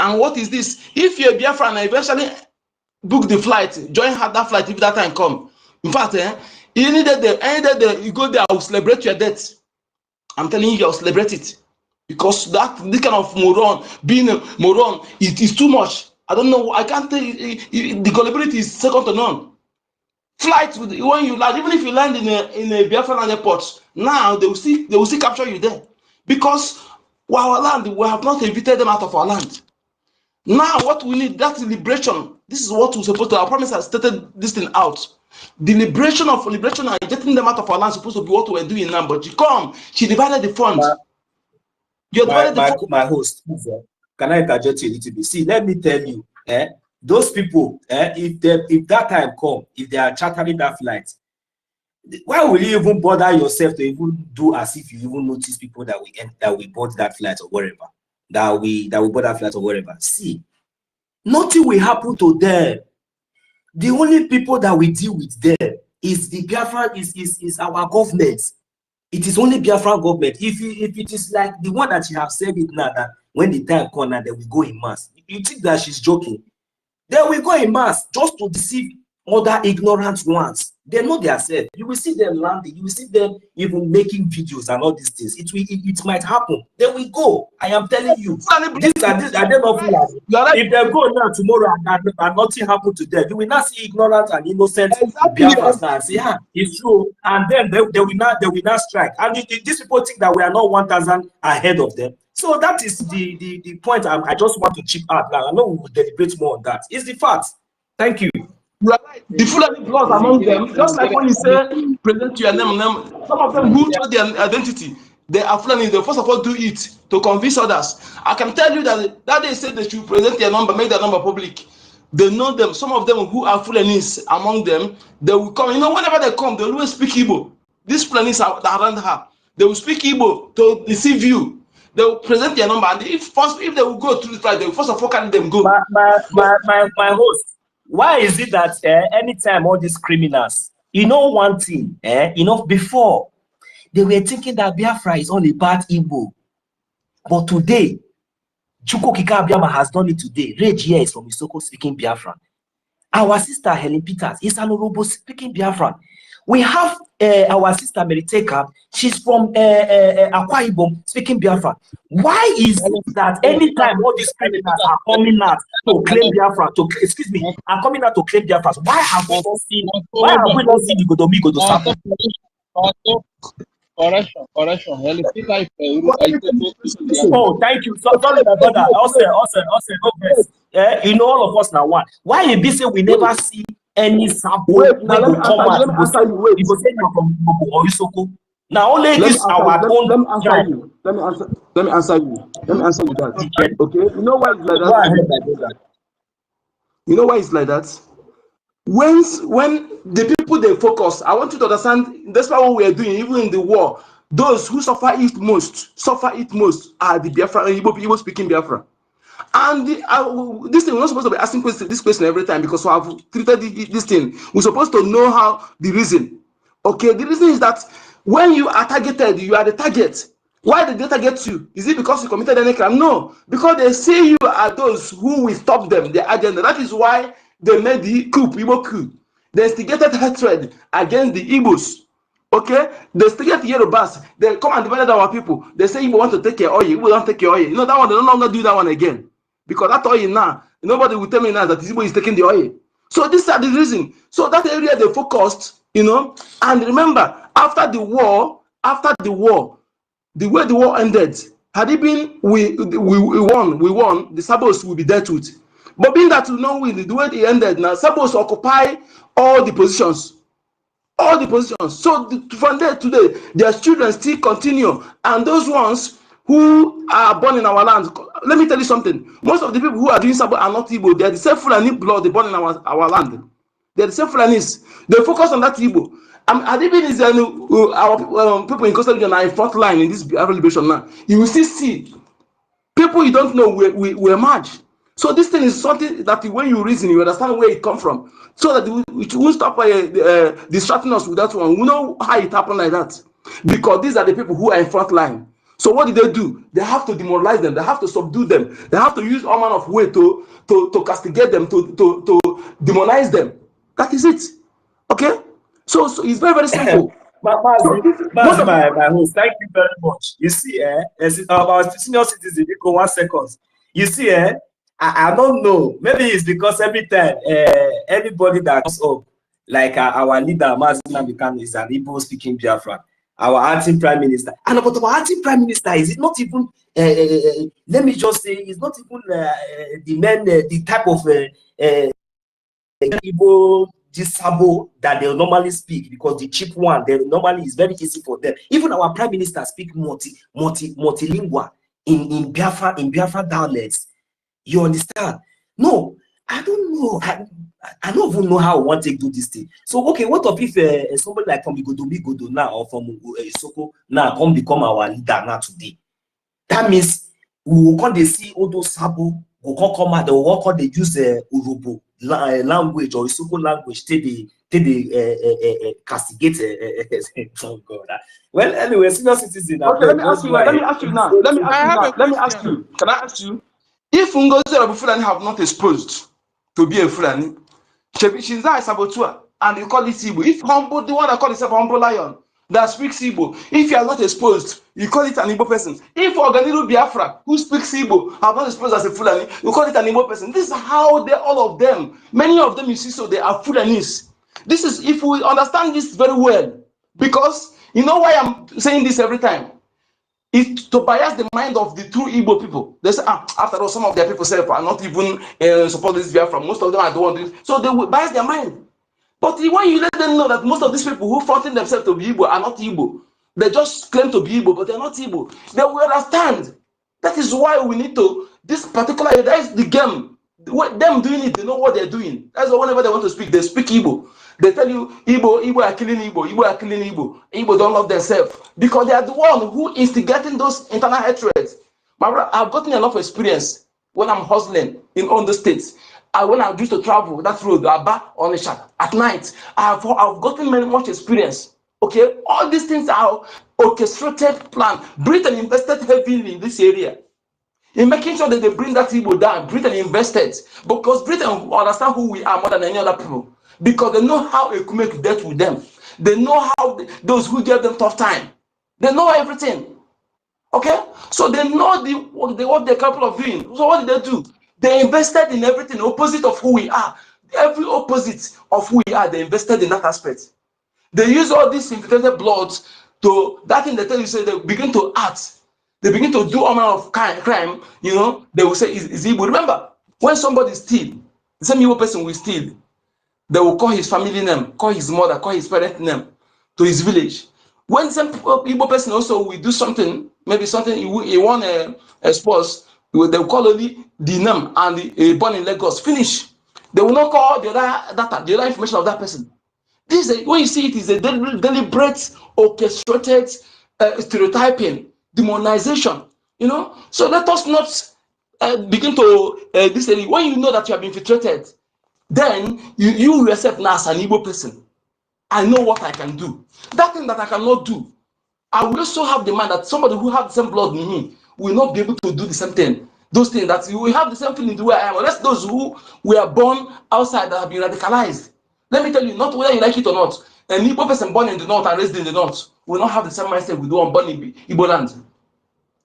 And what is this? If you're Biafra and eventually book the flight, join that flight if that time come. In fact, any day you go there, I will celebrate your death. I'm telling you, I'll celebrate it. Because this kind of moron, being a moron, it is too much. I don't know, I can't tell you, the gullibility is second to none. Flight, when you land, even if you land in a Biafran airport, now they will still capture you there. Because our land, we have not evicted them out of our land. Now what we need, that liberation. This is what we're supposed to, our promise has stated this thing out. The liberation and getting them out of our land is supposed to be what we're doing now. But she divided the funds. My host, can I interject you a little bit? See, let me tell you, those people, if that time come, if they are chartering that flight, why will you even bother yourself to even do as if you even notice people that we bought that flight or whatever, that we bought that flight or whatever? See, nothing will happen to them. The only people that we deal with there is the Biafra, is our government. It is only Biafra government. If it is like the one that you have said it now, that when the time comes and then we go in mass, you think that she's joking? Then we go in mass just to deceive other ignorant ones. They know themselves. You will see them landing. You will see them even making videos and all these things. It might happen. Then we go. I am telling you. These are they not fools. If they go now tomorrow and nothing happened to them, you will not see ignorant and innocent Biafrans now and say, it's true. And then they will not strike. And these people think that we are not 1,000 ahead of them. So that is the point I just want to chip out now. I know we will deliberate more on that. It's the fact. Thank you. Right. The Fulani blood among them, just like when you say present your name, some of them who show their identity, they are Fulani. They first of all do it to convince others. I can tell you that they said they should present their number, make their number public. They know them. Some of them who are Fulanis among them, they will come. You know, whenever they come, they always speak Igbo. These Fulanis are around her. They will speak Igbo to deceive you. They will present their number, and if they will go through the flight, they will first of all carry them go. My host. Why is it that anytime all these criminals, one thing, before they were thinking that Biafra is all about Igbo, but today, Chukwukika Abiyama has done it today. Rage here is from Isoko speaking Biafran. Our sister Helen Peters is an Orobo speaking Biafran. We have our sister Meriteka, she's from Akwa Ibom speaking Biafra. Why is it that anytime all these criminals are coming out to claim Biafra, are coming out to claim Biafra, why have we not seen the Godomigo to start? Correction. Oh, thank you. Sorry, my brother. Also, all of us now one. Why you be say we never see any sample? Wait, now let me answer you. Wait. You go say you're from or Isoko. Now only this our own. Let me answer you that. Okay. You know why it's like that? Go ahead, my brother. You know why it's like that? When the people they focus, I want you to understand. That's why what we are doing, even in the war. Those who suffer it most are the Biafra, Igbo speaking Biafra. And this thing, we're not supposed to be asking this question every time because we have treated this thing. We're supposed to know how the reason. Okay, the reason is that when you are targeted, you are the target. Why did they target you? Is it because you committed any crime? No, because they see you as those who will stop them, their agenda. That is why they made the Igbo coup. They instigated hatred against the Igbos. Okay, they instigated Yorubas. They come and divided our people. They say Igbo want to take your oil, Igbo don't take your oil. You know that one, they no longer do that one again. Because that oil now, nobody will tell me now that Igbo is taking the oil. So these are the reason. So that area they focused, and remember, after the war, the way the war ended, had it been we won, the Sabos will be dealt with. But being that we know the way it ended, now Sabos occupy all the positions. So from there today, their children still continue, and those ones who are born in our land. Let me tell you something. Most of the people who are doing Sabo are not Igbo. They are the same Fulani blood they born in our land. They are the same Fulanis. They focus on that Igbo. Adibin is our people in coastal region are in front line in this liberation now. You will still see people you don't know will emerge. So this thing is something that when you reason, you understand where it come from, so that it won't stop distracting us with that one. We know how it happened like that, because these are the people who are in front line. So what do? They have to demoralize them. They have to subdue them. They have to use all manner of way to castigate them, to demonize them. That is it. Okay. So it's very, very simple. My host, thank you very much. You see, about senior citizen, 1 second. You see, I don't know. Maybe it's because every time anybody that comes up, like our leader, Mazina Bikan, is an Igbo speaking Biafran, our acting prime minister. And about our acting prime minister, is it not even, let me just say, it's not even the type of Igbo Sabo that they normally speak, because the cheap one, they normally is very easy for them. Even our prime minister speak multilingual in Biafra dialects. You understand? No, I don't know. I don't even know how I want to do this thing. So okay, what if somebody like from Igodo now, or from Isoko now come become our leader now today? That means we will come to see all those Sabo will come out. They will come they use Urobo language or Isoko language to castigate. Oh God. Well, anyway, senior citizen. Okay, let me ask you now. Can I ask you? If Ngozi or Fulani have not exposed to be a Fulani, she's not a saboteur, and you call it Igbo. If humble, the one that call himself humble lion that speaks Igbo, if you are not exposed, you call it an Igbo person. If Organiru Biafra, who speaks Igbo, have not exposed as a Fulani, you call it an Igbo person. This is how they, all of them, many of them, you see, so they are Fulanis. This is, if we understand this very well, because you know why I'm saying this every time. It's to bias the mind of the true Igbo people. They say, after all, some of their people say are not even support this Biafra. Most of them are the ones. So they will bias their mind. But when you let them know that most of these people who fronting themselves to be Igbo are not Igbo, they just claim to be Igbo, but they're not Igbo, they will understand. That is why we need to, this particular, that is the game. Them doing it, they know what they're doing. That's why whenever they want to speak, they speak Igbo. They tell you, Igbo are killing Igbo, Igbo are killing Igbo. Igbo don't love themselves. Because they are the one who instigating those internal hatreds. My brother, I've gotten enough experience when I'm hustling in all the states. When I used to travel that road, Aba, Onisha, at night, I've gotten much experience. Okay, all these things are orchestrated plan. Britain invested heavily in this area, in making sure that they bring that Igbo down. Britain invested, because Britain understand who we are more than any other people, because they know how Ekume dealt with them. They know how those who gave them tough time. They know everything. Okay, so they know what they're capable of doing. So what did they do? They invested in everything opposite of who we are. Every opposite of who we are, they invested in that aspect. They use all these infiltrated bloods to, that thing they tell you, say they begin to act. They begin to do all manner of crime, you know, they will say, is Igbo. Remember, when somebody steals, the same Igbo person will steal, they will call his family name, call his mother, call his parent name to his village. When some Igbo person also will do something, maybe something he won a sports, they will call only the name and the born in Lagos, finish. They will not call the other data, the other information of that person. This is when you see it is a deliberate, orchestrated stereotyping, demonization. You know, so let us not begin to this. When you know that you have been infiltrated, then you yourself now as an Igbo person, I know what I can do. That thing that I cannot do, I will also have the mind that somebody who has the same blood in me will not be able to do the same thing. Those things that you will have the same feeling the way I am, unless those who were born outside that have been radicalized. Let me tell you, not whether you like it or not, an Igbo person born in the north and raised in the north will not have the same mindset with the one born in Igbo land.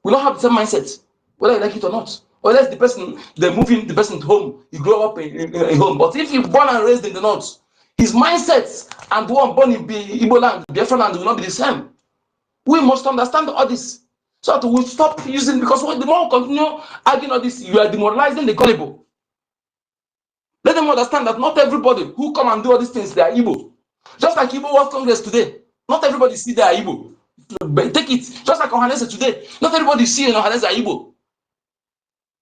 We don't have the same mindset, whether you like it or not. Unless the person, they're moving the person home, he grew up in home. But if you're born and raised in the north, his mindset and the one born in Igbo land, Biafra land, will not be the same. We must understand all this so that we stop using, because the more we continue arguing all this, you are demoralizing the gullible. Let them understand that not everybody who come and do all these things, they are Igbo. Just like Igbo World Congress today, not everybody see they are Igbo. Take it. Just like Ohanese today. Not everybody see in Ohanese are Igbo. You know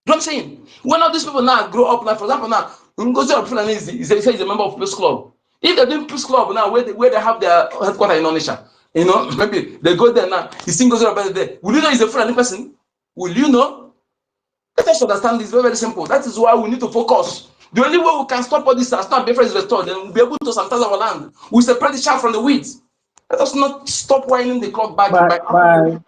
what I'm saying? When all these people now grow up, like for example now, Ngozi Fulani is a member of Peace Club. If they're doing Peace Club now, where they have their headquarters in Onisha, you know, maybe they go there now, you see Ngozi there. Will you know he's a Fulani person? Will you know? Let us understand this very, very simple. That is why we need to focus. The only way we can stop all this as not Biafra is restored, then we'll be able to sanitize our land. We separate the chaff from the weeds. Let us not stop winding the clock back by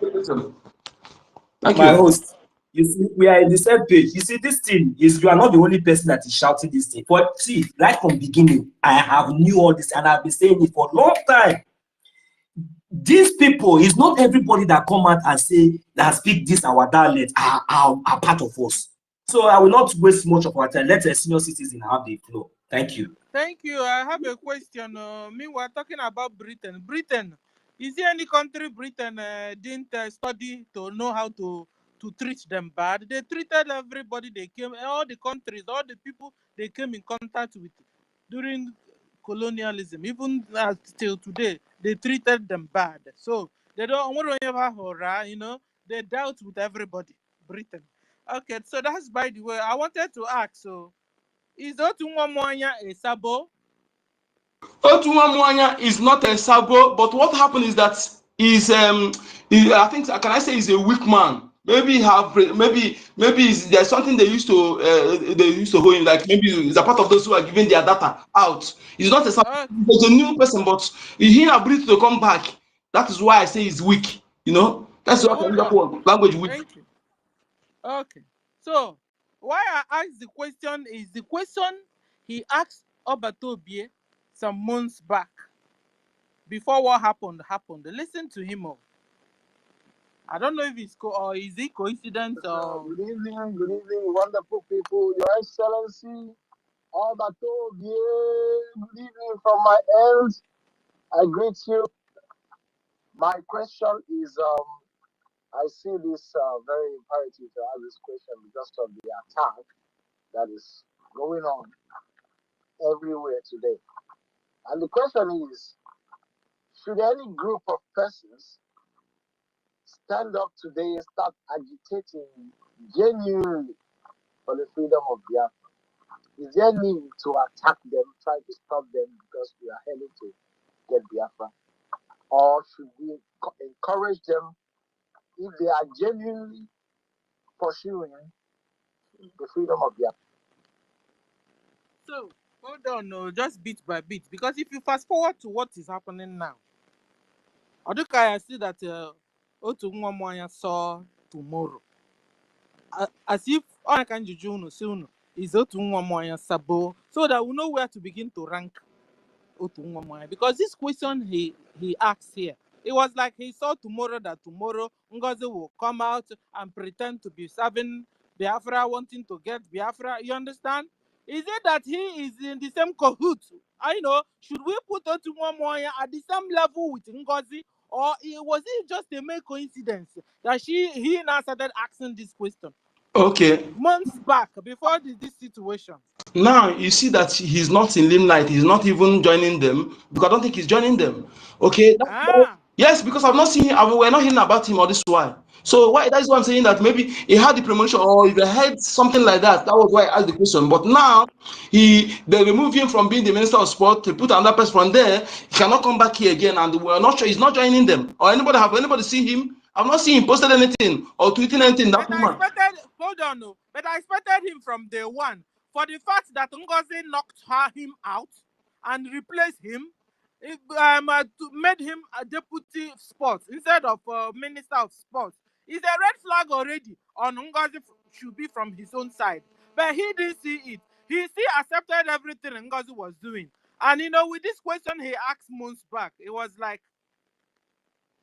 Thank my you. host. You see, we are in the same page. You see, this thing is, you are not the only person that is shouting this thing. But see, right from beginning, I have knew all this and I've been saying it for a long time. These people, is not everybody that come out and say that speak this our dialect are part of us. So I will not waste much of our time. Let a senior citizen have the floor. Thank you. Thank you. I have a question. Me, we're talking about Britain. Britain, is there any country Britain didn't study to know how to treat them bad? They treated everybody they came, all the countries, all the people they came in contact with during colonialism, even till today, they treated them bad. So they don't want to ever horror, you know, they dealt with everybody. Britain. Okay, so that's by the way. I wanted to ask, so is Otunwamwanya a Sabo? Otunwamwanya is not a Sabo, but what happened is that I think, can I say he's a weak man? Maybe there's something they used to hold him, like maybe he's a part of those who are giving their data out. He's not a Sabo, he's a new person, but he has ability to come back. That is why I say he's weak. You know, that's what language weak. Thank you. Okay, so why I asked the question is the question he asked Obatobie some months back before what happened. Listen to him. I don't know if it's or is it coincidence or. Good evening, wonderful people, Your Excellency Obatobie. Good evening from my end. I greet you. My question is, I see this very imperative to ask this question because of the attack that is going on everywhere today. And the question is, should any group of persons stand up today and start agitating genuinely for the freedom of Biafra? Is there need to attack them, try to stop them because we are heading to get Biafra? Or should we encourage them if they are genuinely pursuing the freedom of Biafra? So, hold on, no, just bit by bit. Because if you fast forward to what is happening now, I see that Otunwamwanya saw tomorrow. As if I can soon is Otunwamwanya Sabo, so that we know where to begin to rank Otunwamwanya. Because this question he asked here, it was like he saw tomorrow that tomorrow Ngozi will come out and pretend to be serving Biafra, wanting to get Biafra. You understand? Is it that he is in the same cahoot? I know. Should we put Otunwamwanya at the same level with Ngozi? Or was it just a mere coincidence that he now started asking this question? Okay. Months back, before this situation. Now you see that he's not in limelight. He's not even joining them because I don't think he's joining them. Okay. Yes, because I've not seen him. We're not hearing about him all this while. So that's why I'm saying that maybe he had the promotion or if he had something like that. That was why I asked the question. But now they remove him from being the Minister of Sport to put another person from there. He cannot come back here again, and we're not sure he's not joining them. Or anybody see him? I've not seen him posted anything or tweeting anything. But I expected him from day one. For the fact that Ngozi knocked him out and replaced him, made him a deputy sports instead of minister of sports. Is a red flag already on Ngozi should be from his own side. But he didn't see it. He still accepted everything Ngozi was doing. And with this question he asked months back, it was like,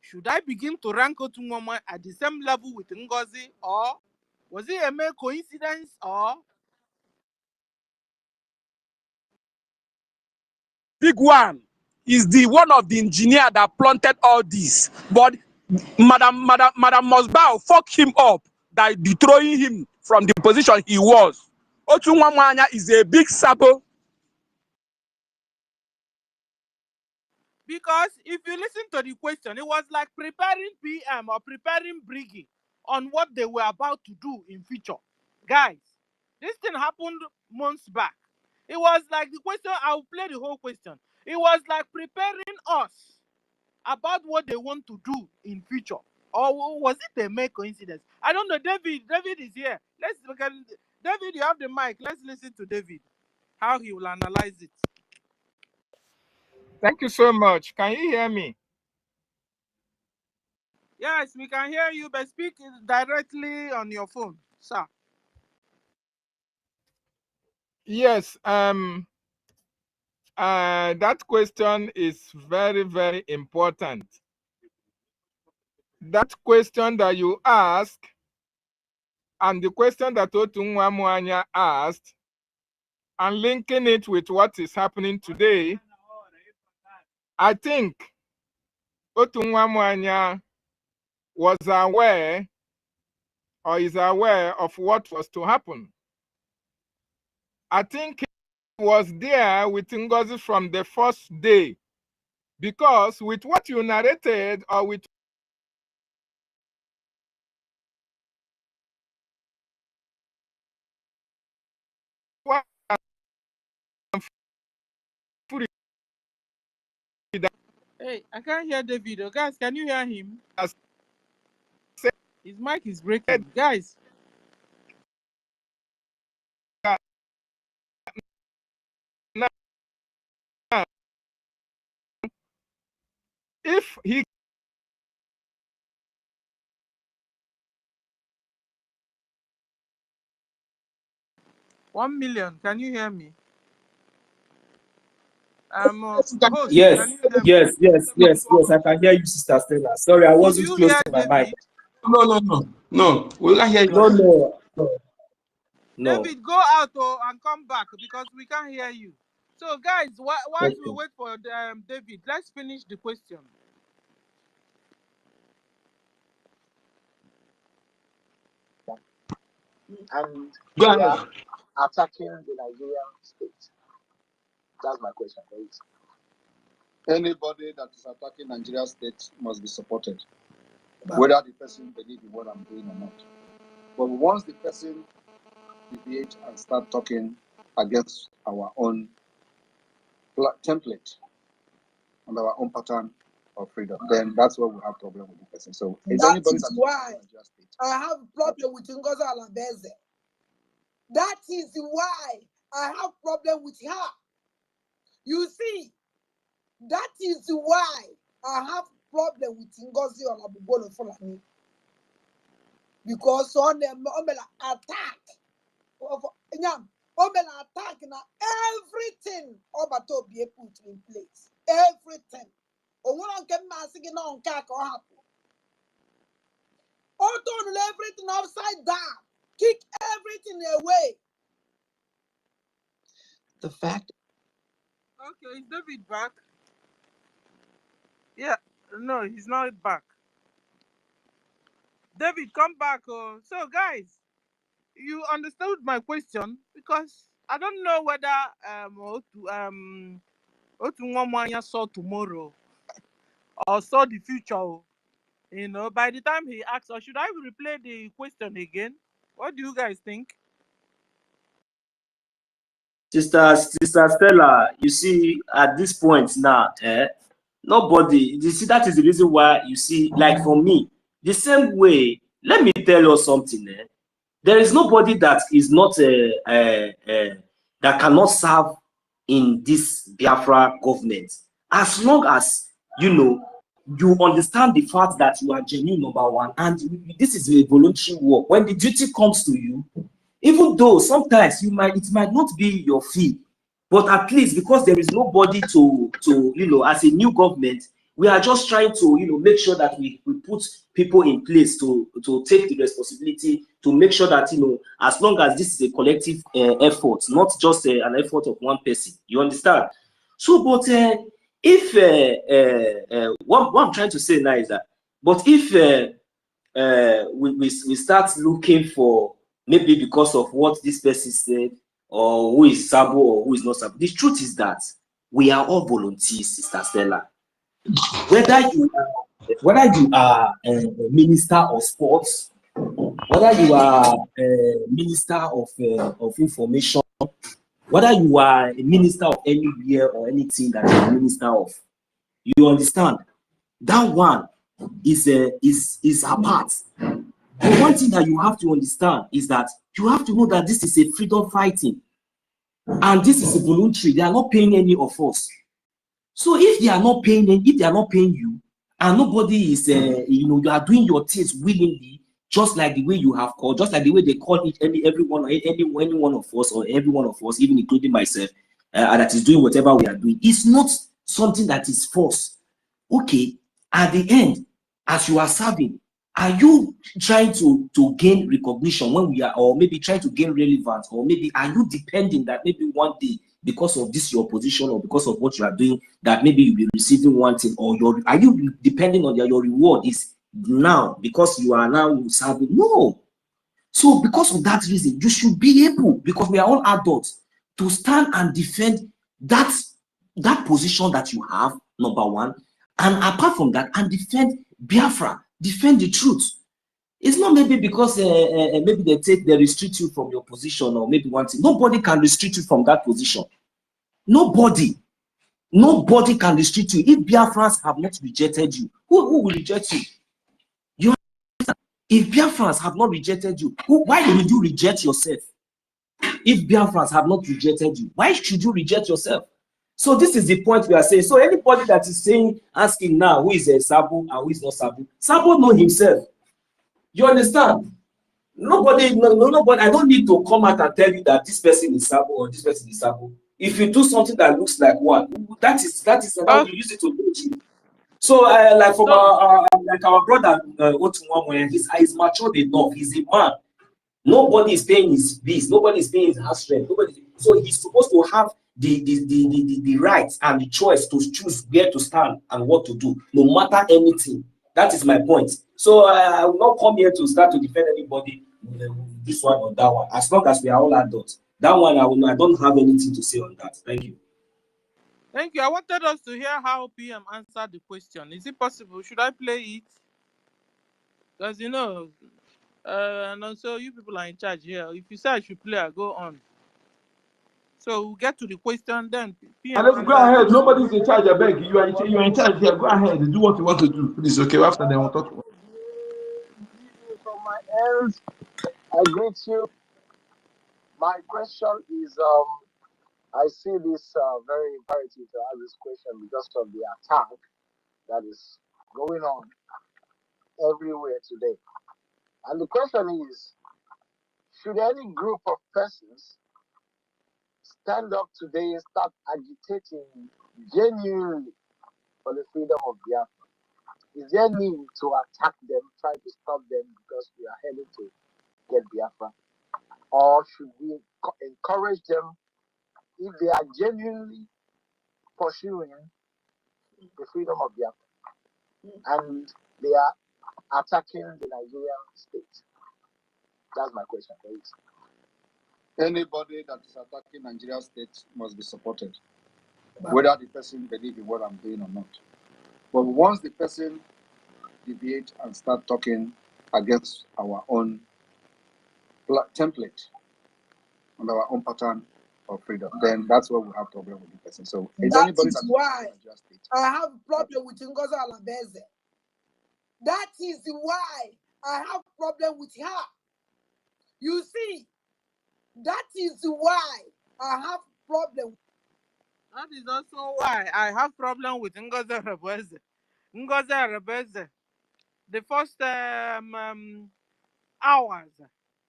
should I begin to rank Otunwamwanya at the same level with Ngozi, or was it a mere coincidence, or? Big one is the one of the engineer that planted all this. But Madam Mosbao fucked him up by throwing him from the position he was. Otunwamwanya is a big sabo. Because if you listen to the question, it was like preparing PM or preparing BRGIE on what they were about to do in future. Guys, this thing happened months back. It was like the question, I'll play the whole question. It was like preparing us about what they want to do in future. Or was it a mere coincidence? I don't know. David is here. David, you have the mic. Let's listen to David, how he will analyze it. Thank you so much. Can you hear me? Yes, we can hear you, but speak directly on your phone, sir. Yes. That question is very, very important. That question that you ask and the question that Otunwamwanya asked, and linking it with what is happening today, I think Otunwamwanya was aware or is aware of what was to happen. I think he was there with NGOZI from the first day, because with what you narrated or with what Hey, I can't hear David. Oh, guys, can you hear him? His mic is breaking. Guys. If he $1 million, can you hear me? Host, yes, can you hear me? yes, I can hear you, Sister Stella. Sorry, I wasn't close to my mic. No, we can't hear you. No. David, go out and come back because we can't hear you. So, guys, while we wait for David, let's finish the question. And Go they ahead. are attacking the Nigerian state. That's my question, please. Anybody that is attacking Nigerian state must be supported, whether the person believes in what I'm doing or not. But once the person deviates and start talking against our own template and our own pattern of freedom, then that's where we have problem with the person. So if anybody is why I have a problem with Ngozi Alabeze. That is why I have problem with her. You see, that is why I have problem with Ngozi Alabugolo Fulani. Because on them attack, attack now everything Obato be put in place. Everything. On can massing on cack or happen. Turn everything upside down. Kick everything away. The fact. Okay, is David back? Yeah, no, he's not back. David, come back. So, guys, you understood my question because I don't know whether Otunwamwanya saw tomorrow or saw the future. You know, by the time he asked, or should I replay the question again? What do you guys think? Sister Stella, you see, at this point now, nobody, you see, that is the reason why, you see, like for me, the same way, let me tell you something, there is nobody that is not, that cannot serve in this Biafra government, as long as, you know, you understand the fact that you are genuine, number one, and this is a voluntary work. When the duty comes to you, even though sometimes it might not be your fee, but at least because there is nobody to you know, as a new government, we are just trying to, you know, make sure that we put people in place to take the responsibility to make sure that, you know, as long as this is a collective effort, not just an effort of one person, you understand? So, but if what I'm trying to say now is that, but if we start looking for, maybe because of what this person said, or who is Sabo or who is not Sabo, the truth is that we are all volunteers, Sister Stella. whether you are a minister of sports, whether you are a minister of information, whether you are a minister of anywhere or anything that you're a minister of, you understand that one is apart. But one thing that you have to understand is that you have to know that this is a freedom fighting, and this is a voluntary. They are not paying any of us. So if they are not paying, you, and nobody is, you are doing your things willingly, just like the way you have called, just like the way they call it, any one of us, or every one of us, even including myself, that is doing whatever we are doing. It's not something that is forced. Okay, at the end, as you are serving, are you trying to gain recognition when we are, or maybe trying to gain relevance, or maybe are you depending that maybe one day, because of this your position or because of what you are doing, that maybe you'll be receiving one thing, or are you depending on your reward is now because you are now serving? No. So because of that reason, you should be able, because we are all adults, to stand and defend that position that you have, number one, and apart from that, and defend Biafra, defend the truth. It's not maybe because maybe they restrict you from your position, or maybe one thing. Nobody can restrict you from that position. Nobody can restrict you. If Biafrans have not rejected you, who will reject you? You understand? If Biafrans have not rejected you, why would you reject yourself? If Biafrans have not rejected you, why should you reject yourself? So this is the point we are saying. So anybody that is asking now who is a Sabo and who is not Sabo, Sabo know himself. You understand? Nobody. I don't need to come out and tell you that this person is Sabo or this person is Sabo. If you do something that looks like one, that is how you use it to do it. So like from our brother Otunwamwe, he's matured enough. He's a man. Nobody is paying his bills. Nobody is paying his house rent. So he's supposed to have the right and the choice to choose where to stand and what to do, no matter anything. That is my point. So I will not come here to start to defend anybody, this one or that one. As long as we are all adults, that one I don't have anything to say on that. Thank you. Thank you. I wanted us to hear how PM answered the question. Is it possible? Should I play it? Because and also you people are in charge here. If you say I should play, I go on. So we'll get to the question then. PM Let's go ahead. Nobody's in charge. I beg you. You are in charge here. Go ahead and do what you want to do. Please, okay. After then we'll talk. From my end, I greet you. My question is, I see this very imperative to ask this question because of the attack that is going on everywhere today. And the question is, should any group of persons stand up today and start agitating genuinely for the freedom of Biafra? Is there need to attack them, try to stop them because we are headed to get Biafra? Or should we encourage them if they are genuinely pursuing the freedom of Biafra and they are attacking the Nigerian state? That's my question, please. Anybody that is attacking Nigerian state must be supported, whether the person believes in what I'm doing or not. But once the person deviate and start talking against our own template and our own pattern of freedom, then that's where we have problem with the person. So that is why I have problem with NGOZI Alabeze. That is why I have problem with her. You see, that is why I have problem. That is also why I have problem with NGOZI Alabeze. NGOZI Alabeze, the first hours,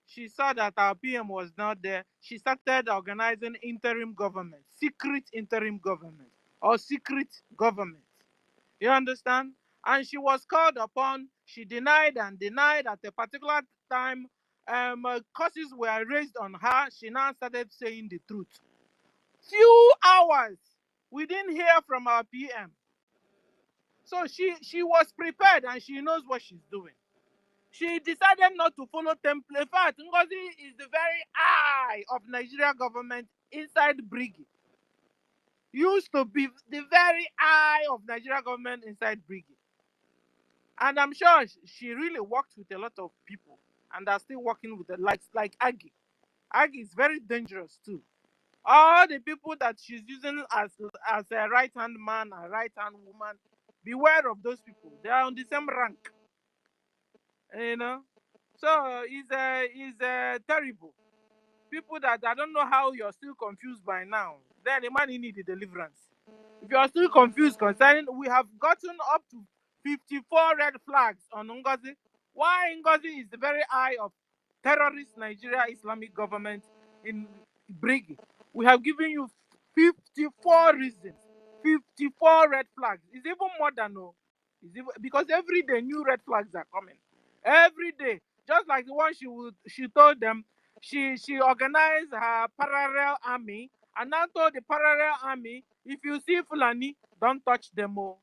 she saw that our PM was not there. She started organizing interim government, secret interim government, or secret government. You understand? And she was called upon. She denied and denied. At a particular time, curses were raised on her. She now started saying the truth. Few hours, we didn't hear from our PM. So she was prepared and she knows what she's doing. She decided not to follow template. In fact, NGOZI is the very eye of Nigeria government inside BRGIE. used to be the very eye of Nigeria government inside BRGIE. And I'm sure she really worked with a lot of people and are still working with the likes like Aggie. Aggie is very dangerous too. All the people that she's using as a right-hand man and right-hand woman, beware of those people. They are on the same rank. You know? So it's terrible. People that I don't know how you're still confused by now. Then the man need the deliverance. If you are still confused concerning, we have gotten up to 54 red flags on NGOZI. Why NGOZI is the very eye of terrorist Nigeria Islamic government in BRGIE. We have given you 54 reasons, 54 red flags. It's even more than no. Because every day new red flags are coming. Every day, just like the one she told them, she organized her parallel army and now told the parallel army, if you see Fulani, don't touch them. Oh.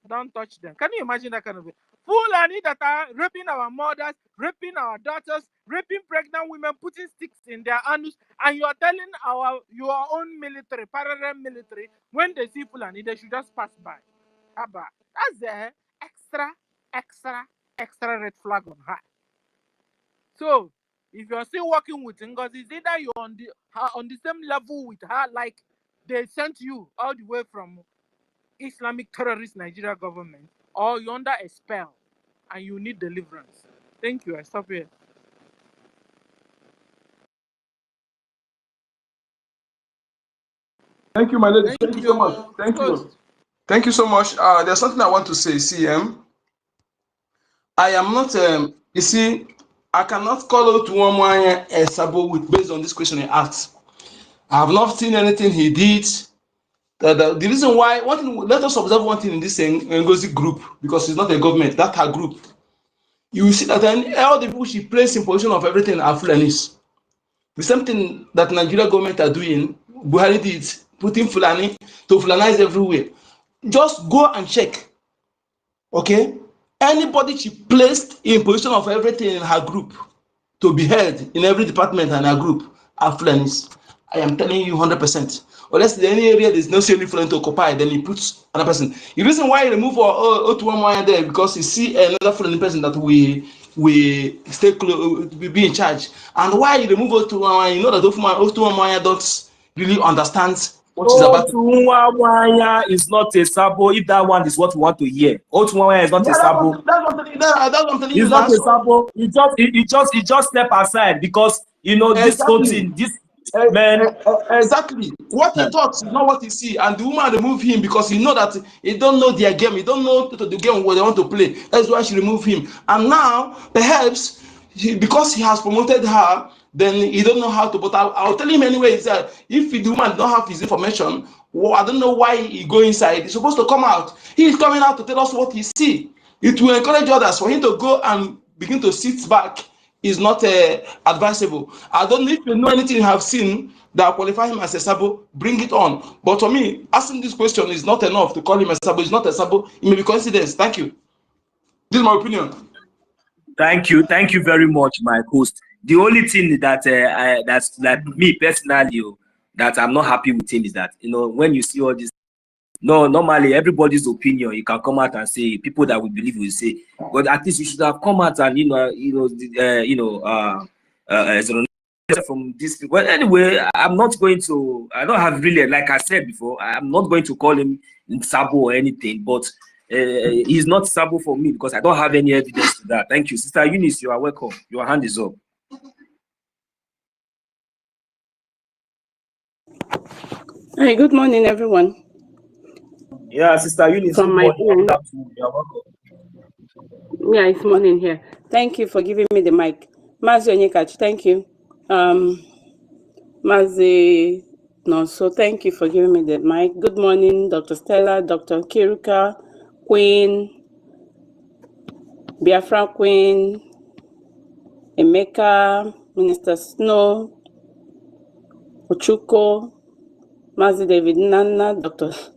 Don't touch them. Can you imagine that kind of thing? Fulani that are raping our mothers, raping our daughters, raping pregnant women, putting sticks in their anus, and you are telling your own military, parallel military, when they see Fulani, they should just pass by. Abba, that's the extra red flag on her. So, if you're still working with NGOZI, it's either you're on the same level with her, like they sent you all the way from Islamic terrorist Nigeria government, or you're under a spell and you need deliverance. Thank you. I stop here. Thank you, my lady. Thank you so much. Thank you. Thank you so much. There's something I want to say, CM. I am not, you see, I cannot call out Tuamwanya a Sabo based on this question he asked. I have not seen anything he did. The reason why, let us observe one thing in this NGOZI group, because it's not a government, that's her group. You will see that all the people she placed in position of everything are Fulanis. The same thing that Nigeria government are doing, Buhari did, putting Fulani to Fulanize everywhere. Just go and check. Okay? Anybody she placed in position of everything in her group to be held in every department in her group are Fulanis. I am telling you 100%. Unless in any area there's no any Fulani to occupy, then he puts another person. The reason why he remove Otuamwanya there because he see another Fulani person that we stay close, we be in charge. And why he remove Otuamwanya? You know that Otuamwanya don't really understand what is about. Otuamwanya is not a Sabo. If that one is what we want to hear, Otuamwanya is not a Sabo. That's what I'm telling you. He's not a Sabo. He just step aside because you know this whole thing. This man. Exactly. What he thought is not what he see, and the woman remove him because he know that he don't know their game. He don't know the game where they want to play. That's why she remove him. And now perhaps because he has promoted her, then he don't know how to. But I'll tell him anyway. Is that if the woman don't have his information, well, I don't know why he go inside. He's supposed to come out. He is coming out to tell us what he see. It will encourage others for him to go and begin to sit back. Is not advisable. I don't know if you know anything you have seen that qualify him as a Sabo, bring it on. But for me, asking this question is not enough to call him a Sabo. It's not a Sabo. It may be coincidence. Thank you. This is my opinion. Thank you very much, my host. The only thing that that's like me personally that I'm not happy with him is that when you see all this. No, normally everybody's opinion you can come out and say people that we believe will say, but at least you should have come out and from this. Well, anyway, I'm not going to. I don't have really, like I said before, I'm not going to call him Sabo or anything, but he's not Sabo for me because I don't have any evidence to that. Thank you, Sister Eunice. You are welcome. Your hand is up. Hi, good morning, everyone. Yeah, Sister Eunice, from my end. You're welcome. Yeah, it's morning here. Thank you for giving me the mic. Mazi Onyekachi, thank you. Mazi Nonso, thank you for giving me the mic. Good morning, Dr. Stella, Dr. Kiruka, Queen, BIAFRACOIN, Emeka, Minister Snow, Ochuko, Mazi David Nana,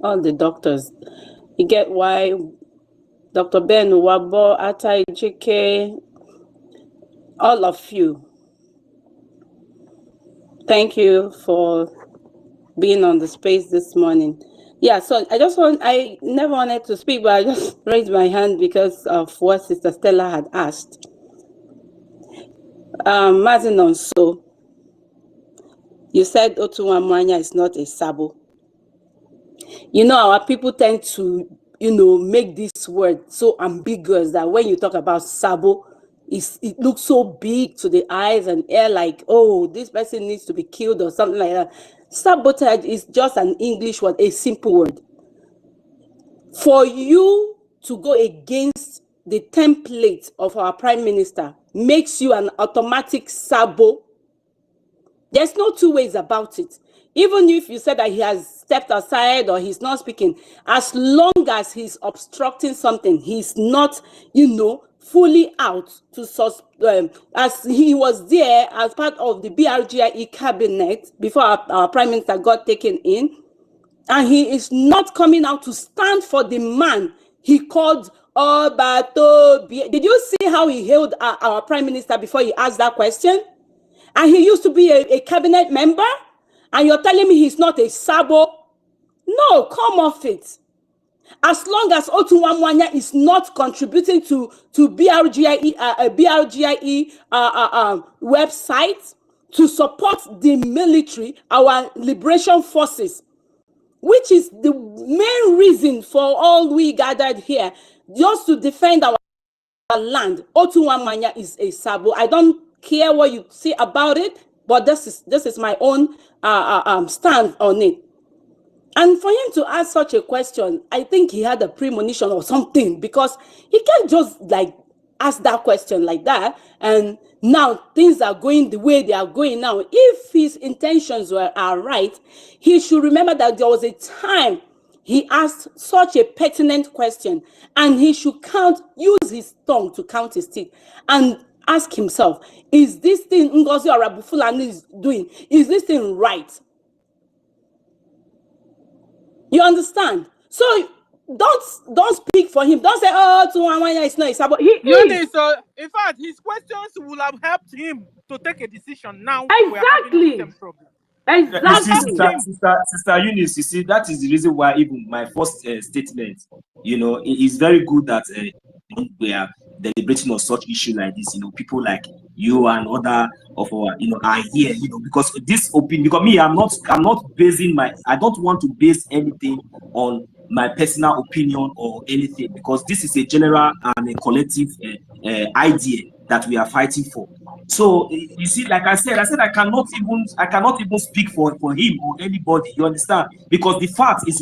all the doctors. You get why Dr. Ben Wabo, Ata Ijike, all of you. Thank you for being on the space this morning. Yeah, so I never wanted to speak, but I just raised my hand because of what Sister Stella had asked. Mazinon, so you said Otuwamwanya is not a sabo. You know, our people tend to, make this word so ambiguous that when you talk about sabo, it looks so big to the eyes and ear, like, oh, this person needs to be killed or something like that. Sabotage is just an English word, a simple word. For you to go against the template of our prime minister makes you an automatic sabo. There's no two ways about it. Even if you said that he has stepped aside or he's not speaking, as long as he's obstructing something, he's not, fully out to as he was there as part of the BRGIE cabinet before our prime minister got taken in, and he is not coming out to stand for the man he called Obato. Did you see how he hailed our prime minister before he asked that question? And he used to be a cabinet member, and you're telling me he's not a sabo? No, come off it. As long as Otuwamwanya is not contributing to BRGIE, BRGIE website to support the military, our liberation forces, which is the main reason for all we gathered here, just to defend our land, Otuwamwanya is a sabo. I don't care what you say about it, but this is my own stand on it. And for him to ask such a question, I think he had a premonition or something, because he can't just ask that question like that. And now things are going the way they are going now. If his intentions are right, he should remember that there was a time he asked such a pertinent question, and he should use his tongue to count his teeth and ask himself, is this thing NGOZI or Abufulani is doing, is this thing right? You understand? So don't speak for him. Don't say, oh, Tuwamwanya is not a sabo. He is. In fact, his questions will have helped him to take a decision. Now we're having the same problem. Exactly. You see, Sister Eunice, you see, that is the reason why even my first statement, it is very good that we are deliberating on such issue like this. People like you and other of our, are here, because this opinion, because me, I'm not basing I don't want to base anything on my personal opinion or anything, because this is a general and a collective idea that we are fighting for. So you see, like I said I cannot even speak for him or anybody, you understand? Because the fact is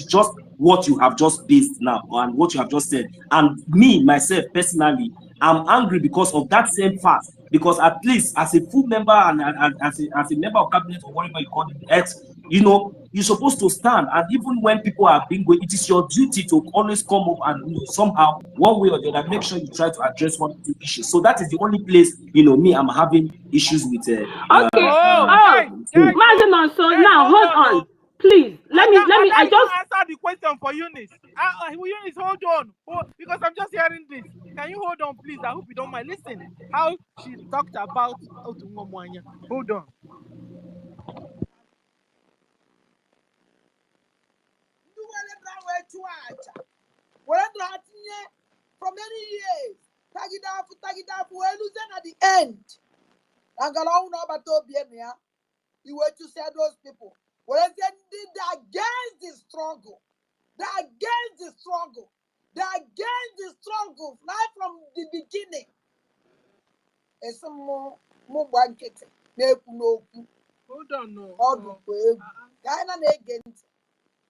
just what you have just based now and what you have just said. And me, myself, personally, I'm angry because of that same fact. Because at least as a full member and as a member of cabinet or whatever you call it, you're supposed to stand. And even when people are being going, it is your duty to always come up and somehow, one way or the other, make sure you try to address one of the issues. So that is the only place, me, I'm having issues with. Okay. Mazinon, so now hold on. Please, let me. I just answer the question for Eunice. Eunice, hold on, because I'm just hearing this. Can you hold on, please? I hope you don't mind. Listen, how she talked about Otuwamwanya. Hold on. For many years, Tagidafu, we're losing at the end. You were to say those people. Well, they're against the struggle. They're against the struggle. They're against the struggle right from the beginning. And some more blanket. Hold on, no.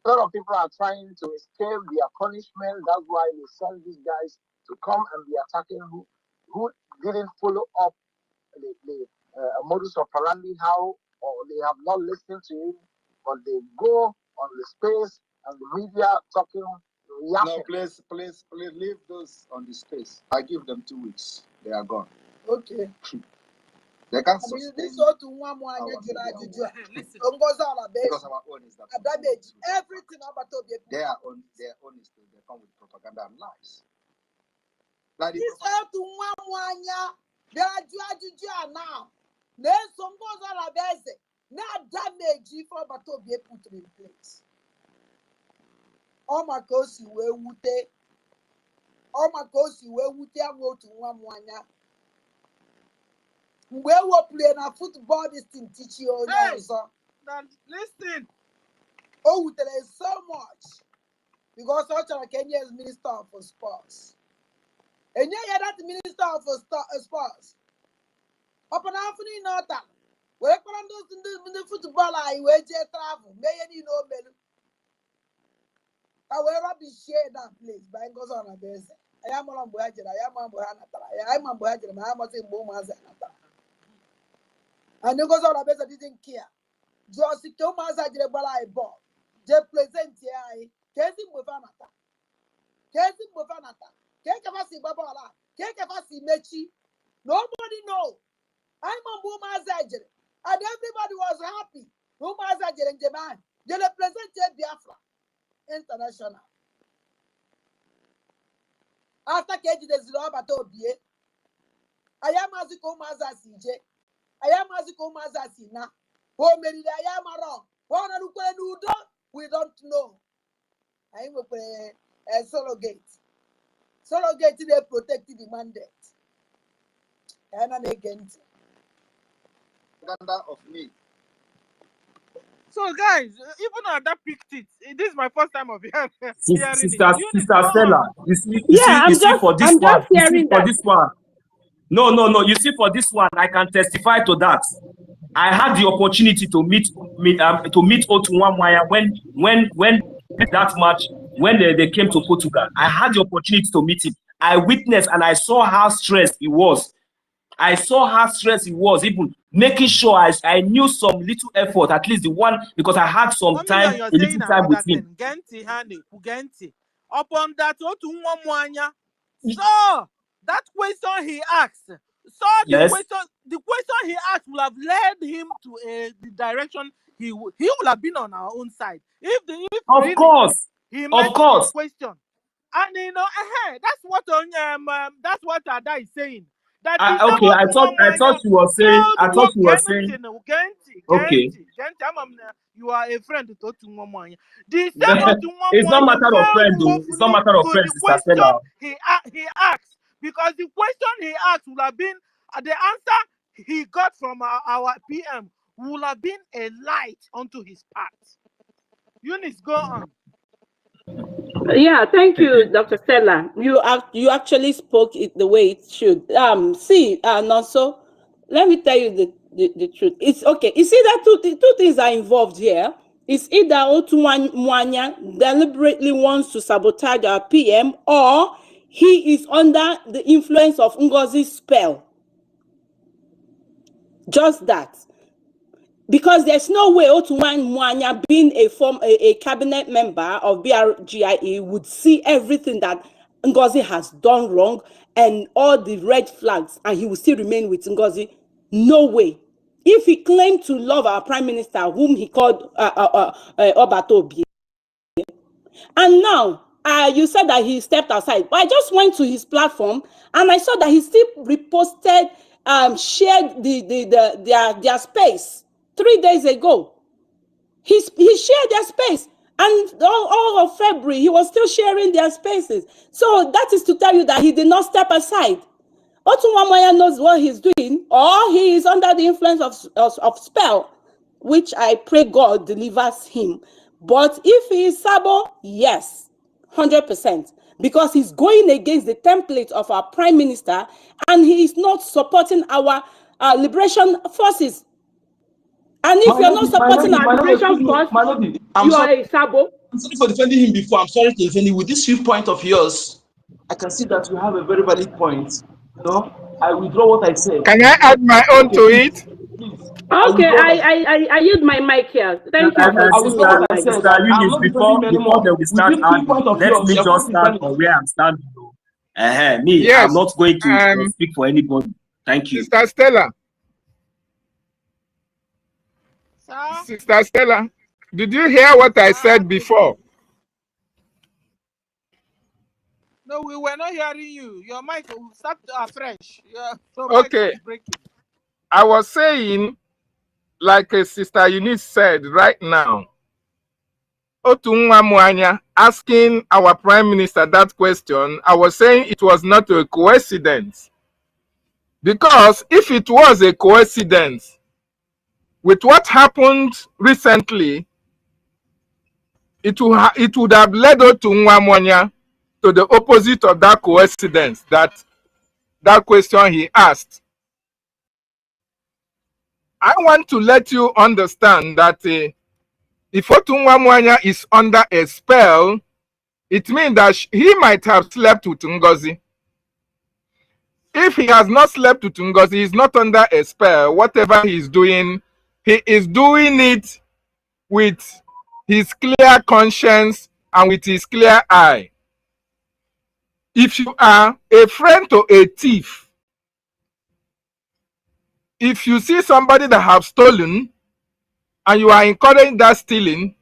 A lot of people are trying to escape their punishment. That's why they send these guys to come and be attacking who didn't follow up the modus operandi, how, or they have not listened to him, but they go on the space and the media talking. No, please leave those on the space. I give them 2 weeks. They are gone. Okay. They can't sustain. This ought to one more because our own is that everything about their own is they come with propaganda and lies. Like this ought to one more BRGIE now. Then some goes on a base. Now damage for Bato be put in place. All my cosi we wute. All my cosi we wute am go to one mwanya. Where we play na football this thing teach you Hey, also. listen. Oh, there is so much. Because Ochara Kenya is Minister for Sports. And yeah, that Minister for Sports. Upon Anthony Norton. Where those in the football I wage travel. May any no men. However, be shared that place by goes on a base. I am on Boyager, I am on Boyanata, I am on Boyager, I am on Bomas and you goes on a base that didn't care. Just Thomas I bought. Just present here. Kesi Mufanata. Kesi Mufanata. Kekavasi Babala. Kekavasi Mechi. Nobody know. I'm on Bumazajere. And everybody was happy. Bumazajere and Jaman. They represented Biafra International. After Keji the Zilobato Bie. I am Aziko Mazasije. I am Aziko Mazasina. Oh, maybe I am wrong. We don't know. I will play a solo gate. Solo gate they protected the mandate. And then again. Of me. So guys, even at that picked it. This is my first time of hearing Sister it. Stella, you see I'm just for this one, hearing that. this one. No. You see, for this one, I can testify to that. I had the opportunity to meet Otunwamwaya when that match, when they came to Portugal. I had the opportunity to meet him. I witnessed and I saw how stressed he was. Even making sure I knew some little effort, at least the one, because I had some time, a little time with him. Upon that, so that question he asked, Yes. the question he asked will have led him to the direction he would have been on our own side. Of course. He mentioned the question, and that's what Ada is saying. That okay, I thought you were saying. Okay. You are a friend to Otunwamwanya. It's not matter of friend, though. It's not matter of friends, Sister Stella. He asked, because the question he asked would have been the answer he got from our PM would have been a light onto his path. Eunice, go on. Yeah, thank you, Dr. Stella. You actually spoke it the way it should. Nonso, let me tell you the truth. It's okay. You see that two things are involved here. It's either Otunwamwanya deliberately wants to sabotage our PM, or he is under the influence of NGOZI's spell. Just that. Because there's no way Otunwamwanya, being a cabinet member of BRGIE, would see everything that NGOZI has done wrong and all the red flags, and he will still remain with NGOZI. No way. If he claimed to love our prime minister, whom he called Obatobie, and now you said that he stepped aside, but I just went to his platform and I saw that he still reposted, shared their space. 3 days ago, he shared their space, and all of February he was still sharing their spaces. So that is to tell you that he did not step aside. Otunwamwanya knows what he's doing, or he is under the influence of spell, which I pray God delivers him. But if he is Sabo, yes, 100%, because he's going against the template of our prime minister, and he is not supporting our liberation forces. And if you're not supporting our liberation force, you are a Sabo. I'm sorry for defending him before. I'm sorry to defend him. With this viewpoint of yours, I can see that you have a very valid point. I withdraw what I said. Can I add my own to it? Please. Okay, I use my mic here. Thank you for Sister Eunice, before we start, let me just start from where I'm standing. Yes, I'm not going to speak for anybody. Thank you. Sister Stella. Sister Stella, did you hear what I said before? No, we were not hearing you. Your mic will start afresh. Your Okay. mic was breaking. I was saying, like Sister Eunice said right now, Otunwa Mwanya asking our Prime Minister that question, I was saying it was not a coincidence. Because if it was a coincidence, with what happened recently, it would have led Otunwa Mwanya to the opposite of that coincidence, that question he asked. I want to let you understand that if Otunwa Mwanya is under a spell, it means that he might have slept with Ngozi. If he has not slept with Ngozi, he is not under a spell. Whatever he is doing it with his clear conscience and with his clear eye. If you are a friend to a thief, if you see somebody that have stolen and you are encouraging that stealing,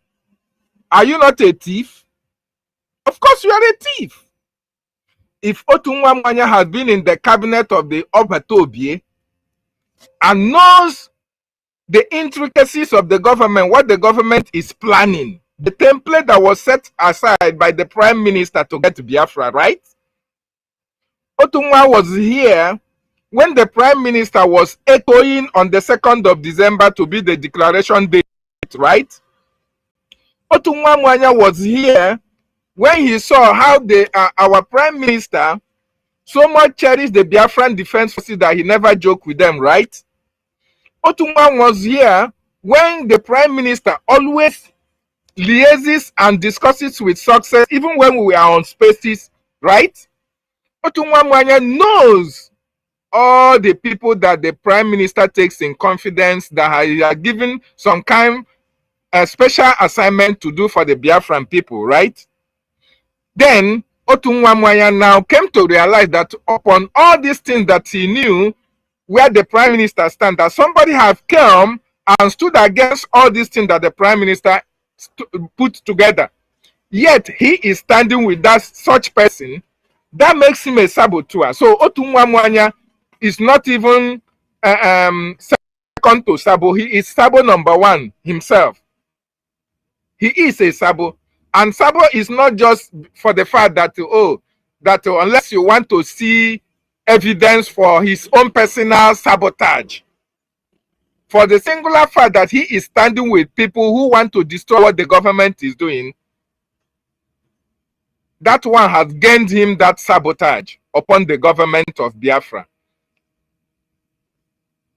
are you not a thief? Of course you are a thief. If Otunwa Mwanya has been in the cabinet of the Obatobie and knows the intricacies of the government, what the government is planning, the template that was set aside by the Prime Minister to get Biafra, right? Otunwa was here when the Prime Minister was echoing on the 2nd of December to be the declaration date, right? Otunwa Mwanya was here when he saw how our Prime Minister so much cherished the Biafran Defense Forces that he never joked with them, right? Otunwa was here when the Prime Minister always liaises and discusses with success, even when we are on spaces, right? Otunwa Mwanya knows all the people that the Prime Minister takes in confidence, that he has given some kind of special assignment to do for the Biafran people, right? Then Otunwa Mwanya now came to realize that upon all these things that he knew, where the Prime Minister stands, that somebody have come and stood against all these things that the Prime Minister put together. Yet he is standing with such person. That makes him a saboteur. So Otunwa Mwanya is not even second to Sabo. He is Sabo number 1 himself. He is a Sabo. And Sabo is not just for the fact that, unless you want to see evidence for his own personal sabotage, for the singular fact that he is standing with people who want to destroy what the government is doing, that one has gained him that sabotage upon the government of Biafra.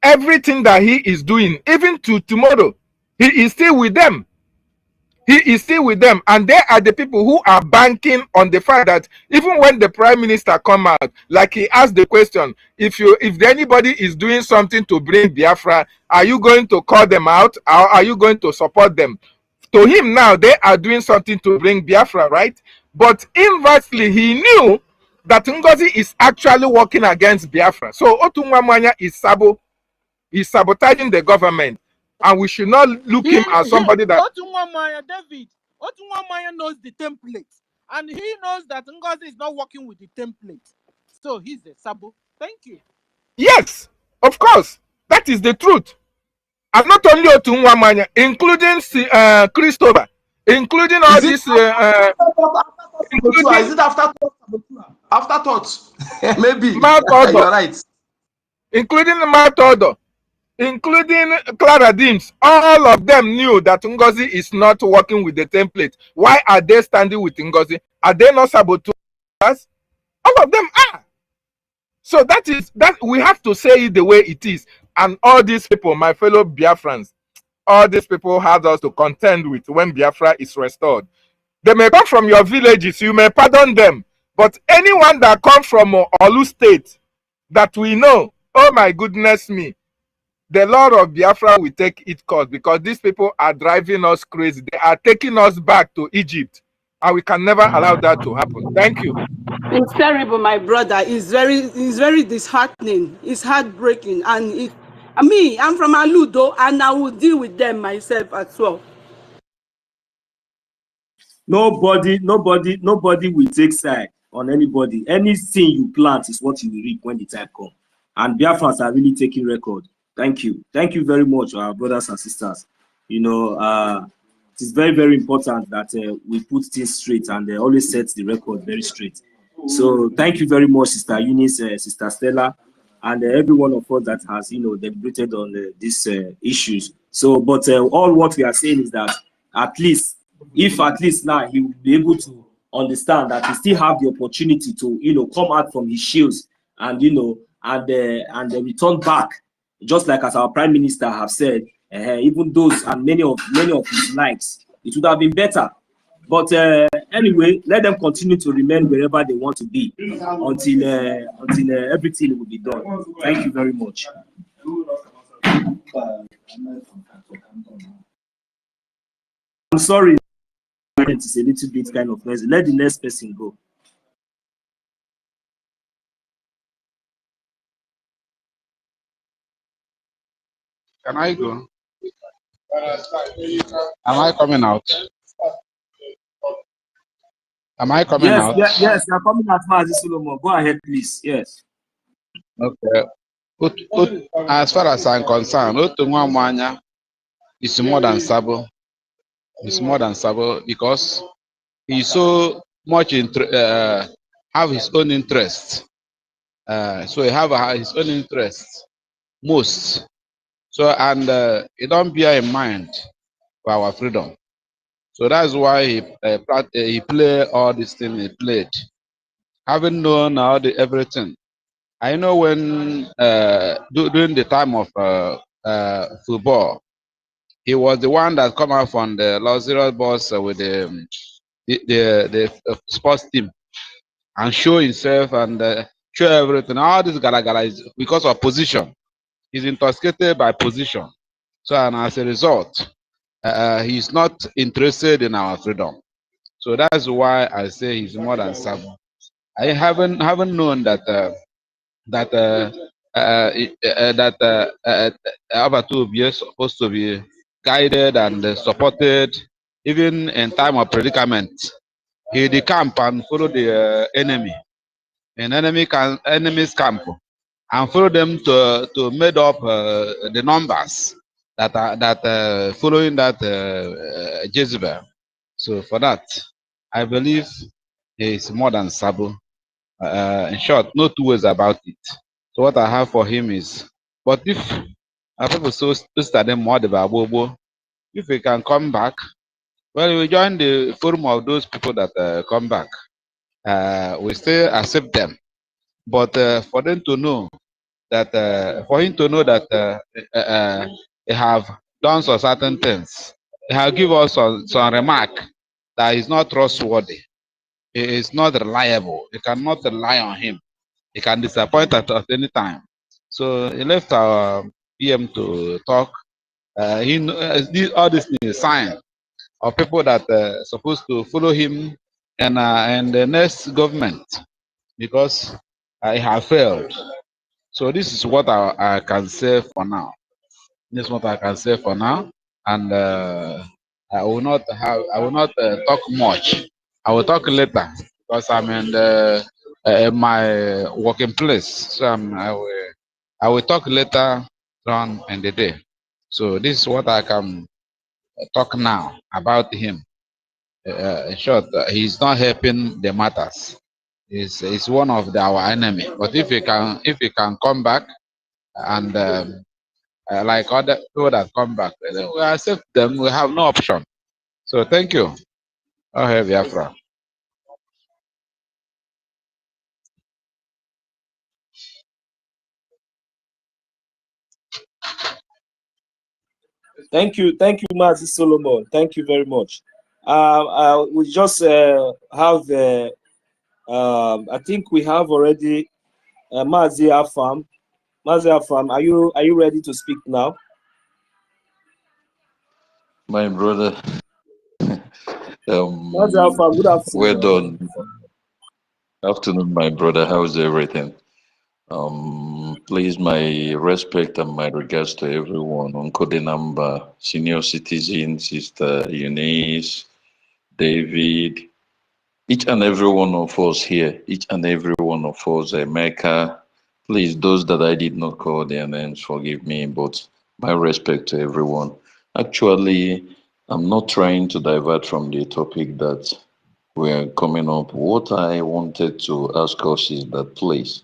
Everything that he is doing, even to tomorrow, he is still with them. He is still with them, and they are the people who are banking on the fact that even when the Prime Minister come out, like he asked the question, if anybody is doing something to bring Biafra, are you going to call them out, or are you going to support them? To him now, they are doing something to bring Biafra, right? But inversely, he knew that Ngozi is actually working against Biafra. So Otunwa Mwanya is sabotaging the government. And we should not look him as somebody that... Otunwa Mwanya knows the template. And he knows that Ngozi is not working with the template. So he's a sabo. Thank you. Yes, of course. That is the truth. And not only Otunwa Mwanya, including Christopher, including all this... is it afterthoughts? Maybe. You're right. Including Matodo, including Clara Dims, all of them knew that Ngozi is not working with the template. Why are they standing with Ngozi? Are they not saboteurs? All of them are. So that we have to say it the way it is. And all these people, my fellow Biafrans, all these people have us to contend with when Biafra is restored. They may come from your villages, you may pardon them. But anyone that comes from Olu State that we know, oh my goodness me, the Lord of Biafra will take its course, because these people are driving us crazy. They are taking us back to Egypt, and we can never allow that to happen. Thank you. It's terrible, my brother. It's very disheartening. It's heartbreaking, and I'm from Aludo, and I will deal with them myself as well. Nobody will take side on anybody. Anything you plant is what you will reap when the time comes. And Biafrans are really taking record. Thank you. Thank you very much, our brothers and sisters. You know, it is very, very important that we put things straight and always set the record very straight. So thank you very much, Sister Eunice, Sister Stella, and every one of us that has, you know, deliberated on these issues. So, but all what we are saying is that at least, if at least now he will be able to understand that he still have the opportunity to, you know, come out from his shields and, you know, and return back, just like as our Prime Minister have said, even those and many of his likes, it would have been better. But anyway, let them continue to remain wherever they want to be until everything will be done. Thank you very much. I'm sorry, it's a little bit kind of noisy. Let the next person go. Can I go? Am I coming out? Am I coming out? Yes, you're coming out, Mazi Solomon. Go ahead, please. Yes. Okay. As far as I'm concerned, Otumwamwanya is more than Sabo. It's more than Sabo because he's so much have his own interests. So he have his own interests most. So and he don't bear in mind for our freedom. So that's why he play all these things he played. Having known all the everything, I know when during the time of football, he was the one that come out from the luxurious bus with the sports team and show himself and show everything. All this gala is because of position. He's intoxicated by position. So and as a result, he's not interested in our freedom. So that's why I say he's more than Sabo. I haven't known that Abatu is supposed to be guided and supported, even in time of predicament. He decamp and follow the enemy in enemy's camp and follow them to made up the numbers that are following that Jezebel. So for that, I believe he is more than Sabo. In short, no two ways about it. So what I have for him is, but if people so study more about Bobo, if he can come back, well, we join the forum of those people that come back. We still accept them, but for them to know that, for him to know that they have done some certain things, they have given us some remark that is not trustworthy. He is not reliable. You cannot rely on him. He can disappoint at any time. So he left our PM to talk. All this is a sign of people that are supposed to follow him and the next government because I have failed. So this is what I can say for now. This is what I can say for now, and I will not talk much. I will talk later because I'm in my working place. So I will talk later on in the day. So this is what I can talk now about him. In short, he's not helping the matters. He's one of our enemy. But if he can come back and like other people that come back, we accept them. We have no option. So thank you. Oh, hey, Biafra. Thank you, Mazi Solomon. Thank you very much. We just have I think we have already Mazi Afam. Mazi Afam, are you ready to speak now? My brother. Mazi Afam, good afternoon. Well done. Afternoon, my brother. How's everything? Please, my respect and my regards to everyone on code number, senior citizen, Sister Eunice, David, each and every one of us here, each and every one of us, Emeka, Please, those that I did not call their names, forgive me, but my respect to everyone. Actually, I'm not trying to divert from the topic that we're coming up. What I wanted to ask us is that, please,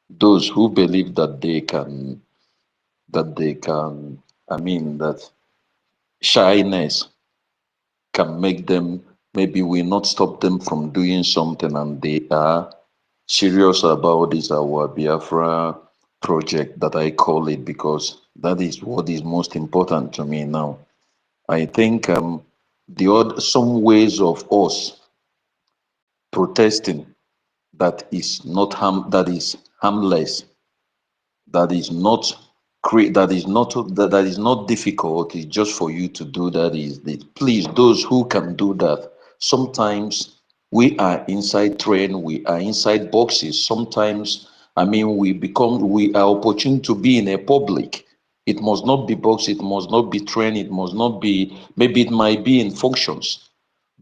those who believe that that shyness can make them, maybe we not stop them from doing something, and they are serious about this, our Biafra project that I call it, because that is what is most important to me now. I think some ways of us protesting that is not harmless, that is not that is not difficult. It's just for you to do that. Is that, please, those who can do that. Sometimes we are inside train, we are inside boxes. Sometimes, we are opportune to be in a public. It must not be box, it must not be train, it must not be, maybe it might be in functions.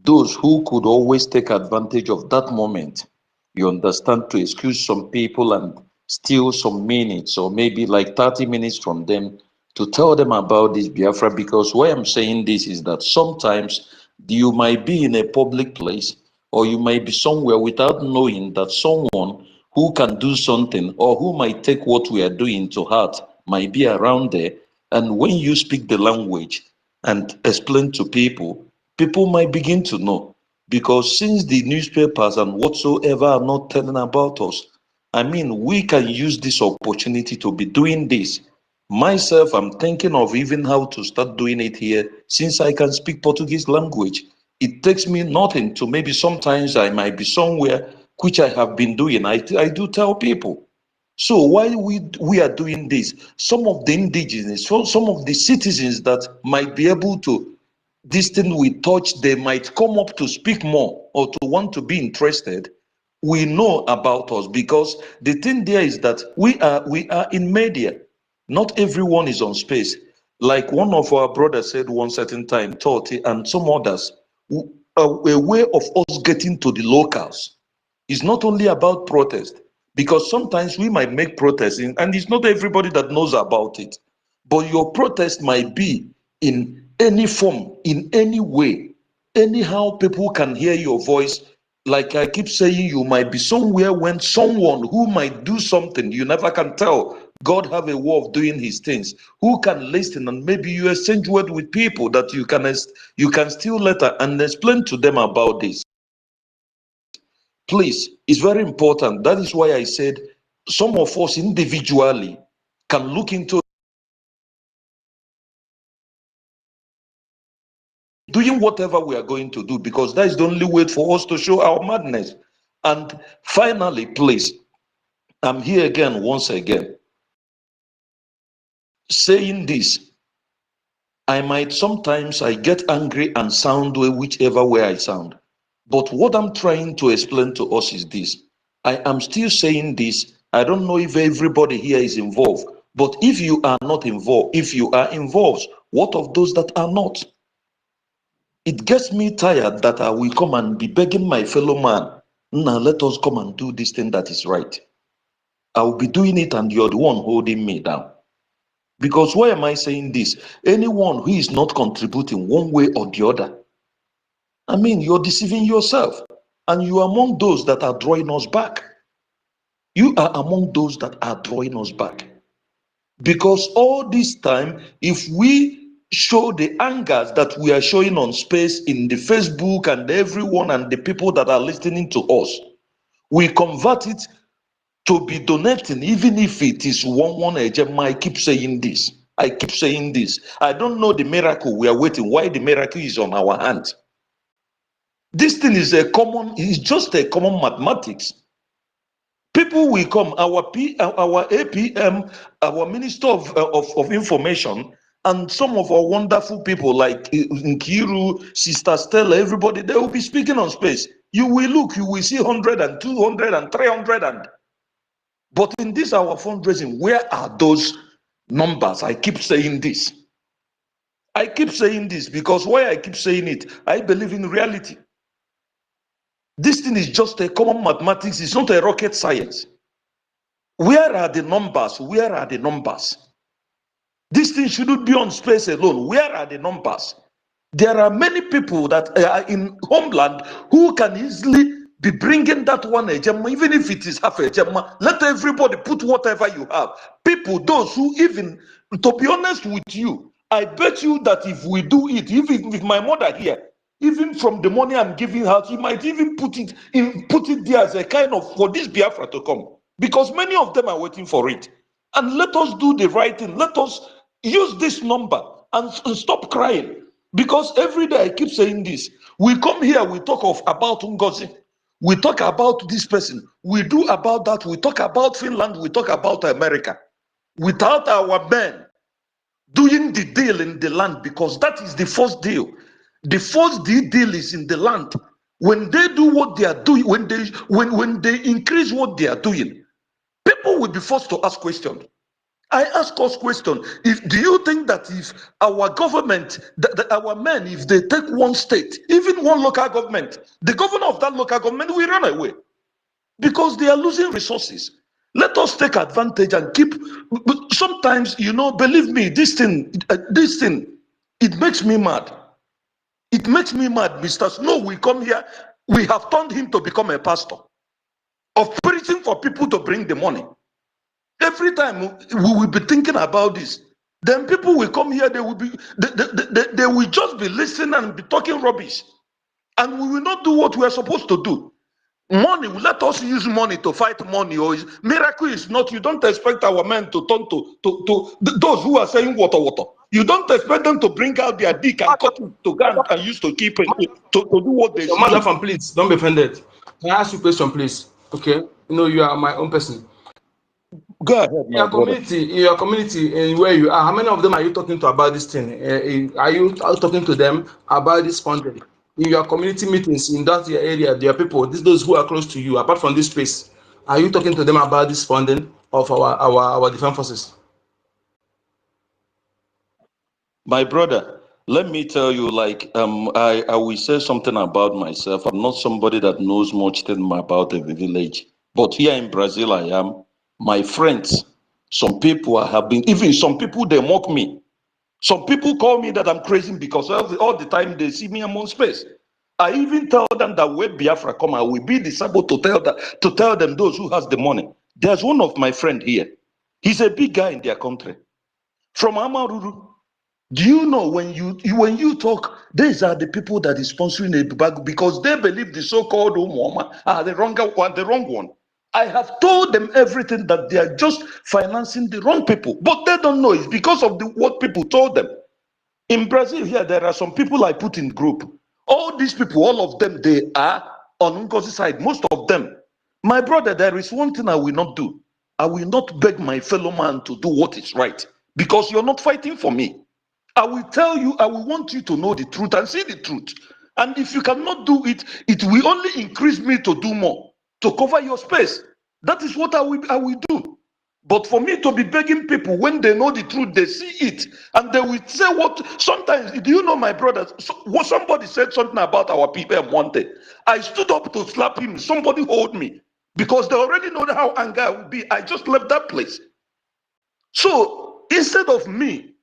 Those who could always take advantage of that moment, you understand, to excuse some people and steal some minutes, or maybe like 30 minutes from them, to tell them about this Biafra. Because why I'm saying this is that sometimes you might be in a public place, or you might be somewhere without knowing that someone who can do something, or who might take what we are doing to heart, might be around there. And when you speak the language and explain to people, people might begin to know. Because since the newspapers and whatsoever are not telling about us, we can use this opportunity to be doing this. Myself, I'm thinking of even how to start doing it here, since I can speak Portuguese language. It takes me nothing to, maybe sometimes I might be somewhere, which I have been doing. I do tell people. So while we are doing this, some of the indigenous, some of the citizens that might be able to, this thing we touch, they might come up to speak more or to want to be interested. We know about us, because the thing there is that we are in media. Not everyone is on space. Like one of our brothers said one certain time, Toti and some others, a way of us getting to the locals is not only about protest, because sometimes we might make protests and it's not everybody that knows about it. But your protest might be in any form, in any way, anyhow people can hear your voice. Like I keep saying, you might be somewhere when someone who might do something, you never can tell. God have a way of doing his things. Who can listen, and maybe you exchange word with people that you can still later and explain to them about this. Please, it's very important. That is why I said some of us individually can look into doing whatever we are going to do, because that is the only way for us to show our madness. And finally, please, I'm here again, once again, saying this. I might sometimes I get angry and sound whichever way I sound. But what I'm trying to explain to us is this. I am still saying this. I don't know if everybody here is involved, but if you are not involved, if you are involved, what of those that are not? It gets me tired that I will come and be begging my fellow man, now let us come and do this thing that is right. I will be doing it and you're the one holding me down. Because why am I saying this? Anyone who is not contributing one way or the other, you're deceiving yourself. And you are among those that are drawing us back. You are among those that are drawing us back. Because all this time, if we show the angers that we are showing on space in the Facebook and everyone and the people that are listening to us, we convert it to be donating, even if it is one agent. I keep saying this. I keep saying this. I don't know the miracle we are waiting. Why the miracle is on our hand? This thing is it's just a common mathematics. People will come, our APM, our Minister of Information, and some of our wonderful people like Nkiru, Sister Stella, everybody, they will be speaking on space. You will look, you will see 100 and 200 and 300 but in this our fundraising, where are those numbers? I keep saying this. I keep saying this because why I keep saying it, I believe in reality. This thing is just a common mathematics, it's not a rocket science. Where are the numbers? Where are the numbers? This thing shouldn't be on space alone. Where are the numbers? There are many people that are in homeland who can easily be bringing that one agenda, even if it is half a agenda. Let everybody put whatever you have. People, those who even, to be honest with you, I bet you that if we do it, even with my mother here, even from the money I'm giving her, she might even put it there as a kind of for this Biafra to come, because many of them are waiting for it. And let us do the right thing. Let us use this number and stop crying. Because every day I keep saying this. We come here, we talk about NGOZI. We talk about this person. We do about that. We talk about Finland. We talk about America. Without our men doing the deal in the land, because that is the first deal. The first deal is in the land. When they do what they are doing, when they increase what they are doing, people will be forced to ask questions. I ask us question: do you think that if our government, our men, if they take one state, even one local government, the governor of that local government will run away because they are losing resources? Let us take advantage and keep. Sometimes, believe me, this thing, it makes me mad. It makes me mad, Mr. Snow. We come here, we have turned him to become a pastor of preaching for people to bring the money. Every time we will be thinking about this, then people will come here, they will just be listening and be talking rubbish. And we will not do what we are supposed to do. Money, let us use money to fight money. Or miracle is not, you don't expect our men to turn to those who are saying water. You don't expect them to bring out their dick and cut it to gun and use to keep it, to do what they should do. Please, don't be offended. Can I ask you a question, please? Okay. You are my own person. Go ahead, my brother. In your community, in where you are, how many of them are you talking to about this thing? Are you talking to them about this funding? In your community meetings in that area, there are people, those who are close to you, apart from this space, are you talking to them about this funding of our defense forces? My brother, let me tell you, I will say something about myself. I'm not somebody that knows much thing about the village, but here in Brazil, I am. My friends, some people even some people, they mock me. Some people call me that I'm crazy because all the time they see me among space. I even tell them that when Biafra come, I will be disabled to tell them those who has the money. There's one of my friend here. He's a big guy in their country. From Amaruru. Do you know when you talk, these are the people that is sponsoring the bag because they believe the so-called Umuoma are the wrong one. I have told them everything that they are just financing the wrong people, but they don't know it's because of what people told them. In Brazil here, there are some people I put in group. All these people, all of them, they are on NGOZI side, most of them. My brother, there is one thing I will not do. I will not beg my fellow man to do what is right because you're not fighting for me. I will tell you, I will want you to know the truth and see the truth. And if you cannot do it, it will only increase me to do more, to cover your space. That is what I will do. But for me to be begging people when they know the truth, they see it, and they will say what, sometimes, do you know, my brothers, somebody said something about our people one day. I stood up to slap him, somebody hold me, because they already know how angry I will be. I just left that place. So instead of me,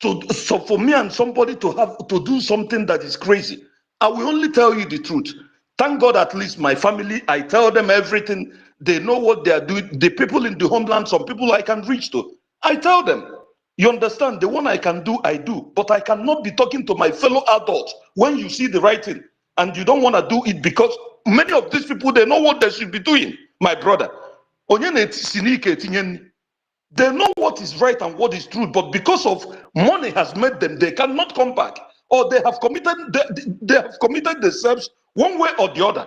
so for me and somebody to have to do something that is crazy, I will only tell you the truth. Thank God, at least my family, I tell them everything. They know what they are doing. The people in the homeland, some people I can reach to, I tell them. You understand? The one I can do, I do. But I cannot be talking to my fellow adults when you see the right thing and you don't want to do it, because many of these people, they know what they should be doing, my brother. They know what is right and what is true, but because of money has made them, they cannot come back, or they have committed themselves one way or the other.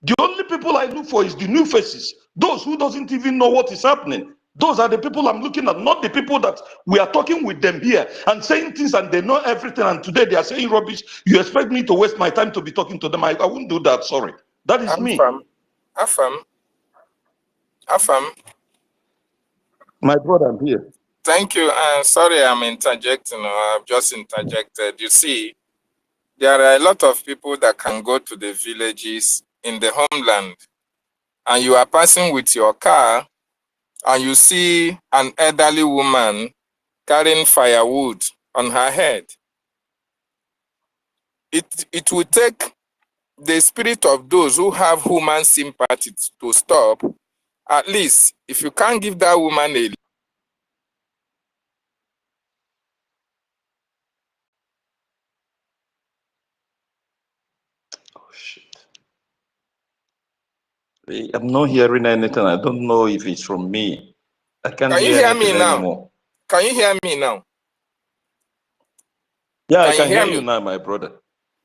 The only people I look for is the new faces, those who doesn't even know what is happening. Those are the people I'm looking at, not the people that we are talking with them here and saying things and they know everything, and today they are saying rubbish. You expect me to waste my time to be talking to them? I won't do that, sorry. That is me. Afam. My brother, I'm here. Thank you. Sorry, I'm interjecting. I've just interjected. You see, there are a lot of people that can go to the villages in the homeland, and you are passing with your car, and you see an elderly woman carrying firewood on her head, it will take the spirit of those who have human sympathy to stop. At least, if you can't give that woman a I'm not hearing anything. I don't know if it's from me. I can't Can you hear hear anything me now? anymore. Can you hear me now? Yeah, I Can you can hear hear you me? now, my brother.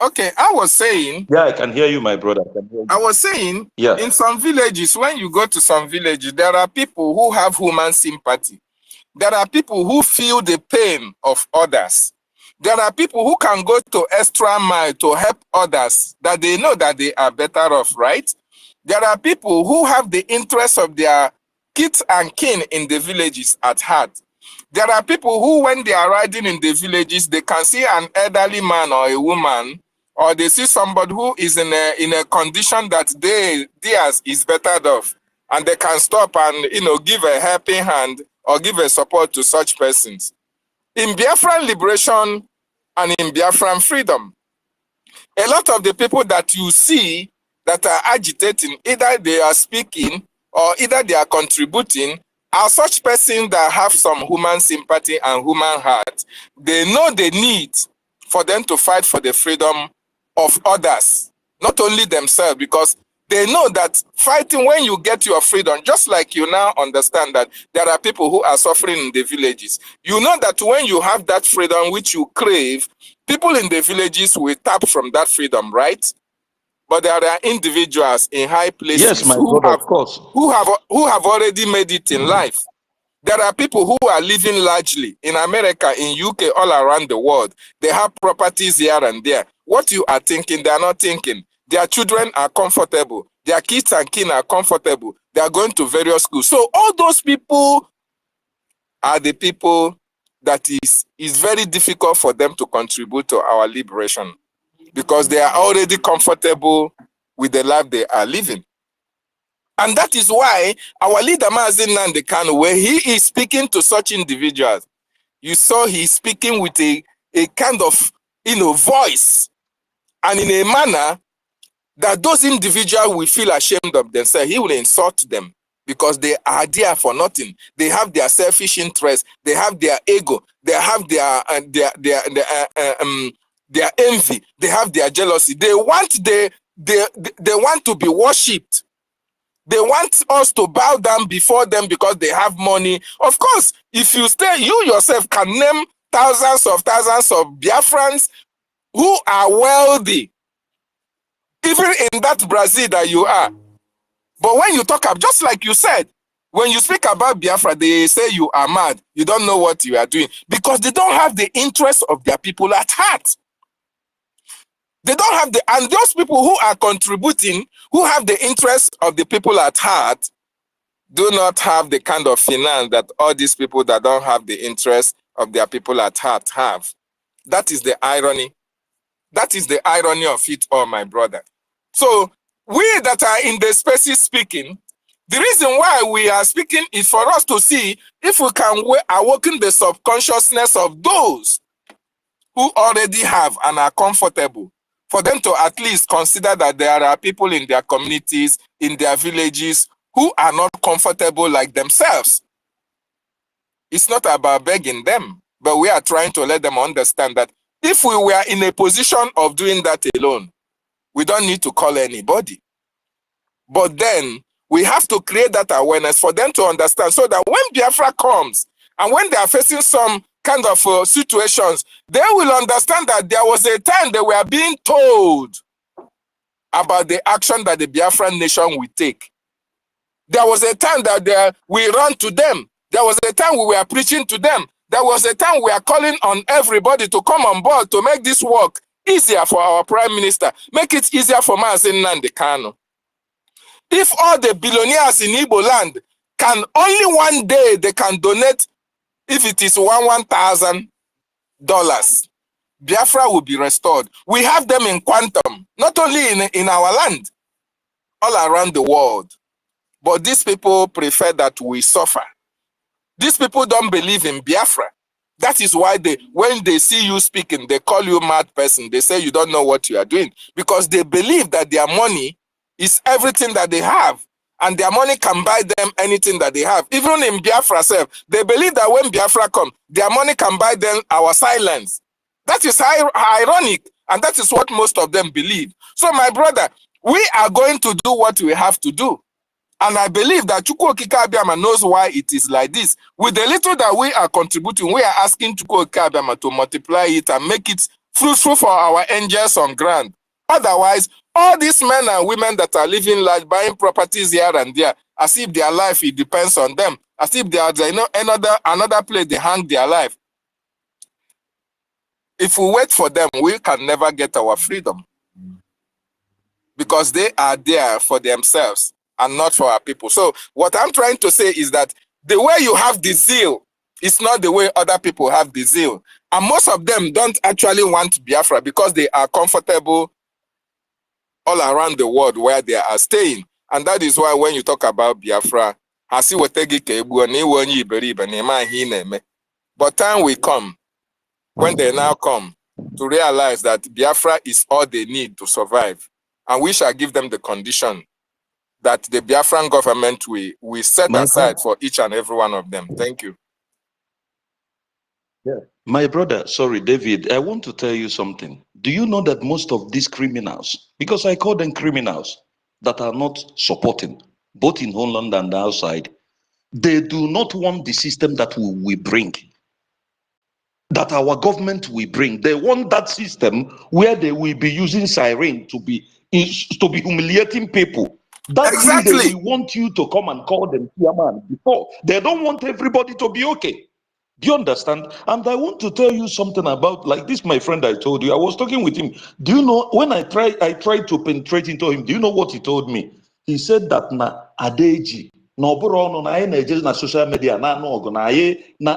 Okay, I was saying. Yeah, I can hear you, my brother. I can hear you. I was saying, Yeah. in some villages, when you go to some villages, there are people who have human sympathy. There are people who feel the pain of others. There are people who can go to extra mile to help others that they know that they are better off, right? There are people who have the interests of their kids and kin in the villages at heart. There are people who, when they are riding in the villages, they can see an elderly man or a woman, or they see somebody who is in a condition that theirs is better off, and they can stop and give a helping hand or give a support to such persons. In Biafran liberation and in Biafran freedom, a lot of the people that you see that are agitating, either they are speaking or either they are contributing, are such persons that have some human sympathy and human heart. They know the need for them to fight for the freedom of others, not only themselves, because they know that fighting, when you get your freedom, just like you now understand that there are people who are suffering in the villages, you know that when you have that freedom which you crave, people in the villages will tap from that freedom, right? But there are individuals in high Yes, places my who brother, of course. have already made it in life. There are people who are living largely in America, in UK, all around the world. They have properties here and there. What you are thinking, they are not thinking. Their children are comfortable. Their kids and kin are comfortable. They are going to various schools. So all those people are the people that is very difficult for them to contribute to our liberation, because they are already comfortable with the life they are living. And that is why our leader, Mazi Nnamdi Kanu, where he is speaking to such individuals, you saw he's speaking with a kind of voice and in a manner that those individuals will feel ashamed of themselves. He will insult them because they are there for nothing. They have their selfish interests. They have their ego. They have their envy. They have their jealousy. They want to be worshipped. They want us to bow down before them because they have money. Of course, if you stay, you yourself can name thousands of Biafrans who are wealthy, even in that Brazil that you are. But when you talk about, just like you said, when you speak about Biafra, they say you are mad. You don't know what you are doing, because they don't have the interest of their people at heart. They don't have and those people who are contributing, who have the interest of the people at heart, do not have the kind of finance that all these people that don't have the interest of their people at heart have. That is the irony. That is the irony of it all, my brother. So we that are in the spaces speaking, the reason why we are speaking is for us to see if we can awaken the subconsciousness of those who already have and are comfortable, for them to at least consider that there are people in their communities, in their villages, who are not comfortable like themselves. It's not about begging them, but we are trying to let them understand that if we were in a position of doing that alone, we don't need to call anybody. But then we have to create that awareness for them to understand, so that when Biafra comes and when they are facing some kind of situations, they will understand that there was a time they were being told about the action that the Biafran nation will take. There was a time that we ran to them. There was a time we were preaching to them. There was a time we were calling on everybody to come on board to make this work easier for our Prime Minister, make it easier for Mazi Nnamdi Kanu. If all the billionaires in Igbo land can only one day they can donate, if it is $1,000, Biafra will be restored. We have them in quantum, not only in our land, all around the world. But these people prefer that we suffer. These people don't believe in Biafra. That is why when they see you speaking, they call you mad person. They say you don't know what you are doing. Because they believe that their money is everything that they have. And their money can buy them anything that they have. Even in Biafra self, they believe that when Biafra comes, their money can buy them our silence. That is ironic. And that is what most of them believe. So my brother, we are going to do what we have to do. And I believe that Chukwu Okike Abiama knows why it is like this. With the little that we are contributing, we are asking Chukwu Okike Abiama to multiply it and make it fruitful for our angels on ground. Otherwise, all these men and women that are living large, buying properties here and there, as if their life it depends on them, as if they are another place they hang their life. If we wait for them, we can never get our freedom. Because they are there for themselves and not for our people. So what I'm trying to say is that the way you have the zeal is not the way other people have the zeal. And most of them don't actually want Biafra because they are comfortable all around the world where they are staying. And that is why when you talk about Biafra, but time will come, when they now come, to realize that Biafra is all they need to survive. And we shall give them the condition that the Biafran government will set aside for each and every one of them. Thank you. Yeah. My brother, sorry, David, I want to tell you something. Do you know that most of these criminals, because I call them criminals, that are not supporting, both in Holland and outside, they do not want the system that we bring, that our government will bring. They want that system where they will be using siren to be humiliating people. That exactly. Means they will want you to come and call them chairman before. They don't want everybody to be okay. Do you understand? And I want to tell you something about, like this, my friend I told you, I was talking with him. Do you know, when I tried to penetrate into him, do you know what he told me? He said that na adeji, na oburo no na na na social media na anogo na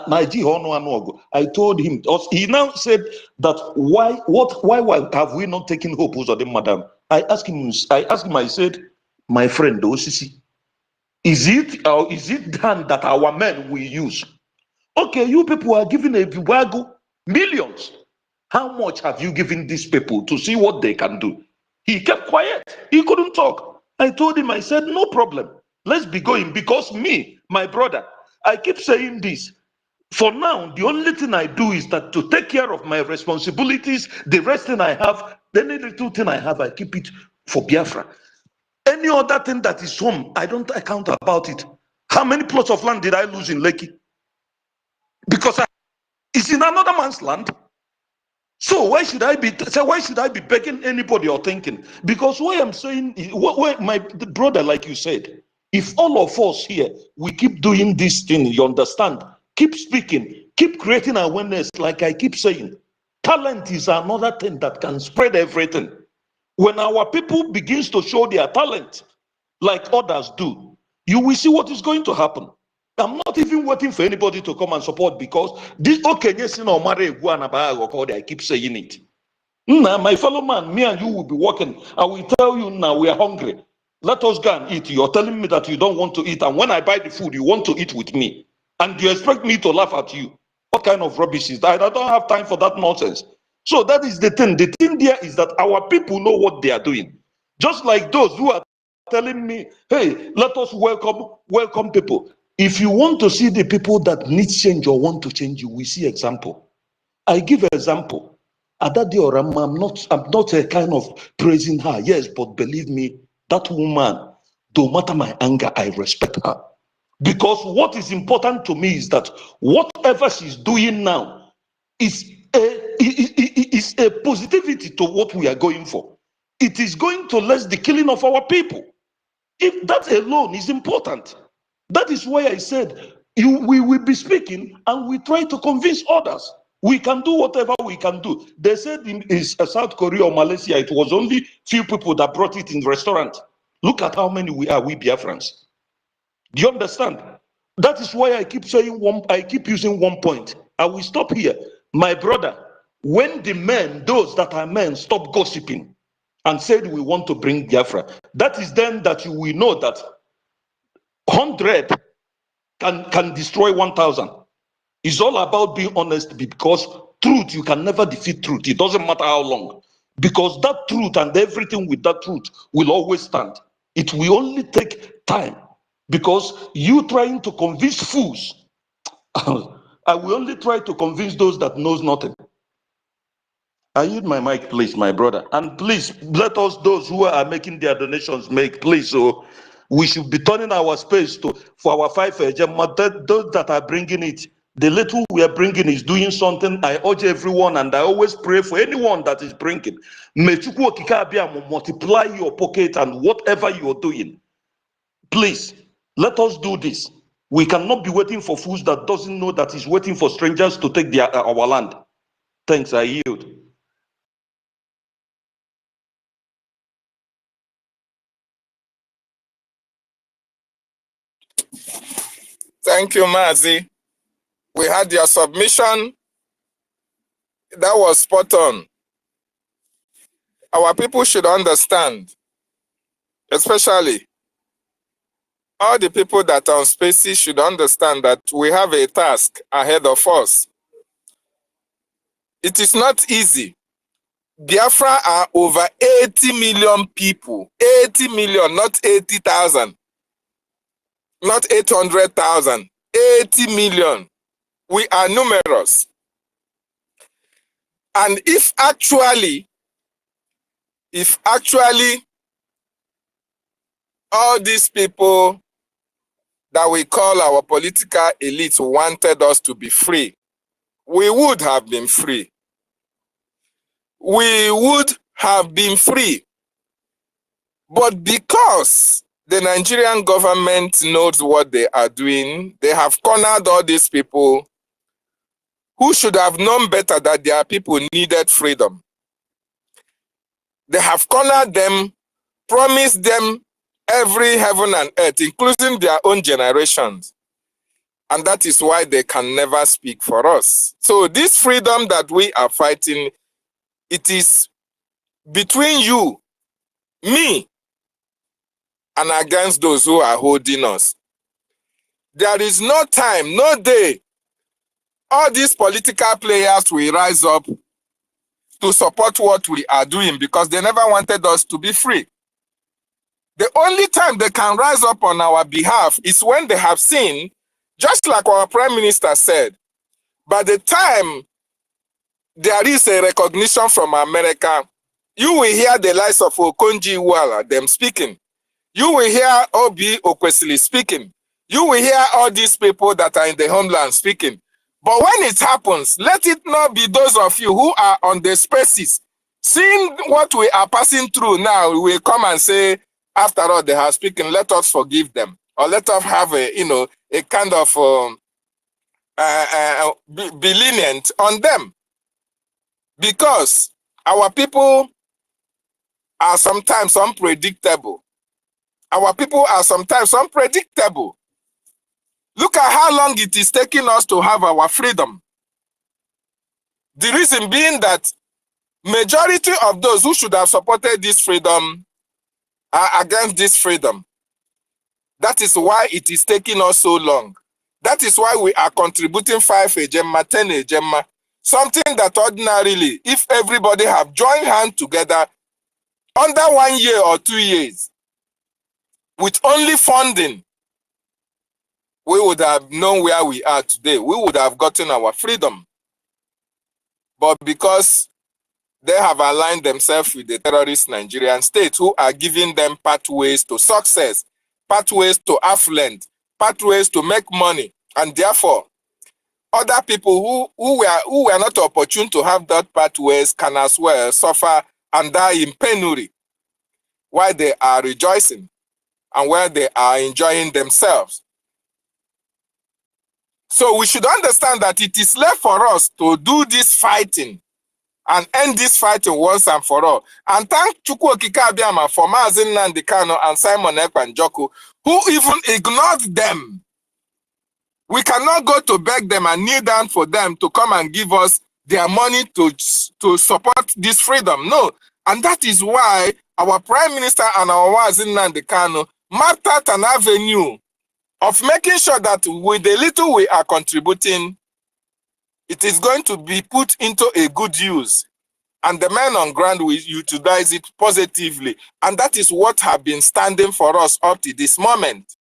na ji hono anogo. I told him, he now said that why have we not taken hope, madam? I asked him, I said, my friend, Osisi, is it done that our men will use? Okay, you people are giving a Biwago millions. How much have you given these people to see what they can do? He kept quiet. He couldn't talk. I told him, I said, no problem. Let's be going, because me, my brother, I keep saying this. For now, the only thing I do is that to take care of my responsibilities. The rest thing I have, any little thing I have, I keep it for Biafra. Any other thing that is home, I don't account about it. How many plots of land did I lose in Lekki? Because it's in another man's land. So why should I be begging anybody or thinking? Because what I'm saying is, my brother, like you said, if all of us here, we keep doing this thing, you understand, keep speaking, keep creating awareness, like I keep saying, talent is another thing that can spread everything. When our people begins to show their talent, like others do, you will see what is going to happen. I'm not even waiting for anybody to come and support, because this I keep saying it. Now, my fellow man, me and you will be working. I will tell you now, we are hungry. Let us go and eat. You're telling me that you don't want to eat, and when I buy the food, you want to eat with me, and you expect me to laugh at you. What kind of rubbish is that? I don't have time for that nonsense. So that is the thing. The thing there is that our people know what they are doing. Just like those who are telling me, hey, let us welcome people. If you want to see the people that need change or want to change, you will see example. I give an example. Adadioram, I'm not a kind of praising her, yes, but believe me, that woman, no matter my anger, I respect her. Because what is important to me is that whatever she's doing now is a positivity to what we are going for. It is going to less the killing of our people. If that alone is important, that is why I said we will be speaking and we try to convince others. We can do whatever we can do. They said in South Korea or Malaysia, it was only few people that brought it in the restaurant. Look at how many we are, we Biafrans. Do you understand? That is why I keep saying I keep using one point. I will stop here. My brother, when the men, those that are men, stop gossiping and said we want to bring Biafra, that is then that you will know that 100 can destroy 1,000. It's all about being honest, because truth, you can never defeat truth. It doesn't matter how long, because that truth and everything with that truth will always stand. It will only take time, because you trying to convince fools, I will only try to convince those that knows nothing. I yield my mic, please, my brother. And please, let us, those who are making their donations, make, please. So we should be turning our space to for our 5 Gemma. Those that are bringing it, the little we are bringing is doing something. I urge everyone, and I always pray for anyone that is bringing. May Chukwu Okike Abiamo multiply your pocket and whatever you are doing. Please, let us do this. We cannot be waiting for fools that doesn't know that is waiting for strangers to take our land. Thanks, I yield. Thank you, Mazi. We had your submission. That was spot on. Our people should understand, especially all the people that are on Spaces should understand that we have a task ahead of us. It is not easy. Biafra are over 80 million people. 80 million, not 80,000. Not 800,000. 80 million. We are numerous. And if actually all these people that we call our political elites wanted us to be free, we would have been free. We would have been free. But because the Nigerian government knows what they are doing, they have cornered all these people who should have known better that their people needed freedom. They have cornered them, promised them every heaven and earth, including their own generations. And that is why they can never speak for us. So this freedom that we are fighting, it is between you, me, and against those who are holding us. There is no time, no day. All these political players will rise up to support what we are doing because they never wanted us to be free. The only time they can rise up on our behalf is when they have seen, just like our Prime Minister said, by the time there is a recognition from America, you will hear the likes of Okonjo-Iweala, them speaking. You will hear Obi Okwesili speaking. You will hear all these people that are in the homeland speaking. But when it happens, let it not be those of you who are on the Spaces. Seeing what we are passing through now, we will come and say, after all they are speaking, let us forgive them. Or let us have a, a kind of be lenient on them. Because our people are sometimes unpredictable. Our people are sometimes unpredictable. Look at how long it is taking us to have our freedom. The reason being that majority of those who should have supported this freedom are against this freedom. That is why it is taking us so long. That is why we are contributing 5 Gemma, 10 Gemma. Something that ordinarily, if everybody have joined hands together under 1 year or 2 years, with only funding, we would have known where we are today. We would have gotten our freedom. But because they have aligned themselves with the terrorist Nigerian state who are giving them pathways to success, pathways to affluence, pathways to make money, and therefore other people who were not opportune to have that pathways can as well suffer and die in penury while they are rejoicing and where they are enjoying themselves. So we should understand that it is left for us to do this fighting and end this fighting once and for all. And thank Chukwu Okike Abiama for Mazi Nnamdi Kanu and Simon Ekpa Njoku, who even ignored them. We cannot go to beg them and kneel down for them to come and give us their money to support this freedom. No. And that is why our Prime Minister and our Mazi Nnamdi Kanu mapped out an avenue of making sure that with the little we are contributing, it is going to be put into a good use, and the men on ground will utilize it positively. And that is what have been standing for us up to this moment.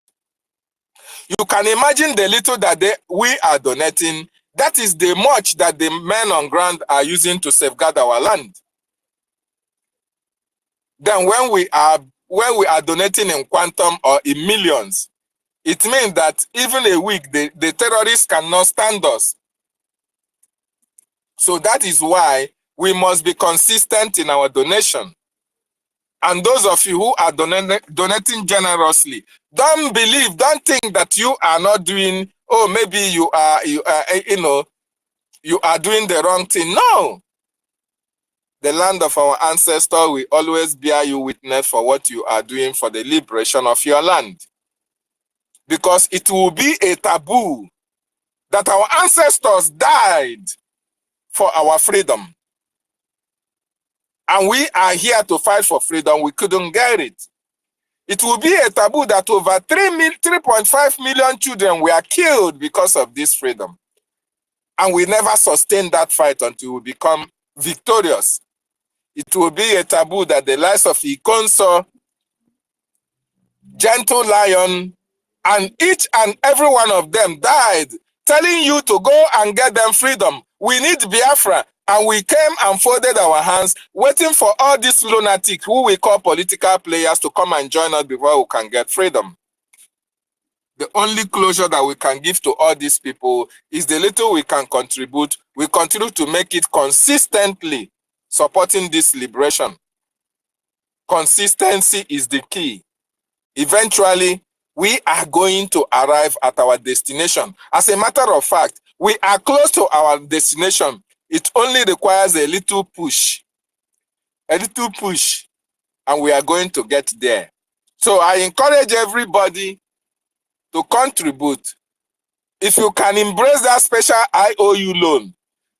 You can imagine the little that we are donating. That is the much that the men on ground are using to safeguard our land. Then when we are donating in quantum or in millions, it means that even a week, the terrorists cannot stand us. So that is why we must be consistent in our donation. And those of you who are donating generously, don't think that you are not doing, oh, maybe you are doing the wrong thing. No. The land of our ancestors will always bear you witness for what you are doing for the liberation of your land. Because it will be a taboo that our ancestors died for our freedom. And we are here to fight for freedom. We couldn't get it. It will be a taboo that over 3.5 million children were killed because of this freedom. And we never sustained that fight until we become victorious. It will be a taboo that the lives of IKOM, Gentle Lion, and each and every one of them died, telling you to go and get them freedom. We need Biafra. And we came and folded our hands, waiting for all these lunatics who we call political players to come and join us before we can get freedom. The only closure that we can give to all these people is the little we can contribute. We continue to make it consistently, supporting this liberation. Consistency is the key. Eventually, we are going to arrive at our destination. As a matter of fact, we are close to our destination. It only requires a little push, and we are going to get there. So I encourage everybody to contribute. If you can embrace that special IOU loan,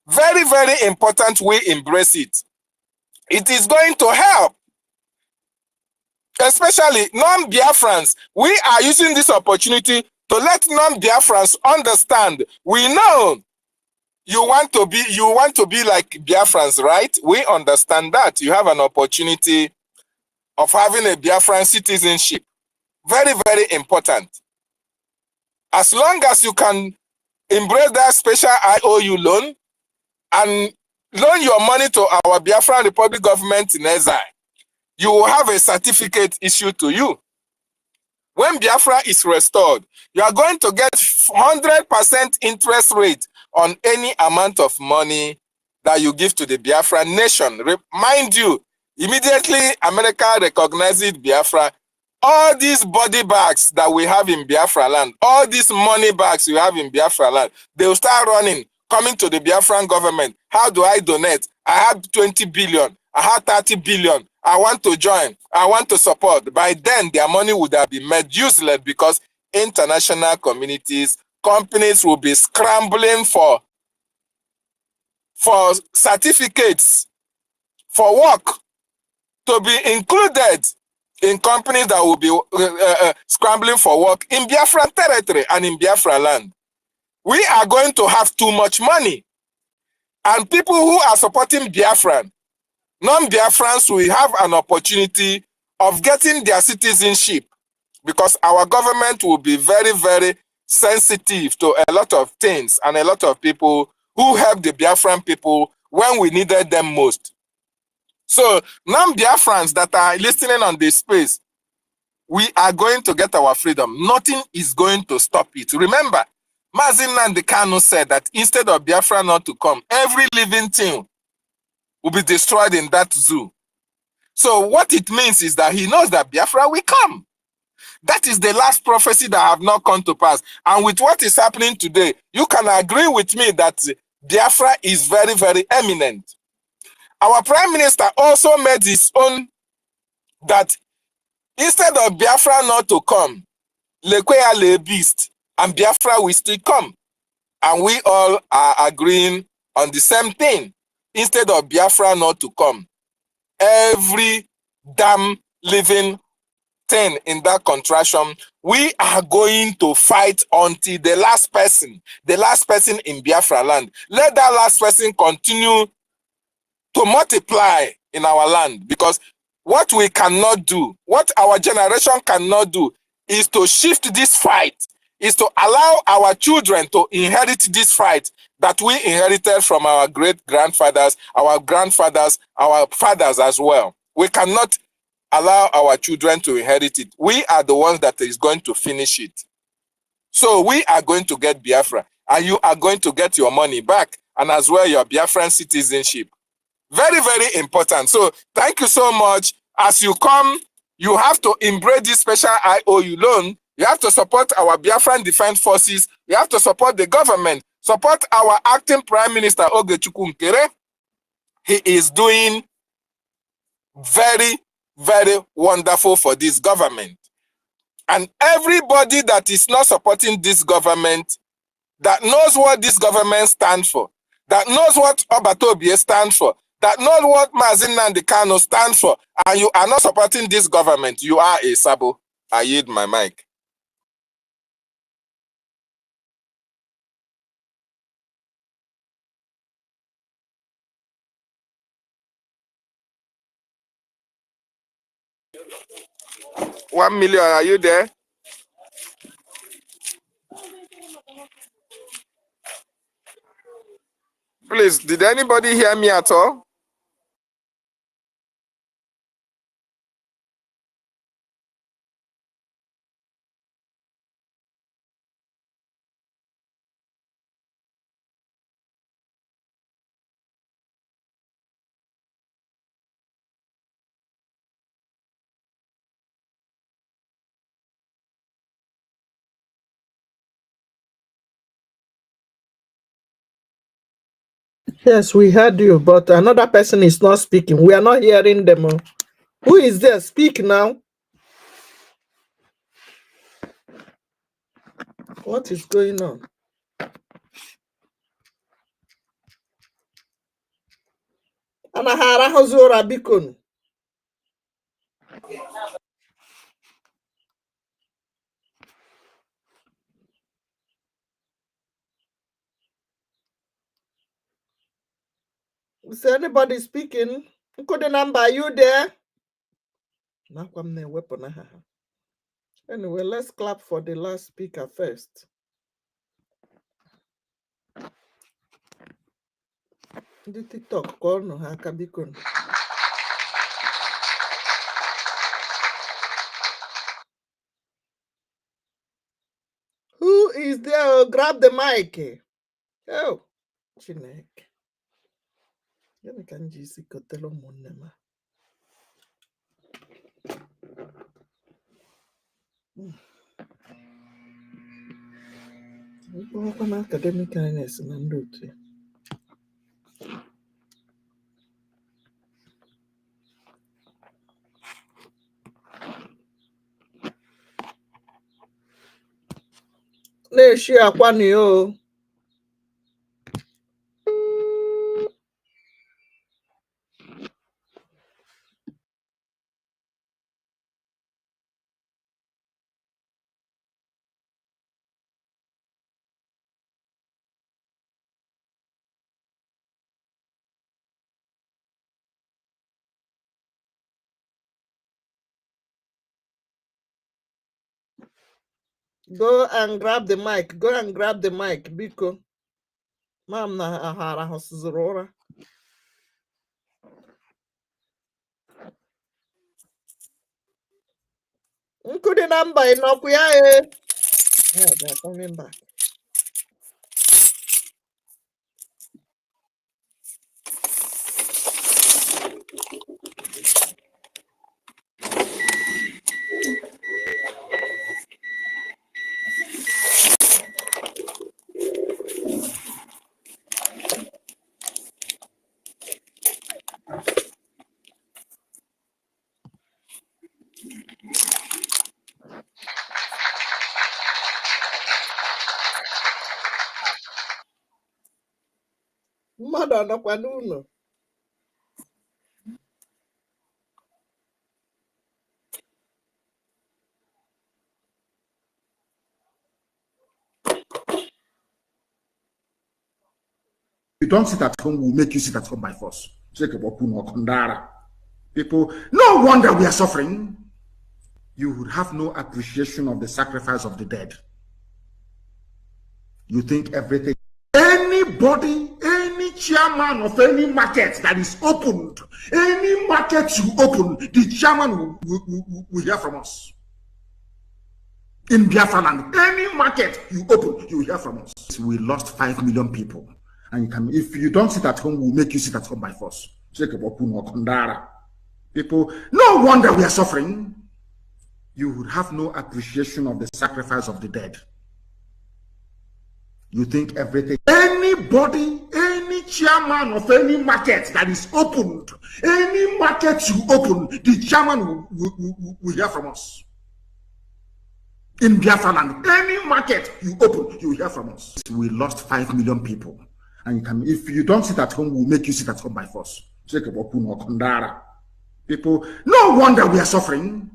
very, very important we embrace it. It is going to help, especially non-Biafrans. We are using this opportunity to let non-Biafrans understand. We know you want to be like Biafrans, right? We understand that. You have an opportunity of having a Biafran citizenship. Very, very important. As long as you can embrace that special IOU loan and loan your money to our Biafran Republic government in exile, you will have a certificate issued to you. When Biafra is restored, you are going to get 100% interest rate on any amount of money that you give to the Biafra nation. Mind you, immediately America recognizes Biafra. All these body bags that we have in Biafra land, all these money bags we have in Biafra land, they will start running, coming to the Biafran government. How do I donate? I have 20 billion. I have 30 billion. I want to join. I want to support. By then, their money would have been made useless because international communities, companies will be scrambling for certificates for work to be included in companies that will be scrambling for work in Biafran territory and in Biafra land. We are going to have too much money. And people who are supporting Biafran, non-Biafrans will have an opportunity of getting their citizenship because our government will be very, very sensitive to a lot of things and a lot of people who helped the Biafran people when we needed them most. So, non-Biafrans that are listening on this space, we are going to get our freedom. Nothing is going to stop it. Remember, Mazi Nnamdi Kanu said that instead of Biafra not to come, every living thing will be destroyed in that zoo. So what it means is that he knows that Biafra will come. That is the last prophecy that have not come to pass. And with what is happening today, you can agree with me that Biafra is very, very eminent. Our Prime Minister also made his own that instead of Biafra not to come, Lekwea le beast, and Biafra will still come. And we all are agreeing on the same thing. Instead of Biafra not to come, every damn living thing in that contraction, we are going to fight until the last person in Biafra land. Let that last person continue to multiply in our land, because what we cannot do, what our generation cannot do, is to shift this fight, is to allow our children to inherit this fight that we inherited from our great-grandfathers, our grandfathers, our fathers as well. We cannot allow our children to inherit it. We are the ones that is going to finish it. So we are going to get Biafra, and you are going to get your money back, and as well your Biafran citizenship. Very, very important. So thank you so much. As you come, you have to embrace this special IOU loan. You have to support our Biafran Defense Forces. You have to support the government. Support our acting Prime Minister, Ogechukwu. He is doing very, very wonderful for this government. And everybody that is not supporting this government, that knows what this government stands for, that knows what Obatobie stands for, that knows what Mazin Nandekano stands for, and you are not supporting this government, you are a sabo. I yield my mic. $1 million, are you there? Please, did anybody hear me at all? Yes, we heard you, but another person is not speaking. We are not hearing them. Who is there? Speak now. What is going on? Anahara Hozora Bikun. Is anybody speaking? Number, are you there? Anyway, let's clap for the last speaker first. The TikTok call no Hakabikun. Who is there? Oh, grab the mic. Oh, Chinek. Can you see Kotelo Monema? Academic kindness and duty. Let's share one yo. Go and grab the mic. Go and grab the mic, Biko. Mam na ahara hosizurora. Nkudi number inokuya eh. Yeah, they're coming back. Mother no kwanuno. You don't sit at home, we'll make you sit at home by force. People, no wonder we are suffering. You would have no appreciation of the sacrifice of the dead. You think everything, anybody, any chairman of any market that is opened, any market you open, the chairman will hear from us. In Biafra land, any market you open, you will hear from us. We lost 5 million people. And you can, if you don't sit at home, we'll make you sit at home by force. People, no wonder we are suffering. You would have no appreciation of the sacrifice of the dead. You think everything, anybody, any chairman of any market that is opened, any market you open, the chairman will hear from us. In Biafra land, any market you open, you will hear from us. We lost 5 million people. And you can, if you don't sit at home, we'll make you sit at home by force. People, no wonder we are suffering.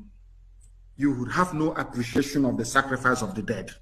You would have no appreciation of the sacrifice of the dead.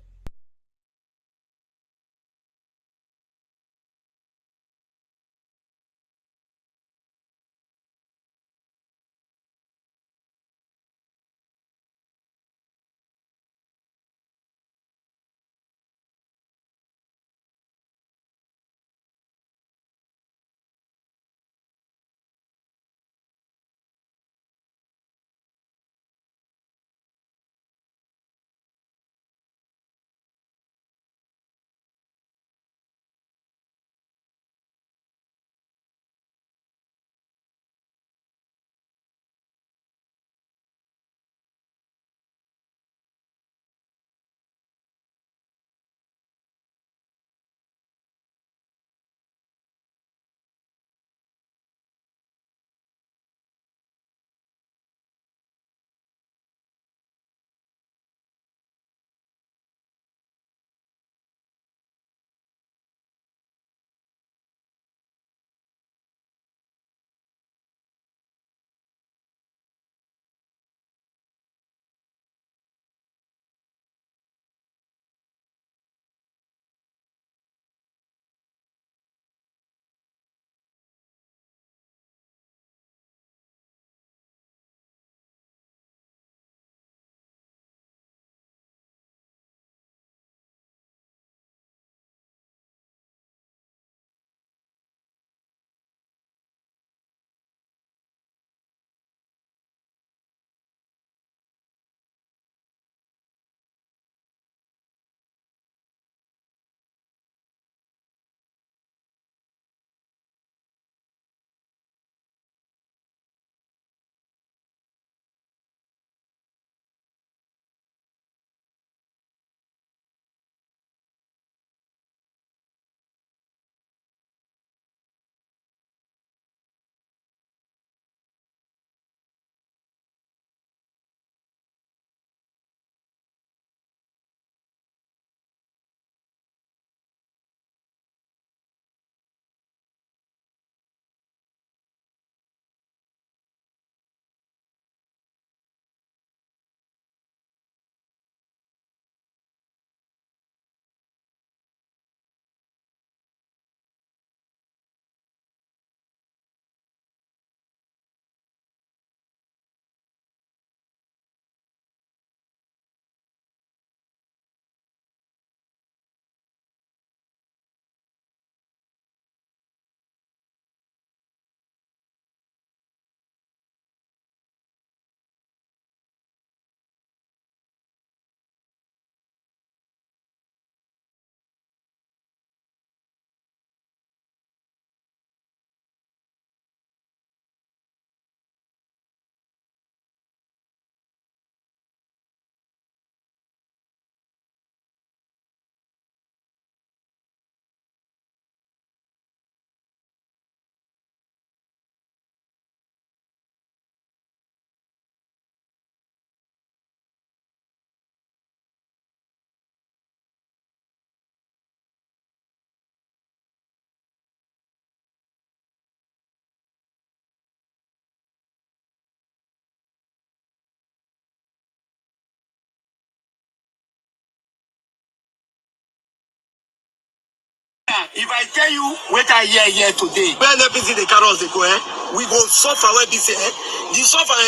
If I tell you what I hear here today, when NPC the carrots they go, we go suffer where this the suffer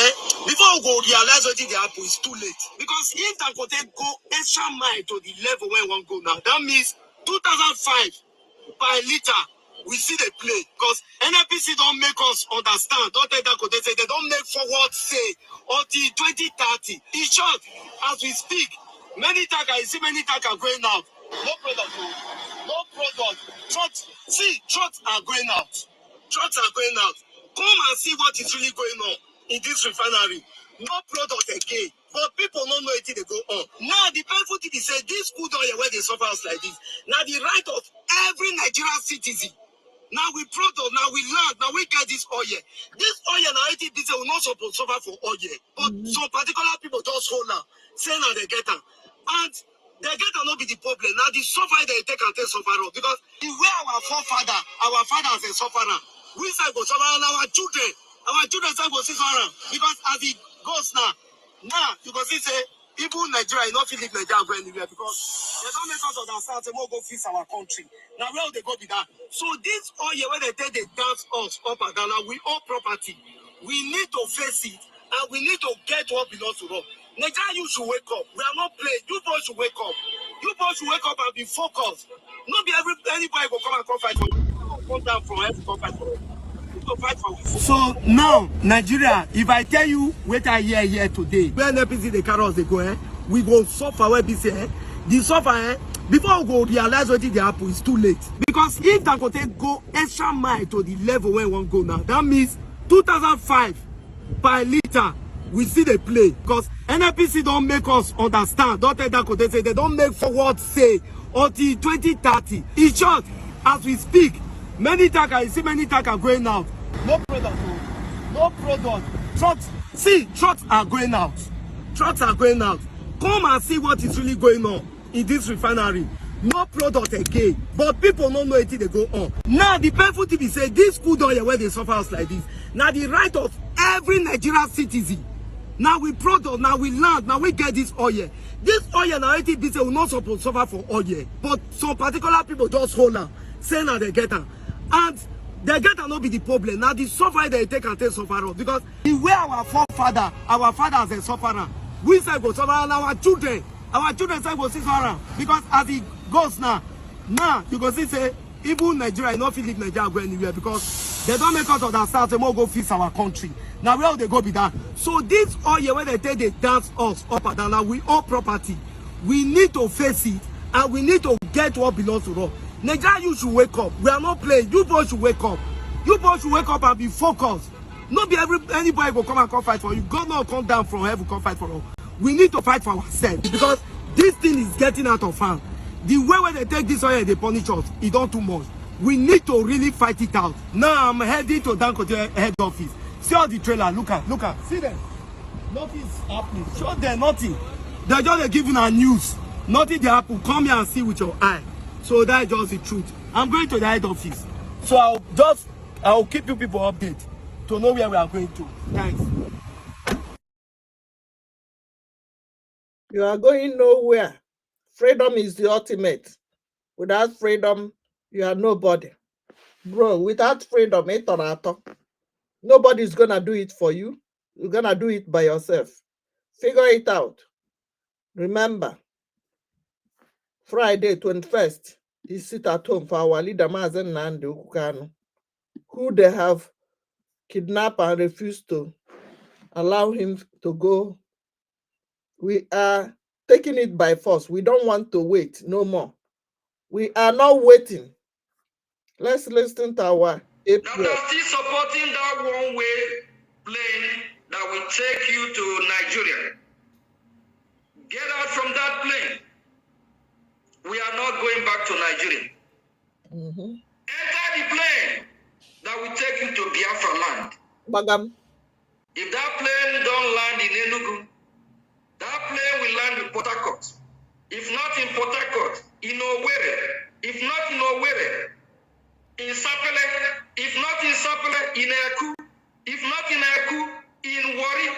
before we go realize what they happen is too late. Because if Dangote go extra mile to the level where one go now, that means 2005 per liter we see the play. Because NPC don't make us understand. Don't tell Dangote say they don't make forward say until 2030. In short, as we speak, many tankers, see many tankers going out. No product, no product. Trucks are going out. Trucks are going out. Come and see what is really going on in this refinery. No product again. But people don't know it they go on. Now the painful thing is say this good oil where they suffer us like this. Now the right of every Nigerian citizen. Now we product, now we learn, now we get this oil. This oil now 80% will not supposed to suffer for oil. But some particular people just hold on, say now they get them. And they get to not be the problem. Now the suffer they take and take suffer because the way our fathers they suffer now. We say go suffer and our children say go suffer because as it goes now you can see say people in Nigeria not feel like Nigeria go anywhere because they don't make us understand say more go fix our country. Now where they go with that? So this oil where they take they dance us up and down, we own property. We need to face it and we need to get what belongs to us. Nigeria, you should wake up. We are not playing. You boys should wake up. You boys should wake up and be focused. Not be anybody will come and come fight for you. Come down from here to come fight for you. Fight for you. So now, Nigeria, if I tell you what I hear here today, when NPC the carrots they go, we go suffer where BC, the suffer before we go realize what they happen is too late. Because if Dangote go extra mile to the level where one go now, that means 2005 per liter. We see the play because NPC don't make us understand. Don't tell Dangote say they don't make forward say until 2030. In short, as we speak, many tankers, see many tankers going out. No product, no product. Trucks are going out. Trucks are going out. Come and see what is really going on in this refinery. No product again. But people don't know it they go on. Now the painful thing is say this good oil where they suffer us like this. Now the right of every Nigerian citizen. Now we product, now we learn, now we get this oil. This oil now 80% will not supposed to suffer for oil. But some particular people just hold on, say now they get them. And they get them not be the problem. Now the suffer they take and take suffer because the way our fathers they suffer, we say go suffer and our children say go suffer because as it goes now you go see say even Nigeria not feel like Nigeria go anywhere because they don't make us understand say more go fix our country. Now where they go be that? So this oil where they take they dance us up and down, now we own property. We need to face it and we need to get what belongs to us. Nigeria, you should wake up. We are not playing. You boys should wake up. You boys should wake up and be focused. Not be anybody will come and come fight for you. God not come down from heaven come fight for us. We need to fight for ourselves because this thing is getting out of hand. The way when they take this oil, they punish us. It don't too much. We need to really fight it out. Now I'm heading to Dangote head office. See all the trailer. Look at. See them. Nothing is happening. Show them nothing. They're just giving our news. Nothing they happen. Come here and see with your eye. So that's just the truth. I'm going to the head office. So I'll keep you people updated to know where we are going to. Thanks. You are going nowhere. Freedom is the ultimate. Without freedom, you are nobody. Bro, without freedom, nobody's going to do it for you. You're going to do it by yourself. Figure it out. Remember, Friday 21st, he sit at home for our leader, Mazen Nandi Ukukano, who they have kidnapped and refused to allow him to go. We are taking it by force. We don't want to wait no more. We are not waiting. Let's listen to our APS. Now they're still supporting that one-way plane that will take you to Nigeria. Get out from that plane. We are not going back to Nigeria. Enter the plane that will take you to Biafra land. Bagam. If that plane don't land in Enugu, that plane will land in Port Harcourt. If not in Port Harcourt, in Owerri. If not in Owerri, in Sapele. If not in Sapele, in Eku. If not in Eku, in Warri.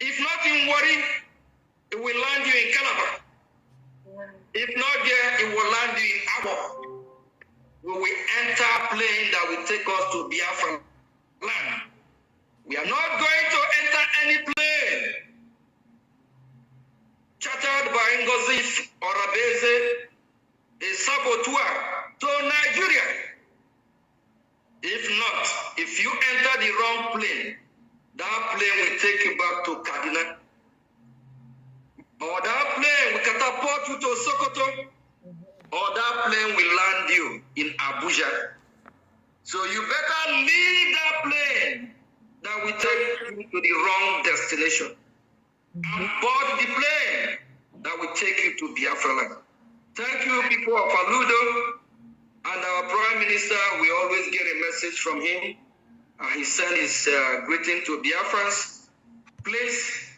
If not in Warri, it will land you in Calabar. If not there, it will land you in Abo. we will enter a plane that will take us to Biafra land. We are not going to enter any plane chartered by NGOZI or a saboteur to Nigeria. If not, if you enter the wrong plane, that plane will take you back to Kaduna. Or that plane will catapult you to Sokoto. Or that plane will land you in Abuja. So you better leave that plane that will take you to the wrong destination. And board the plane that will take you to Biafra land. Thank you, people of Aludo. And our Prime Minister, we always get a message from him. He sent his greeting to Biafrans. Please,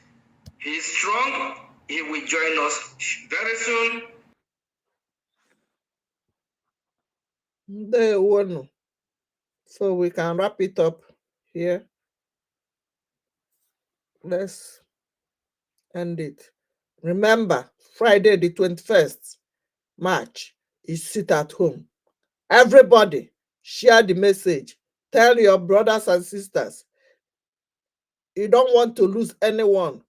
he is strong. He will join us very soon. Day one. So we can wrap it up here. Let's end it. Remember, Friday the 21st March is sit at home. Everybody, share the message. Tell your brothers and sisters. You don't want to lose anyone.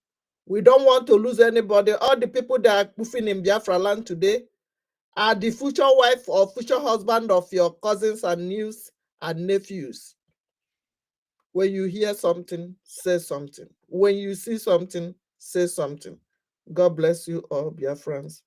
We don't want to lose anybody. All the people that are moving in Biafra land today are the future wife or future husband of your cousins and nieces and nephews. When you hear something, say something. When you see something, say something. God bless you all, Biafrans.